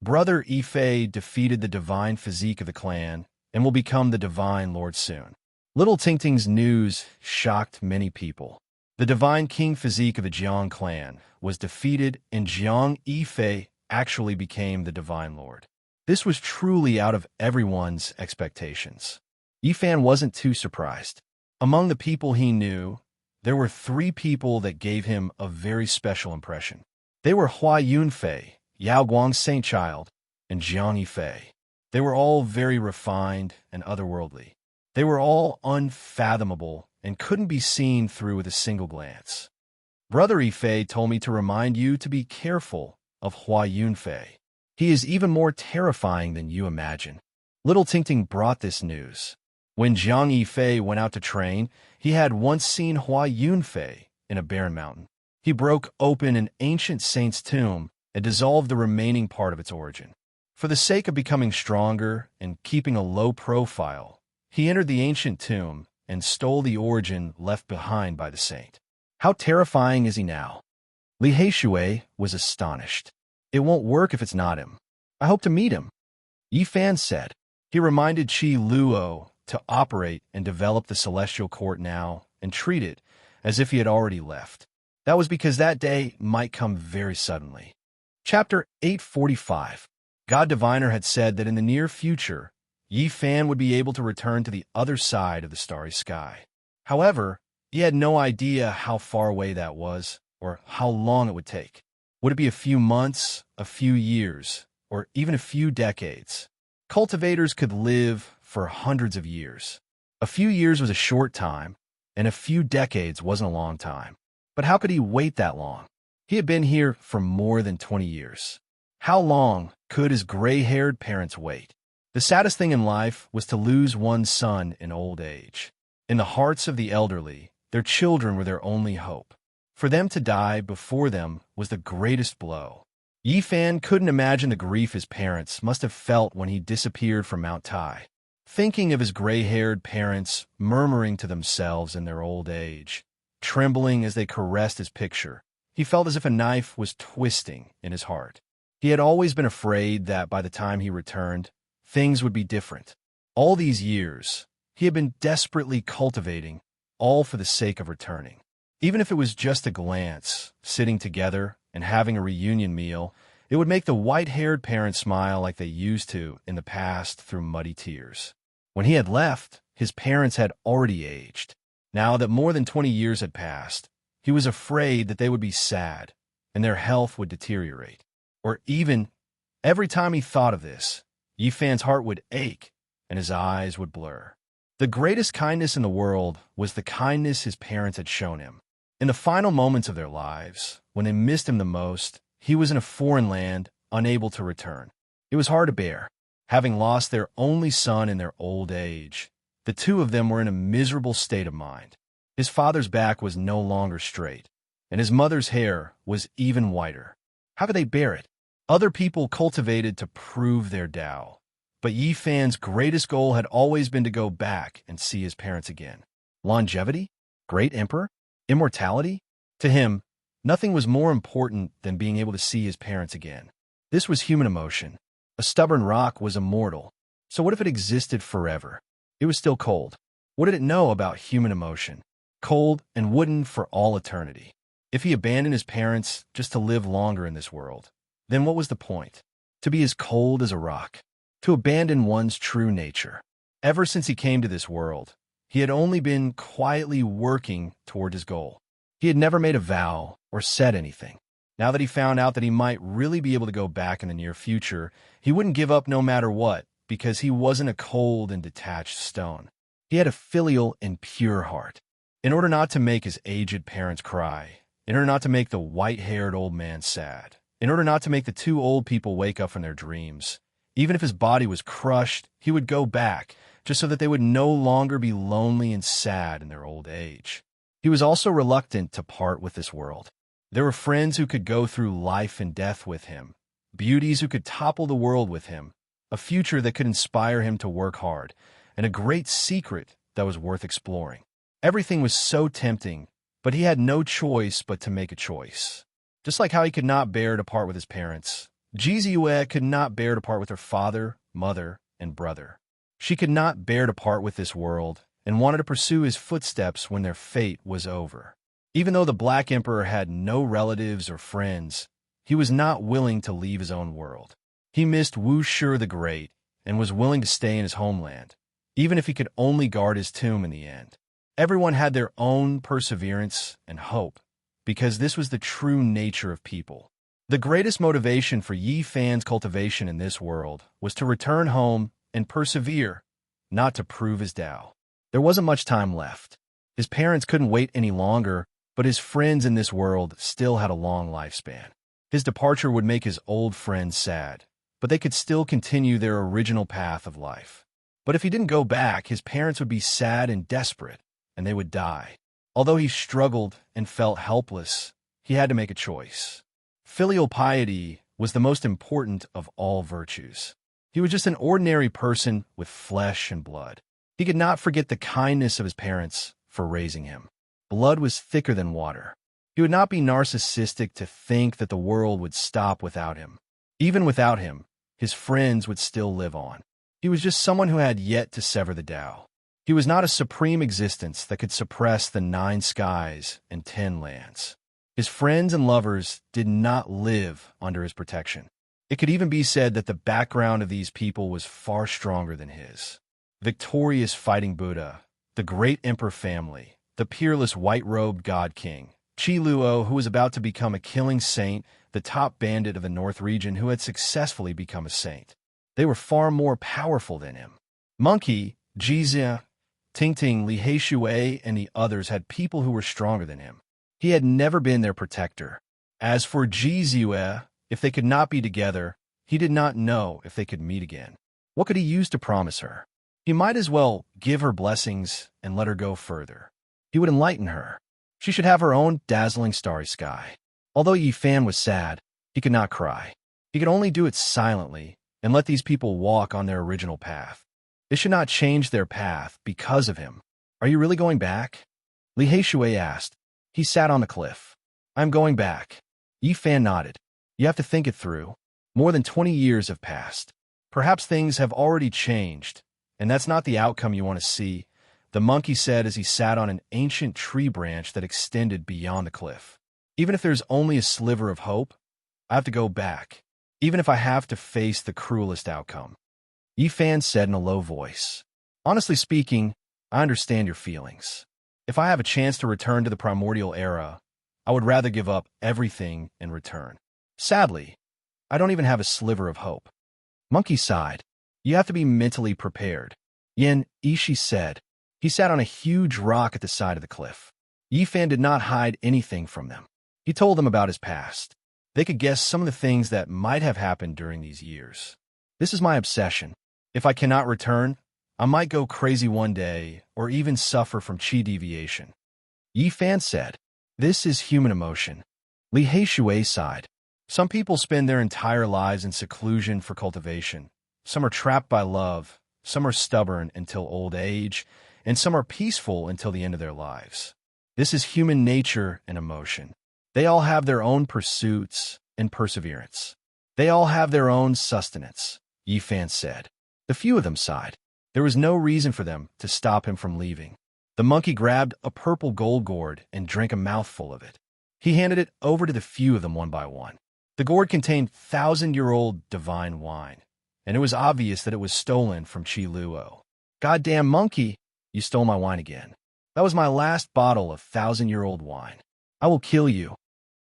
Brother Ife defeated the divine physique of the clan and will become the divine lord soon. Little Tingting's news shocked many people. The divine king physique of the Jiang clan was defeated and Jiang Ife actually became the divine lord. This was truly out of everyone's expectations. Yi Fan wasn't too surprised. Among the people he knew, there were 3 people that gave him a very special impression. They were Hua Yunfei, Yao Guang's saint child, and Jiang Yifei. They were all very refined and otherworldly. They were all unfathomable and couldn't be seen through with a single glance. Brother Yifei told me to remind you to be careful of Hua Yunfei. He is even more terrifying than you imagine. Little Tingting brought this news. When Jiang Yifei went out to train, he had once seen Hua Yunfei in a barren mountain. He broke open an ancient saint's tomb and dissolved the remaining part of its origin. For the sake of becoming stronger and keeping a low profile, he entered the ancient tomb and stole the origin left behind by the saint. How terrifying is he now? Li Heishui was astonished. "It won't work if it's not him. I hope to meet him," Yi Fan said. He reminded Qi Luo to operate and develop the celestial court now and treat it as if he had already left. That was because that day might come very suddenly. Chapter 845. God Diviner had said that in the near future, Yi Fan would be able to return to the other side of the starry sky. However, he had no idea how far away that was, or how long it would take. Would it be a few months, a few years, or even a few decades? Cultivators could live for hundreds of years. A few years was a short time, and a few decades wasn't a long time. But how could he wait that long? He had been here for more than 20 years. How long could his gray-haired parents wait? The saddest thing in life was to lose one's son in old age. In the hearts of the elderly, their children were their only hope. For them to die before them was the greatest blow. Yi Fan couldn't imagine the grief his parents must have felt when he disappeared from Mount Tai. Thinking of his gray-haired parents murmuring to themselves in their old age, trembling as they caressed his picture, he felt as if a knife was twisting in his heart. He had always been afraid that by the time he returned, things would be different. All these years, he had been desperately cultivating, all for the sake of returning. Even if it was just a glance, sitting together and having a reunion meal, it would make the white-haired parents smile like they used to in the past through muddy tears. When he had left, his parents had already aged. Now that more than 20 years had passed, he was afraid that they would be sad and their health would deteriorate. Or even, every time he thought of this, Yi Fan's heart would ache and his eyes would blur. The greatest kindness in the world was the kindness his parents had shown him. In the final moments of their lives, when they missed him the most, he was in a foreign land, unable to return. It was hard to bear. Having lost their only son in their old age, the two of them were in a miserable state of mind. His father's back was no longer straight, and his mother's hair was even whiter. How could they bear it? Other people cultivated to prove their Tao, but Yi Fan's greatest goal had always been to go back and see his parents again. Longevity? Great emperor? Immortality? To him, nothing was more important than being able to see his parents again. This was human emotion. A stubborn rock was immortal. So what if it existed forever? It was still cold. What did it know about human emotion? Cold and wooden for all eternity. If he abandoned his parents just to live longer in this world, then what was the point? To be as cold as a rock. To abandon one's true nature. Ever since he came to this world, he had only been quietly working toward his goal. He had never made a vow or said anything. Now that he found out that he might really be able to go back in the near future, he wouldn't give up no matter what, because he wasn't a cold and detached stone. He had a filial and pure heart. In order not to make his aged parents cry, in order not to make the white-haired old man sad, in order not to make the two old people wake up from their dreams, even if his body was crushed, he would go back, just so that they would no longer be lonely and sad in their old age. He was also reluctant to part with this world. There were friends who could go through life and death with him, beauties who could topple the world with him, a future that could inspire him to work hard, and a great secret that was worth exploring. Everything was so tempting, but he had no choice but to make a choice. Just like how he could not bear to part with his parents, Jizue could not bear to part with her father, mother, and brother. She could not bear to part with this world and wanted to pursue his footsteps when their fate was over. Even though the Black Emperor had no relatives or friends, he was not willing to leave his own world. He missed Wu Shi the Great and was willing to stay in his homeland, even if he could only guard his tomb in the end. Everyone had their own perseverance and hope, because this was the true nature of people. The greatest motivation for Yi Fan's cultivation in this world was to return home and persevere, not to prove his Tao. There wasn't much time left. His parents couldn't wait any longer, but his friends in this world still had a long lifespan. His departure would make his old friends sad, but they could still continue their original path of life. But if he didn't go back, his parents would be sad and desperate, and they would die. Although he struggled and felt helpless, he had to make a choice. Filial piety was the most important of all virtues. He was just an ordinary person with flesh and blood. He could not forget the kindness of his parents for raising him. Blood was thicker than water. He would not be narcissistic to think that the world would stop without him. Even without him, his friends would still live on. He was just someone who had yet to sever the Tao. He was not a supreme existence that could suppress the 9 skies and 10 lands. His friends and lovers did not live under his protection. It could even be said that the background of these people was far stronger than his. Victorious fighting Buddha, the great emperor family, the peerless white-robed god king, Qi Luo, who was about to become a killing saint, the top bandit of the North region who had successfully become a saint. They were far more powerful than him. Monkey, Jizia, Tingting, Li Heishui, and the others had people who were stronger than him. He had never been their protector. As for Jizue, if they could not be together, he did not know if they could meet again. What could he use to promise her? He might as well give her blessings and let her go further. He would enlighten her. She should have her own dazzling starry sky. Although Yi Fan was sad, he could not cry. He could only do it silently and let these people walk on their original path. They should not change their path because of him. Are you really going back? Li Heishui asked. He sat on the cliff. I'm going back. Yi Fan nodded. You have to think it through. More than 20 years have passed. Perhaps things have already changed, and that's not the outcome you want to see, the monkey said as he sat on an ancient tree branch that extended beyond the cliff. Even if there's only a sliver of hope, I have to go back, even if I have to face the cruelest outcome. Yi Fan said in a low voice. Honestly speaking, I understand your feelings. If I have a chance to return to the primordial era, I would rather give up everything and return. Sadly, I don't even have a sliver of hope. Monkey sighed. You have to be mentally prepared. Yin Ishi said. He sat on a huge rock at the side of the cliff. Yi Fan did not hide anything from them. He told them about his past. They could guess some of the things that might have happened during these years. This is my obsession. If I cannot return, I might go crazy one day or even suffer from chi deviation. Yi Fan said. This is human emotion. Li Heishui sighed. Some people spend their entire lives in seclusion for cultivation. Some are trapped by love, some are stubborn until old age, and some are peaceful until the end of their lives. This is human nature and emotion. They all have their own pursuits and perseverance. They all have their own sustenance, Yi Fan said. The few of them sighed. There was no reason for them to stop him from leaving. The monkey grabbed a purple gold gourd and drank a mouthful of it. He handed it over to the few of them one by one. The gourd contained 1,000-year-old divine wine, and it was obvious that it was stolen from Qi Luo. Goddamn monkey, you stole my wine again. That was my last bottle of 1,000-year-old wine. I will kill you.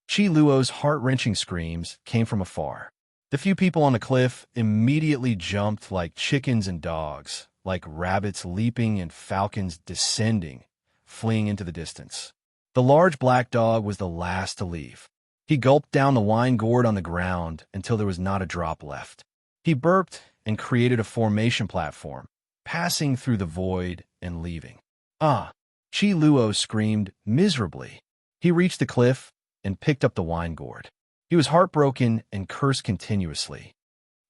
Qi Luo's heart-wrenching screams came from afar. The few people on the cliff immediately jumped like chickens and dogs, like rabbits leaping and falcons descending, fleeing into the distance. The large black dog was the last to leave. He gulped down the wine gourd on the ground until there was not a drop left. He burped and created a formation platform, passing through the void and leaving. Ah! Qi Luo screamed miserably. He reached the cliff and picked up the wine gourd. He was heartbroken and cursed continuously.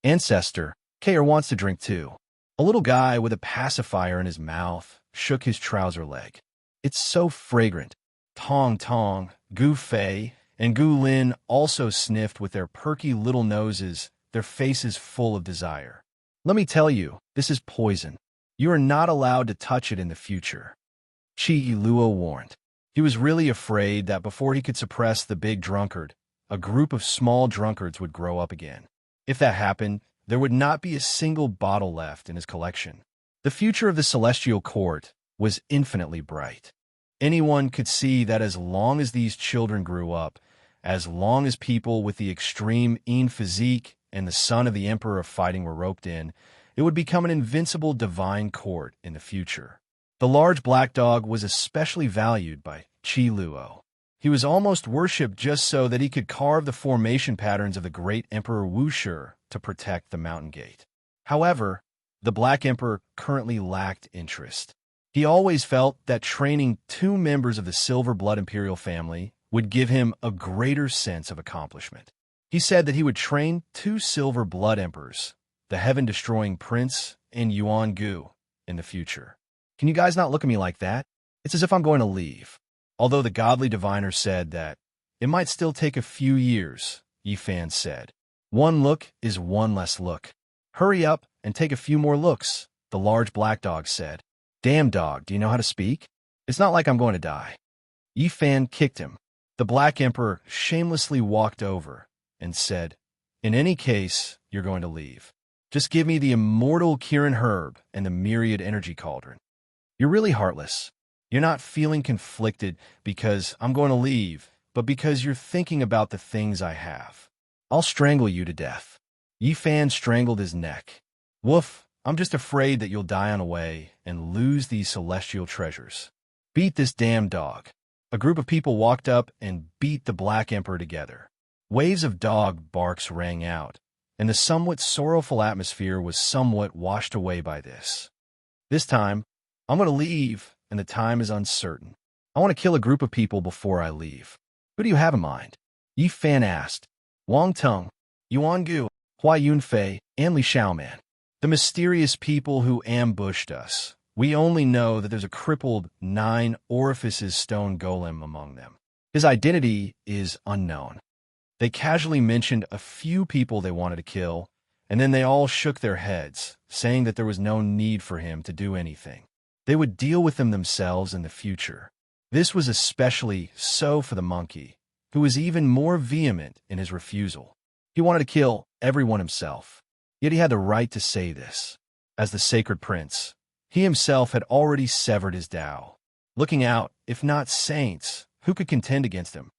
Ancestor, Kair wants to drink too. A little guy with a pacifier in his mouth shook his trouser leg. It's so fragrant. Tong Tong, Gu Fei, and Gu Lin also sniffed with their perky little noses, their faces full of desire. Let me tell you, this is poison. You are not allowed to touch it in the future. Qi Luo warned. He was really afraid that before he could suppress the big drunkard, a group of small drunkards would grow up again. If that happened, there would not be a single bottle left in his collection. The future of the Celestial Court was infinitely bright. Anyone could see that as long as these children grew up, as long as people with the extreme Yin physique and the son of the Emperor of Fighting were roped in, it would become an invincible divine court in the future. The large black dog was especially valued by Qi Luo. He was almost worshipped just so that he could carve the formation patterns of the great Emperor Wushi to protect the mountain gate. However, the Black Emperor currently lacked interest. He always felt that training 2 members of the Silver Blood Imperial family would give him a greater sense of accomplishment. He said that he would train 2 Silver Blood Emperors, the Heaven-Destroying Prince and Yuan Gu, in the future. Can you guys not look at me like that? It's as if I'm going to leave. Although the godly diviner said that it might still take a few years, Yi Fan said. One look is one less look. Hurry up and take a few more looks, the large black dog said. Damn dog, do you know how to speak? It's not like I'm going to die. Yi Fan kicked him. The Black Emperor shamelessly walked over and said, "In any case, you're going to leave. Just give me the immortal Kirin herb and the myriad energy cauldron. You're really heartless. You're not feeling conflicted because I'm going to leave, but because you're thinking about the things I have. I'll strangle you to death." Yi Fan strangled his neck. "Woof, I'm just afraid that you'll die on the way and lose these celestial treasures. Beat this damn dog." A group of people walked up and beat the Black Emperor together. Waves of dog barks rang out, and the somewhat sorrowful atmosphere was somewhat washed away by this. "This time, I'm going to leave, and the time is uncertain. I want to kill a group of people before I leave. Who do you have in mind?" Yi Fan asked. "Wang Tung, Yuan Gu, Hua Yunfei, and Li Xiaoman. The mysterious people who ambushed us. We only know that there's a crippled 9 orifices stone golem among them. His identity is unknown. They casually mentioned a few people they wanted to kill, and then they all shook their heads, saying that there was no need for him to do anything. They would deal with them themselves in the future. This was especially so for the monkey, who was even more vehement in his refusal. He wanted to kill everyone himself, yet he had the right to say this. As the sacred prince, he himself had already severed his Tao. Looking out, if not saints, who could contend against him?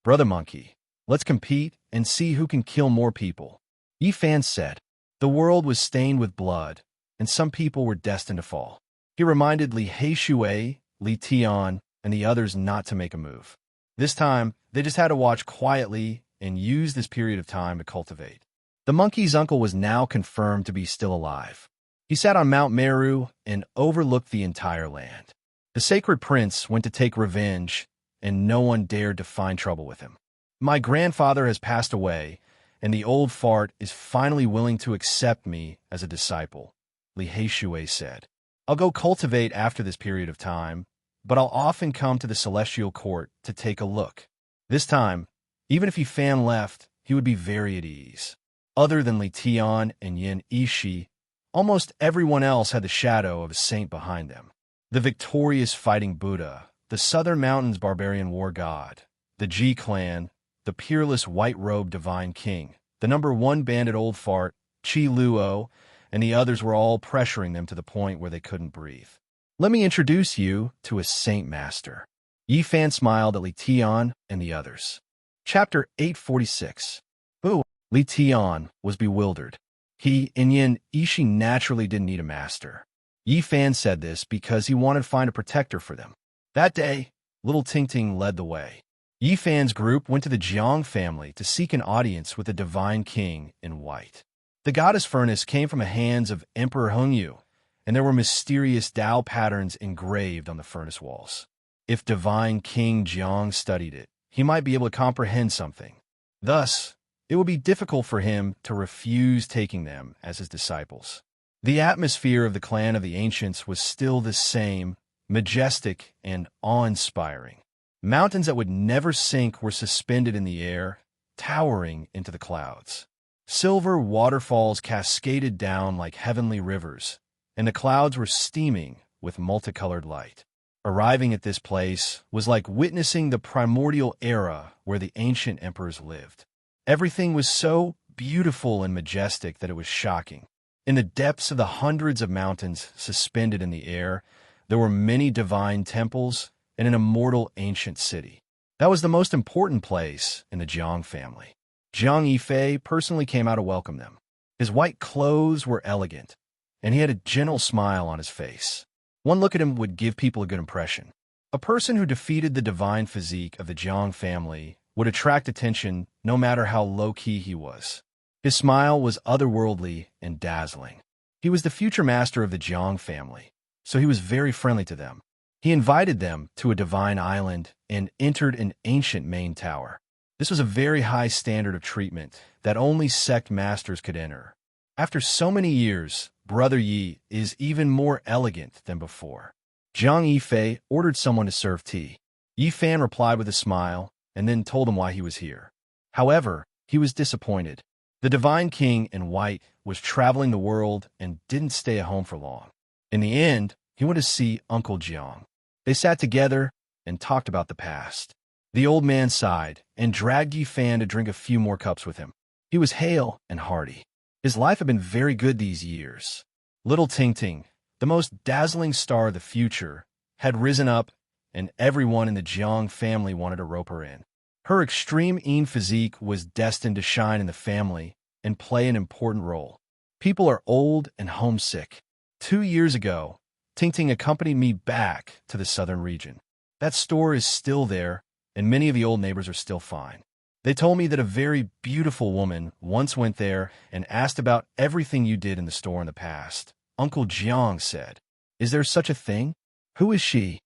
"Brother Monkey, let's compete and see who can kill more people." Yi Fan said. The world was stained with blood, and some people were destined to fall. He reminded Li Heishui, Li Tian, and the others not to make a move. This time, they just had to watch quietly and use this period of time to cultivate. The monkey's uncle was now confirmed to be still alive. He sat on Mount Meru and overlooked the entire land. The sacred prince went to take revenge, and no one dared to find trouble with him. "My grandfather has passed away, and the old fart is finally willing to accept me as a disciple," Li Heishui said. "I'll go cultivate after this period of time, but I'll often come to the celestial court to take a look. This time, even if Yi Fan left, he would be very at ease. Other than Li Tian and Yin Ishi, almost everyone else had the shadow of a saint behind them. The victorious fighting Buddha, the Southern Mountains barbarian war god, the Ji clan, the peerless white-robed divine king, the #1 bandit old fart, Chi Luo, and the others were all pressuring them to the point where they couldn't breathe. "Let me introduce you to a saint master." Yi Fan smiled at Li Tian and the others. Chapter 846. Boo! Li Tian was bewildered. He and Yin Ishi naturally didn't need a master. Yi Fan said this because he wanted to find a protector for them. That day, little Tingting led the way. Yi Fan's group went to the Jiang family to seek an audience with the divine king in white. The goddess furnace came from the hands of Emperor Hongyu, and there were mysterious Tao patterns engraved on the furnace walls. If divine King Jiang studied it, he might be able to comprehend something. Thus, it would be difficult for him to refuse taking them as his disciples. The atmosphere of the clan of the ancients was still the same, majestic and awe-inspiring. Mountains that would never sink were suspended in the air, towering into the clouds. Silver waterfalls cascaded down like heavenly rivers, and the clouds were steaming with multicolored light. Arriving at this place was like witnessing the primordial era where the ancient emperors lived. Everything was so beautiful and majestic that it was shocking. In the depths of the hundreds of mountains suspended in the air, there were many divine temples and an immortal ancient city. That was the most important place in the Jiang family. Jiang Yifei personally came out to welcome them. His white clothes were elegant, and he had a gentle smile on his face. One look at him would give people a good impression. A person who defeated the divine physique of the Jiang family would attract attention no matter how low-key he was. His smile was otherworldly and dazzling. He was the future master of the Jiang family, so he was very friendly to them. He invited them to a divine island and entered an ancient main tower. This was a very high standard of treatment that only sect masters could enter. After so many years, Brother Yi is even more elegant than before. Jiang Yifei ordered someone to serve tea. Yi Fan replied with a smile and then told him why he was here. However, he was disappointed. The divine king in white was traveling the world and didn't stay at home for long. In the end, he went to see Uncle Jiang. They sat together and talked about the past. The old man sighed and dragged Yi Fan to drink a few more cups with him. He was hale and hearty. His life had been very good these years. Little Ting, the most dazzling star of the future, had risen up, and everyone in the Jiang family wanted to rope her in. Her extreme physique was destined to shine in the family and play an important role. People are old and homesick. 2 years ago, Ting accompanied me back to the southern region. That store is still there, and many of the old neighbors are still fine. They told me that a very beautiful woman once went there and asked about everything you did in the store in the past. Uncle Jiang said, "Is there such a thing? Who is she?"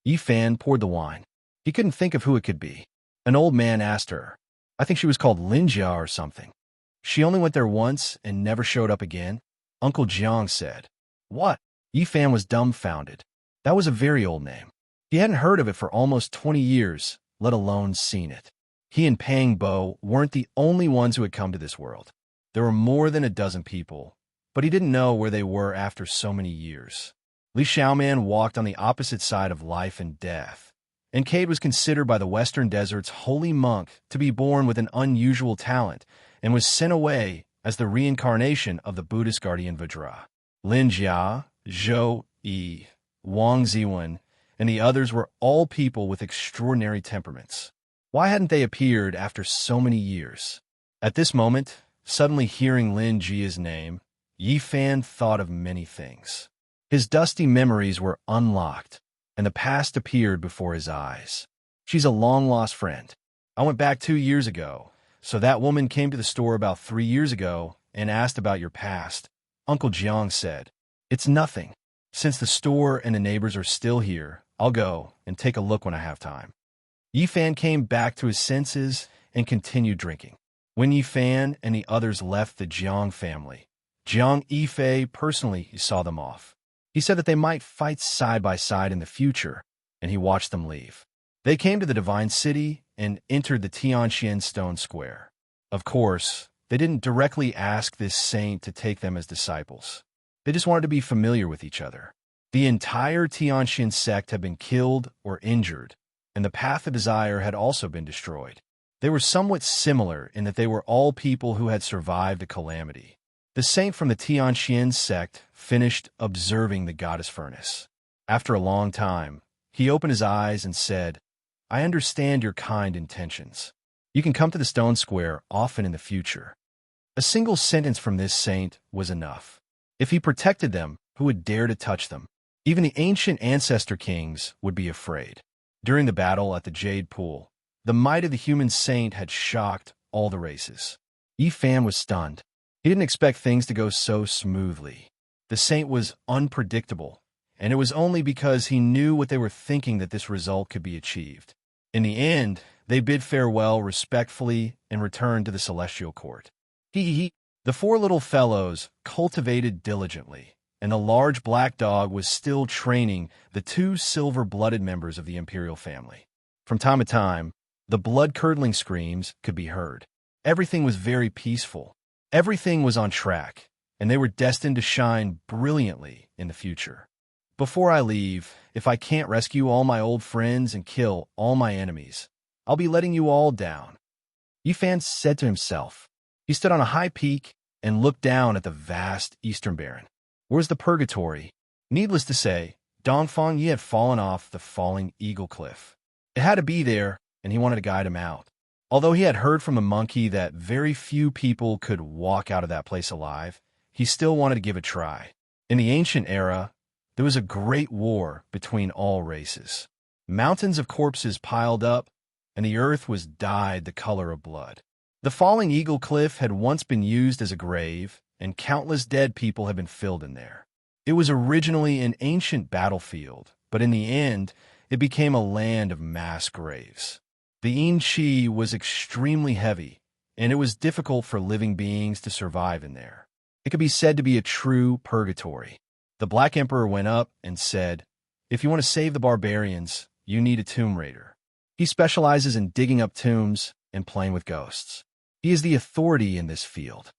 Yi Fan poured the wine. He couldn't think of who it could be. An old man asked her. I think she was called Linjia or something. She only went there once and never showed up again. Uncle Jiang said. What? Yi Fan was dumbfounded. That was a very old name. He hadn't heard of it for almost 20 years, let alone seen it. He and Pang Bo weren't the only ones who had come to this world. There were more than a dozen people, but he didn't know where they were after so many years. Li Xiaoman walked on the opposite side of life and death, and Cade was considered by the Western Desert's holy monk to be born with an unusual talent and was sent away as the reincarnation of the Buddhist guardian Vajra. Lin Jia, Zhou Yi, Wang Ziwen, and the others were all people with extraordinary temperaments. Why hadn't they appeared after so many years? At this moment, suddenly hearing Lin Jia's name, Yi Fan thought of many things. His dusty memories were unlocked, and the past appeared before his eyes. She's a long-lost friend. I went back 2 years ago, so that woman came to the store about 3 years ago and asked about your past. Uncle Jiang said, It's nothing. Since the store and the neighbors are still here, I'll go and take a look when I have time. Yi Fan came back to his senses and continued drinking. When Yi Fan and the others left the Jiang family, Jiang Yifei personally saw them off. He said that they might fight side by side in the future, and he watched them leave. They came to the Divine City and entered the Tianxian Stone Square. Of course, they didn't directly ask this saint to take them as disciples. They just wanted to be familiar with each other. The entire Tianxian sect had been killed or injured, and the Path of Desire had also been destroyed. They were somewhat similar in that they were all people who had survived a calamity. The saint from the Tianxian sect finished observing the goddess furnace. After a long time, he opened his eyes and said, I understand your kind intentions. You can come to the stone square often in the future. A single sentence from this saint was enough. If he protected them, who would dare to touch them? Even the ancient ancestor kings would be afraid. During the battle at the Jade Pool, the might of the human saint had shocked all the races. Yi Fan was stunned. He didn't expect things to go so smoothly. The saint was unpredictable, and it was only because he knew what they were thinking that this result could be achieved. In the end, they bid farewell respectfully and returned to the celestial court. The 4 little fellows cultivated diligently, and the large black dog was still training the 2 silver-blooded members of the imperial family. From time to time, the blood-curdling screams could be heard. Everything was very peaceful. Everything was on track, and they were destined to shine brilliantly in the future. Before I leave, if I can't rescue all my old friends and kill all my enemies, I'll be letting you all down. Yi Fan said to himself. He stood on a high peak and looked down at the vast Eastern Barren. Where's the purgatory? Needless to say, Dongfang Yi had fallen off the falling eagle cliff. It had to be there, and he wanted to guide him out. Although he had heard from the monkey that very few people could walk out of that place alive, he still wanted to give it a try. In the ancient era, there was a great war between all races. Mountains of corpses piled up, and the earth was dyed the color of blood. The falling eagle cliff had once been used as a grave, and countless dead people had been filled in there. It was originally an ancient battlefield, but in the end, it became a land of mass graves. The yin qi was extremely heavy, and it was difficult for living beings to survive in there. It could be said to be a true purgatory. The Black Emperor went up and said, If you want to save the barbarians, you need a tomb raider. He specializes in digging up tombs and playing with ghosts. He is the authority in this field.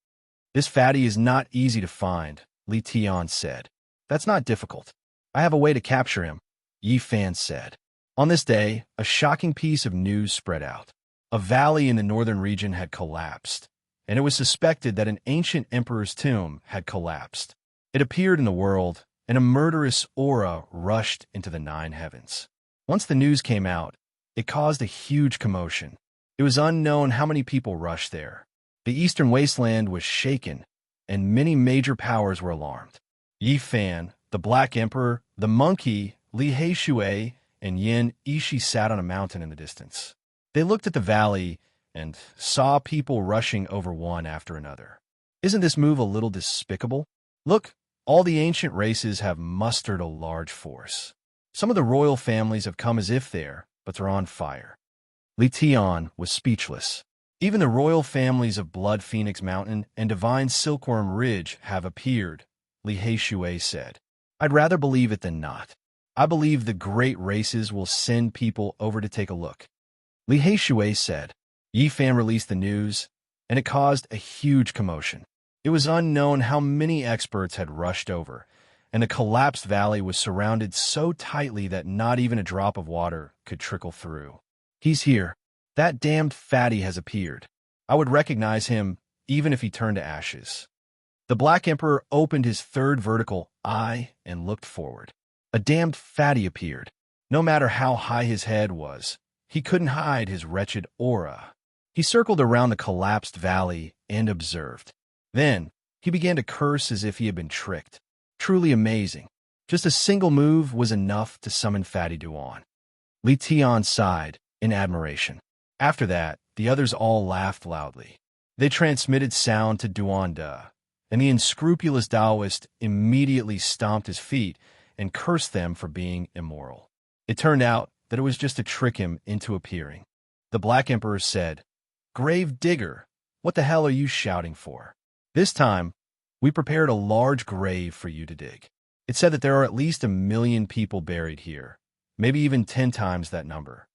This fatty is not easy to find, Li Tian said. That's not difficult. I have a way to capture him, Yi Fan said. On this day, a shocking piece of news spread out. A valley in the northern region had collapsed, and it was suspected that an ancient emperor's tomb had collapsed. It appeared in the world, and a murderous aura rushed into the nine heavens. Once the news came out, it caused a huge commotion. It was unknown how many people rushed there. The eastern wasteland was shaken, and many major powers were alarmed. Yi Fan, the Black Emperor, the monkey, Li Heishui, and Yin Ishi sat on a mountain in the distance. They looked at the valley and saw people rushing over one after another. Isn't this move a little despicable? Look, all the ancient races have mustered a large force. Some of the royal families have come as if there, but they're on fire. Li Tian was speechless. Even the royal families of Blood Phoenix Mountain and Divine Silkworm Ridge have appeared, Li Heishui said. I'd rather believe it than not. I believe the great races will send people over to take a look. Li Heishui said. Yi Fan released the news, and it caused a huge commotion. It was unknown how many experts had rushed over, and the collapsed valley was surrounded so tightly that not even a drop of water could trickle through. He's here. That damned fatty has appeared. I would recognize him even if he turned to ashes. The Black Emperor opened his third vertical eye and looked forward. A damned fatty appeared. No matter how high his head was, he couldn't hide his wretched aura. He circled around the collapsed valley and observed. Then, he began to curse as if he had been tricked. Truly amazing. Just a single move was enough to summon Fatty Duan. Li Tian sighed in admiration. After that, the others all laughed loudly. They transmitted sound to Duanda, and the unscrupulous Taoist immediately stomped his feet and cursed them for being immoral. It turned out that it was just to trick him into appearing. The Black Emperor said, "Grave digger, what the hell are you shouting for? This time, we prepared a large grave for you to dig. It said that there are at least 1 million people buried here, maybe even 10 times that number."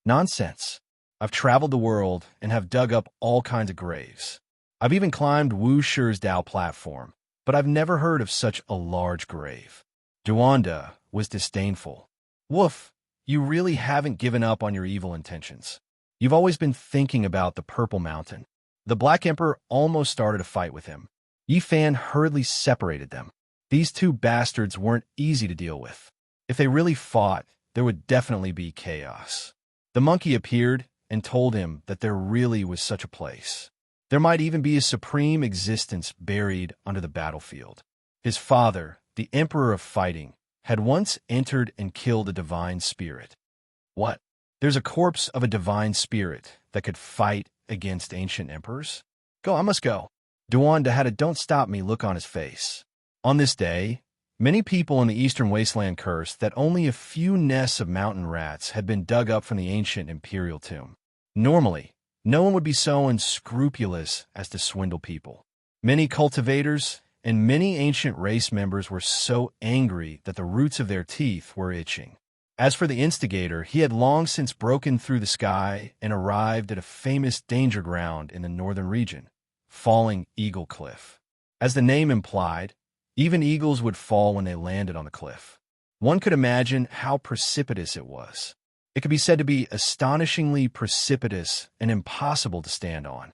Nonsense. I've traveled the world and have dug up all kinds of graves. I've even climbed Wu Shi's Dao platform, but I've never heard of such a large grave. Duanda was disdainful. Woof, you really haven't given up on your evil intentions. You've always been thinking about the Purple Mountain. The Black Emperor almost started a fight with him. Yi Fan hurriedly separated them. These two bastards weren't easy to deal with. If they really fought, there would definitely be chaos. The monkey appeared and told him that there really was such a place. There might even be a supreme existence buried under the battlefield. His father, the Emperor of Fighting, had once entered and killed a divine spirit. What? There's a corpse of a divine spirit that could fight against ancient emperors? Go, I must go. Duanda had a "don't stop me" look on his face. On this day, many people in the Eastern Wasteland cursed that only a few nests of mountain rats had been dug up from the ancient imperial tomb. Normally, no one would be so unscrupulous as to swindle people. Many cultivators and many ancient race members were so angry that the roots of their teeth were itching. As for the instigator, he had long since broken through the sky and arrived at a famous danger ground in the northern region, Falling Eagle Cliff. As the name implied, even eagles would fall when they landed on the cliff. One could imagine how precipitous it was. It could be said to be astonishingly precipitous and impossible to stand on.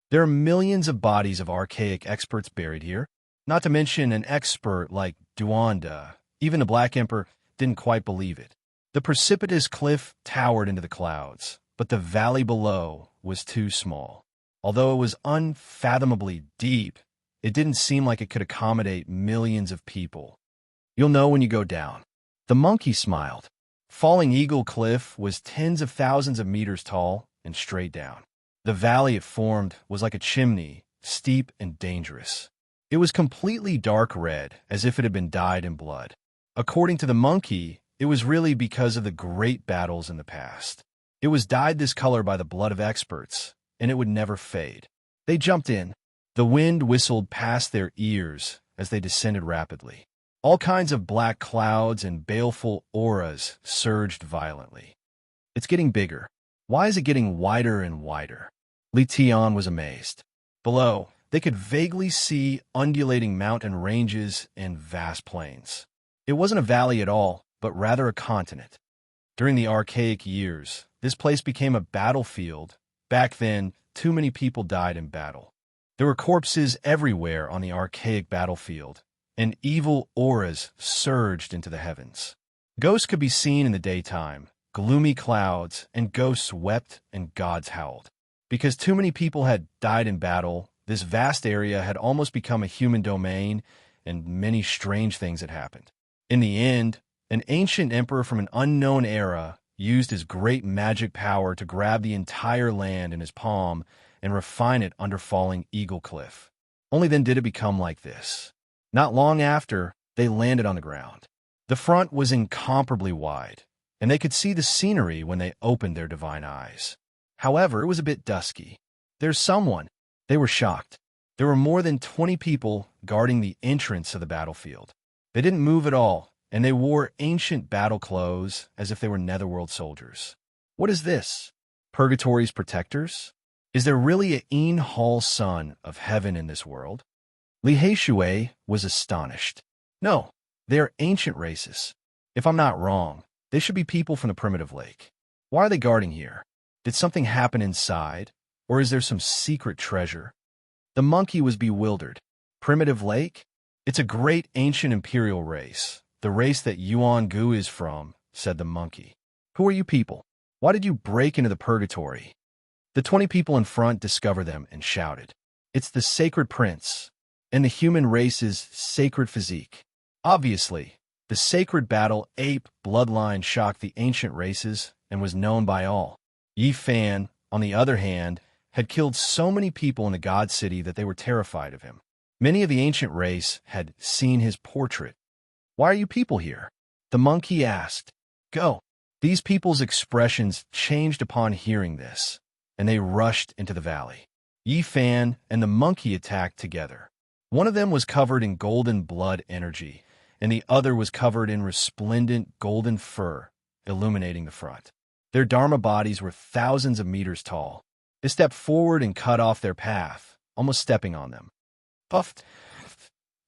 There are millions of bodies of archaic experts buried here, not to mention an expert like Duanda. Even the Black Emperor didn't quite believe it. The precipitous cliff towered into the clouds, but the valley below was too small. Although it was unfathomably deep, it didn't seem like it could accommodate millions of people. You'll know when you go down. The monkey smiled. Falling Eagle Cliff was tens of thousands of meters tall and straight down. The valley it formed was like a chimney, steep and dangerous. It was completely dark red, as if it had been dyed in blood. According to the monkey, it was really because of the great battles in the past. It was dyed this color by the blood of experts, and it would never fade. They jumped in. The wind whistled past their ears as they descended rapidly. All kinds of black clouds and baleful auras surged violently. It's getting bigger. Why is it getting wider and wider? Li Tian was amazed. Below, they could vaguely see undulating mountain ranges and vast plains. It wasn't a valley at all, but rather a continent. During the archaic years, this place became a battlefield. Back then, too many people died in battle. There were corpses everywhere on the archaic battlefield, and evil auras surged into the heavens. Ghosts could be seen in the daytime, gloomy clouds, and ghosts wept and gods howled. Because too many people had died in battle, this vast area had almost become a human domain, and many strange things had happened. In the end, an ancient emperor from an unknown era used his great magic power to grab the entire land in his palm and refine it under falling Eagle Cliff. Only then did it become like this. Not long after, they landed on the ground. The front was incomparably wide, and they could see the scenery when they opened their divine eyes. However, it was a bit dusky. "There's someone." They were shocked. There were more than 20 people guarding the entrance of the battlefield. They didn't move at all, and they wore ancient battle clothes as if they were netherworld soldiers. What is this? Purgatory's protectors? Is there really a Een Hall son of heaven in this world? Li Heishui was astonished. No, they are ancient races. If I'm not wrong, they should be people from the primitive lake. Why are they guarding here? Did something happen inside, or is there some secret treasure? The monkey was bewildered. Primitive lake? It's a great ancient imperial race, the race that Yuan Gu is from, said the monkey. Who are you people? Why did you break into the purgatory? The 20 people in front discovered them and shouted. It's the sacred prince, and the human race's sacred physique. Obviously, the sacred battle ape bloodline shocked the ancient races and was known by all. Yi Fan, on the other hand, had killed so many people in the God City that they were terrified of him. Many of the ancient race had seen his portrait. Why are you people here? The monkey asked. Go. These people's expressions changed upon hearing this, and they rushed into the valley. Yi Fan and the monkey attacked together. One of them was covered in golden blood energy, and the other was covered in resplendent golden fur, illuminating the front. Their Dharma bodies were thousands of meters tall. They stepped forward and cut off their path, almost stepping on them. Puffed.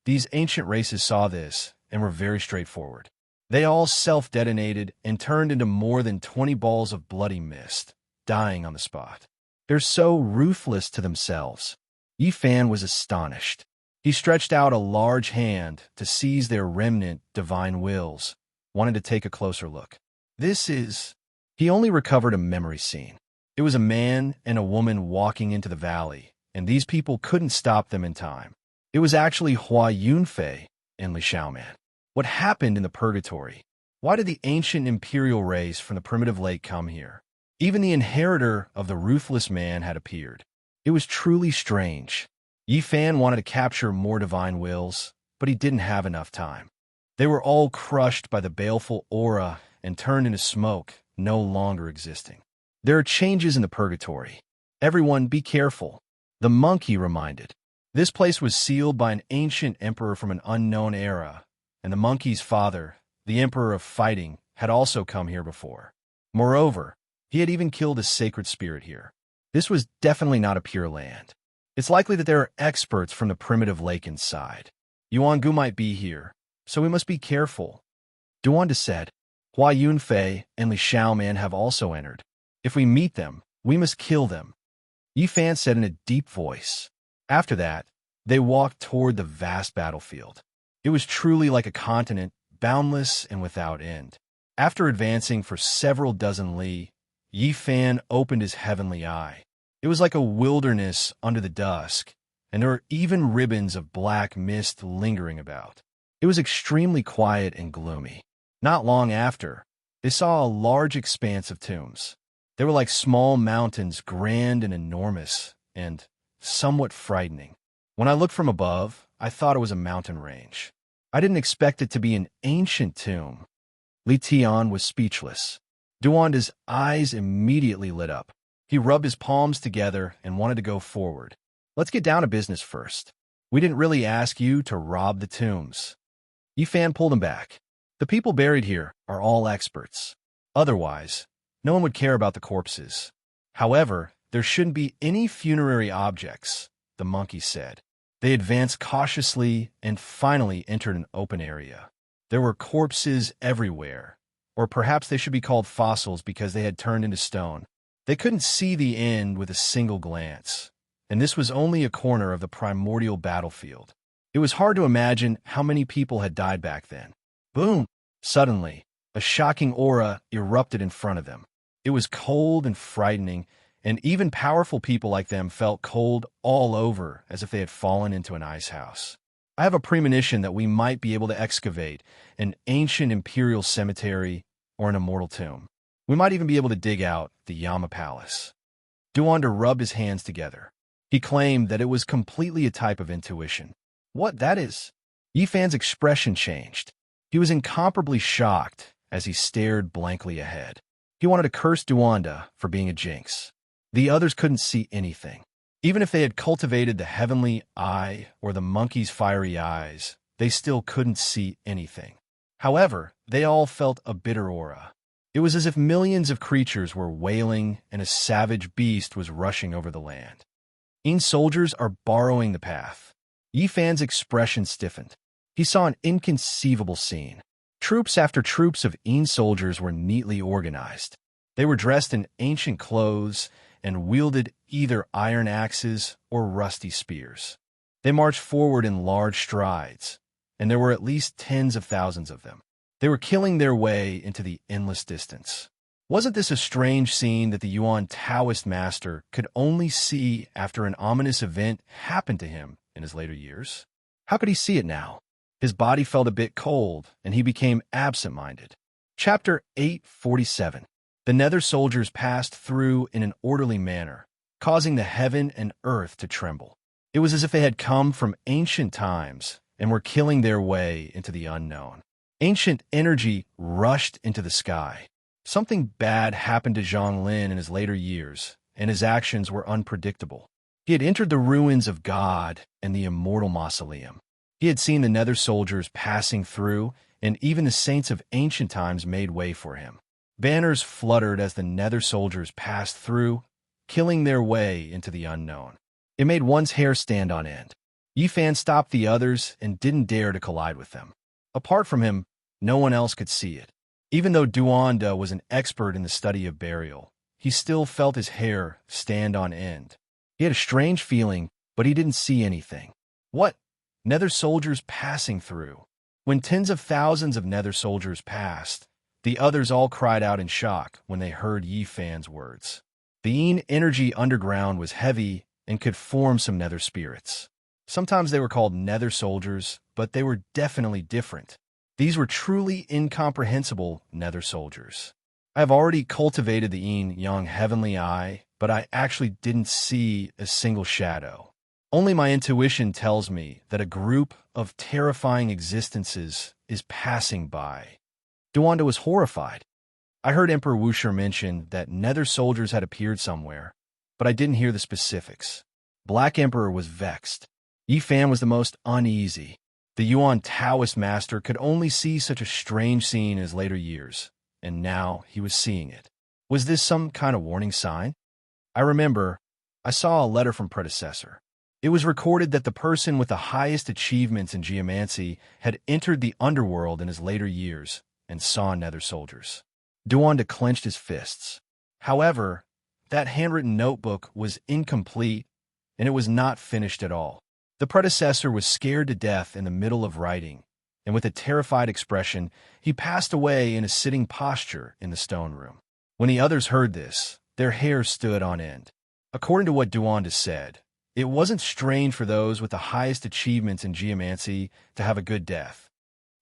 These ancient races saw this and were very straightforward. They all self-detonated and turned into more than 20 balls of bloody mist, dying on the spot. They're so ruthless to themselves. Yi Fan was astonished. He stretched out a large hand to seize their remnant divine wills, wanted to take a closer look. This is... He only recovered a memory scene. It was a man and a woman walking into the valley, and these people couldn't stop them in time. It was actually Hua Yunfei and Li Xiaoman. What happened in the purgatory? Why did the ancient imperial race from the primitive lake come here? Even the inheritor of the ruthless man had appeared. It was truly strange. Yi Fan wanted to capture more divine wills, but he didn't have enough time. They were all crushed by the baleful aura and turned into smoke, no longer existing. There are changes in the purgatory. Everyone be careful. The monkey reminded. This place was sealed by an ancient emperor from an unknown era, and the monkey's father, the emperor of fighting, had also come here before. Moreover, he had even killed a sacred spirit here. This was definitely not a pure land. It's likely that there are experts from the primitive lake inside. Yuan Gu might be here, so we must be careful. Duanda said, Hua Yunfei and Li Xiaoman have also entered. If we meet them, we must kill them. Yi Fan said in a deep voice. After that, they walked toward the vast battlefield. It was truly like a continent, boundless and without end. After advancing for several dozen li, Yi Fan opened his heavenly eye. It was like a wilderness under the dusk, and there were even ribbons of black mist lingering about. It was extremely quiet and gloomy. Not long after, they saw a large expanse of tombs. They were like small mountains, grand and enormous, and somewhat frightening. When I looked from above, I thought it was a mountain range. I didn't expect it to be an ancient tomb. Li Tian was speechless. Duanda's eyes immediately lit up. He rubbed his palms together and wanted to go forward. Let's get down to business first. We didn't really ask you to rob the tombs. Yi Fan pulled him back. The people buried here are all experts. Otherwise, no one would care about the corpses. However, there shouldn't be any funerary objects, the monkey said. They advanced cautiously and finally entered an open area. There were corpses everywhere, or perhaps they should be called fossils because they had turned into stone. They couldn't see the end with a single glance, and this was only a corner of the primordial battlefield. It was hard to imagine how many people had died back then. Boom! Suddenly, a shocking aura erupted in front of them. It was cold and frightening, and even powerful people like them felt cold all over as if they had fallen into an ice house. I have a premonition that we might be able to excavate an ancient imperial cemetery or an immortal tomb. We might even be able to dig out the Yama Palace. Duanda rubbed his hands together. He claimed that it was completely a type of intuition. What that is? Yifan's expression changed. He was incomparably shocked as he stared blankly ahead. He wanted to curse Duanda for being a jinx. The others couldn't see anything. Even if they had cultivated the heavenly eye or the monkey's fiery eyes, they still couldn't see anything. However, they all felt a bitter aura. It was as if millions of creatures were wailing and a savage beast was rushing over the land. Een soldiers are borrowing the path. Yifan's expression stiffened. He saw an inconceivable scene. Troops after troops of Een soldiers were neatly organized. They were dressed in ancient clothes and wielded either iron axes or rusty spears. They marched forward in large strides, and there were at least tens of thousands of them. They were killing their way into the endless distance. Wasn't this a strange scene that the Yuan Taoist master could only see after an ominous event happened to him in his later years? How could he see it now? His body felt a bit cold, and he became absent-minded. Chapter 847. The Nether soldiers passed through in an orderly manner, causing the heaven and earth to tremble. It was as if they had come from ancient times and were killing their way into the unknown. Ancient energy rushed into the sky. Something bad happened to Zhang Lin in his later years, and his actions were unpredictable. He had entered the ruins of God and the immortal mausoleum. He had seen the Nether soldiers passing through, and even the saints of ancient times made way for him. Banners fluttered as the Nether soldiers passed through, killing their way into the unknown. It made one's hair stand on end. Yifan stopped the others and didn't dare to collide with them. Apart from him, no one else could see it. Even though Duanda was an expert in the study of burial, he still felt his hair stand on end. He had a strange feeling, but he didn't see anything. What? Nether soldiers passing through. When tens of thousands of Nether soldiers passed, the others all cried out in shock when they heard Yifan's words. The Een energy underground was heavy and could form some Nether spirits. Sometimes they were called Nether soldiers, but they were definitely different. These were truly incomprehensible Nether soldiers. I have already cultivated the Een Yang heavenly eye, but I actually didn't see a single shadow. Only my intuition tells me that a group of terrifying existences is passing by. Duanda was horrified. I heard Emperor Wuxia mention that Nether soldiers had appeared somewhere, but I didn't hear the specifics. Black Emperor was vexed. Yifan was the most uneasy. The Yuan Taoist master could only see such a strange scene in his later years, and now he was seeing it. Was this some kind of warning sign? I remember I saw a letter from predecessor. It was recorded that the person with the highest achievements in geomancy had entered the underworld in his later years and saw Nether soldiers. Duanda clenched his fists. However, that handwritten notebook was incomplete, and it was not finished at all. The predecessor was scared to death in the middle of writing, and with a terrified expression, he passed away in a sitting posture in the stone room. When the others heard this, their hair stood on end. According to what Duanda said, it wasn't strange for those with the highest achievements in geomancy to have a good death.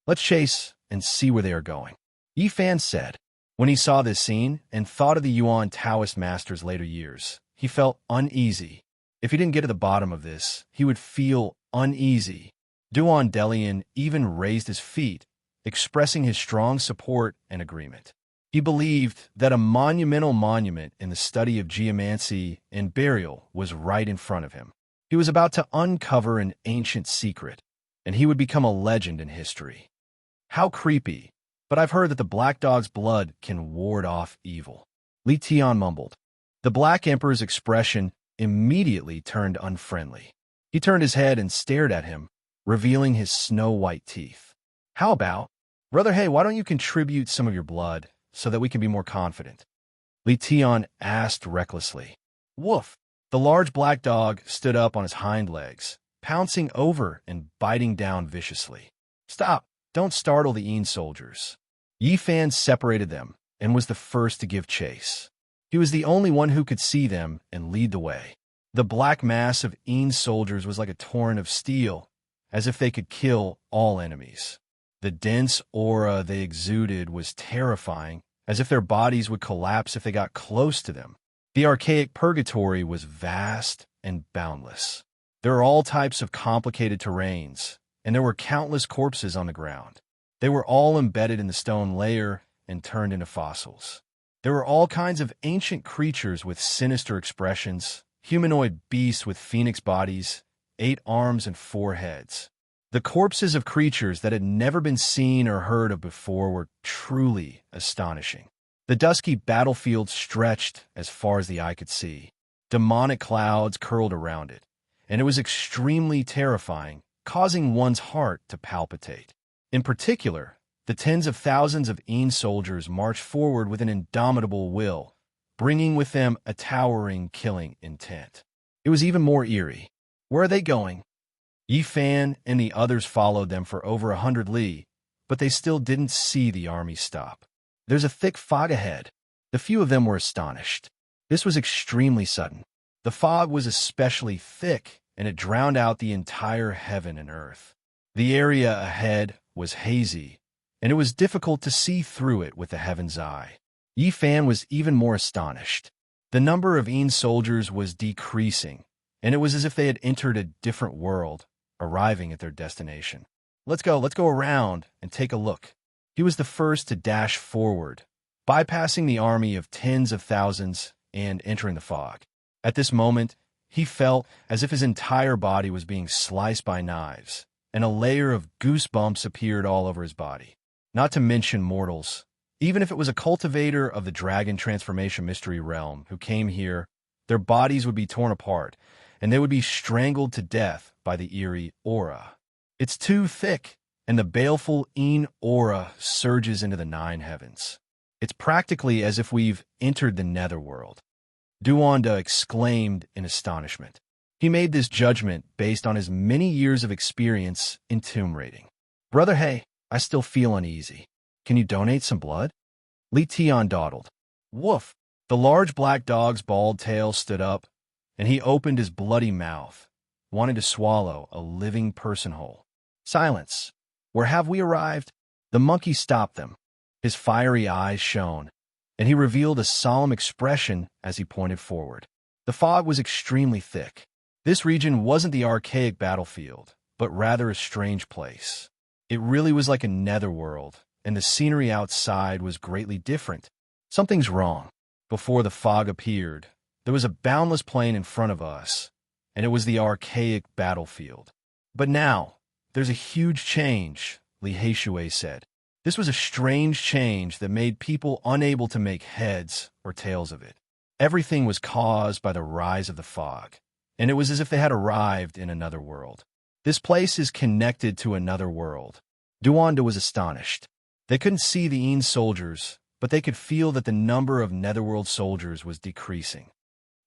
Let's chase and see where they are going. Yifan said. When he saw this scene and thought of the Yuan Taoist master's later years, he felt uneasy. If he didn't get to the bottom of this, he would feel uneasy. Duan Delian even raised his feet, expressing his strong support and agreement. He believed that a monumental monument in the study of geomancy and burial was right in front of him. He was about to uncover an ancient secret, and he would become a legend in history. How creepy, but I've heard that the Black Dog's blood can ward off evil. Li Tian mumbled. The Black Emperor's expression immediately turned unfriendly. He turned his head and stared at him, revealing his snow-white teeth. How about? Brother, hey, why don't you contribute some of your blood so that we can be more confident? Li Tian asked recklessly. Woof! The large black dog stood up on his hind legs, pouncing over and biting down viciously. Stop! Don't startle the Een soldiers. Yi Fan separated them and was the first to give chase. He was the only one who could see them and lead the way. The black mass of Een soldiers was like a torrent of steel, as if they could kill all enemies. The dense aura they exuded was terrifying, as if their bodies would collapse if they got close to them. The archaic purgatory was vast and boundless. There were all types of complicated terrains, and there were countless corpses on the ground. They were all embedded in the stone layer and turned into fossils. There were all kinds of ancient creatures with sinister expressions, humanoid beasts with phoenix bodies, 8 arms and 4 heads. The corpses of creatures that had never been seen or heard of before were truly astonishing. The dusky battlefield stretched as far as the eye could see. Demonic clouds curled around it, and it was extremely terrifying, causing one's heart to palpitate. In particular, the tens of thousands of Een soldiers marched forward with an indomitable will, bringing with them a towering, killing intent. It was even more eerie. Where are they going? Yi Fan and the others followed them for over 100 li, but they still didn't see the army stop. There's a thick fog ahead. The few of them were astonished. This was extremely sudden. The fog was especially thick, and it drowned out the entire heaven and earth. The area ahead was hazy, and it was difficult to see through it with the heaven's eye. Yi Fan was even more astonished. The number of Een soldiers was decreasing, and it was as if they had entered a different world, arriving at their destination. Let's go around and take a look. He was the first to dash forward, bypassing the army of tens of thousands and entering the fog. At this moment, he felt as if his entire body was being sliced by knives, and a layer of goosebumps appeared all over his body. Not to mention mortals. Even if it was a cultivator of the dragon transformation mystery realm who came here, their bodies would be torn apart, and they would be strangled to death by the eerie aura. It's too thick, and the baleful Een aura surges into the 9 heavens. It's practically as if we've entered the netherworld. Duanda exclaimed in astonishment. He made this judgment based on his many years of experience in tomb raiding. Brother, hey, I still feel uneasy. Can you donate some blood? Li Tian dawdled. Woof! The large black dog's bald tail stood up, and he opened his bloody mouth, wanting to swallow a living person whole. Silence! Where have we arrived? The monkey stopped them. His fiery eyes shone, and he revealed a solemn expression as he pointed forward. The fog was extremely thick. This region wasn't the archaic battlefield, but rather a strange place. It really was like a netherworld, and the scenery outside was greatly different. Something's wrong. Before the fog appeared, there was a boundless plain in front of us, and it was the archaic battlefield. But now, there's a huge change, Li Heishui said. This was a strange change that made people unable to make heads or tails of it. Everything was caused by the rise of the fog, and it was as if they had arrived in another world. This place is connected to another world. Duanda was astonished. They couldn't see the Een soldiers, but they could feel that the number of netherworld soldiers was decreasing.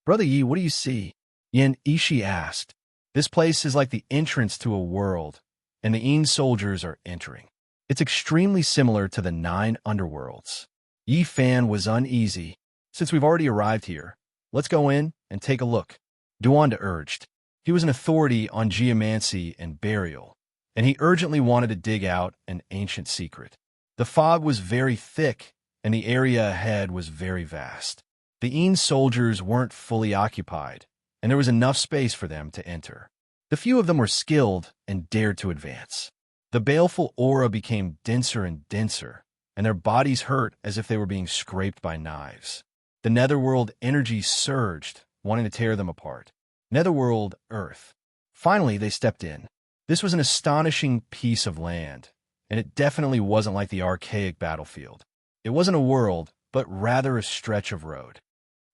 Brother Yi, what do you see? Yen Ishi asked. This place is like the entrance to a world, and the Een soldiers are entering. It's extremely similar to the 9 underworlds. Yi Fan was uneasy. Since we've already arrived here, let's go in and take a look. Duanda urged. He was an authority on geomancy and burial, and he urgently wanted to dig out an ancient secret. The fog was very thick, and the area ahead was very vast. The Een soldiers weren't fully occupied, and there was enough space for them to enter. The few of them were skilled and dared to advance. The baleful aura became denser and denser, and their bodies hurt as if they were being scraped by knives. The netherworld energy surged, wanting to tear them apart. Netherworld Earth. Finally, they stepped in. This was an astonishing piece of land, and it definitely wasn't like the archaic battlefield. It wasn't a world, but rather a stretch of road.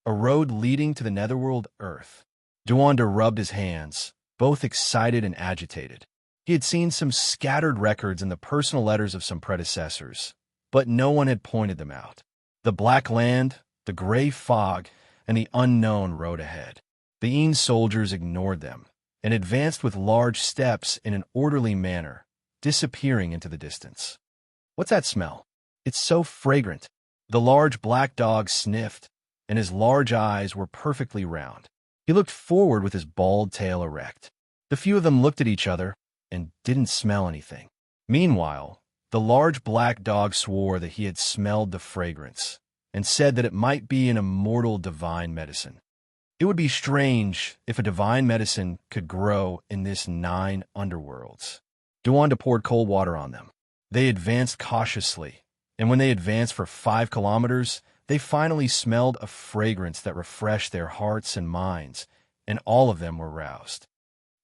A road leading to the netherworld Earth. Duanda rubbed his hands, both excited and agitated. He had seen some scattered records in the personal letters of some predecessors, but no one had pointed them out. The black land, the gray fog, and the unknown road ahead. The Een soldiers ignored them and advanced with large steps in an orderly manner, disappearing into the distance. What's that smell? It's so fragrant. The large black dog sniffed, and his large eyes were perfectly round. He looked forward with his bald tail erect. The few of them looked at each other and didn't smell anything. Meanwhile, the large black dog swore that he had smelled the fragrance and said that it might be an immortal divine medicine. It would be strange if a divine medicine could grow in this 9 underworlds. Duanda poured cold water on them. They advanced cautiously, and when they advanced for 5 kilometers, they finally smelled a fragrance that refreshed their hearts and minds, and all of them were roused.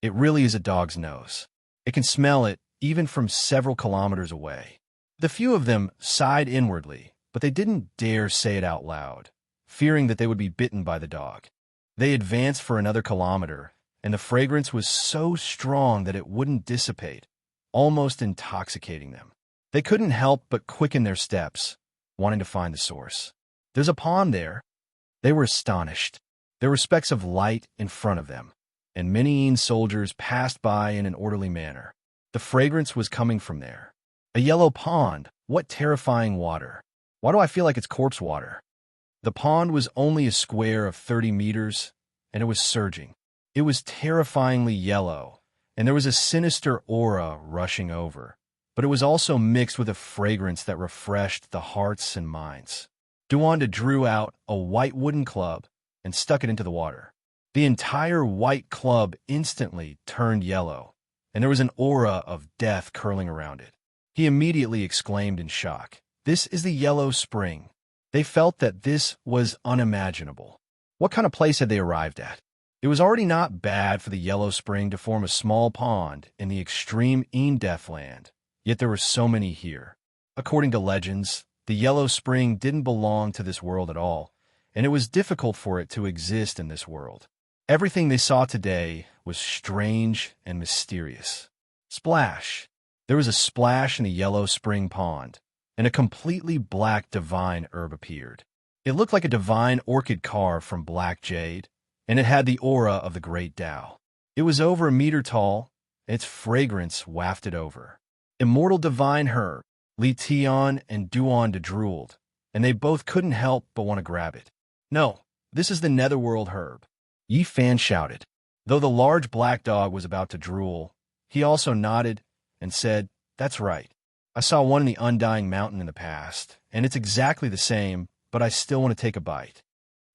It really is a dog's nose. It can smell it even from several kilometers away. The few of them sighed inwardly, but they didn't dare say it out loud, fearing that they would be bitten by the dog. They advanced for another kilometer, and the fragrance was so strong that it wouldn't dissipate, almost intoxicating them. They couldn't help but quicken their steps, wanting to find the source. There's a pond there. They were astonished. There were specks of light in front of them, and many Een soldiers passed by in an orderly manner. The fragrance was coming from there. A yellow pond. What terrifying water. Why do I feel like it's corpse water? The pond was only a square of 30 meters, and it was surging. It was terrifyingly yellow, and there was a sinister aura rushing over, but it was also mixed with a fragrance that refreshed the hearts and minds. Duanda drew out a white wooden club and stuck it into the water. The entire white club instantly turned yellow, and there was an aura of death curling around it. He immediately exclaimed in shock, "This is the Yellow Spring." They felt that this was unimaginable. What kind of place had they arrived at? It was already not bad for the Yellow Spring to form a small pond in the extreme Een Deathland, yet there were so many here. According to legends, the Yellow Spring didn't belong to this world at all, and it was difficult for it to exist in this world. Everything they saw today was strange and mysterious. Splash! There was a splash in the Yellow Spring pond, and a completely black divine herb appeared. It looked like a divine orchid carved from black jade, and it had the aura of the great Tao. It was over a meter tall, and its fragrance wafted over. Immortal divine herb. Li Tian and Duanda drooled, and they both couldn't help but want to grab it. "No, this is the Netherworld herb," Yi Fan shouted. Though the large black dog was about to drool, he also nodded and said, "That's right. I saw one in the Undying Mountain in the past, and it's exactly the same, but I still want to take a bite."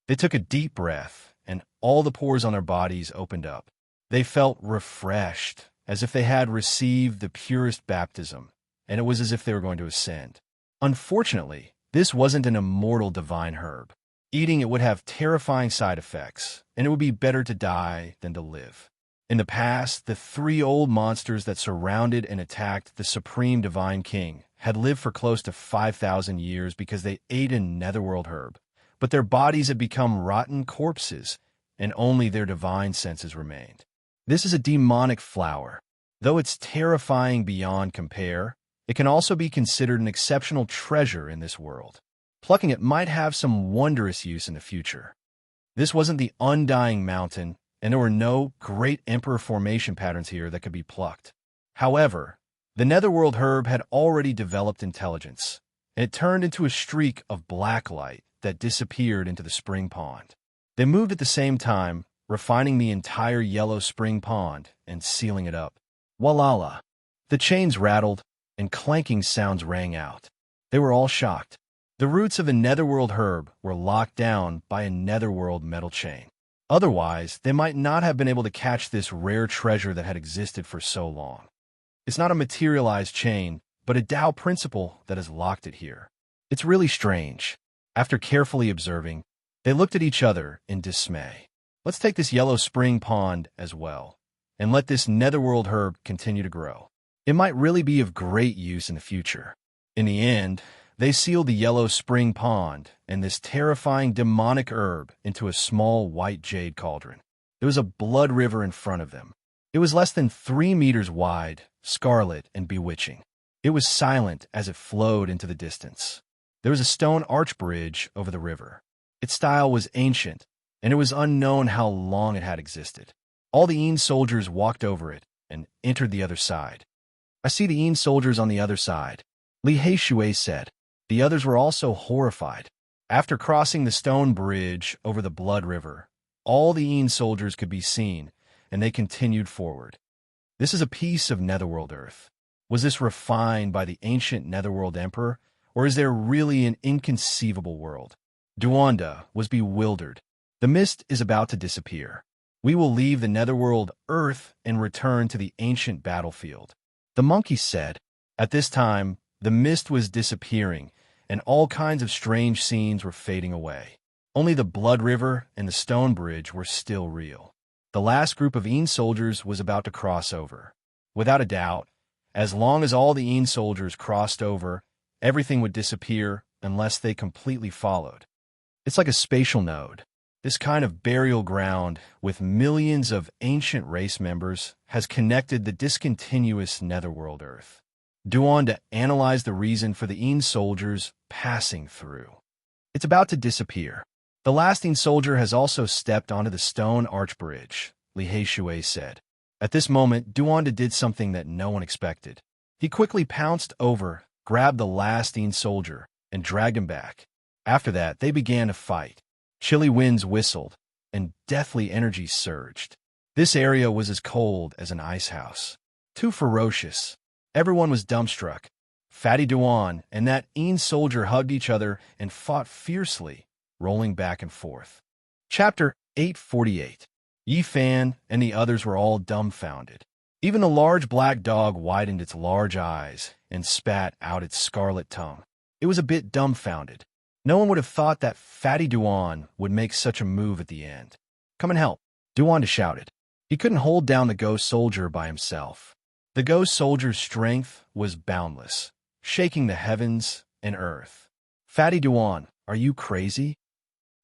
They took a deep breath, and all the pores on their bodies opened up. They felt refreshed, as if they had received the purest baptism, and it was as if they were going to ascend. Unfortunately, this wasn't an immortal divine herb. Eating it would have terrifying side effects, and it would be better to die than to live. In the past, the 3 old monsters that surrounded and attacked the Supreme Divine King had lived for close to 5,000 years because they ate a Netherworld herb, but their bodies had become rotten corpses, and only their divine senses remained. This is a demonic flower. Though it's terrifying beyond compare, it can also be considered an exceptional treasure in this world. Plucking it might have some wondrous use in the future. This wasn't the Undying Mountain, and there were no great emperor formation patterns here that could be plucked. However, the Netherworld herb had already developed intelligence, and it turned into a streak of black light that disappeared into the spring pond. They moved at the same time, refining the entire Yellow Spring pond and sealing it up. Walala! The chains rattled, and clanking sounds rang out. They were all shocked. The roots of the Netherworld herb were locked down by a Netherworld metal chain. Otherwise, they might not have been able to catch this rare treasure that had existed for so long. It's not a materialized chain, but a Tao principle that has locked it here. It's really strange. After carefully observing, they looked at each other in dismay. Let's take this Yellow Spring pond as well, and let this Netherworld herb continue to grow. It might really be of great use in the future. In the end, they sealed the Yellow Spring pond and this terrifying demonic herb into a small white jade cauldron. There was a blood river in front of them. It was less than 3 meters wide, scarlet and bewitching. It was silent as it flowed into the distance. There was a stone arch bridge over the river. Its style was ancient, and it was unknown how long it had existed. All the Een soldiers walked over it and entered the other side. "I see the Een soldiers on the other side," Li Heishui said. The others were also horrified. After crossing the stone bridge over the Blood River, all the Een soldiers could be seen, and they continued forward. This is a piece of Netherworld Earth. Was this refined by the ancient Netherworld Emperor, or is there really an inconceivable world? Duanda was bewildered. The mist is about to disappear. We will leave the Netherworld Earth and return to the ancient battlefield, the monkey said. At this time, the mist was disappearing, and all kinds of strange scenes were fading away. Only the Blood River and the Stone Bridge were still real. The last group of Een soldiers was about to cross over. Without a doubt, as long as all the Een soldiers crossed over, everything would disappear unless they completely followed. It's like a spatial node. This kind of burial ground with millions of ancient race members has connected the discontinuous Netherworld Earth. Duanda analyzed the reason for the Een soldiers passing through. It's about to disappear. The last Een soldier has also stepped onto the stone arch bridge, Li Heishui said. At this moment, Duanda did something that no one expected. He quickly pounced over, grabbed the last Een soldier, and dragged him back. After that, they began to fight. Chilly winds whistled, and deathly energy surged. This area was as cold as an ice house. Too ferocious. Everyone was dumbstruck. Fatty Duan and that Een soldier hugged each other and fought fiercely, rolling back and forth. Chapter 848. Yi Fan and the others were all dumbfounded. Even the large black dog widened its large eyes and spat out its scarlet tongue. It was a bit dumbfounded. No one would have thought that Fatty Duan would make such a move at the end. "Come and help," Duan shouted. He couldn't hold down the ghost soldier by himself. The ghost soldier's strength was boundless, shaking the heavens and earth. "Fatty Duan, are you crazy?"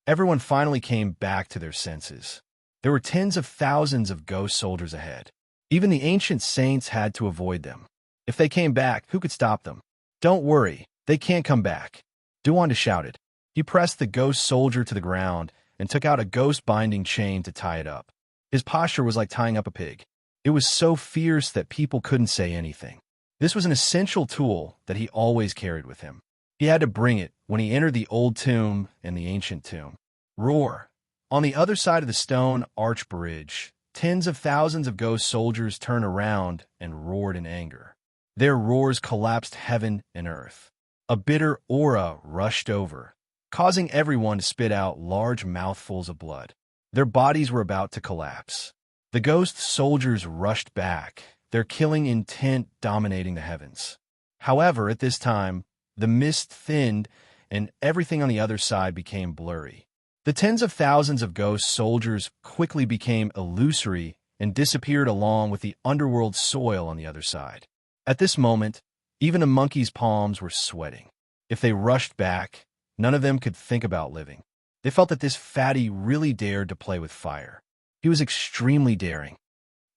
Everyone finally came back to their senses. There were tens of thousands of ghost soldiers ahead. Even the ancient saints had to avoid them. If they came back, who could stop them? "Don't worry, they can't come back," Duanda shouted. He pressed the ghost soldier to the ground and took out a ghost binding chain to tie it up. His posture was like tying up a pig. It was so fierce that people couldn't say anything. This was an essential tool that he always carried with him. He had to bring it when he entered the old tomb and the ancient tomb. Roar! On the other side of the stone arch bridge, tens of thousands of ghost soldiers turned around and roared in anger. Their roars collapsed heaven and earth. A bitter aura rushed over, causing everyone to spit out large mouthfuls of blood. Their bodies were about to collapse. The ghost soldiers rushed back, their killing intent dominating the heavens. However, at this time, the mist thinned and everything on the other side became blurry. The tens of thousands of ghost soldiers quickly became illusory and disappeared along with the underworld soil on the other side. At this moment, even a monkey's palms were sweating. If they rushed back, none of them could think about living. They felt that this fatty really dared to play with fire. He was extremely daring.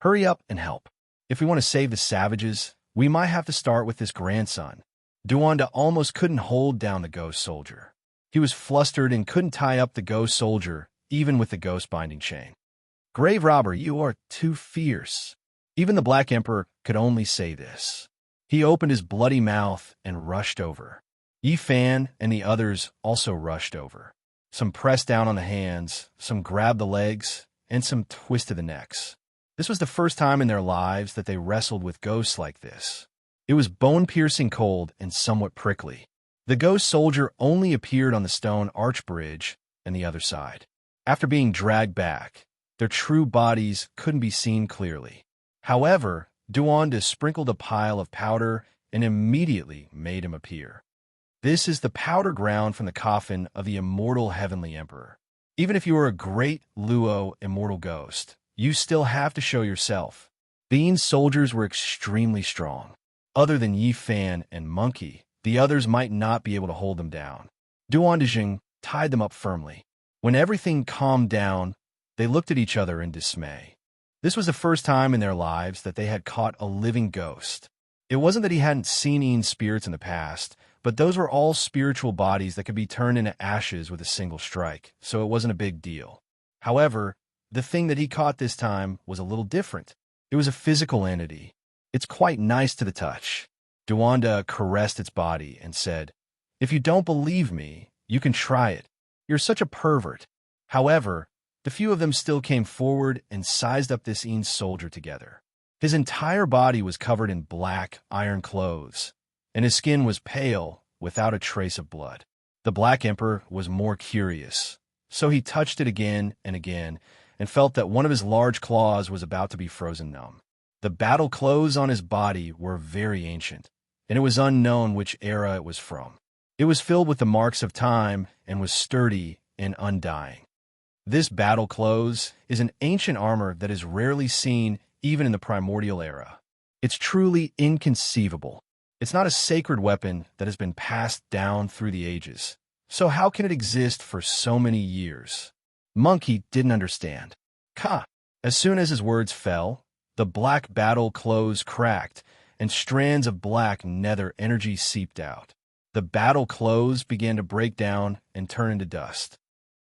"Hurry up and help. If we want to save the savages, we might have to start with this grandson." Duanda almost couldn't hold down the ghost soldier. He was flustered and couldn't tie up the ghost soldier, even with the ghost binding chain. "Grave robber, you are too fierce." Even the Black Emperor could only say this. He opened his bloody mouth and rushed over. Yi Fan and the others also rushed over. Some pressed down on the hands, some grabbed the legs, and some twisted the necks. This was the first time in their lives that they wrestled with ghosts like this. It was bone-piercing cold and somewhat prickly. The ghost soldier only appeared on the stone arch bridge and the other side. After being dragged back, their true bodies couldn't be seen clearly. However, Duanda sprinkled a pile of powder and immediately made him appear. This is the powder ground from the coffin of the immortal heavenly emperor. Even if you are a great Luo immortal ghost, you still have to show yourself. The Een soldiers were extremely strong. Other than Yi Fan and Monkey, the others might not be able to hold them down. Duandijing tied them up firmly. When everything calmed down, they looked at each other in dismay. This was the first time in their lives that they had caught a living ghost. It wasn't that he hadn't seen Ian's spirits in the past, but those were all spiritual bodies that could be turned into ashes with a single strike, so it wasn't a big deal. However, the thing that he caught this time was a little different. It was a physical entity. It's quite nice to the touch. Duwanda caressed its body and said, "If you don't believe me, you can try it. You're such a pervert." However, the few of them still came forward and sized up this Ian's soldier together. His entire body was covered in black, iron clothes, and his skin was pale, without a trace of blood. The Black Emperor was more curious, so he touched it again and felt that one of his large claws was about to be frozen numb. The battle clothes on his body were very ancient, and it was unknown which era it was from. It was filled with the marks of time and was sturdy and undying. This battle clothes is an ancient armor that is rarely seen even in the primordial era. It's truly inconceivable. It's not a sacred weapon that has been passed down through the ages. So how can it exist for so many years? Monkey didn't understand. As soon as his words fell, the black battle clothes cracked, and strands of black nether energy seeped out. The battle clothes began to break down and turn into dust.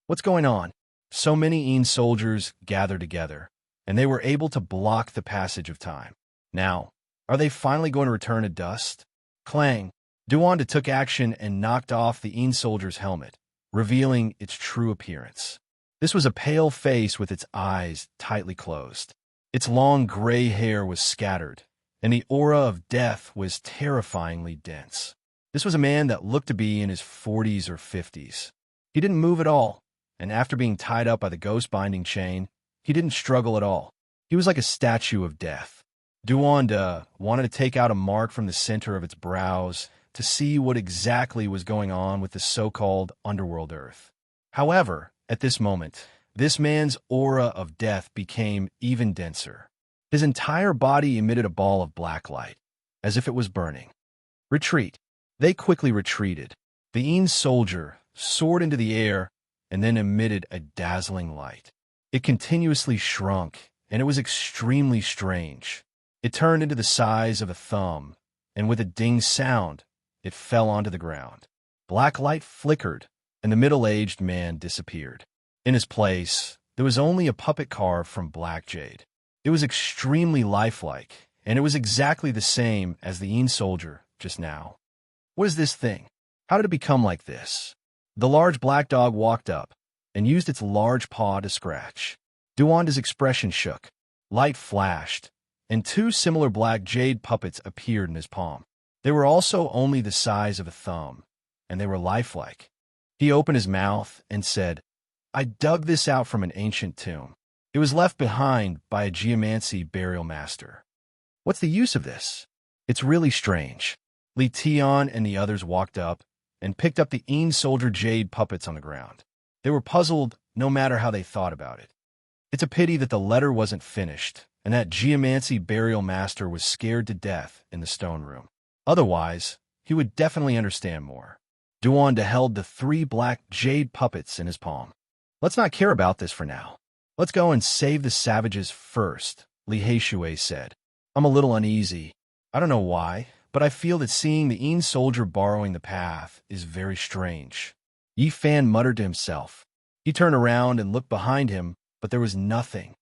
What's going on? So many Ian soldiers gathered together, and they were able to block the passage of time. Now, are they finally going to return to dust? Clang! Duwanda took action and knocked off the Ian soldier's helmet, revealing its true appearance. This was a pale face with its eyes tightly closed. Its long gray hair was scattered, and the aura of death was terrifyingly dense. This was a man that looked to be in his 40s or 50s. He didn't move at all, and after being tied up by the ghost binding chain, he didn't struggle at all. He was like a statue of death. Duwanda wanted to take out a mark from the center of its brows to see what exactly was going on with the so-called underworld earth. However, at this moment, this man's aura of death became even denser. His entire body emitted a ball of black light, as if it was burning. Retreat. They quickly retreated. The Ian soldier soared into the air and then emitted a dazzling light. It continuously shrunk, and it was extremely strange. It turned into the size of a thumb, and with a ding sound, it fell onto the ground. Black light flickered, and the middle-aged man disappeared. In his place, there was only a puppet carved from black jade. It was extremely lifelike, and it was exactly the same as the Ian soldier just now. What is this thing? How did it become like this? The large black dog walked up and used its large paw to scratch. Duwanda's expression shook. Light flashed, and two similar black jade puppets appeared in his palm. They were also only the size of a thumb, and they were lifelike. He opened his mouth and said, "I dug this out from an ancient tomb. It was left behind by a geomancy burial master. What's the use of this? It's really strange." Li Tian and the others walked up and picked up the Ian soldier jade puppets on the ground. They were puzzled no matter how they thought about it. It's a pity that the letter wasn't finished and that geomancy burial master was scared to death in the stone room. Otherwise, he would definitely understand more. Duwanda held the three black jade puppets in his palm. "Let's not care about this for now. Let's go and save the savages first," Li Heishui said. "I'm a little uneasy. I don't know why, but I feel that seeing the Ian soldier borrowing the path is very strange." Yi Fan muttered to himself. He turned around and looked behind him, but there was nothing.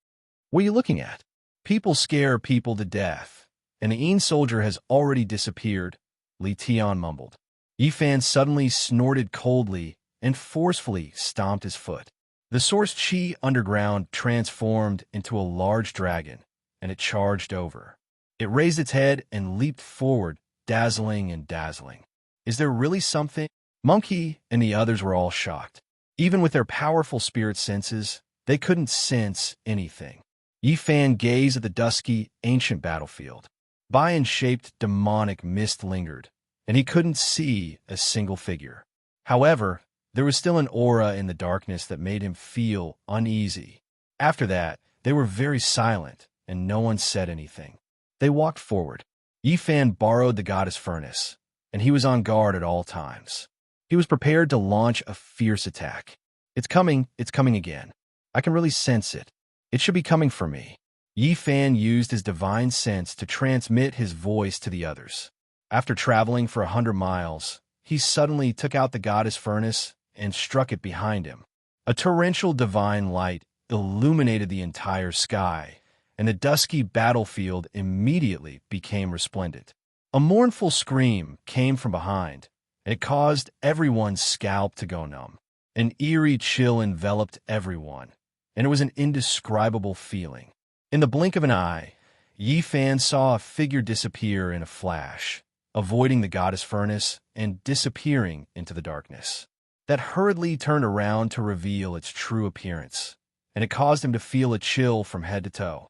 "What are you looking at?" "People scare people to death, and the Ian soldier has already disappeared," Li Tian mumbled. Yi Fan suddenly snorted coldly and forcefully stomped his foot. The source chi underground transformed into a large dragon, and it charged over. It raised its head and leaped forward, dazzling and dazzling. Is there really something? Monkey and the others were all shocked. Even with their powerful spirit senses, they couldn't sense anything. Yi Fan gazed at the dusky, ancient battlefield. Bion-shaped demonic mist lingered, and he couldn't see a single figure. However, there was still an aura in the darkness that made him feel uneasy. After that, they were very silent, and no one said anything. They walked forward. Yi Fan borrowed the goddess furnace, and he was on guard at all times. He was prepared to launch a fierce attack. It's coming again. I can really sense it. It should be coming for me. Yi Fan used his divine sense to transmit his voice to the others. After traveling for 100 miles, he suddenly took out the goddess furnace and struck it behind him. A torrential divine light illuminated the entire sky, and the dusky battlefield immediately became resplendent. A mournful scream came from behind, and it caused everyone's scalp to go numb. An eerie chill enveloped everyone, and it was an indescribable feeling. In the blink of an eye, Yi Fan saw a figure disappear in a flash, avoiding the goddess furnace and disappearing into the darkness. That hurriedly turned around to reveal its true appearance, and it caused him to feel a chill from head to toe.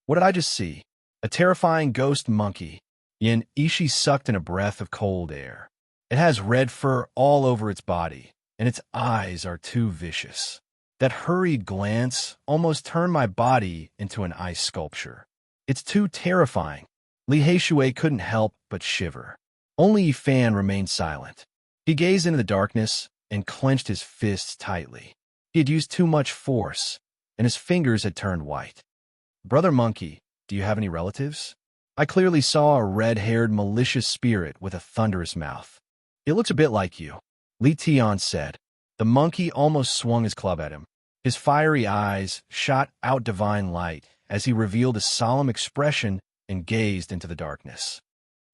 What did I just see? A terrifying ghost monkey. Yin Ishi sucked in a breath of cold air. It has red fur all over its body, and its eyes are too vicious. That hurried glance almost turned my body into an ice sculpture. It's too terrifying. Li Heishui couldn't help but shiver. Only Yi Fan remained silent. He gazed into the darkness and clenched his fists tightly. He had used too much force, and his fingers had turned white. "Brother Monkey, do you have any relatives?" I clearly saw a red-haired malicious spirit with a thunderous mouth. "It looks a bit like you," Li Tian said. The monkey almost swung his club at him. His fiery eyes shot out divine light as he revealed a solemn expression and gazed into the darkness.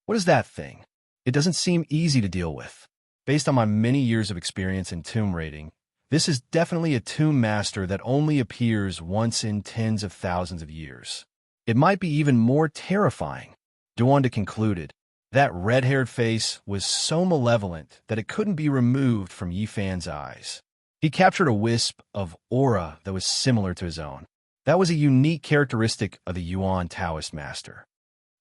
"What is that thing? It doesn't seem easy to deal with. Based on my many years of experience in tomb raiding, this is definitely a tomb master that only appears once in tens of thousands of years. It might be even more terrifying," Duanda concluded. That red-haired face was so malevolent that it couldn't be removed from Yi Fan's eyes. He captured a wisp of aura that was similar to his own. That was a unique characteristic of the Yuan Taoist master.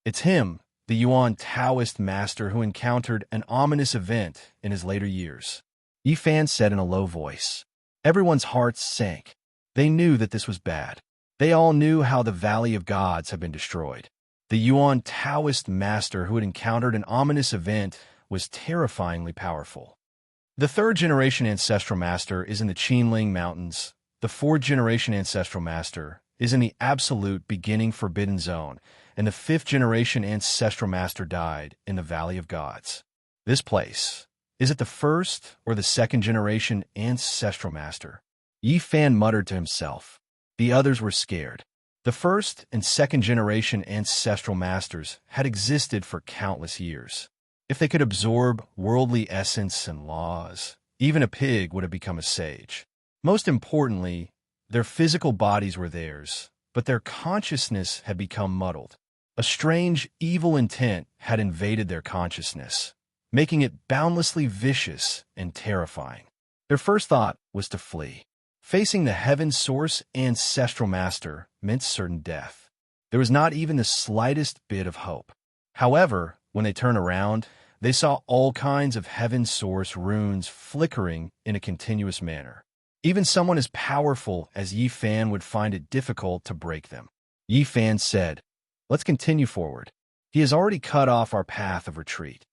It's him, the Yuan Taoist master who encountered an ominous event in his later years, Yi Fan said in a low voice. Everyone's hearts sank. They knew that this was bad. They all knew how the Valley of Gods had been destroyed. The Yuan Taoist master who had encountered an ominous event was terrifyingly powerful. The third-generation ancestral master is in the Qinling Mountains. The fourth-generation ancestral master is in the absolute beginning forbidden zone, and the fifth-generation ancestral master died in the Valley of Gods. This place, is it the first or the second-generation ancestral master? Yi Fan muttered to himself. The others were scared. The first and second-generation ancestral masters had existed for countless years. If they could absorb worldly essence and laws, even a pig would have become a sage. Most importantly, their physical bodies were theirs, but their consciousness had become muddled. A strange, evil intent had invaded their consciousness, making it boundlessly vicious and terrifying. Their first thought was to flee. Facing the Heaven Source Ancestral Master meant certain death. There was not even the slightest bit of hope. However, when they turned around, they saw all kinds of Heaven Source runes flickering in a continuous manner. Even someone as powerful as Yi Fan would find it difficult to break them. Yi Fan said, "Let's continue forward. He has already cut off our path of retreat."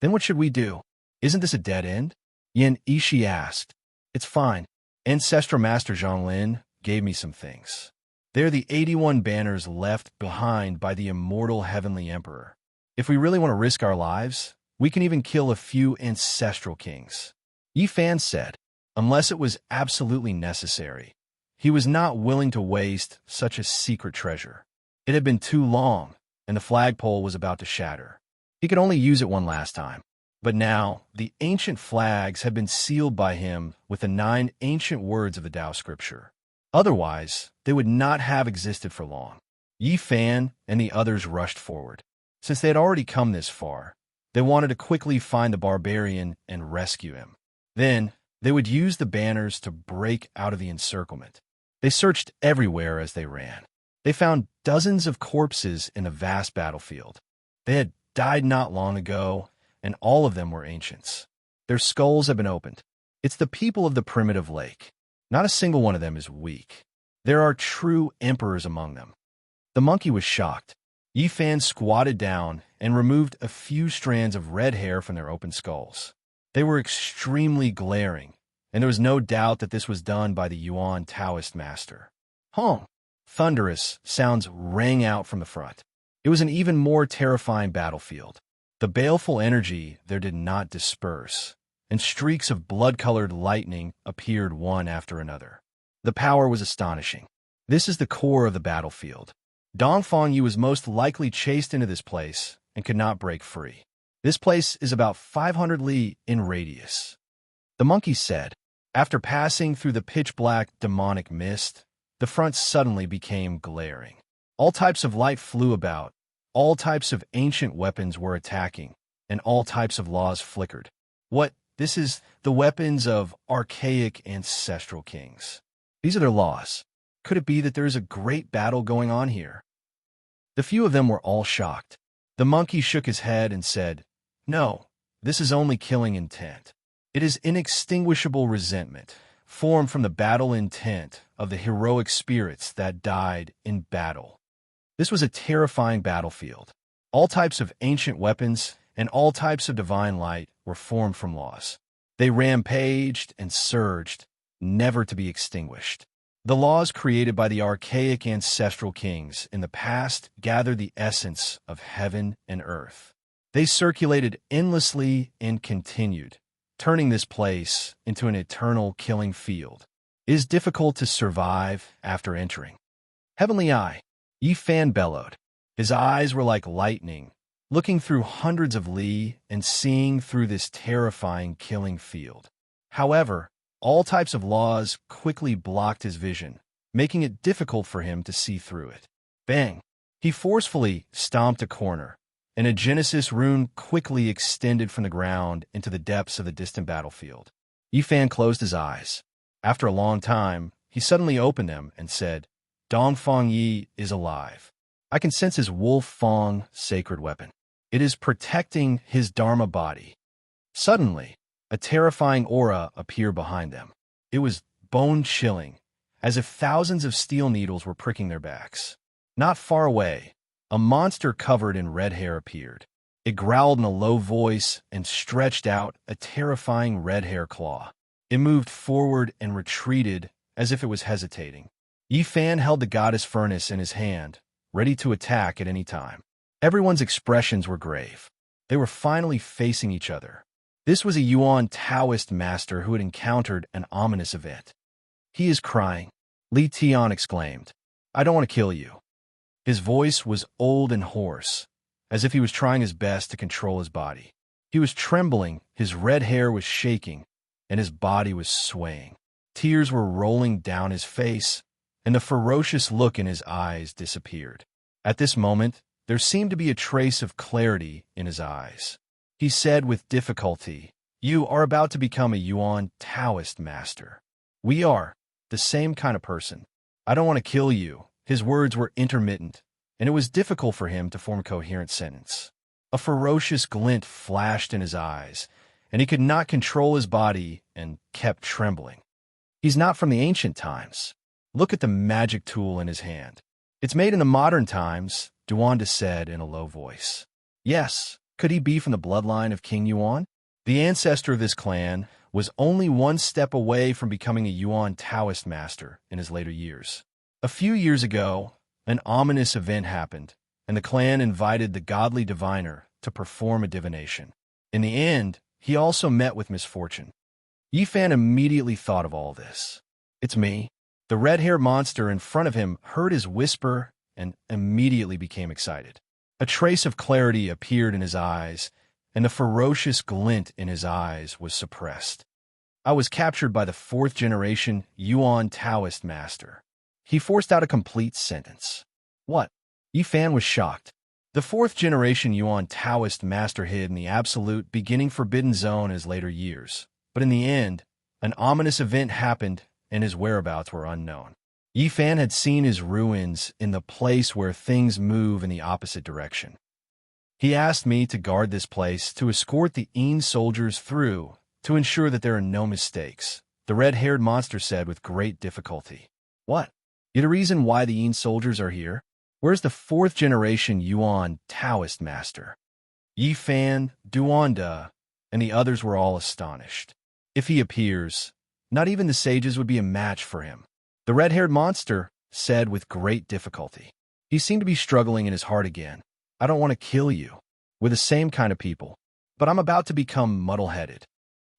"Then what should we do? Isn't this a dead end?" Yin Ishi asked. "It's fine. Ancestral Master Zhonglin gave me some things. They're the 81 banners left behind by the immortal Heavenly Emperor. If we really want to risk our lives, we can even kill a few ancestral kings." Yi Fan said, unless it was absolutely necessary. He was not willing to waste such a secret treasure. It had been too long, and the flagpole was about to shatter. He could only use it one last time. But now, the ancient flags had been sealed by him with the 9 ancient words of the Tao scripture. Otherwise, they would not have existed for long. Yi Fan and the others rushed forward. Since they had already come this far, they wanted to quickly find the barbarian and rescue him. Then, they would use the banners to break out of the encirclement. They searched everywhere as they ran. They found dozens of corpses in a vast battlefield. They had died not long ago, and all of them were ancients. Their skulls have been opened. It's the people of the primitive lake. Not a single one of them is weak. There are true emperors among them. The monkey was shocked. Yi Fan squatted down and removed a few strands of red hair from their open skulls. They were extremely glaring, and there was no doubt that this was done by the Yuan Taoist master. "Huh, thunderous sounds rang out from the front. It was an even more terrifying battlefield. The baleful energy there did not disperse, and streaks of blood-colored lightning appeared one after another. The power was astonishing. This is the core of the battlefield. Dongfang Yu was most likely chased into this place and could not break free. This place is about 500 li in radius. The monkey said. After passing through the pitch-black demonic mist, the front suddenly became glaring. All types of light flew about, all types of ancient weapons were attacking, and all types of laws flickered. What? This is the weapons of archaic ancestral kings. These are their laws. Could it be that there is a great battle going on here? The few of them were all shocked. The monkey shook his head and said, "No, this is only killing intent. It is inextinguishable resentment, formed from the battle intent of the heroic spirits that died in battle." This was a terrifying battlefield. All types of ancient weapons and all types of divine light were formed from laws. They rampaged and surged, never to be extinguished. The laws created by the archaic ancestral kings in the past gathered the essence of heaven and earth. They circulated endlessly and continued, turning this place into an eternal killing field. It is difficult to survive after entering. Heavenly Eye, Yi Fan bellowed. His eyes were like lightning, looking through hundreds of li and seeing through this terrifying killing field. However, all types of laws quickly blocked his vision, making it difficult for him to see through it. Bang! He forcefully stomped a corner, and a Genesis rune quickly extended from the ground into the depths of the distant battlefield. Yi Fan closed his eyes. After a long time, he suddenly opened them and said, "Dongfang Yi is alive. I can sense his Wolf Fang sacred weapon. It is protecting his Dharma body." Suddenly, a terrifying aura appeared behind them. It was bone-chilling, as if thousands of steel needles were pricking their backs. Not far away, a monster covered in red hair appeared. It growled in a low voice and stretched out a terrifying red hair claw. It moved forward and retreated as if it was hesitating. Yi Fan held the goddess furnace in his hand, ready to attack at any time. Everyone's expressions were grave. They were finally facing each other. This was a Yuan Taoist master who had encountered an ominous event. "He is crying," Li Tian exclaimed. "I don't want to kill you." His voice was old and hoarse, as if he was trying his best to control his body. He was trembling, his red hair was shaking, and his body was swaying. Tears were rolling down his face, and the ferocious look in his eyes disappeared. At this moment, there seemed to be a trace of clarity in his eyes. He said with difficulty, "You are about to become a Yuan Taoist master. We are the same kind of person. I don't want to kill you." His words were intermittent, and it was difficult for him to form a coherent sentence. A ferocious glint flashed in his eyes, and he could not control his body and kept trembling. "He's not from the ancient times. Look at the magic tool in his hand. It's made in the modern times," Duanda said in a low voice. "Yes. Could he be from the bloodline of King Yuan?" The ancestor of this clan was only one step away from becoming a Yuan Taoist master in his later years. A few years ago, an ominous event happened, and the clan invited the godly diviner to perform a divination. In the end, he also met with misfortune. Yi Fan immediately thought of all this. "It's me." The red-haired monster in front of him heard his whisper and immediately became excited. A trace of clarity appeared in his eyes, and the ferocious glint in his eyes was suppressed. "I was captured by the fourth-generation Yuan Taoist master." He forced out a complete sentence. "What?" Yi Fan was shocked. The fourth-generation Yuan Taoist master hid in the absolute beginning forbidden zone in his later years, but in the end, an ominous event happened and his whereabouts were unknown. Yi Fan had seen his ruins in the place where things move in the opposite direction. He asked me to guard this place, to escort the Een soldiers through, to ensure that there are no mistakes, the red-haired monster said with great difficulty. "What? You the reason why the Een soldiers are here? Where's the fourth-generation Yuan Taoist master?" Yi Fan, Duanda, and the others were all astonished. "If he appears, not even the sages would be a match for him." The red-haired monster said with great difficulty. He seemed to be struggling in his heart again. I don't want to kill you. We're the same kind of people. But I'm about to become muddle-headed.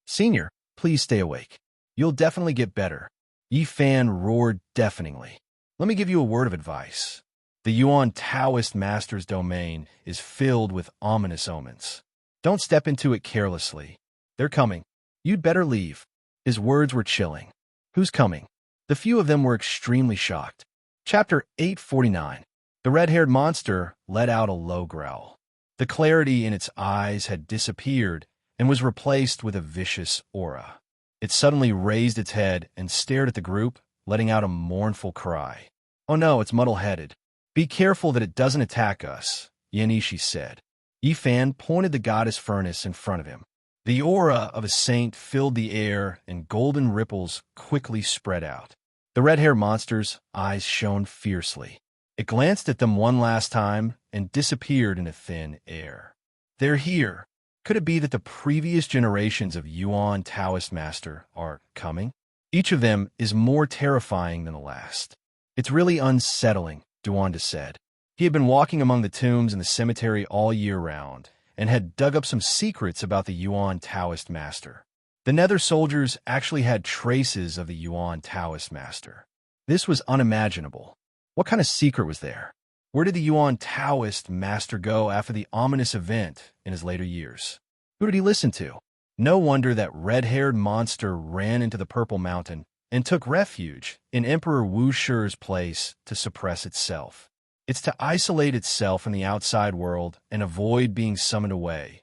Senior, please stay awake. You'll definitely get better. Yi Fan roared deafeningly. Let me give you a word of advice. The Yuan Taoist master's domain is filled with ominous omens. Don't step into it carelessly. They're coming. You'd better leave. His words were chilling. Who's coming? The few of them were extremely shocked. Chapter 849. The red-haired monster let out a low growl. The clarity in its eyes had disappeared and was replaced with a vicious aura. It suddenly raised its head and stared at the group, letting out a mournful cry. Oh no, it's muddle-headed. Be careful that it doesn't attack us, Yanishi said. Yi Fan pointed the goddess furnace in front of him. The aura of a saint filled the air, and golden ripples quickly spread out. The red-haired monster's eyes shone fiercely. It glanced at them one last time and disappeared in a thin air. They're here. Could it be that the previous generations of Yuan Taoist master are coming? Each of them is more terrifying than the last. It's really unsettling, Duanda said. He had been walking among the tombs in the cemetery all year round, and had dug up some secrets about the Yuan Taoist master. The Nether soldiers actually had traces of the Yuan Taoist master. This was unimaginable. What kind of secret was there? Where did the Yuan Taoist master go after the ominous event in his later years? Who did he listen to? No wonder that red-haired monster ran into the Purple Mountain and took refuge in Emperor Wu Shi's place to suppress itself. It's to isolate itself from the outside world and avoid being summoned away,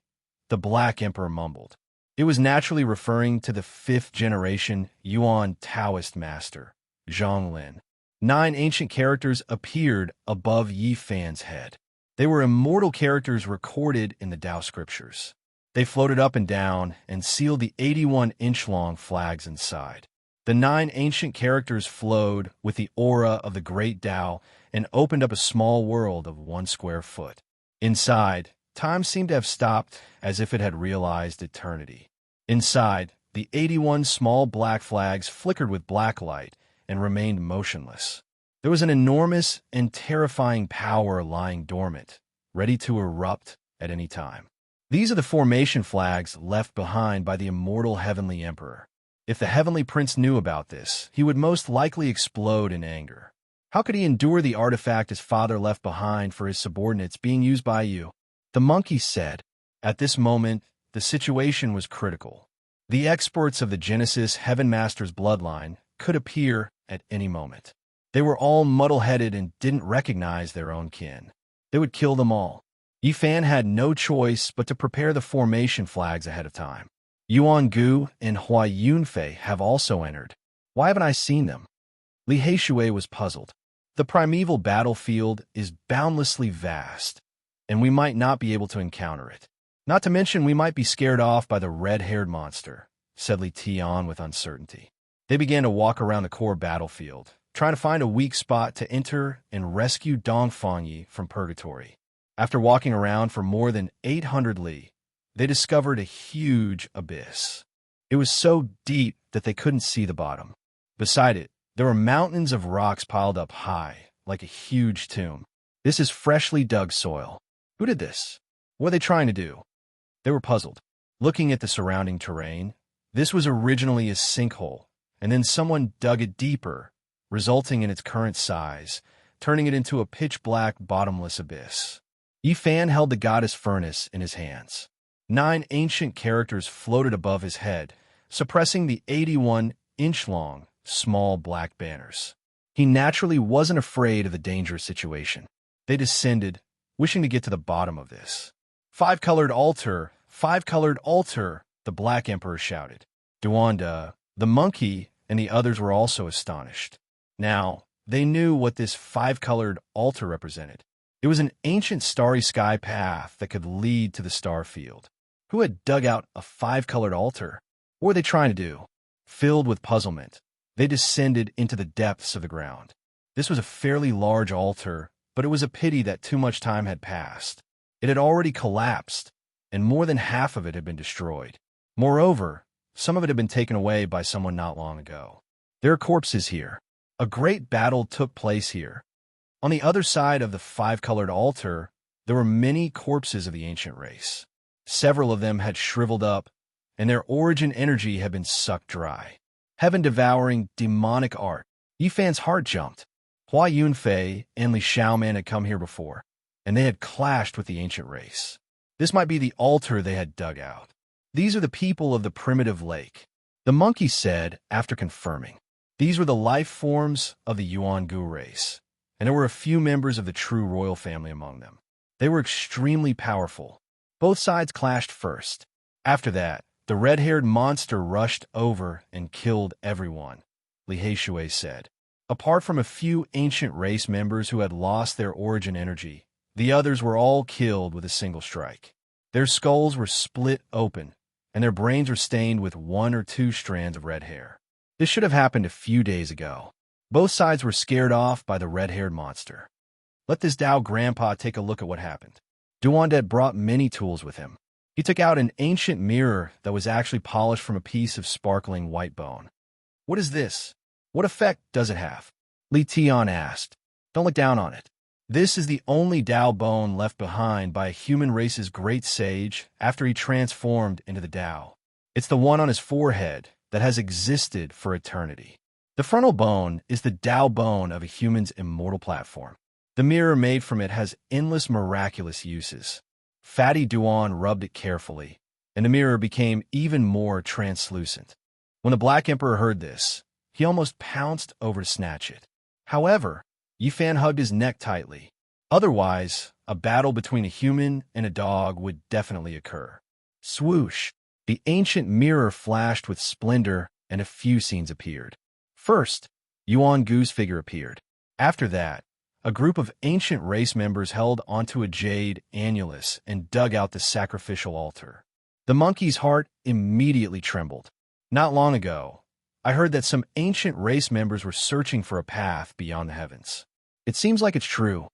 the Black Emperor mumbled. It was naturally referring to the 5th generation Yuan Taoist master, Zhonglin. 9 ancient characters appeared above Yi Fan's head. They were immortal characters recorded in the Tao scriptures. They floated up and down and sealed the 81-inch-long flags inside. The 9 ancient characters flowed with the aura of the great Tao and opened up a small world of 1 square foot. Inside, time seemed to have stopped as if it had realized eternity. Inside, the 81 small black flags flickered with black light and remained motionless. There was an enormous and terrifying power lying dormant, ready to erupt at any time. These are the formation flags left behind by the immortal Heavenly Emperor. If the Heavenly Prince knew about this, he would most likely explode in anger. How could he endure the artifact his father left behind for his subordinates being used by you? The monkey said. At this moment, the situation was critical. The experts of the Genesis Heaven Master's bloodline could appear at any moment. They were all muddle-headed and didn't recognize their own kin. They would kill them all. Yi Fan had no choice but to prepare the formation flags ahead of time. Yuan Gu and Hua Yunfei have also entered. Why haven't I seen them? Li Heishui was puzzled. The primeval battlefield is boundlessly vast, and we might not be able to encounter it. Not to mention we might be scared off by the red-haired monster, said Li Tian with uncertainty. They began to walk around the core battlefield, trying to find a weak spot to enter and rescue Dongfangyi from purgatory. After walking around for more than 800 li, they discovered a huge abyss. It was so deep that they couldn't see the bottom. Beside it, there were mountains of rocks piled up high, like a huge tomb. This is freshly dug soil. Who did this? What are they trying to do? They were puzzled. Looking at the surrounding terrain, this was originally a sinkhole, and then someone dug it deeper, resulting in its current size, turning it into a pitch-black, bottomless abyss. Yi Fan held the goddess furnace in his hands. 9 ancient characters floated above his head, suppressing the 81-inch-long, small black banners. He naturally wasn't afraid of the dangerous situation. They descended, wishing to get to the bottom of this. 5-colored altar, 5-colored altar, the Black Emperor shouted. Duanda, the monkey, and the others were also astonished. Now, they knew what this 5-colored altar represented. It was an ancient starry sky path that could lead to the star field. Who had dug out a 5-colored altar? What were they trying to do? Filled with puzzlement, they descended into the depths of the ground. This was a fairly large altar, but it was a pity that too much time had passed. It had already collapsed, and more than half of it had been destroyed. Moreover, some of it had been taken away by someone not long ago. There are corpses here. A great battle took place here. On the other side of the five-colored altar, there were many corpses of the ancient race. Several of them had shriveled up, and their origin energy had been sucked dry. Heaven-devouring, demonic art. Yifan's heart jumped. Hua Yunfei and Li Xiaoman had come here before, and they had clashed with the ancient race. This might be the altar they had dug out. These are the people of the primitive lake, the monkey said after confirming. These were the life forms of the Yuan-Gu race, and there were a few members of the true royal family among them. They were extremely powerful. Both sides clashed first. After that, the red-haired monster rushed over and killed everyone, Li Heishui said. Apart from a few ancient race members who had lost their origin energy, the others were all killed with a single strike. Their skulls were split open, and their brains were stained with 1 or 2 strands of red hair. This should have happened a few days ago. Both sides were scared off by the red-haired monster. Let this Dao grandpa take a look at what happened. Duandet brought many tools with him. He took out an ancient mirror that was actually polished from a piece of sparkling white bone. What is this? What effect does it have? Li Tian asked. Don't look down on it. This is the only Dao bone left behind by a human race's great sage after he transformed into the Dao. It's the one on his forehead that has existed for eternity. The frontal bone is the Dao bone of a human's immortal platform. The mirror made from it has endless miraculous uses. Fatty Duan rubbed it carefully, and the mirror became even more translucent. When the Black Emperor heard this, he almost pounced over to snatch it. However, Yifan hugged his neck tightly. Otherwise, a battle between a human and a dog would definitely occur. Swoosh! The ancient mirror flashed with splendor, and a few scenes appeared. First, Yuan Gu's figure appeared. After that, a group of ancient race members held onto a jade annulus and dug out the sacrificial altar. The monkey's heart immediately trembled. Not long ago, I heard that some ancient race members were searching for a path beyond the heavens. It seems like it's true.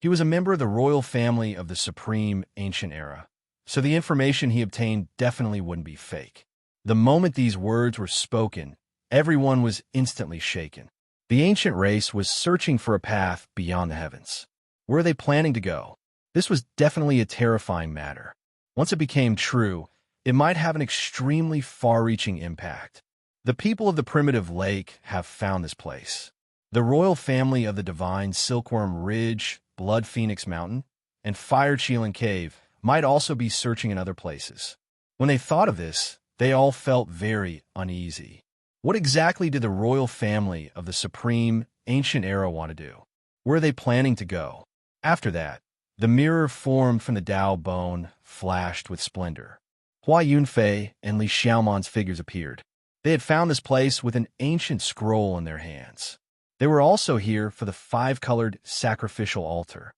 He was a member of the royal family of the supreme ancient era, so the information he obtained definitely wouldn't be fake. The moment these words were spoken, everyone was instantly shaken. The ancient race was searching for a path beyond the heavens. Where are they planning to go? This was definitely a terrifying matter. Once it became true, it might have an extremely far-reaching impact. The people of the primitive lake have found this place. The royal family of the divine Silkworm Ridge, Blood Phoenix Mountain, and Fire Cheelan Cave might also be searching in other places. When they thought of this, they all felt very uneasy. What exactly did the royal family of the supreme ancient era want to do? Where are they planning to go? After that, the mirror formed from the Dao bone flashed with splendor. Hua Yunfei and Li Xiaoman's figures appeared. They had found this place with an ancient scroll in their hands. They were also here for the 5-colored sacrificial altar.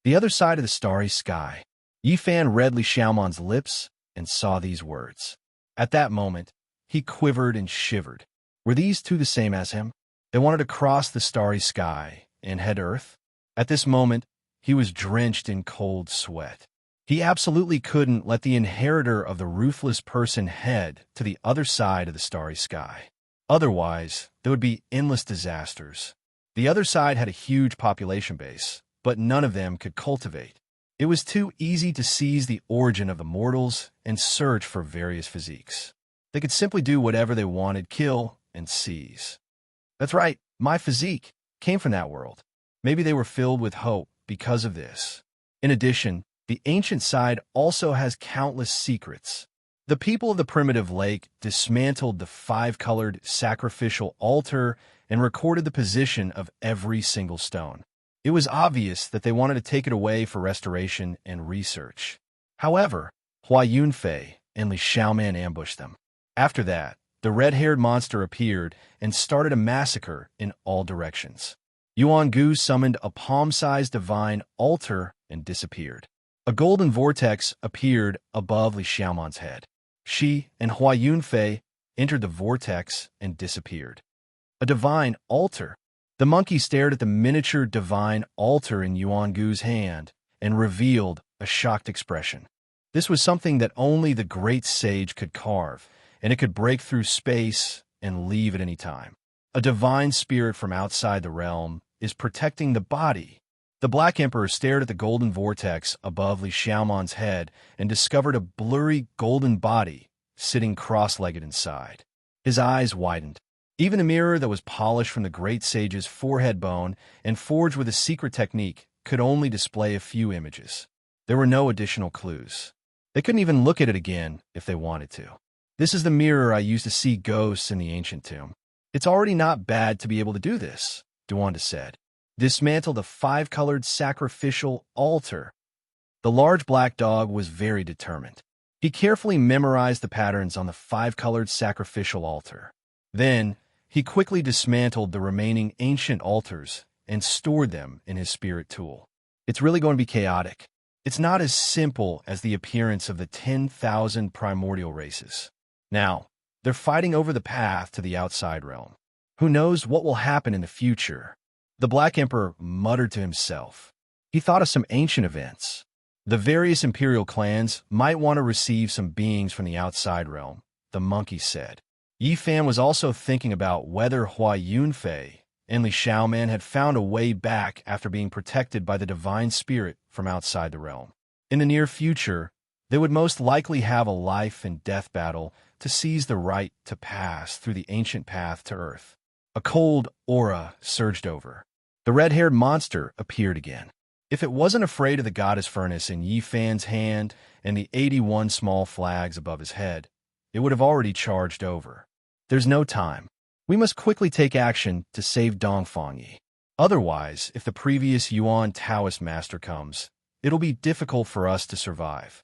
The other side of the starry sky. Yifan read Li Xiaoman's lips and saw these words. At that moment, he quivered and shivered. Were these two the same as him? They wanted to cross the starry sky and head earth. At this moment, he was drenched in cold sweat. He absolutely couldn't let the inheritor of the ruthless person head to the other side of the starry sky. Otherwise, there would be endless disasters. The other side had a huge population base, but none of them could cultivate. It was too easy to seize the origin of the mortals and search for various physiques. They could simply do whatever they wanted, kill, and seize. That's right, my physique came from that world. Maybe they were filled with hope because of this. In addition, the ancient side also has countless secrets. The people of the primitive lake dismantled the 5-colored sacrificial altar and recorded the position of every single stone. It was obvious that they wanted to take it away for restoration and research. However, Hua Yunfei and Li Xiaoman ambushed them. After that, the red-haired monster appeared and started a massacre in all directions. Yuan Gu summoned a palm-sized divine altar and disappeared. A golden vortex appeared above Li Xiaoman's head. She and Hua Yunfei entered the vortex and disappeared. A divine altar. The monkey stared at the miniature divine altar in Yuan Gu's hand and revealed a shocked expression. This was something that only the great sage could carve, and it could break through space and leave at any time. A divine spirit from outside the realm is protecting the body. The Black Emperor stared at the golden vortex above Li Xiaoman's head and discovered a blurry golden body sitting cross-legged inside. His eyes widened. Even the mirror that was polished from the great sage's forehead bone and forged with a secret technique could only display a few images. There were no additional clues. They couldn't even look at it again if they wanted to. This is the mirror I used to see ghosts in the ancient tomb. It's already not bad to be able to do this, Duanda said. Dismantle the 5-colored sacrificial altar. The large black dog was very determined. He carefully memorized the patterns on the 5-colored sacrificial altar. Then, he quickly dismantled the remaining ancient altars and stored them in his spirit tool. It's really going to be chaotic. It's not as simple as the appearance of the 10,000 primordial races. Now, they're fighting over the path to the outside realm. Who knows what will happen in the future? The Black Emperor muttered to himself. He thought of some ancient events. The various imperial clans might want to receive some beings from the outside realm, the monkey said. Yi Fan was also thinking about whether Hua Yunfei and Li Xiaoman had found a way back after being protected by the divine spirit from outside the realm. In the near future, they would most likely have a life and death battle to seize the right to pass through the ancient path to Earth. A cold aura surged over. The red-haired monster appeared again. If it wasn't afraid of the goddess furnace in Yi Fan's hand and the 81 small flags above his head, it would have already charged over. There's no time. We must quickly take action to save Dongfang Yi. Otherwise, if the previous Yuan Taoist master comes, it'll be difficult for us to survive.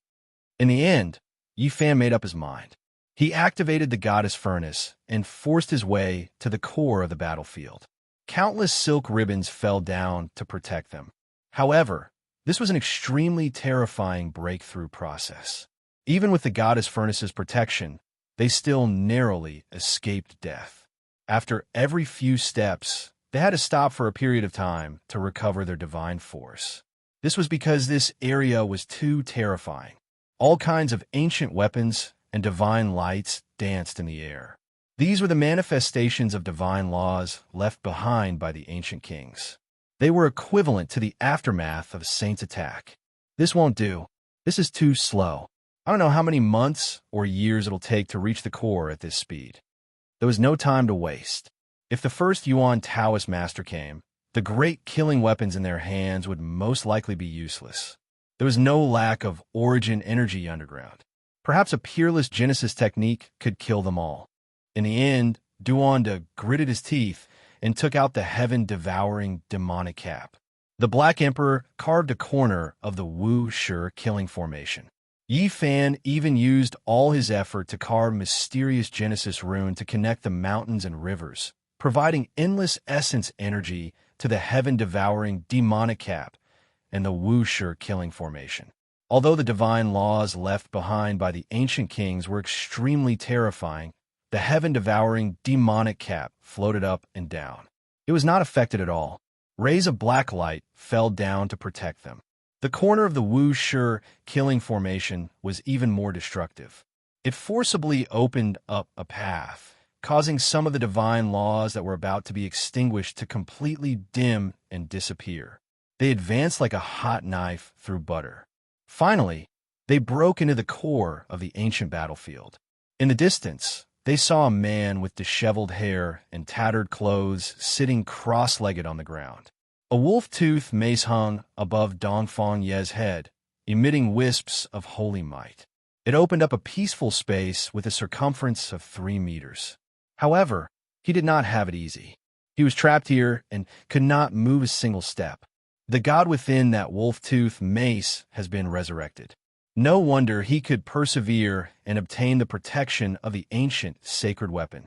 In the end, Yi Fan made up his mind. He activated the goddess furnace and forced his way to the core of the battlefield. Countless silk ribbons fell down to protect them. However, this was an extremely terrifying breakthrough process. Even with the goddess furnace's protection, they still narrowly escaped death. After every few steps, they had to stop for a period of time to recover their divine force. This was because this area was too terrifying. All kinds of ancient weapons and divine lights danced in the air. These were the manifestations of divine laws left behind by the ancient kings. They were equivalent to the aftermath of a saint's attack. This won't do. This is too slow. I don't know how many months or years it'll take to reach the core at this speed. There was no time to waste. If the first Yuan Taoist master came, the great killing weapons in their hands would most likely be useless. There was no lack of origin energy underground. Perhaps a peerless Genesis technique could kill them all. In the end, Duanda gritted his teeth and took out the heaven-devouring demonic cap. The Black Emperor carved a corner of the Wu Shi killing formation. Yi Fan even used all his effort to carve mysterious Genesis rune to connect the mountains and rivers, providing endless essence energy to the heaven-devouring demonic cap and the Wu Shi killing formation. Although the divine laws left behind by the ancient kings were extremely terrifying, the heaven-devouring demonic cap floated up and down. It was not affected at all. Rays of black light fell down to protect them. The corner of the Wu Shi killing formation was even more destructive. It forcibly opened up a path, causing some of the divine laws that were about to be extinguished to completely dim and disappear. They advanced like a hot knife through butter. Finally, they broke into the core of the ancient battlefield. In the distance, they saw a man with disheveled hair and tattered clothes sitting cross-legged on the ground. A wolf-tooth mace hung above Dongfang Ye's head, emitting wisps of holy might. It opened up a peaceful space with a circumference of 3 meters. However, he did not have it easy. He was trapped here and could not move a single step. The god within that wolf-tooth mace has been resurrected. No wonder he could persevere and obtain the protection of the ancient sacred weapon.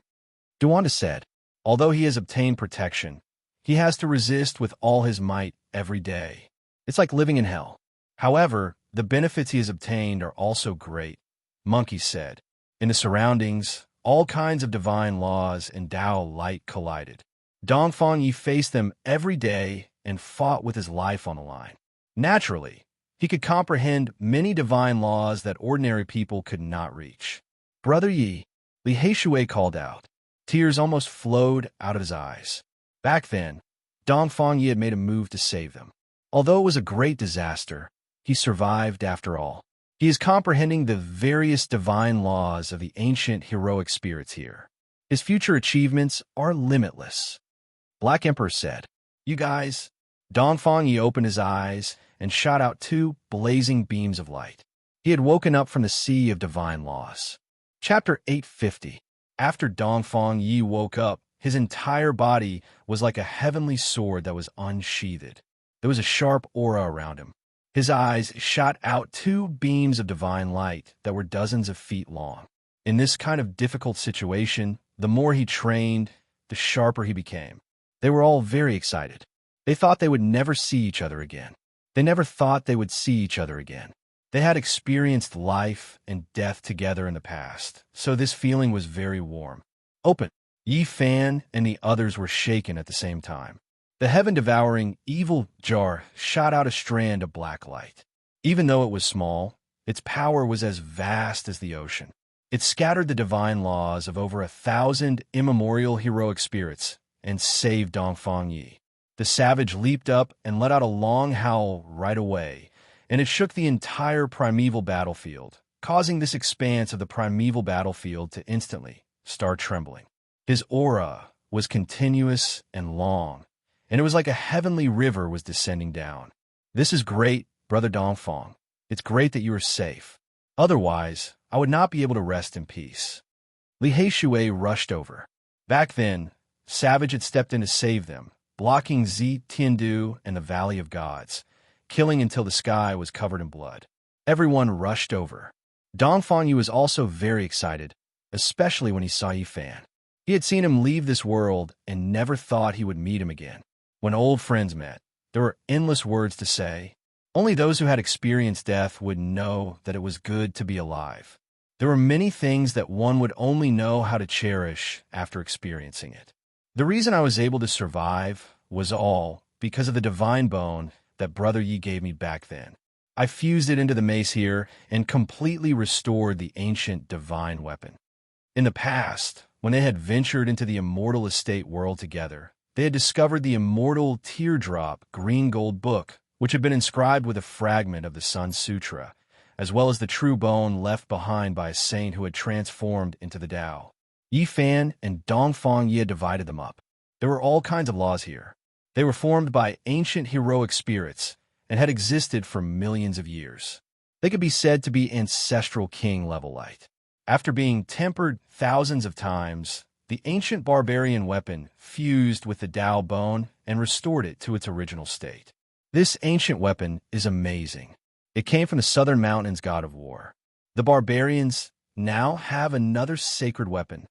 Duanda said, although he has obtained protection, he has to resist with all his might every day. It's like living in hell. However, the benefits he has obtained are also great, Monkey said. In the surroundings, all kinds of divine laws and Tao light collided. Dongfang Yi faced them every day and fought with his life on the line. Naturally, he could comprehend many divine laws that ordinary people could not reach. Brother Yi, Li Heishui called out. Tears almost flowed out of his eyes. Back then, Dongfang Yi had made a move to save them. Although it was a great disaster, he survived after all. He is comprehending the various divine laws of the ancient heroic spirits here. His future achievements are limitless. Black Emperor said, "You guys." Dongfang Yi opened his eyes and shot out two blazing beams of light. He had woken up from the sea of divine laws. Chapter 850. After Dongfang Yi woke up, his entire body was like a heavenly sword that was unsheathed. There was a sharp aura around him. His eyes shot out two beams of divine light that were dozens of feet long. In this kind of difficult situation, the more he trained, the sharper he became. They were all very excited. They thought they would never see each other again. They never thought they would see each other again. They had experienced life and death together in the past, so this feeling was very warm. Open. Yi Fan and the others were shaken at the same time. The heaven-devouring evil jar shot out a strand of black light. Even though it was small, its power was as vast as the ocean. It scattered the divine laws of over 1,000 immemorial heroic spirits and saved Dongfang Yi. The savage leaped up and let out a long howl right away, and it shook the entire primeval battlefield, causing this expanse of the primeval battlefield to instantly start trembling. His aura was continuous and long, and it was like a heavenly river was descending down. "This is great, Brother Dongfang. It's great that you are safe. Otherwise, I would not be able to rest in peace." Li Haishui rushed over. Back then, Savage had stepped in to save them, blocking Zi Tiandu and the Valley of Gods, killing until the sky was covered in blood. Everyone rushed over. Dongfang Yi was also very excited, especially when he saw Yi Fan. He had seen him leave this world and never thought he would meet him again. When old friends met, there were endless words to say. Only those who had experienced death would know that it was good to be alive. There were many things that one would only know how to cherish after experiencing it. The reason I was able to survive was all because of the divine bone that Brother Yi gave me back then. I fused it into the mace here and completely restored the ancient divine weapon. In the past, when they had ventured into the immortal estate world together, they had discovered the immortal teardrop green gold book, which had been inscribed with a fragment of the Sun Sutra, as well as the true bone left behind by a saint who had transformed into the Tao. Yi Fan and Dongfang Yi had divided them up. There were all kinds of laws here. They were formed by ancient heroic spirits and had existed for millions of years. They could be said to be ancestral king-level light. After being tempered thousands of times, the ancient barbarian weapon fused with the Tao bone and restored it to its original state. This ancient weapon is amazing. It came from the southern mountains god of war. The barbarians now have another sacred weapon.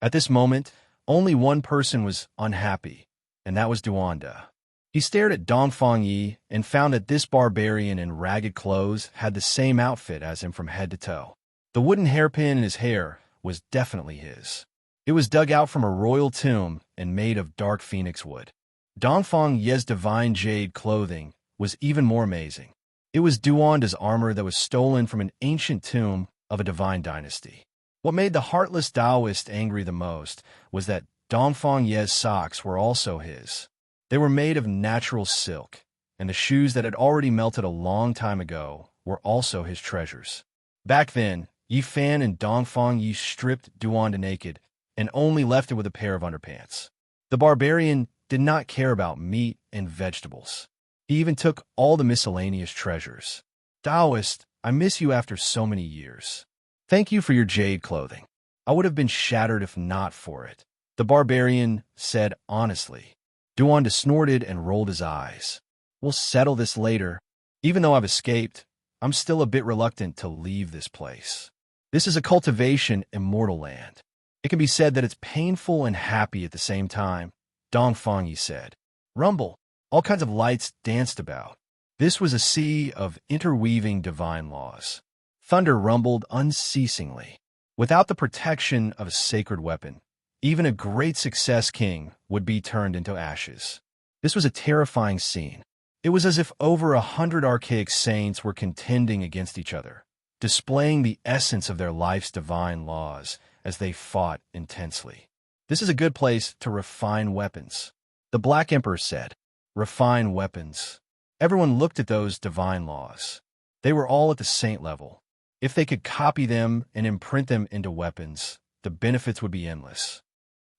At this moment, only one person was unhappy, and that was Duanda. He stared at Dongfang Yi and found that this barbarian in ragged clothes had the same outfit as him from head to toe. The wooden hairpin in his hair was definitely his. It was dug out from a royal tomb and made of dark phoenix wood. Dongfang Yi's divine jade clothing was even more amazing. It was Duanda's armor that was stolen from an ancient tomb of a divine dynasty. What made the heartless Taoist angry the most was that Dongfang Yi's socks were also his. They were made of natural silk, and the shoes that had already melted a long time ago were also his treasures. Back then, Yi Fan and Dongfang Yi stripped Duanda naked and only left it with a pair of underpants. The barbarian did not care about meat and vegetables. He even took all the miscellaneous treasures. "Taoist, I miss you after so many years. Thank you for your jade clothing. I would have been shattered if not for it," the barbarian said honestly. Duanda snorted and rolled his eyes. "We'll settle this later. Even though I've escaped, I'm still a bit reluctant to leave this place. This is a cultivation immortal land. It can be said that it's painful and happy at the same time," Dongfang Yi said. Rumble. All kinds of lights danced about. This was a sea of interweaving divine laws. Thunder rumbled unceasingly. Without the protection of a sacred weapon, even a great success king would be turned into ashes. This was a terrifying scene. It was as if over 100 archaic saints were contending against each other, displaying the essence of their life's divine laws as they fought intensely. This is a good place to refine weapons. The Black Emperor said, refine weapons. Everyone looked at those divine laws. They were all at the saint level. If they could copy them and imprint them into weapons, the benefits would be endless.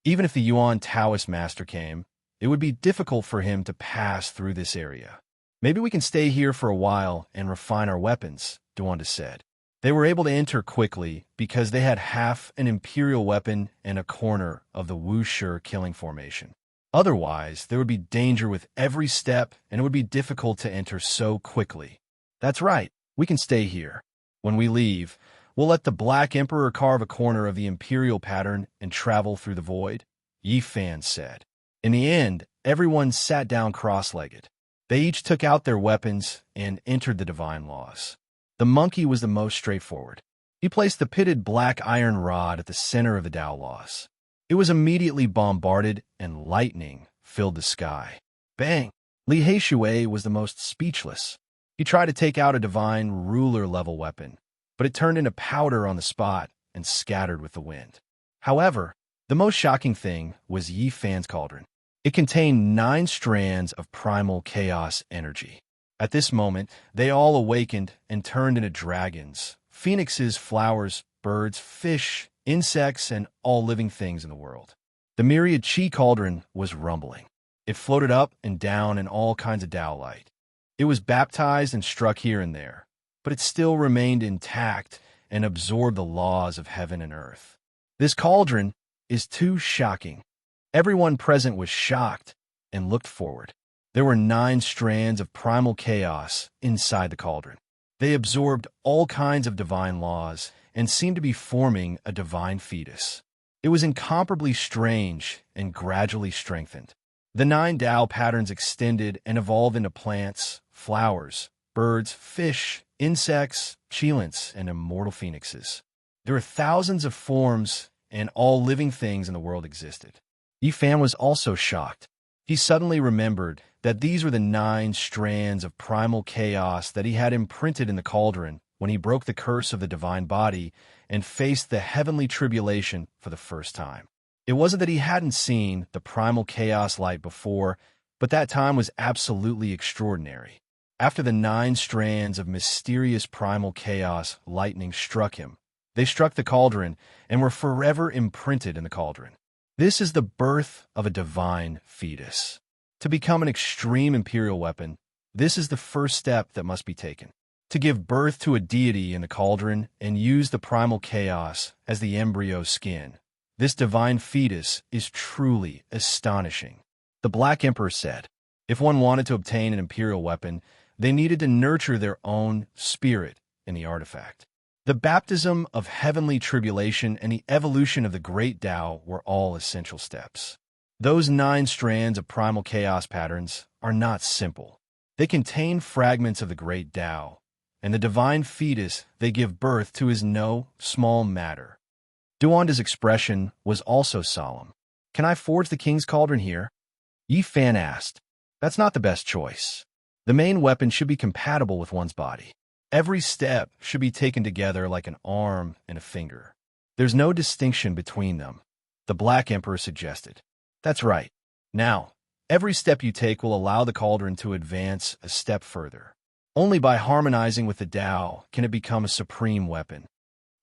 Even if the Yuan Taoist master came, it would be difficult for him to pass through this area. Maybe we can stay here for a while and refine our weapons, Duanda said. They were able to enter quickly because they had half an imperial weapon and a corner of the Wushi killing formation. Otherwise, there would be danger with every step, and it would be difficult to enter so quickly. That's right, we can stay here. When we leave, we'll let the Black Emperor carve a corner of the imperial pattern and travel through the void, Yi Fan said. In the end, everyone sat down cross-legged. They each took out their weapons and entered the divine laws. The monkey was the most straightforward. He placed the pitted black iron rod at the center of the Tao laws. It was immediately bombarded, and lightning filled the sky. Bang! Li Heishui was the most speechless. He tried to take out a divine ruler-level weapon, but it turned into powder on the spot and scattered with the wind. However, the most shocking thing was Yi Fan's cauldron. It contained 9 strands of primal chaos energy. At this moment, they all awakened and turned into dragons, phoenixes, flowers, birds, fish, insects, and all living things in the world. The myriad Chi cauldron was rumbling. It floated up and down in all kinds of Tao light. It was baptized and struck here and there, but it still remained intact and absorbed the laws of heaven and earth. This cauldron is too shocking. Everyone present was shocked and looked forward. There were 9 strands of primal chaos inside the cauldron. They absorbed all kinds of divine laws and seemed to be forming a divine fetus. It was incomparably strange and gradually strengthened. The 9 Tao patterns extended and evolved into plants, flowers, birds, fish, insects, qilins, and immortal phoenixes. There were thousands of forms, and all living things in the world existed. Yi Fan was also shocked. He suddenly remembered that these were the 9 strands of primal chaos that he had imprinted in the cauldron when he broke the curse of the divine body and faced the heavenly tribulation for the first time. It wasn't that he hadn't seen the primal chaos light before, but that time was absolutely extraordinary. After the 9 strands of mysterious primal chaos lightning struck him, they struck the cauldron and were forever imprinted in the cauldron. This is the birth of a divine fetus. To become an extreme imperial weapon, this is the first step that must be taken. To give birth to a deity in the cauldron and use the primal chaos as the embryo skin. This divine fetus is truly astonishing. The Black Emperor said, if one wanted to obtain an imperial weapon, they needed to nurture their own spirit in the artifact. The baptism of heavenly tribulation and the evolution of the great Tao were all essential steps. Those 9 strands of primal chaos patterns are not simple. They contain fragments of the great Tao, and the divine fetus they give birth to is no small matter. Duanda's expression was also solemn. Can I forge the king's cauldron here? Yi Fan asked. That's not the best choice. The main weapon should be compatible with one's body. Every step should be taken together like an arm and a finger. There's no distinction between them, the Black Emperor suggested. That's right. Now, every step you take will allow the cauldron to advance a step further. Only by harmonizing with the Tao can it become a supreme weapon.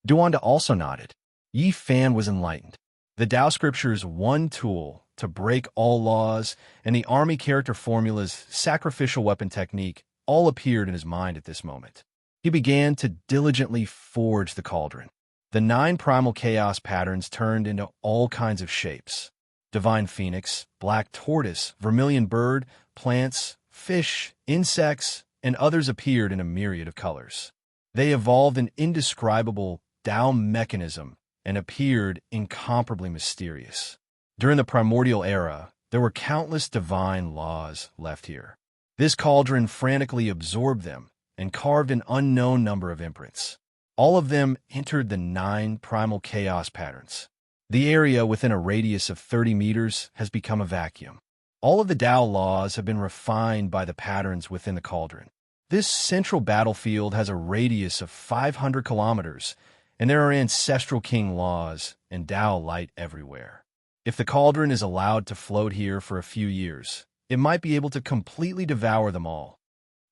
Duanda also nodded. Yi Fan was enlightened. The Tao scripture's one tool to break all laws and the army character formula's sacrificial weapon technique all appeared in his mind at this moment. He began to diligently forge the cauldron. The 9 primal chaos patterns turned into all kinds of shapes. Divine phoenix, black tortoise, vermilion bird, plants, fish, insects, and others appeared in a myriad of colors. They evolved an indescribable Tao mechanism and appeared incomparably mysterious. During the primordial era, there were countless divine laws left here. This cauldron frantically absorbed them and carved an unknown number of imprints. All of them entered the 9 primal chaos patterns. The area within a radius of 30 meters has become a vacuum. All of the Tao laws have been refined by the patterns within the cauldron. This central battlefield has a radius of 500 kilometers, and there are ancestral king laws and Tao light everywhere. If the cauldron is allowed to float here for a few years, it might be able to completely devour them all.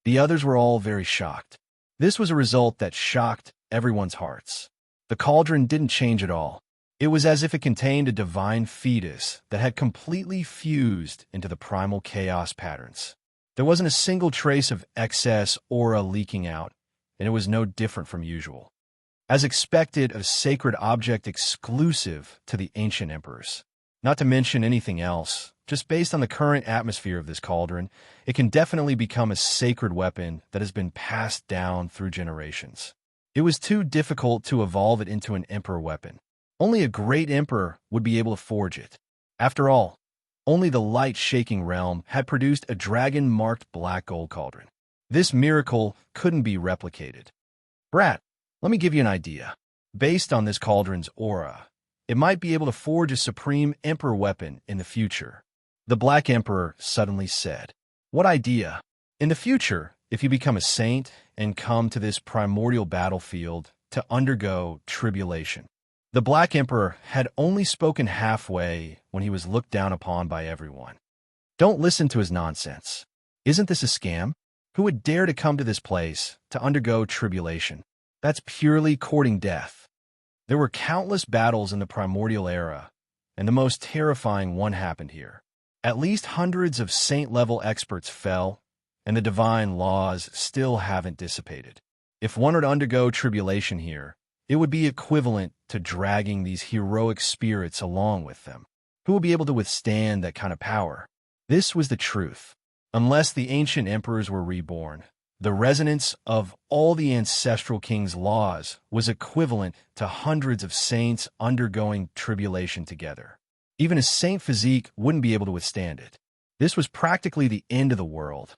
The others were all very shocked. This was a result that shocked everyone's hearts. The cauldron didn't change at all. It was as if it contained a divine fetus that had completely fused into the primal chaos patterns. There wasn't a single trace of excess aura leaking out, and it was no different from usual. As expected, a sacred object exclusive to the ancient emperors. Not to mention anything else, just based on the current atmosphere of this cauldron, it can definitely become a sacred weapon that has been passed down through generations. It was too difficult to evolve it into an emperor weapon. Only a great emperor would be able to forge it. After all, only the light-shaking realm had produced a dragon-marked black gold cauldron. This miracle couldn't be replicated. Brat, let me give you an idea. Based on this cauldron's aura, it might be able to forge a supreme emperor weapon in the future. The Black Emperor suddenly said, "What idea?" In the future, if you become a saint and come to this primordial battlefield to undergo tribulation. The Black Emperor had only spoken halfway when he was looked down upon by everyone. Don't listen to his nonsense. Isn't this a scam? Who would dare to come to this place to undergo tribulation? That's purely courting death. There were countless battles in the primordial era, and the most terrifying one happened here. At least hundreds of saint-level experts fell, and the divine laws still haven't dissipated. If one were to undergo tribulation here, it would be equivalent to dragging these heroic spirits along with them. Who will be able to withstand that kind of power? This was the truth. Unless the ancient emperors were reborn, the resonance of all the ancestral kings' laws was equivalent to hundreds of saints undergoing tribulation together. Even a saint physique wouldn't be able to withstand it. This was practically the end of the world.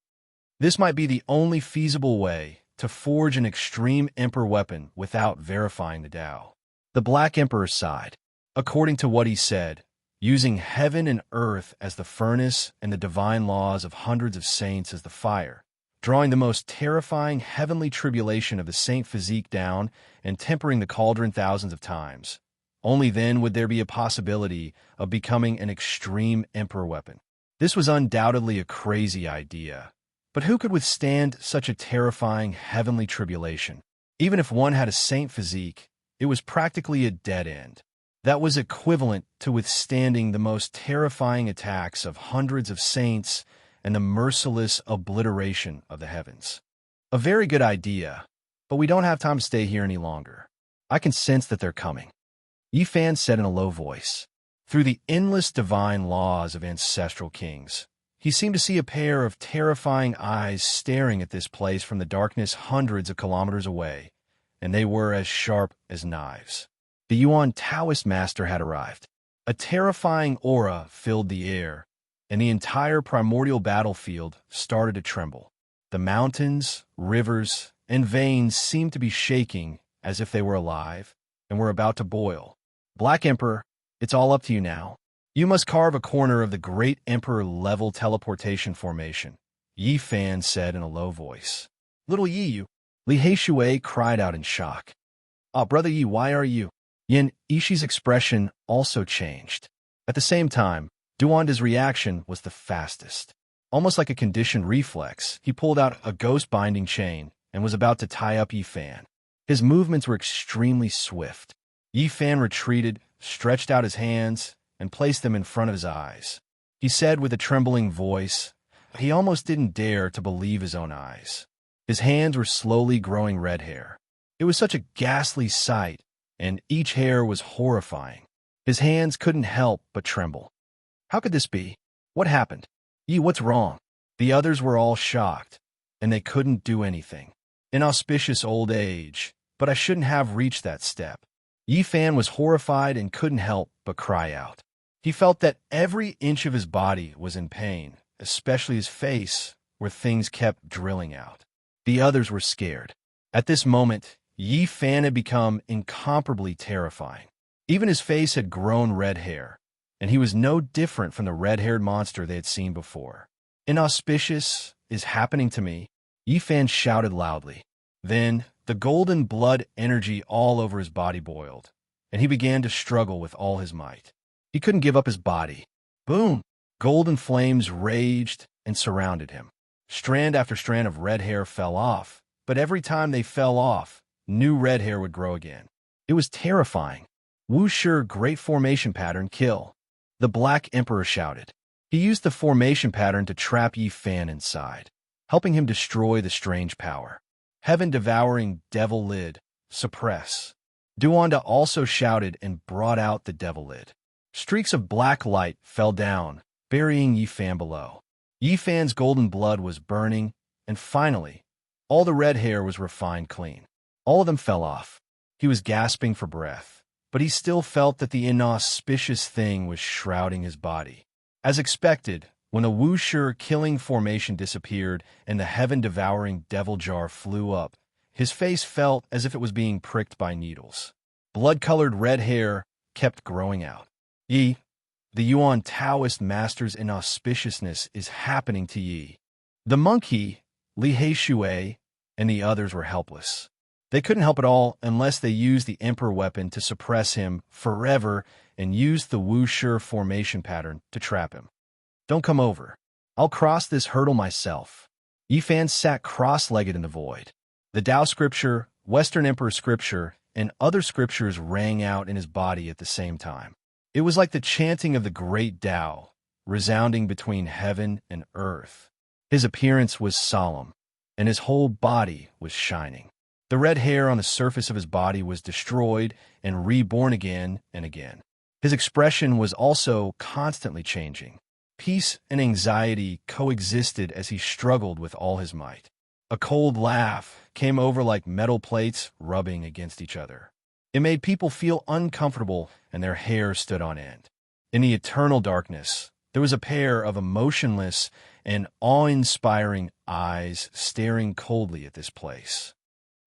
This might be the only feasible way to forge an extreme emperor weapon without verifying the Tao. The Black Emperor sighed. According to what he said, using heaven and earth as the furnace and the divine laws of hundreds of saints as the fire, drawing the most terrifying heavenly tribulation of the saint physique down and tempering the cauldron thousands of times. Only then would there be a possibility of becoming an extreme emperor weapon. This was undoubtedly a crazy idea. But who could withstand such a terrifying heavenly tribulation? Even if one had a saint physique, it was practically a dead end. That was equivalent to withstanding the most terrifying attacks of hundreds of saints and the merciless obliteration of the heavens. A very good idea, but we don't have time to stay here any longer. I can sense that they're coming. Yifan said in a low voice. Through the endless divine laws of ancestral kings, he seemed to see a pair of terrifying eyes staring at this place from the darkness hundreds of kilometers away, and they were as sharp as knives. The Yuan Taoist master had arrived. A terrifying aura filled the air, and the entire primordial battlefield started to tremble. The mountains, rivers, and veins seemed to be shaking as if they were alive and were about to boil. Black Emperor, it's all up to you now. You must carve a corner of the great emperor-level teleportation formation, Yi Fan said in a low voice. Little Yi, you. Li Heishui cried out in shock. Ah, Brother Yi, why are you? Yin Ishi's expression also changed. At the same time, Duanda's reaction was the fastest. Almost like a conditioned reflex, he pulled out a ghost-binding chain and was about to tie up Yi Fan. His movements were extremely swift. Yi Fan retreated, stretched out his hands, and placed them in front of his eyes. He said with a trembling voice, he almost didn't dare to believe his own eyes. His hands were slowly growing red hair. It was such a ghastly sight, and each hair was horrifying. His hands couldn't help but tremble. How could this be? What happened? Yi, what's wrong? The others were all shocked, and they couldn't do anything. Inauspicious old age, but I shouldn't have reached that step. Yi Fan was horrified and couldn't help but cry out. He felt that every inch of his body was in pain, especially his face, where things kept drilling out. The others were scared. At this moment, Yi Fan had become incomparably terrifying. Even his face had grown red hair, and he was no different from the red-haired monster they had seen before. Inauspicious is happening to me, Yi Fan shouted loudly. Then, the golden blood energy all over his body boiled, and he began to struggle with all his might. He couldn't give up his body. Boom! Golden flames raged and surrounded him. Strand after strand of red hair fell off, but every time they fell off, new red hair would grow again. It was terrifying. Wuxi, great formation pattern, kill. The Black Emperor shouted. He used the formation pattern to trap Yi Fan inside, helping him destroy the strange power. Heaven-devouring devil lid, suppress. Duanda also shouted and brought out the devil lid. Streaks of black light fell down, burying Yi Fan below. Yi Fan's golden blood was burning, and finally, all the red hair was refined clean. All of them fell off. He was gasping for breath, but he still felt that the inauspicious thing was shrouding his body. As expected, when the Wuxi killing formation disappeared and the heaven-devouring devil jar flew up, his face felt as if it was being pricked by needles. Blood-colored red hair kept growing out. Yi, the Yuan Taoist master's inauspiciousness is happening to Yi. The monkey, Li Heishui, and the others were helpless. They couldn't help at all unless they used the Emperor weapon to suppress him forever and used the Wuxi formation pattern to trap him. Don't come over. I'll cross this hurdle myself. Yi Fan sat cross-legged in the void. The Tao scripture, Western Emperor scripture, and other scriptures rang out in his body at the same time. It was like the chanting of the great Tao, resounding between heaven and earth. His appearance was solemn, and his whole body was shining. The red hair on the surface of his body was destroyed and reborn again and again. His expression was also constantly changing. Peace and anxiety coexisted as he struggled with all his might. A cold laugh came over like metal plates rubbing against each other. It made people feel uncomfortable and their hair stood on end. In the eternal darkness, there was a pair of emotionless and awe-inspiring eyes staring coldly at this place.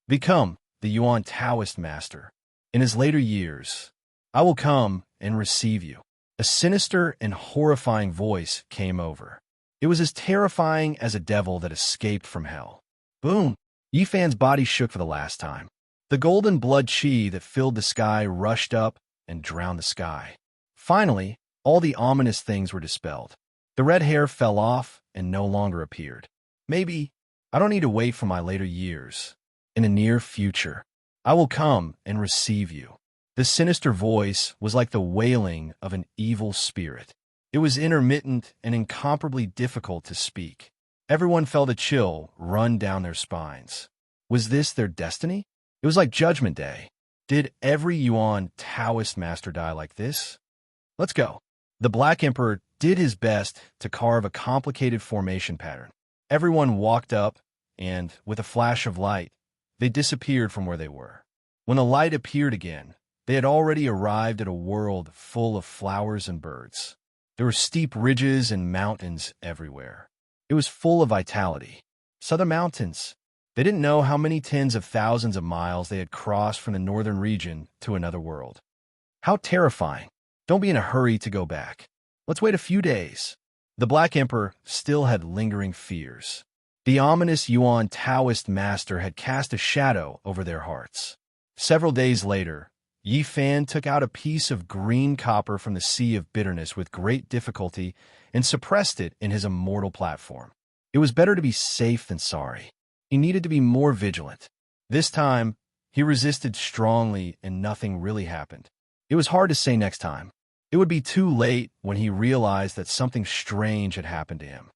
Become the Yuan Taoist master. In his later years, I will come and receive you. A sinister and horrifying voice came over. It was as terrifying as a devil that escaped from hell. Boom! Yi Fan's body shook for the last time. The golden blood chi that filled the sky rushed up and drowned the sky. Finally, all the ominous things were dispelled. The red hair fell off and no longer appeared. Maybe I don't need to wait for my later years. In the near future, I will come and receive you. The sinister voice was like the wailing of an evil spirit. It was intermittent and incomparably difficult to speak. Everyone felt a chill run down their spines. Was this their destiny? It was like Judgment Day. Did every Yuan Taoist master die like this? Let's go. The Black Emperor did his best to carve a complicated formation pattern. Everyone walked up, and with a flash of light, they disappeared from where they were. When the light appeared again, they had already arrived at a world full of flowers and birds. There were steep ridges and mountains everywhere. It was full of vitality. Southern mountains. They didn't know how many tens of thousands of miles they had crossed from the northern region to another world. How terrifying. Don't be in a hurry to go back. Let's wait a few days. The Black Emperor still had lingering fears. The ominous Yuan Taoist master had cast a shadow over their hearts. Several days later, Yi Fan took out a piece of green copper from the sea of bitterness with great difficulty and suppressed it in his immortal platform. It was better to be safe than sorry. He needed to be more vigilant. This time, he resisted strongly and nothing really happened. It was hard to say next time. It would be too late when he realized that something strange had happened to him.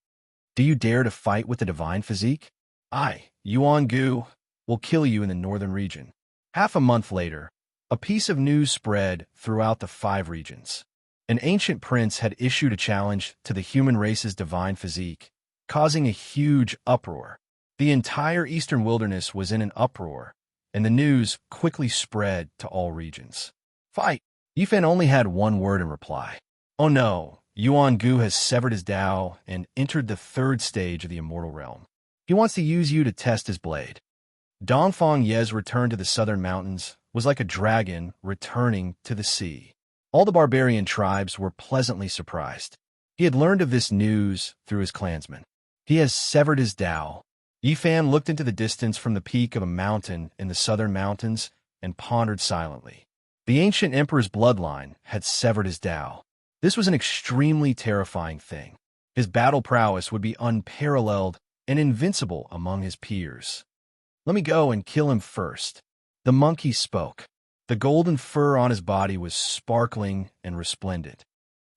Do you dare to fight with the divine physique? I, Yuan Gu, will kill you in the northern region. Half a month later, a piece of news spread throughout the 5 regions. An ancient prince had issued a challenge to the human race's divine physique, causing a huge uproar. The entire eastern wilderness was in an uproar, and the news quickly spread to all regions. Fight! Yi Fan only had one word in reply. Oh no, Yuan Gu has severed his Tao and entered the 3rd stage of the immortal realm. He wants to use you to test his blade. Dongfang Ye's return to the southern mountains was like a dragon returning to the sea. All the barbarian tribes were pleasantly surprised. He had learned of this news through his clansmen. He has severed his Tao. Yi Fan looked into the distance from the peak of a mountain in the southern mountains and pondered silently. The ancient emperor's bloodline had severed his Tao. This was an extremely terrifying thing. His battle prowess would be unparalleled and invincible among his peers. "Let me go and kill him first." The monkey spoke. The golden fur on his body was sparkling and resplendent.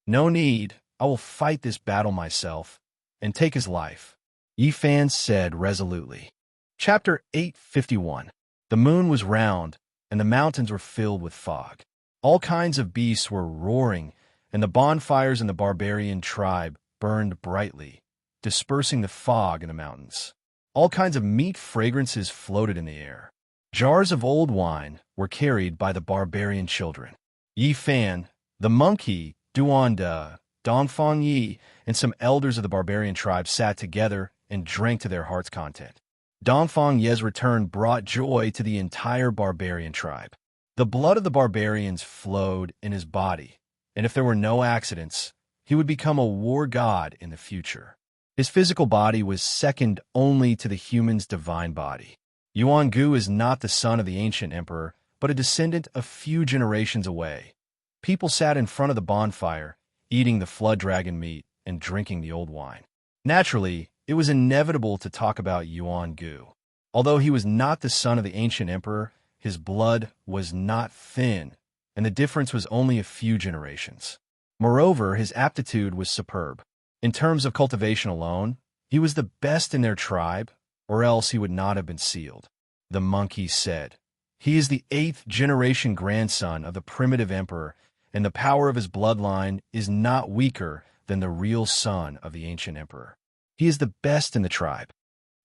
"No need. I will fight this battle myself and take his life," Yifan said resolutely. Chapter 851. The moon was round, and the mountains were filled with fog. All kinds of beasts were roaring, and the bonfires in the barbarian tribe burned brightly, dispersing the fog in the mountains. All kinds of meat fragrances floated in the air. Jars of old wine were carried by the barbarian children. Yifan, the monkey, Duanda, Dongfang Yi, and some elders of the barbarian tribe sat together and drank to their heart's content. Dongfang Ye's return brought joy to the entire barbarian tribe. The blood of the barbarians flowed in his body, and if there were no accidents, he would become a war god in the future. His physical body was second only to the human's divine body. Yuan Gu is not the son of the ancient emperor, but a descendant a few generations away. People sat in front of the bonfire, eating the flood dragon meat and drinking the old wine. Naturally, it was inevitable to talk about Yuan Gu. Although he was not the son of the ancient emperor, his blood was not thin, and the difference was only a few generations. Moreover, his aptitude was superb. In terms of cultivation alone, he was the best in their tribe, or else he would not have been sealed. The monkey said, "He is the 8th-generation grandson of the primitive emperor, and the power of his bloodline is not weaker than the real son of the ancient emperor. He is the best in the tribe.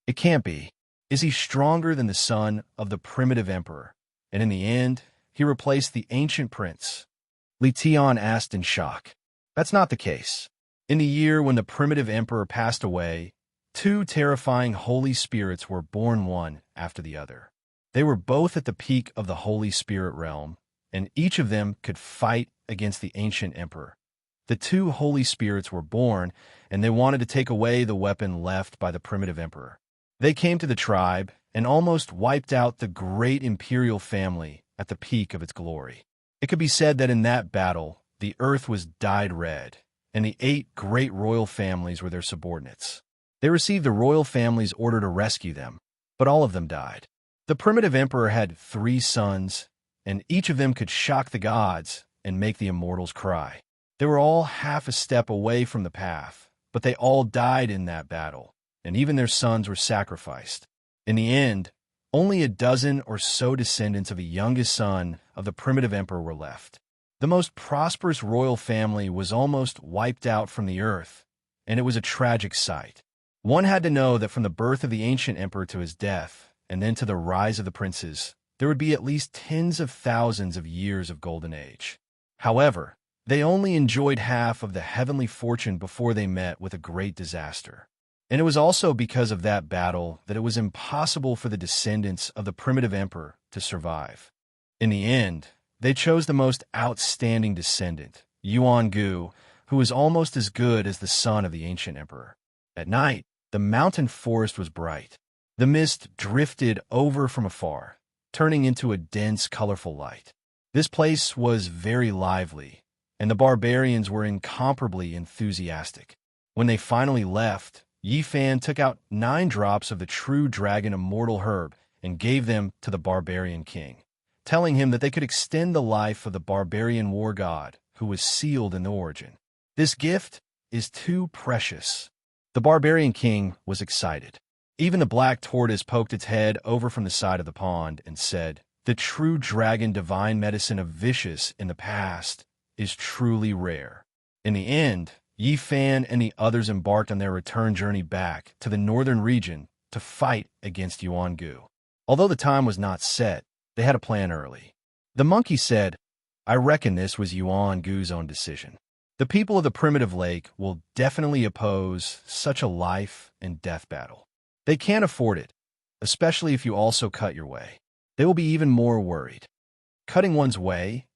It can't be. Is he stronger than the son of the primitive emperor? And in the end, he replaced the ancient prince?" Li Tian asked in shock. "That's not the case. In the year when the primitive emperor passed away, 2 terrifying holy spirits were born one after the other. They were both at the peak of the holy spirit realm, and each of them could fight against the ancient emperor. The 2 holy spirits were born, and they wanted to take away the weapon left by the primitive emperor. They came to the tribe and almost wiped out the great imperial family at the peak of its glory. It could be said that in that battle, the earth was dyed red, and the 8 great royal families were their subordinates. They received the royal family's order to rescue them, but all of them died. The primitive emperor had 3 sons, and each of them could shock the gods and make the immortals cry. They were all half a step away from the path, but they all died in that battle, and even their sons were sacrificed. In the end, only a dozen or so descendants of the youngest son of the primitive emperor were left. The most prosperous royal family was almost wiped out from the earth, and it was a tragic sight. One had to know that from the birth of the ancient emperor to his death, and then to the rise of the princes, there would be at least tens of thousands of years of golden age. However, they only enjoyed half of the heavenly fortune before they met with a great disaster. And it was also because of that battle that it was impossible for the descendants of the primitive emperor to survive. In the end, they chose the most outstanding descendant, Yuan Gu, who was almost as good as the son of the ancient emperor. At night, the mountain forest was bright. The mist drifted over from afar, turning into a dense, colorful light. This place was very lively, and the barbarians were incomparably enthusiastic. When they finally left, Yifan took out 9 drops of the true dragon immortal herb and gave them to the barbarian king, telling him that they could extend the life of the barbarian war god who was sealed in the origin. "This gift is too precious." The barbarian king was excited. Even the black tortoise poked its head over from the side of the pond and said, "The true dragon divine medicine of vicious in the past is truly rare." In the end, Yifan and the others embarked on their return journey back to the northern region to fight against Yuan Gu. Although the time was not set, they had a plan early. The monkey said, "I reckon this was Yuan Gu's own decision. The people of the primitive lake will definitely oppose such a life and death battle. They can't afford it, especially if you also cut your way. They will be even more worried. Cutting one's way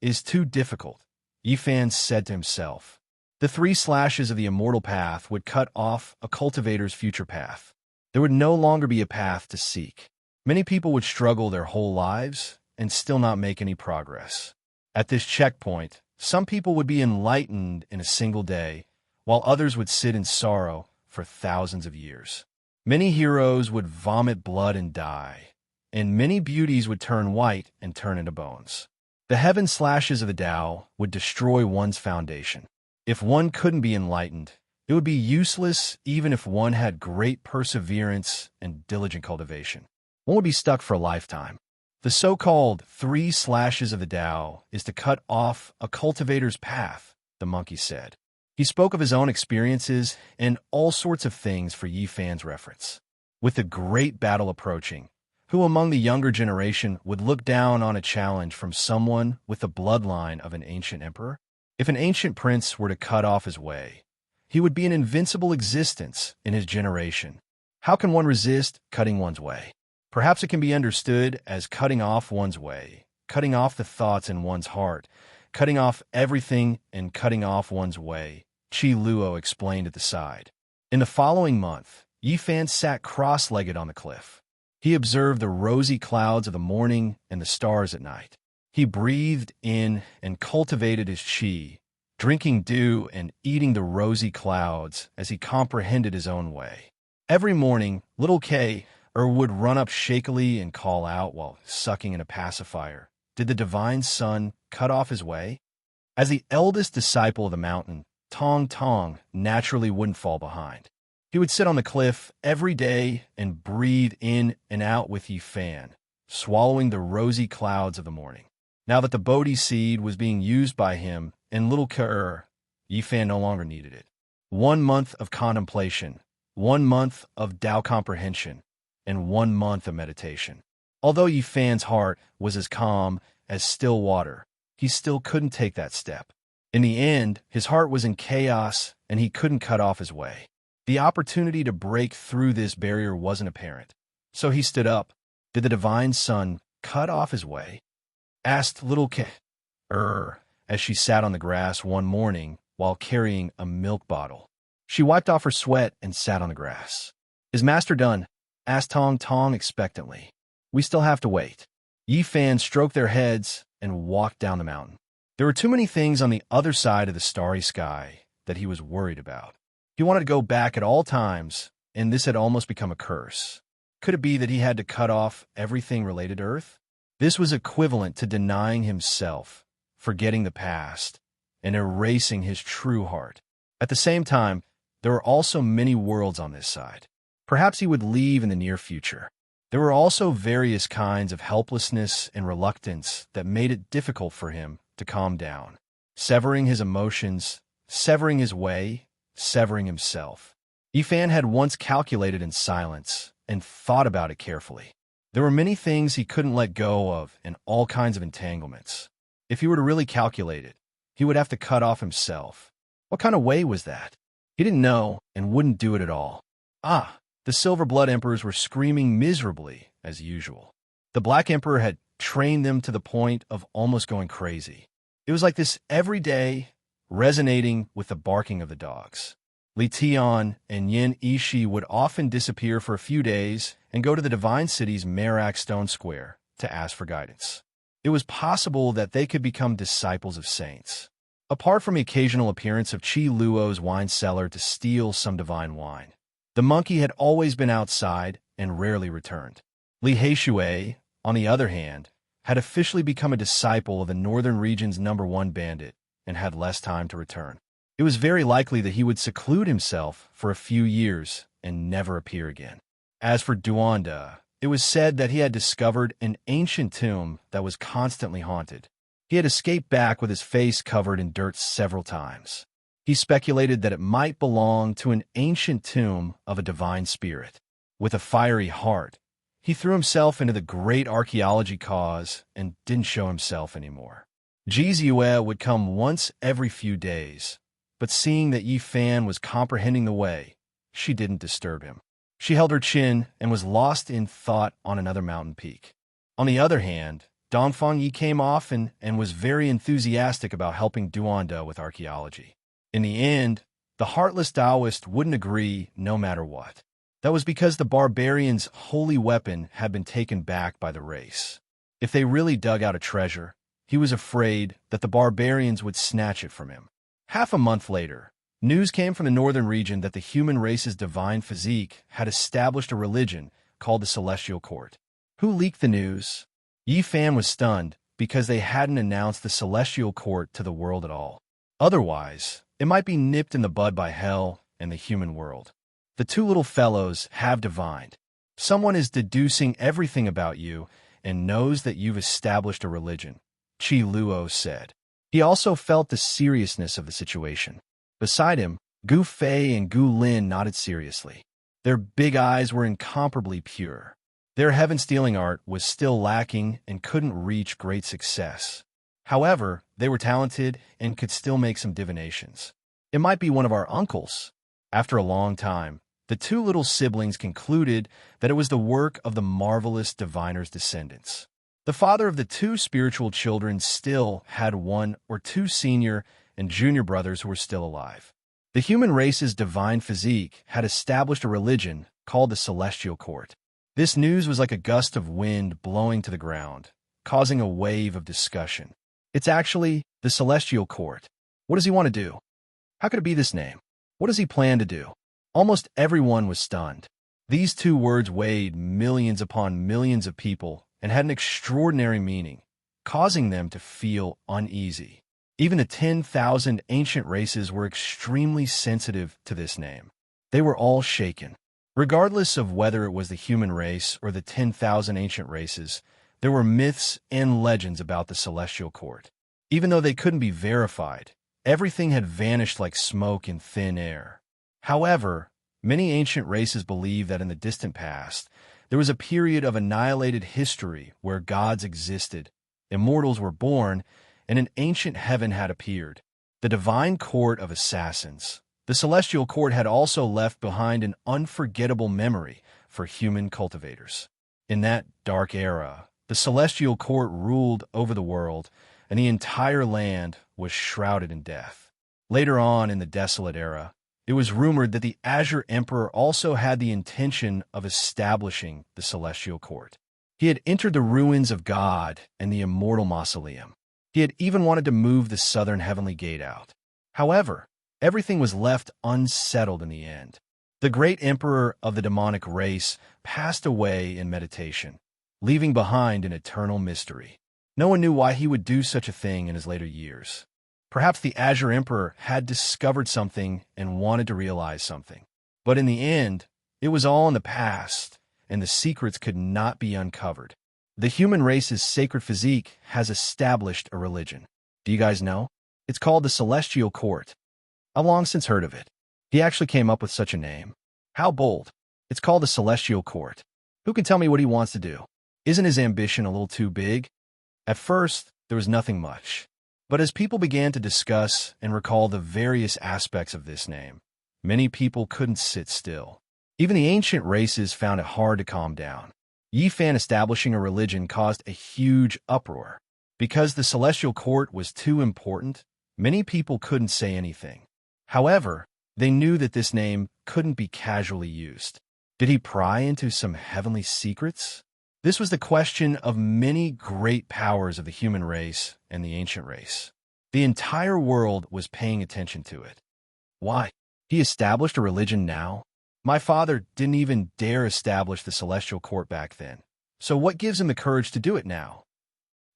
is too difficult," Yifan said to himself. The 3 slashes of the immortal path would cut off a cultivator's future path. There would no longer be a path to seek. Many people would struggle their whole lives and still not make any progress. At this checkpoint, Some people would be enlightened in a single day, while others would sit in sorrow for thousands of years. Many heroes would vomit blood and die, and many beauties would turn white and turn into bones. The heaven slashes of the Tao would destroy one's foundation. If one couldn't be enlightened, it would be useless even if one had great perseverance and diligent cultivation. One would be stuck for a lifetime. The so-called 3 slashes of the Tao is to cut off a cultivator's path, the monkey said. He spoke of his own experiences and all sorts of things for Yi Fan's reference. With the great battle approaching, who among the younger generation would look down on a challenge from someone with the bloodline of an ancient emperor? If an ancient prince were to cut off his way, he would be an invincible existence in his generation. How can one resist cutting one's way? Perhaps it can be understood as cutting off one's way, cutting off the thoughts in one's heart, cutting off everything and cutting off one's way, Qi Luo explained at the side. In the following month, Yi Fan sat cross-legged on the cliff. He observed the rosy clouds of the morning and the stars at night. He breathed in and cultivated his qi, drinking dew and eating the rosy clouds as he comprehended his own way. Every morning, little K would run up shakily and call out while sucking in a pacifier, "Did the divine sun cut off his way?" As the eldest disciple of the mountain, Tong Tong naturally wouldn't fall behind. He would sit on the cliff every day and breathe in and out with Yi Fan, swallowing the rosy clouds of the morning. Now that the Bodhi seed was being used by him and little Ker, Yi Fan no longer needed it. 1 month of contemplation, 1 month of Tao comprehension, and 1 month of meditation. Although Yi Fan's heart was as calm as still water, he still couldn't take that step. In the end, his heart was in chaos and he couldn't cut off his way. The opportunity to break through this barrier wasn't apparent. So he stood up. "Did the divine sun cut off his way?" asked little K as she sat on the grass one morning while carrying a milk bottle. She wiped off her sweat and sat on the grass. "Is master done?" asked Tong Tong expectantly. "We still have to wait." Yi Fan stroked their heads and walked down the mountain. There were too many things on the other side of the starry sky that he was worried about. He wanted to go back at all times, and this had almost become a curse. Could it be that he had to cut off everything related to Earth? This was equivalent to denying himself, forgetting the past, and erasing his true heart. At the same time, there were also many worlds on this side. Perhaps he would leave in the near future. There were also various kinds of helplessness and reluctance that made it difficult for him to calm down, severing his emotions, severing his way, severing himself. Yi Fan had once calculated in silence and thought about it carefully. There were many things he couldn't let go of and all kinds of entanglements. If he were to really calculate it, he would have to cut off himself. What kind of way was that? He didn't know and wouldn't do it at all. The Silver Blood Emperors were screaming miserably, as usual. The Black Emperor had trained them to the point of almost going crazy. It was like this every day, resonating with the barking of the dogs. Li Tian and Yin Ishi would often disappear for a few days and go to the Divine City's Merak Stone Square to ask for guidance. It was possible that they could become disciples of saints. Apart from the occasional appearance of Qi Luo's wine cellar to steal some divine wine, the monkey had always been outside and rarely returned. Li Heishui, on the other hand, had officially become a disciple of the northern region's #1 bandit and had less time to return. It was very likely that he would seclude himself for a few years and never appear again. As for Duanda, it was said that he had discovered an ancient tomb that was constantly haunted. He had escaped back with his face covered in dirt several times. He speculated that it might belong to an ancient tomb of a divine spirit. With a fiery heart, he threw himself into the great archaeology cause and didn't show himself anymore. Jizue would come once every few days, but seeing that Yi Fan was comprehending the way, she didn't disturb him. She held her chin and was lost in thought on another mountain peak. On the other hand, Dongfang Yi came often and was very enthusiastic about helping Duanda with archaeology. In the end, the heartless Taoist wouldn't agree no matter what. That was because the barbarians' holy weapon had been taken back by the race. If they really dug out a treasure, he was afraid that the barbarians would snatch it from him. Half a month later, news came from the northern region that the human race's divine physique had established a religion called the Celestial Court. Who leaked the news? Yi Fan was stunned because they hadn't announced the Celestial Court to the world at all. Otherwise, it might be nipped in the bud by hell and the human world. The two little fellows have divined. Someone is deducing everything about you and knows that you've established a religion, Chi Luo said. He also felt the seriousness of the situation. Beside him, Gu Fei and Gu Lin nodded seriously. Their big eyes were incomparably pure. Their heaven-stealing art was still lacking and couldn't reach great success. However, they were talented and could still make some divinations. It might be one of our uncles. After a long time, the two little siblings concluded that it was the work of the marvelous diviner's descendants. The father of the two spiritual children still had one or two senior and junior brothers who were still alive. The human race's divine physique had established a religion called the Celestial Court. This news was like a gust of wind blowing to the ground, causing a wave of discussion. It's actually the Celestial Court. What does he want to do? How could it be this name? What does he plan to do? Almost everyone was stunned. These two words weighed millions upon millions of people and had an extraordinary meaning, causing them to feel uneasy. Even the 10,000 ancient races were extremely sensitive to this name. They were all shaken. Regardless of whether it was the human race or the 10,000 ancient races, there were myths and legends about the Celestial Court. Even though they couldn't be verified, everything had vanished like smoke in thin air. However, many ancient races believe that in the distant past, there was a period of annihilated history where gods existed, immortals were born, and an ancient heaven had appeared. The divine court of assassins. The Celestial Court had also left behind an unforgettable memory for human cultivators. In that dark era, the Celestial Court ruled over the world, and the entire land was shrouded in death. Later on in the Desolate Era, it was rumored that the Azure Emperor also had the intention of establishing the Celestial Court. He had entered the ruins of God and the Immortal Mausoleum. He had even wanted to move the southern heavenly gate out. However, everything was left unsettled in the end. The great emperor of the demonic race passed away in meditation, leaving behind an eternal mystery. No one knew why he would do such a thing in his later years. Perhaps the Azure Emperor had discovered something and wanted to realize something. But in the end, it was all in the past, and the secrets could not be uncovered. The human race's sacred physique has established a religion. Do you guys know? It's called the Celestial Court. I've long since heard of it. He actually came up with such a name. How bold. It's called the Celestial Court. Who can tell me what he wants to do? Isn't his ambition a little too big? At first, there was nothing much. But as people began to discuss and recall the various aspects of this name, many people couldn't sit still. Even the ancient races found it hard to calm down. Yi Fan establishing a religion caused a huge uproar. Because the Celestial Court was too important, many people couldn't say anything. However, they knew that this name couldn't be casually used. Did he pry into some heavenly secrets? This was the question of many great powers of the human race and the ancient race. The entire world was paying attention to it. Why? He established a religion now? My father didn't even dare establish the Celestial Court back then. So what gives him the courage to do it now?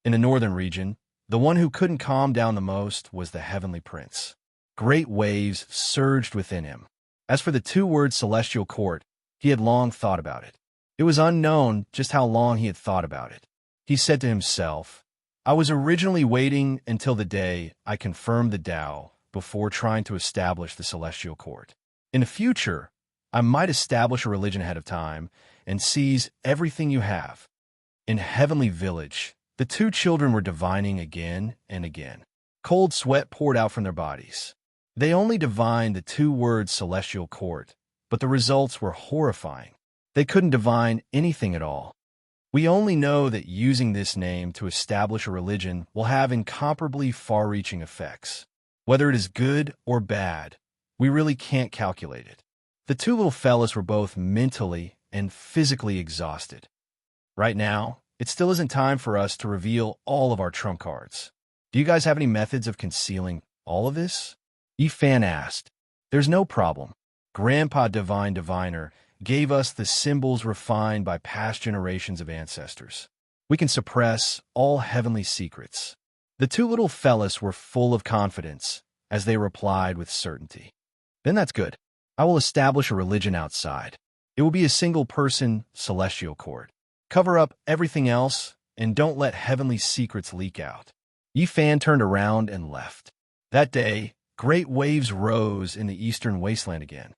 In the northern region, the one who couldn't calm down the most was the Heavenly Prince. Great waves surged within him. As for the two-word Celestial Court, he had long thought about it. It was unknown just how long he had thought about it. He said to himself, I was originally waiting until the day I confirmed the Tao before trying to establish the Celestial Court. In the future, I might establish a religion ahead of time and seize everything you have. In Heavenly Village, the two children were divining again and again. Cold sweat poured out from their bodies. They only divined the two-word Celestial Court, but the results were horrifying. They couldn't divine anything at all. We only know that using this name to establish a religion will have incomparably far-reaching effects. Whether it is good or bad, we really can't calculate it. The two little fellas were both mentally and physically exhausted. Right now, it still isn't time for us to reveal all of our trump cards. Do you guys have any methods of concealing all of this? Fan asked. There's no problem. Grandpa Divine Diviner gave us the symbols refined by past generations of ancestors. We can suppress all heavenly secrets. The two little fellas were full of confidence as they replied with certainty. Then that's good. I will establish a religion outside. It will be a single-person celestial court. Cover up everything else and don't let heavenly secrets leak out. Fan turned around and left. That day, great waves rose in the eastern wasteland again.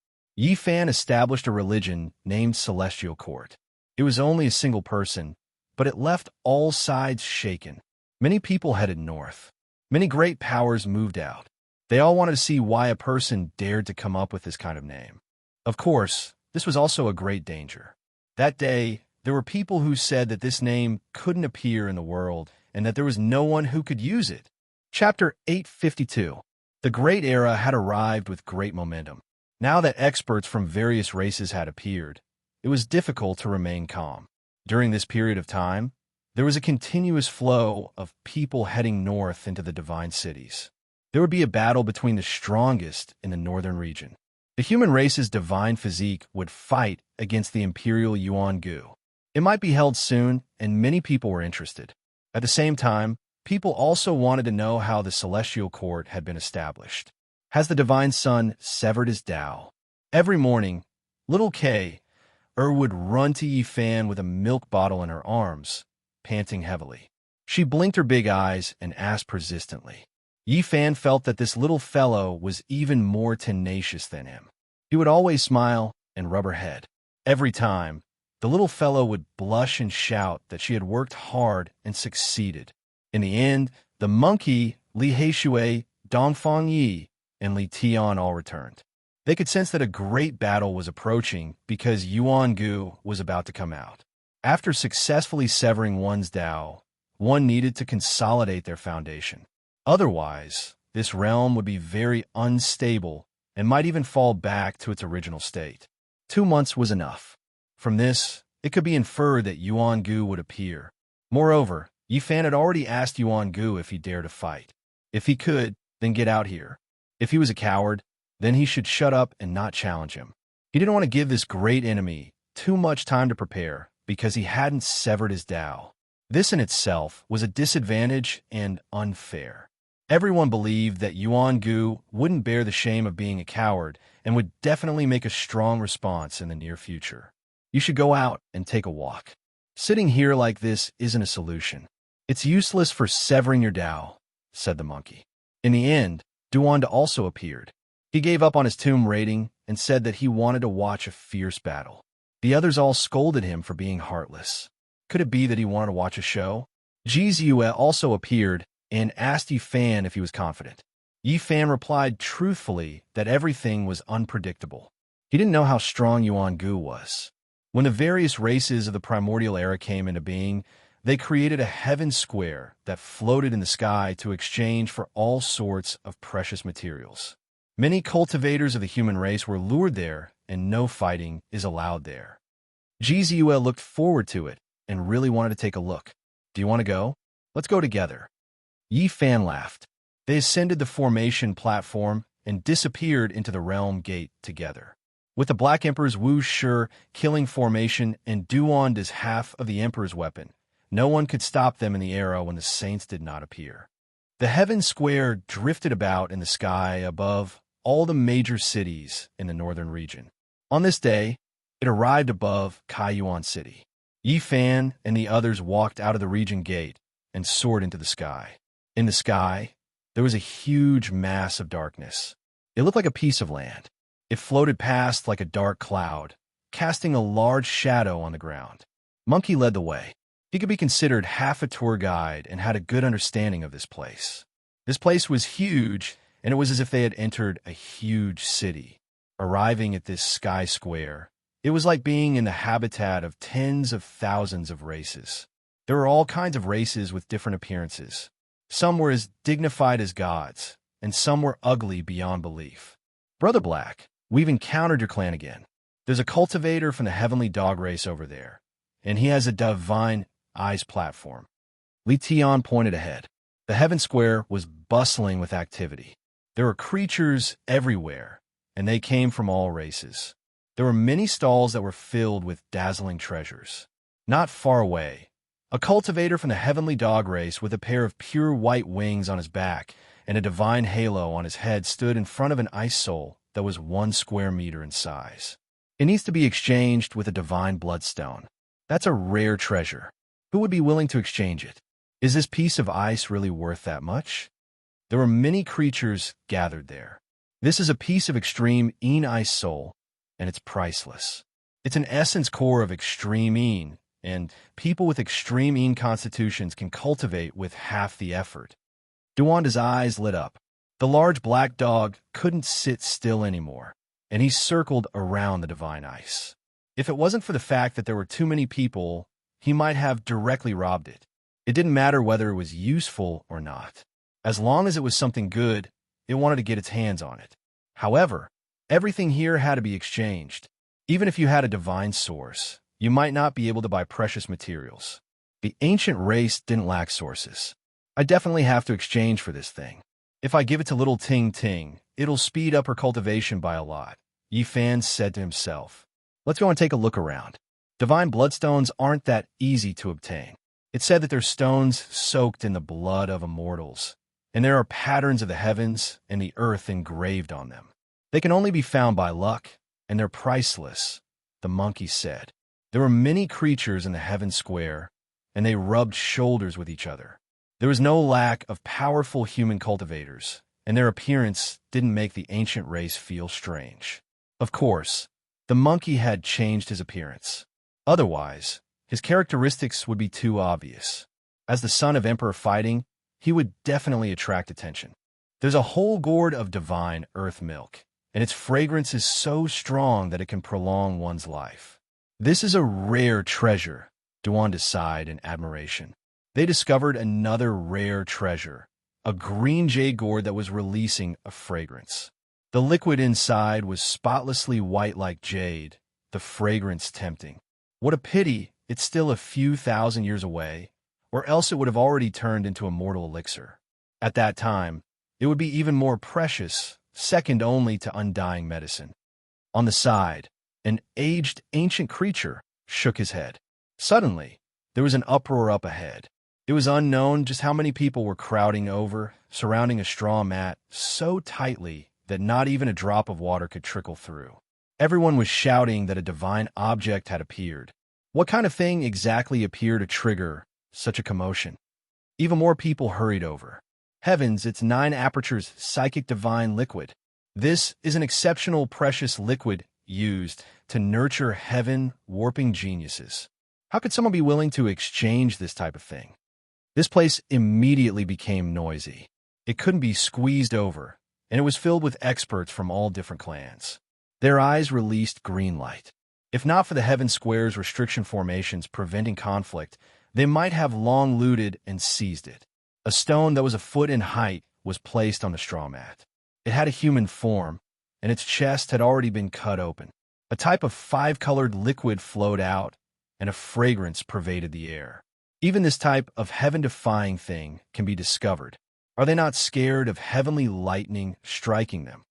Fan established a religion named Celestial Court. It was only a single person, but it left all sides shaken. Many people headed north. Many great powers moved out. They all wanted to see why a person dared to come up with this kind of name. Of course, this was also a great danger. That day, there were people who said that this name couldn't appear in the world and that there was no one who could use it. Chapter 852. The Great Era had arrived with great momentum. Now that experts from various races had appeared, it was difficult to remain calm. During this period of time, there was a continuous flow of people heading north into the divine cities. There would be a battle between the strongest in the northern region. The human race's divine physique would fight against the imperial Yuan Gu. It might be held soon, and many people were interested. At the same time, people also wanted to know how the celestial court had been established. Has the divine sun severed his Tao? Every morning, little Kay would run to Fan with a milk bottle in her arms, panting heavily. She blinked her big eyes and asked persistently. Fan felt that this little fellow was even more tenacious than him. He would always smile and rub her head. Every time, the little fellow would blush and shout that she had worked hard and succeeded. In the end, the monkey, Li Heishui, Dongfang Yi, and Li Tian all returned. They could sense that a great battle was approaching because Yuan Gu was about to come out. After successfully severing one's Tao, one needed to consolidate their foundation. Otherwise, this realm would be very unstable and might even fall back to its original state. 2 months was enough. From this, it could be inferred that Yuan Gu would appear. Moreover, Fan had already asked Yuan Gu if he dared to fight. If he could, then get out here. If he was a coward, then he should shut up and not challenge him. He didn't want to give this great enemy too much time to prepare because he hadn't severed his Tao. This in itself was a disadvantage and unfair. Everyone believed that Yuan Gu wouldn't bear the shame of being a coward and would definitely make a strong response in the near future. You should go out and take a walk. Sitting here like this isn't a solution. It's useless for severing your Tao, said the monkey. In the end, Duanda also appeared. He gave up on his tomb raiding and said that he wanted to watch a fierce battle. The others all scolded him for being heartless. Could it be that he wanted to watch a show? Jizue also appeared and asked Fan if he was confident. Fan replied truthfully that everything was unpredictable. He didn't know how strong Yuan Gu was. When the various races of the primordial era came into being, they created a heaven square that floated in the sky to exchange for all sorts of precious materials. Many cultivators of the human race were lured there, and no fighting is allowed there. Jizue looked forward to it and really wanted to take a look. Do you want to go? Let's go together. Fan laughed. They ascended the formation platform and disappeared into the realm gate together. With the Black Emperor's Wu Shi killing formation and Duand as half of the Emperor's weapon, no one could stop them in the era when the saints did not appear. The heaven square drifted about in the sky above all the major cities in the northern region. On this day, it arrived above Kaiyuan City. Fan and the others walked out of the region gate and soared into the sky. In the sky, there was a huge mass of darkness. It looked like a piece of land. It floated past like a dark cloud, casting a large shadow on the ground. Monkey led the way. He could be considered half a tour guide and had a good understanding of this place. This place was huge, and it was as if they had entered a huge city. Arriving at this sky square, it was like being in the habitat of tens of thousands of races. There were all kinds of races with different appearances. Some were as dignified as gods, and some were ugly beyond belief. Brother Black, we've encountered your clan again. There's a cultivator from the heavenly dog race over there, and he has a divine ice platform. Li Tian pointed ahead. The heaven square was bustling with activity. There were creatures everywhere, and they came from all races. There were many stalls that were filled with dazzling treasures. Not far away, a cultivator from the heavenly dog race with a pair of pure white wings on his back and a divine halo on his head stood in front of an ice soul that was 1 square meter in size. It needs to be exchanged with a divine bloodstone. That's a rare treasure. Who would be willing to exchange it? Is this piece of ice really worth that much? There were many creatures gathered there. This is a piece of extreme ice soul, and it's priceless. It's an essence core of extreme and people with extreme constitutions can cultivate with half the effort. Duanda's eyes lit up. The large black dog couldn't sit still anymore, and he circled around the divine ice. If it wasn't for the fact that there were too many people, he might have directly robbed it. It didn't matter whether it was useful or not. As long as it was something good, it wanted to get its hands on it. However, everything here had to be exchanged. Even if you had a divine source, you might not be able to buy precious materials. The ancient race didn't lack sources. I definitely have to exchange for this thing. If I give it to little Ting Ting, it'll speed up her cultivation by a lot, Yi Fan said to himself. Let's go and take a look around. Divine bloodstones aren't that easy to obtain. It's said that they're stones soaked in the blood of immortals, and there are patterns of the heavens and the earth engraved on them. They can only be found by luck, and they're priceless, the monkey said. There were many creatures in the heaven square, and they rubbed shoulders with each other. There was no lack of powerful human cultivators, and their appearance didn't make the ancient race feel strange. Of course, the monkey had changed his appearance. Otherwise, his characteristics would be too obvious. As the son of Emperor Fighting, he would definitely attract attention. There's a whole gourd of divine earth milk, and its fragrance is so strong that it can prolong one's life. This is a rare treasure, Duan sighed in admiration. They discovered another rare treasure, a green jade gourd that was releasing a fragrance. The liquid inside was spotlessly white like jade, the fragrance tempting. What a pity it's still a few thousand years away, or else it would have already turned into a mortal elixir. At that time, it would be even more precious, second only to undying medicine. On the side, an aged ancient creature shook his head. Suddenly, there was an uproar up ahead. It was unknown just how many people were crowding over, surrounding a straw mat so tightly that not even a drop of water could trickle through. Everyone was shouting that a divine object had appeared. What kind of thing exactly appeared to trigger such a commotion? Even more people hurried over. Heavens, it's 9 apertures psychic divine liquid. This is an exceptional precious liquid used to nurture heaven warping geniuses. How could someone be willing to exchange this type of thing? This place immediately became noisy. It couldn't be squeezed over, and it was filled with experts from all different clans. Their eyes released green light. If not for the Heaven Square's restriction formations preventing conflict, they might have long looted and seized it. A stone that was a foot in height was placed on the straw mat. It had a human form, and its chest had already been cut open. A type of 5-colored liquid flowed out, and a fragrance pervaded the air. Even this type of heaven-defying thing can be discovered. Are they not scared of heavenly lightning striking them?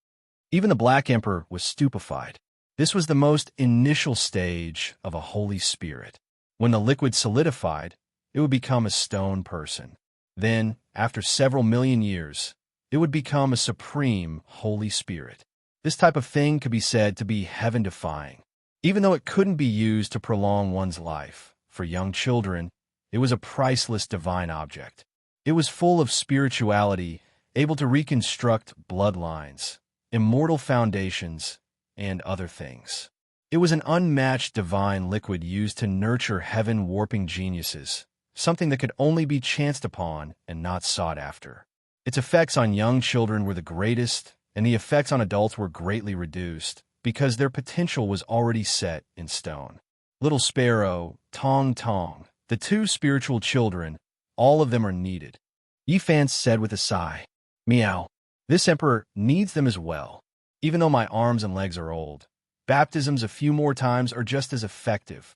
Even the Black Emperor was stupefied. This was the most initial stage of a Holy Spirit. When the liquid solidified, it would become a stone person. Then, after several million years, it would become a supreme Holy Spirit. This type of thing could be said to be heaven-defying. Even though it couldn't be used to prolong one's life, for young children, it was a priceless divine object. It was full of spirituality, able to reconstruct bloodlines, immortal foundations, and other things. It was an unmatched divine liquid used to nurture heaven-warping geniuses, something that could only be chanced upon and not sought after. Its effects on young children were the greatest, and the effects on adults were greatly reduced, because their potential was already set in stone. Little Sparrow, Tong Tong, the 2 spiritual children, all of them are needed. Yi Fan said with a sigh. Meow. This emperor needs them as well. Even though my arms and legs are old, baptisms a few more times are just as effective.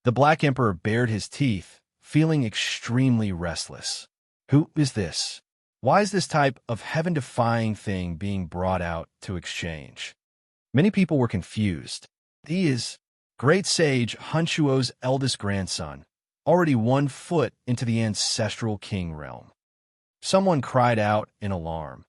The Black Emperor bared his teeth, feeling extremely restless. Who is this? Why is this type of heaven-defying thing being brought out to exchange? Many people were confused. He is great sage Hunchuo's eldest grandson, already 1 foot into the ancestral king realm. Someone cried out in alarm,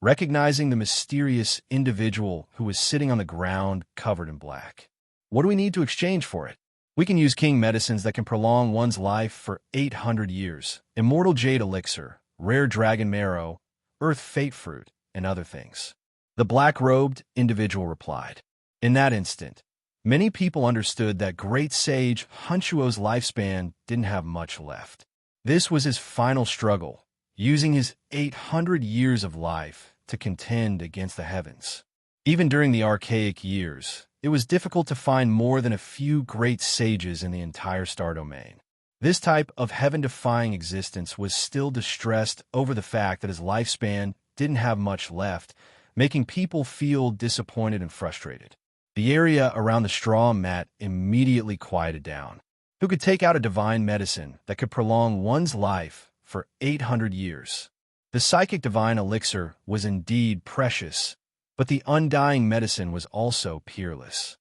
recognizing the mysterious individual who was sitting on the ground covered in black. What do we need to exchange for it? We can use king medicines that can prolong one's life for 800 years, immortal jade elixir, rare dragon marrow, earth fate fruit, and other things. The black-robed individual replied. In that instant, many people understood that great sage Hunchuo's lifespan didn't have much left. This was his final struggle, using his 800 years of life to contend against the heavens. Even during the archaic years, it was difficult to find more than a few great sages in the entire star domain. This type of heaven-defying existence was still distressed over the fact that his lifespan didn't have much left, making people feel disappointed and frustrated. The area around the straw mat immediately quieted down. Who could take out a divine medicine that could prolong one's life for 800 years? The psychic divine elixir was indeed precious, but the undying medicine was also peerless.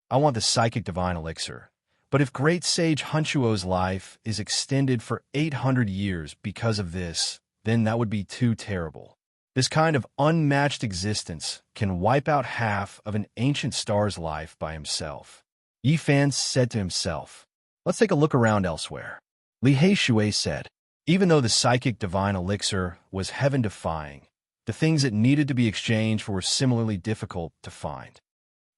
I want the psychic divine elixir, but if great sage Hunchuo's life is extended for 800 years because of this, then that would be too terrible. This kind of unmatched existence can wipe out half of an ancient star's life by himself. Yi Fan said to himself, let's take a look around elsewhere. Li Shui said, even though the psychic divine elixir was heaven-defying, the things it needed to be exchanged for were similarly difficult to find.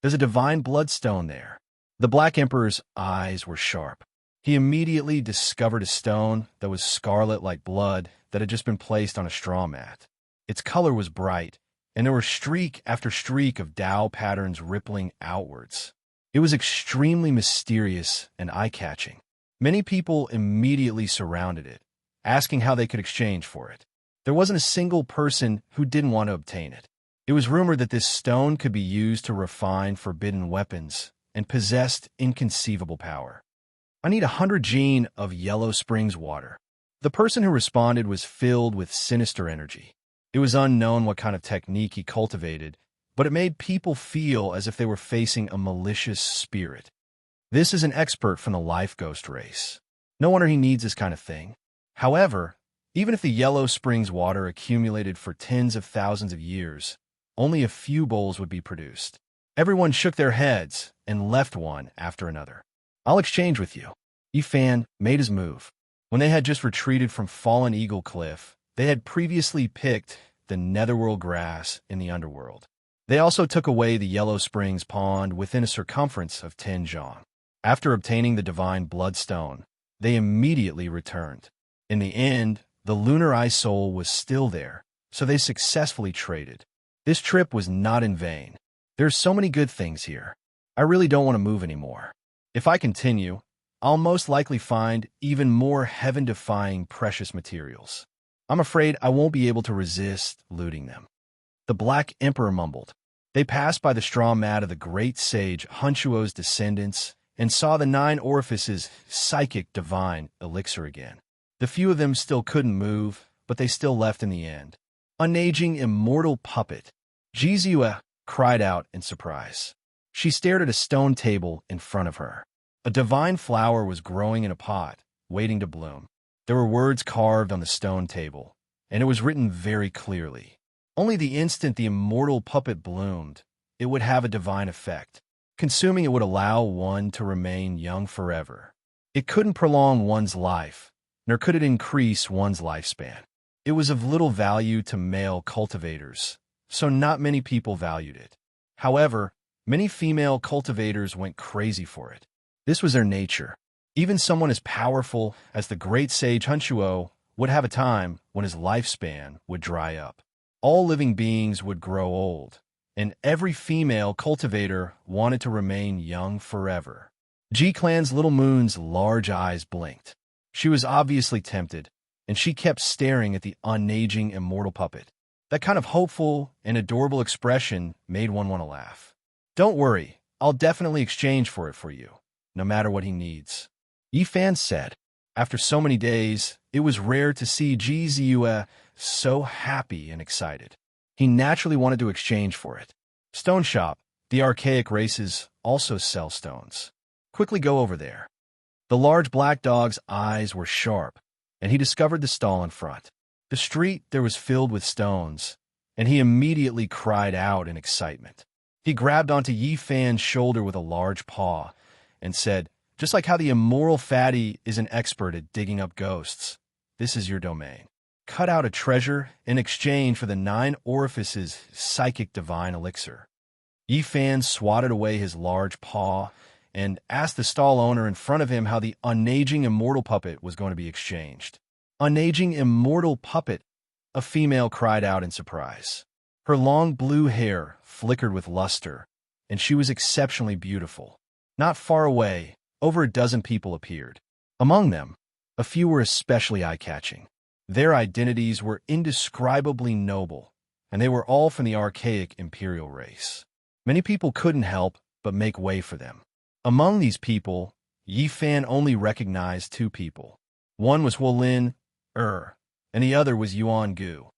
There's a divine bloodstone there. The Black Emperor's eyes were sharp. He immediately discovered a stone that was scarlet like blood that had just been placed on a straw mat. Its color was bright, and there were streak after streak of Tao patterns rippling outwards. It was extremely mysterious and eye-catching. Many people immediately surrounded it, asking how they could exchange for it. There wasn't a single person who didn't want to obtain it. It was rumored that this stone could be used to refine forbidden weapons and possessed inconceivable power. I need 100 gene of Yellow Springs water. The person who responded was filled with sinister energy. It was unknown what kind of technique he cultivated, but it made people feel as if they were facing a malicious spirit. This is an expert from the Life Ghost race. No wonder he needs this kind of thing. However, even if the Yellow Springs water accumulated for tens of thousands of years, only a few bowls would be produced. Everyone shook their heads and left one after another. I'll exchange with you. Yi Fan made his move. When they had just retreated from Fallen Eagle Cliff, they had previously picked the netherworld grass in the underworld. They also took away the Yellow Springs pond within a circumference of 10 zhang. After obtaining the divine bloodstone, they immediately returned. In the end, the Lunar Eye Soul was still there, so they successfully traded. This trip was not in vain. There's so many good things here. I really don't want to move anymore. If I continue, I'll most likely find even more heaven-defying precious materials. I'm afraid I won't be able to resist looting them. The Black Emperor mumbled. They passed by the straw mat of the great sage Hunchuo's descendants and saw the 9 orifices psychic divine elixir again. The few of them still couldn't move, but they still left in the end. Unaging immortal puppet. Jizua cried out in surprise. She stared at a stone table in front of her. A divine flower was growing in a pot, waiting to bloom. There were words carved on the stone table, and it was written very clearly. Only the instant the immortal puppet bloomed, it would have a divine effect. Consuming it would allow one to remain young forever. It couldn't prolong one's life, nor could it increase one's lifespan. It was of little value to male cultivators, so not many people valued it. However, many female cultivators went crazy for it. This was their nature. Even someone as powerful as the great sage Hunchuo would have a time when his lifespan would dry up. All living beings would grow old, and every female cultivator wanted to remain young forever. G-Clan's Little Moon's large eyes blinked. She was obviously tempted, and she kept staring at the unaging immortal puppet. That kind of hopeful and adorable expression made one want to laugh. Don't worry, I'll definitely exchange for it for you, no matter what he needs. Yi Fan said. After so many days, it was rare to see Jizue so happy and excited. He naturally wanted to exchange for it. Stone shop. The archaic races also sell stones. Quickly go over there. The large black dog's eyes were sharp, and he discovered the stall in front. The street there was filled with stones, and he immediately cried out in excitement. He grabbed onto Yi Fan's shoulder with a large paw and said, "Just like how the immoral fatty is an expert at digging up ghosts, this is your domain. Cut out a treasure in exchange for the 9 orifices psychic divine elixir." Yi Fan swatted away his large paw and asked the stall owner in front of him how the unaging immortal puppet was going to be exchanged. "Unaging immortal puppet," a female cried out in surprise. Her long blue hair flickered with luster, and she was exceptionally beautiful. Not far away, over a dozen people appeared. Among them, a few were especially eye-catching. Their identities were indescribably noble, and they were all from the archaic imperial race. Many people couldn't help but make way for them. Among these people, Yi Fan only recognized 2 people. One was Wolin and the other was Yuan Gu.